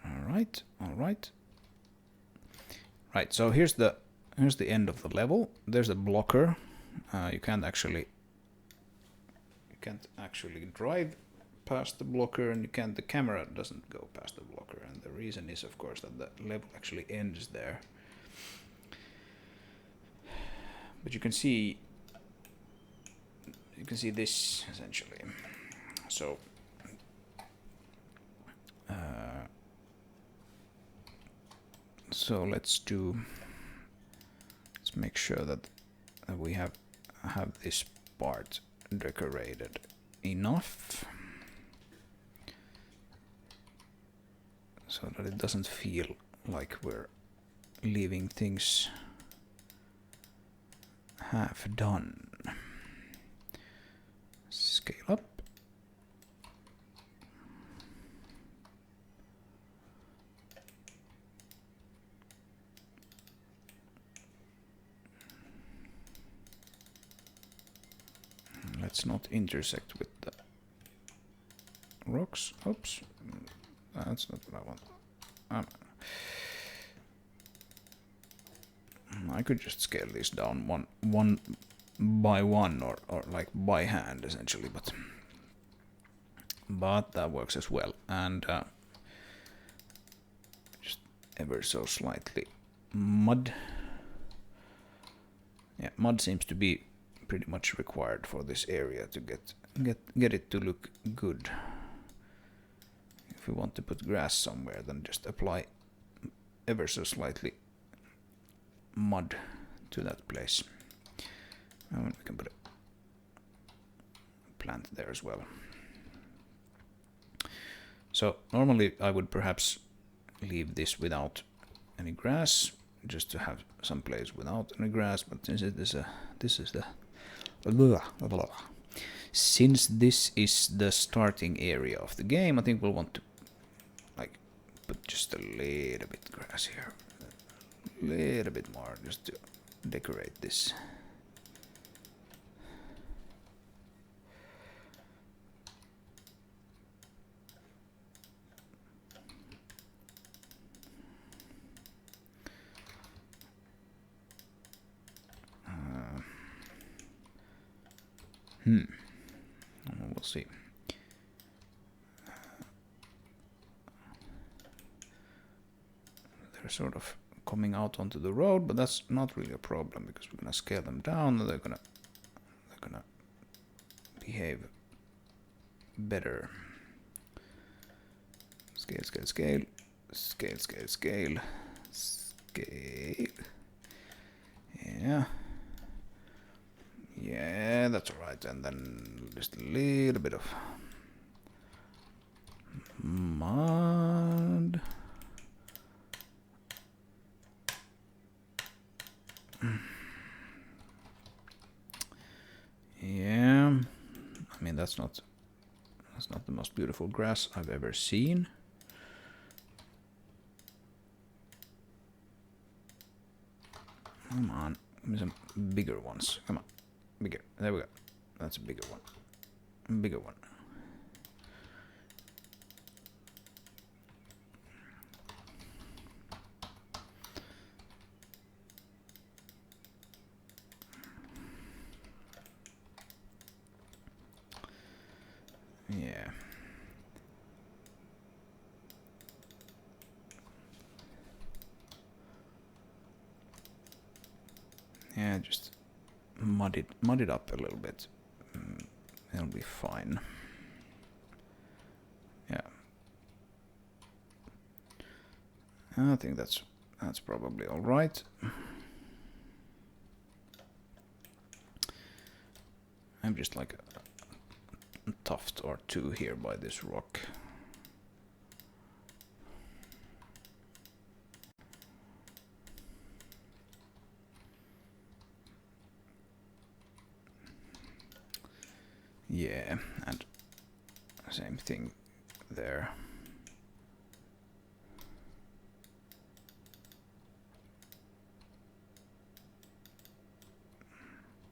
All right. Right, so here's the end of the level. There's a blocker. You can't actually drive past the blocker, and the camera doesn't go past the blocker, and the reason is, of course, that the level actually ends there. But you can see this essentially. So let's make sure that we have this part decorated enough so that it doesn't feel like we're leaving things half done. Scale up. Let's not intersect with the rocks. Oops, that's not what I want. I could just scale these down one by one, or like by hand essentially, but but that works as well. And just ever so slightly mud. Yeah, mud seems to be pretty much required for this area to get it to look good. If we want to put grass somewhere, then just apply ever so slightly mud to that place. And we can put a plant there as well. So normally I would perhaps leave this without any grass, just to have some place without any grass. But since this is the starting area of the game, I think we'll want to like put just a little bit grass here, a little bit more, just to decorate this. We'll see. They're sort of coming out onto the road, but that's not really a problem because we're gonna scale them down and they're gonna behave better. Scale, scale, scale, scale, scale, scale, scale. Yeah. Yeah, that's alright. And then just a little bit of mud. Yeah, I mean that's not the most beautiful grass I've ever seen. Come on, give me some bigger ones. Come on, bigger. There we go. That's a bigger one. Bigger one. Yeah. Yeah, just mud it up a little bit. It'll be fine. Yeah. I think that's probably all right. I'm just like a tuft or two here by this rock. Yeah, and same thing there.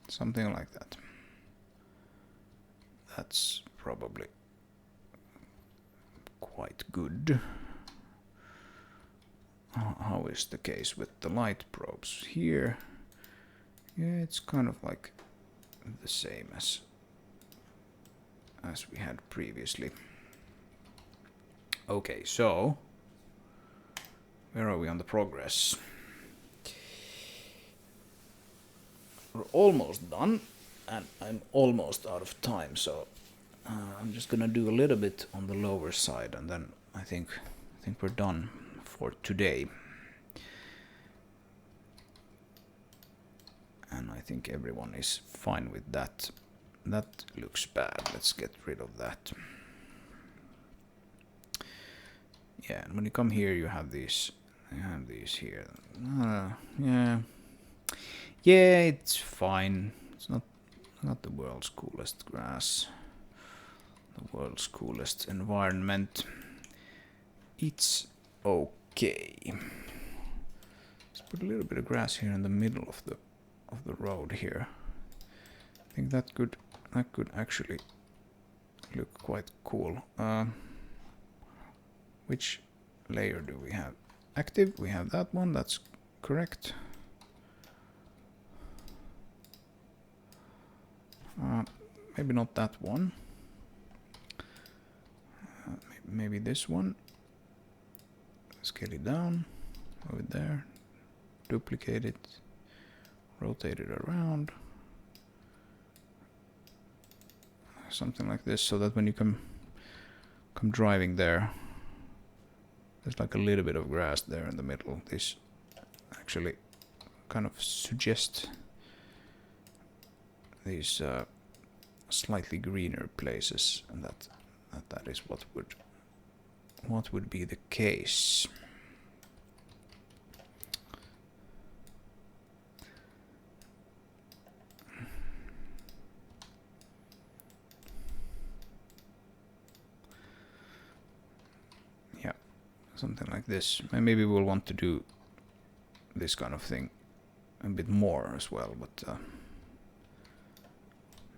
Something like that. That's probably quite good. How is the case with the light probes here? Yeah, it's kind of like the same as we had previously. Okay, so where are we on the progress? We're almost done, and I'm almost out of time, so I'm just gonna do a little bit on the lower side, and then I think we're done for today. And I think everyone is fine with that. That looks bad. Let's get rid of that. Yeah, and when you come here, you have these. You have these here. Yeah. Yeah, it's fine. It's not the world's coolest grass. The world's coolest environment. It's okay. Let's put a little bit of grass here in the middle of the road here. I think that could actually look quite cool. Which layer do we have? Active, we have that one, that's correct. Maybe not that one. maybe this one. Scale it down, move it there, duplicate it, rotate it around. Something like this, so that when you come driving there, there's like a little bit of grass there in the middle. This actually kind of suggest these slightly greener places, and that is what would be the case. Yeah, something like this. And maybe we'll want to do this kind of thing a bit more as well, but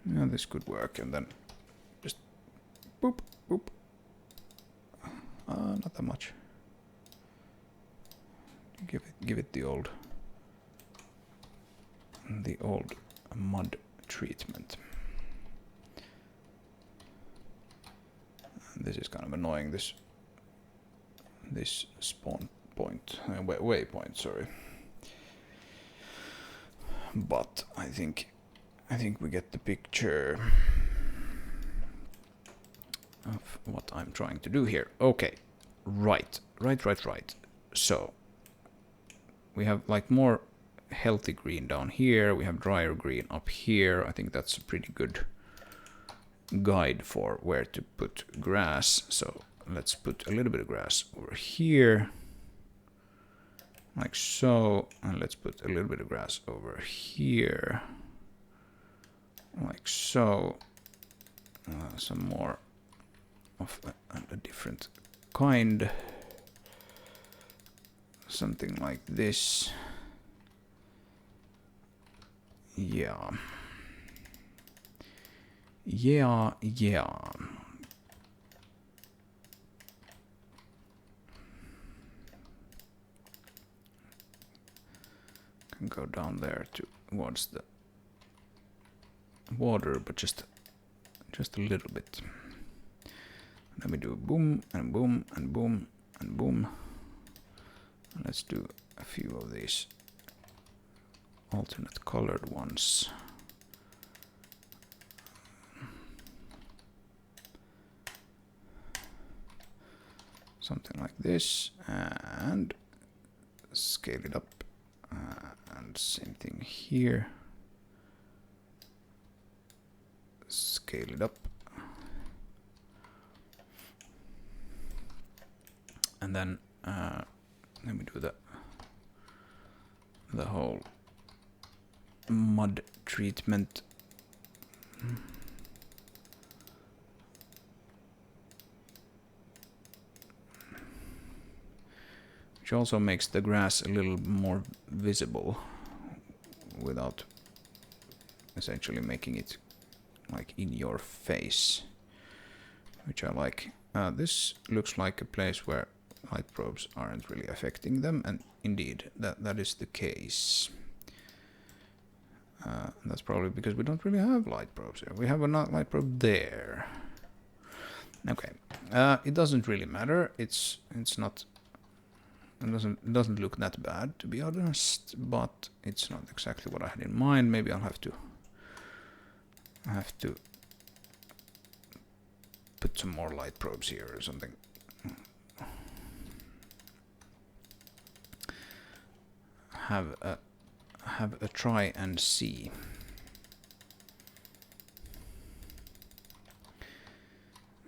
yeah, this could work. And then just boop, boop. Not that much. Give it the old mud treatment. This is kind of annoying. This spawn point, waypoint. Sorry, but I think we get the picture of what I'm trying to do here. Okay, right. So we have like more healthy green down here. We have drier green up here. I think that's a pretty good guide for where to put grass. So let's put a little bit of grass over here, like so, and let's put a little bit of grass over here, like so. Some more of a different kind, something like this. Yeah. Can go down there towards the water, but just a little bit. Let me do boom and boom and boom and boom. Let's do a few of these alternate colored ones. Something like this, and scale it up, and same thing here. Scale it up, and then let me do the whole mud treatment. Which also makes the grass a little more visible without essentially making it like in your face, which I like. This looks like a place where light probes aren't really affecting them, and indeed that is the case. That's probably because we don't really have light probes here. We have a light probe there. Okay, it doesn't really matter. It's not. It doesn't look that bad, to be honest, but it's not exactly what I had in mind. Maybe I'll have to put some more light probes here or something. Have a try and see.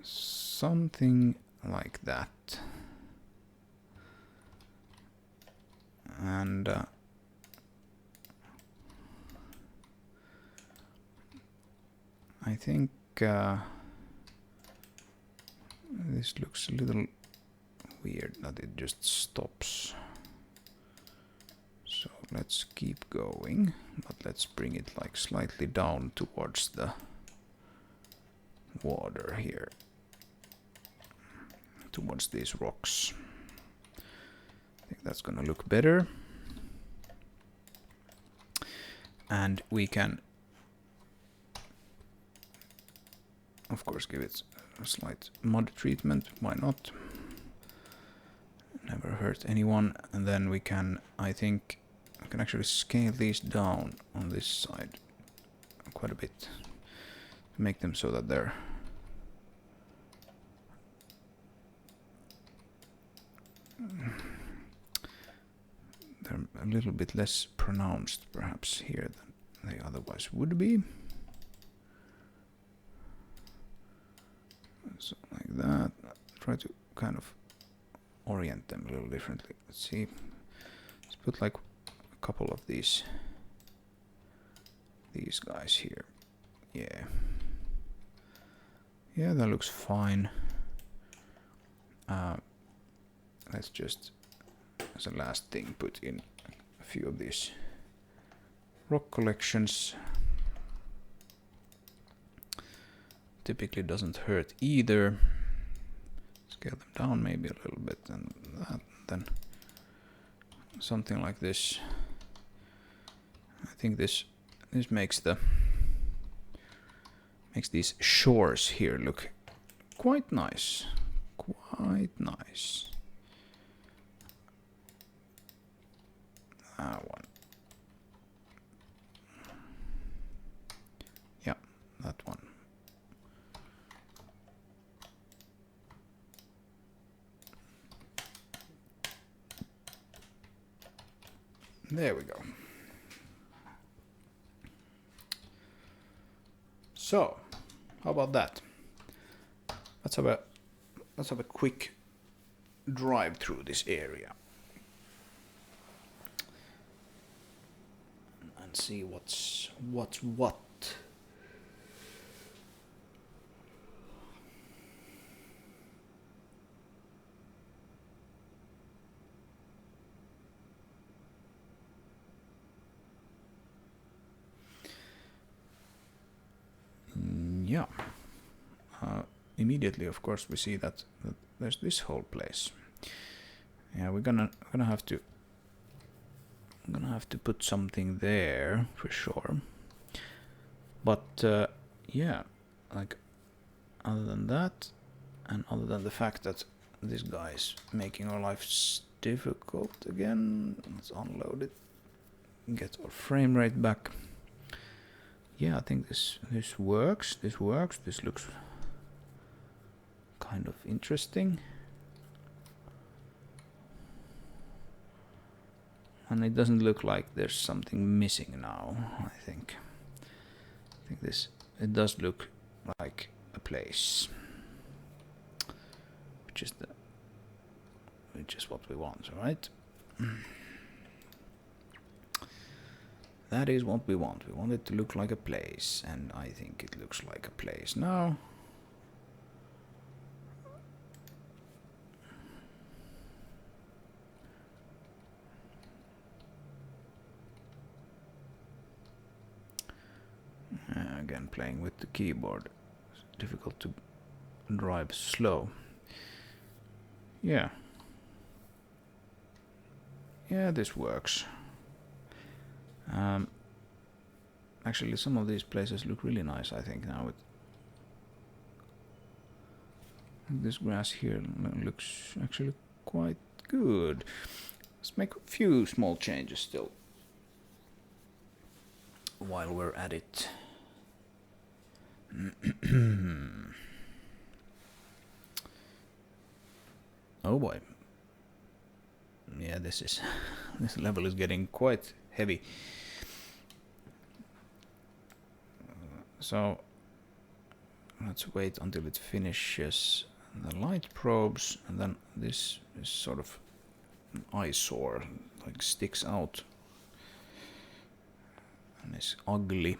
Something like that. And I think this looks a little weird that it just stops. So let's keep going, but let's bring it like slightly down towards the water here, towards these rocks. I think that's gonna look better. And we can, of course, give it a slight mud treatment, why not? Never hurt anyone. And then we can, I think, I can actually scale these down on this side quite a bit to make them so that they're a little bit less pronounced perhaps here than they otherwise would be. So like that. Try to kind of orient them a little differently. Let's see. Let's put like a couple of these guys here. Yeah. Yeah, that looks fine. Let's just, as a last thing, put in a few of these rock collections. Typically doesn't hurt either. Scale them down maybe a little bit, and that, then something like this. I think this makes these shores here look quite nice. Quite nice. That one. Yeah, that one. There we go. So, how about that? Let's have a quick drive through this area and see what's what. Yeah. Immediately, of course, we see that there's this whole place. Yeah, we're gonna have to. I'm gonna have to put something there for sure. But yeah, like other than that, and other than the fact that this guy's making our lives difficult again, let's unload it, get our frame rate back. Yeah, I think this works. This works. This looks kind of interesting. And it doesn't look like there's something missing now, I think. I think it does look like a place. Which is what we want, right? That is what we want. We want it to look like a place, and I think it looks like a place now. Again, playing with the keyboard. It's difficult to drive slow. Yeah. Yeah, this works. Actually, some of these places look really nice, I think, now. This grass here looks actually quite good. Let's make a few small changes still while we're at it. Oh boy. Yeah, this level is getting quite heavy. So let's wait until it finishes the light probes, and then this is sort of an eyesore, like sticks out and is ugly.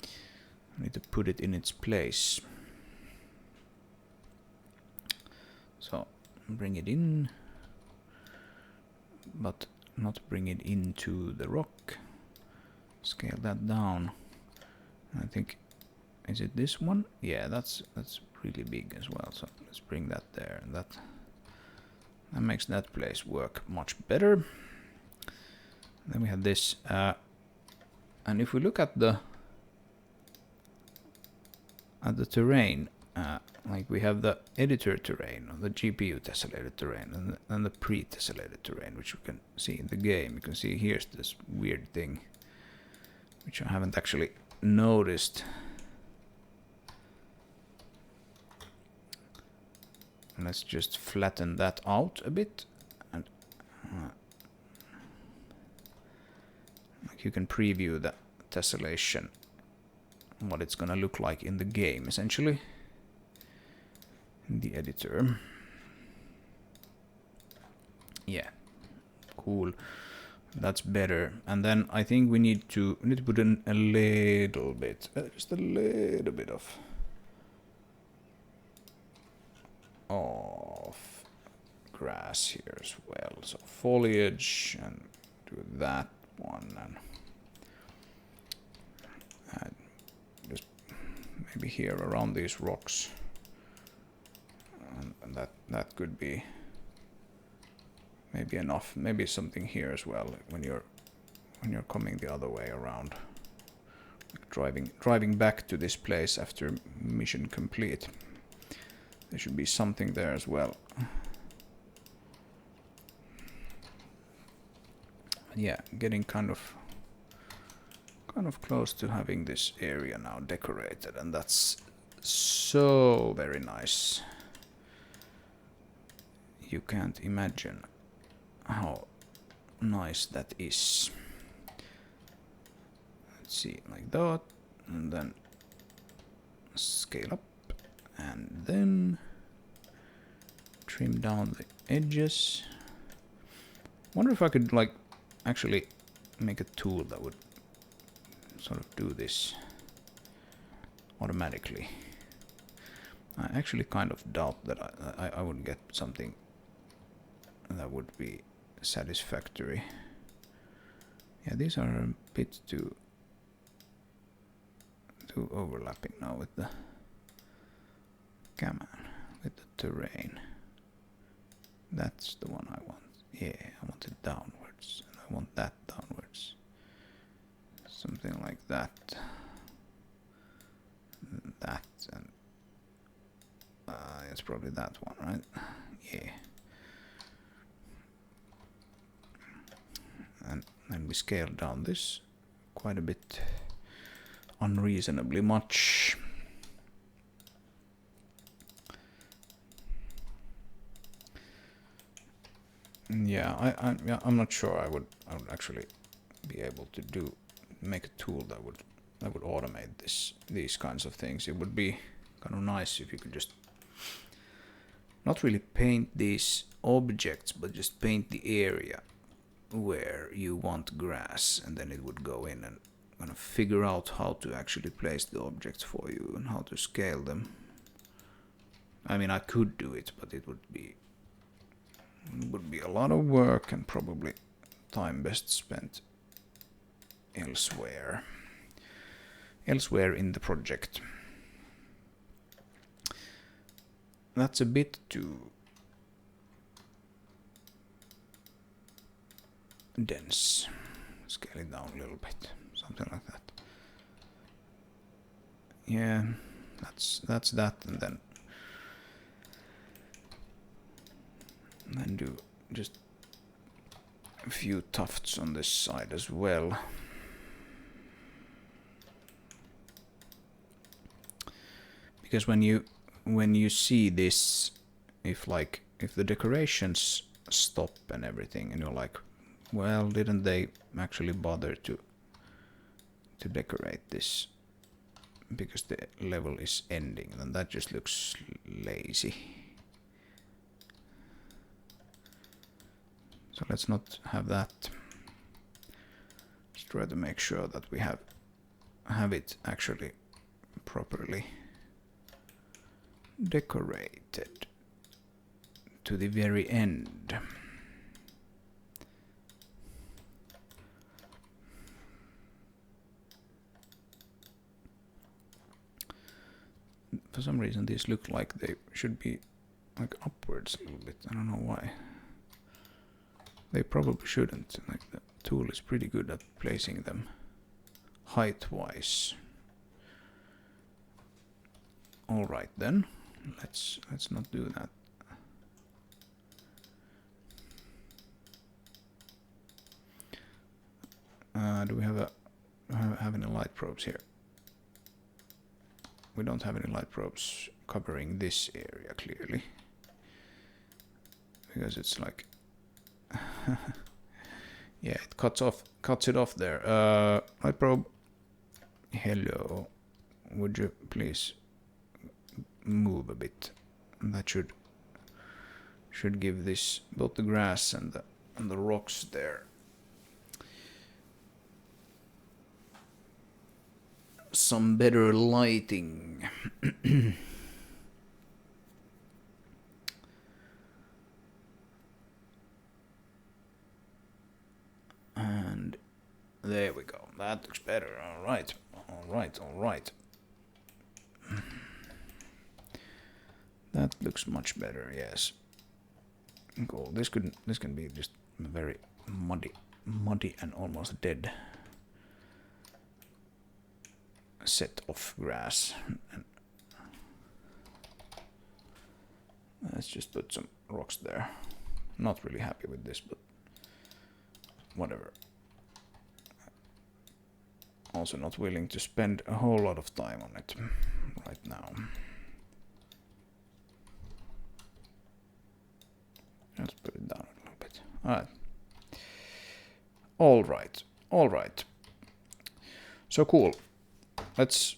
I need to put it in its place. So bring it in, but not bring it into the rock. Scale that down. I think, is it this one? Yeah, that's really big as well. So let's bring that there, and that makes that place work much better. Then we have this, and if we look at the terrain, like we have the editor terrain, or the GPU tessellated terrain, and the pre-tessellated terrain, which you can see in the game. You can see here's this weird thing, which I haven't actually noticed. Let's just flatten that out a bit, and like you can preview the tessellation, what it's gonna look like in the game, essentially, in the editor. Yeah, cool. That's better. And then I think we need to put in a little bit, just a little bit of grass here as well. So foliage, and do that one, and just maybe here around these rocks, and that could be maybe enough. Maybe something here as well when you're coming the other way around, like driving back to this place after mission complete. There should be something there as well. Yeah, getting kind of close to having this area now decorated, and that's so very nice. You can't imagine how nice that is. Let's see, like that, and then scale up, and then trim down the edges. Wonder if I could like actually make a tool that would sort of do this automatically. I actually kind of doubt that I would get something that would be satisfactory. Yeah, these are a bit too overlapping now with the with the terrain. That's the one I want. Yeah, I want it downwards, and I want that downwards. Something like that. That, and it's probably that one, right? Yeah. And then we scale down this quite a bit, unreasonably much. Yeah, I'm not sure I would actually be able to make a tool that would automate these kinds of things. It would be kind of nice if you could just not really paint these objects, but just paint the area where you want grass, and then it would go in and kind of figure out how to actually place the objects for you and how to scale them. I mean, I could do it, but it would be a lot of work and probably time best spent elsewhere in the project. That's a bit too dense. Scale it down a little bit, something like that. Yeah, that's that, and then do just a few tufts on this side as well. Because when you see this, if the decorations stop and everything, and you're like, well, didn't they actually bother to decorate this because the level is ending, then that just looks lazy. So let's not have that. Just try to make sure that we have it actually properly decorated to the very end. For some reason these look like they should be like upwards a little bit. I don't know why. They probably shouldn't. Like, the tool is pretty good at placing them height-wise. All right then. Let's not do that. Do we have any light probes here? We don't have any light probes covering this area clearly, because it's like yeah, it cuts it off there. Light probe, hello, would you please move a bit? That should give this, both the grass and the rocks there, some better lighting. And there we go. That looks better. All right. That looks much better. Yes. Cool. This can be just very muddy and almost dead set of grass. And let's just put some rocks there. Not really happy with this, but whatever. Also not willing to spend a whole lot of time on it right now. Let's put it down a little bit. All right. So cool. Let's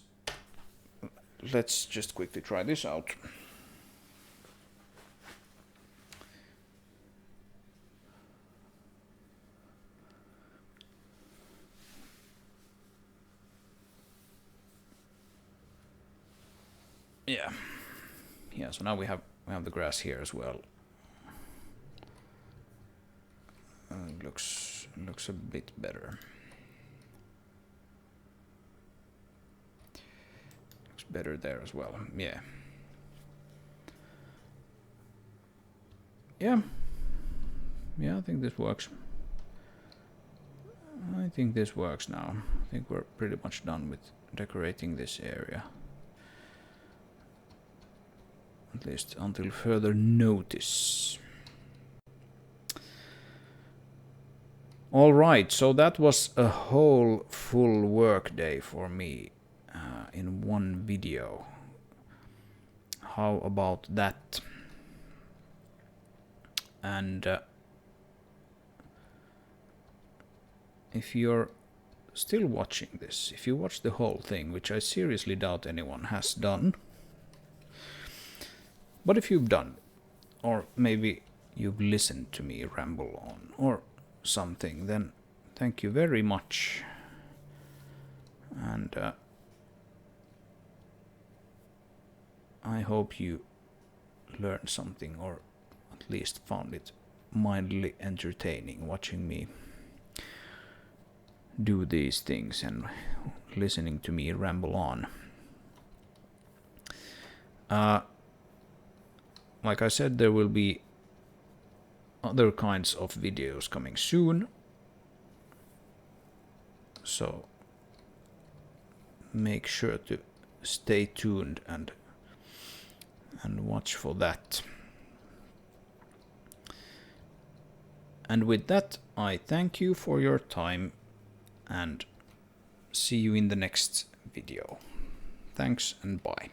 just quickly try this out. Yeah, so now we have the grass here as well. Looks a bit better. Looks better there as well. Yeah, I think this works. I think this works now. I think we're pretty much done with decorating this area. At least until further notice. Alright, so that was a whole full work day for me in one video. How about that? And if you're still watching this, if you watch the whole thing, which I seriously doubt anyone has done, but if you've done, or maybe you've listened to me ramble on, or something, then thank you very much. And I hope you learned something, or at least found it mildly entertaining watching me do these things and listening to me ramble on. Like I said, there will be other kinds of videos coming soon, so make sure to stay tuned and watch for that. And with that, I thank you for your time and see you in the next video. Thanks and bye.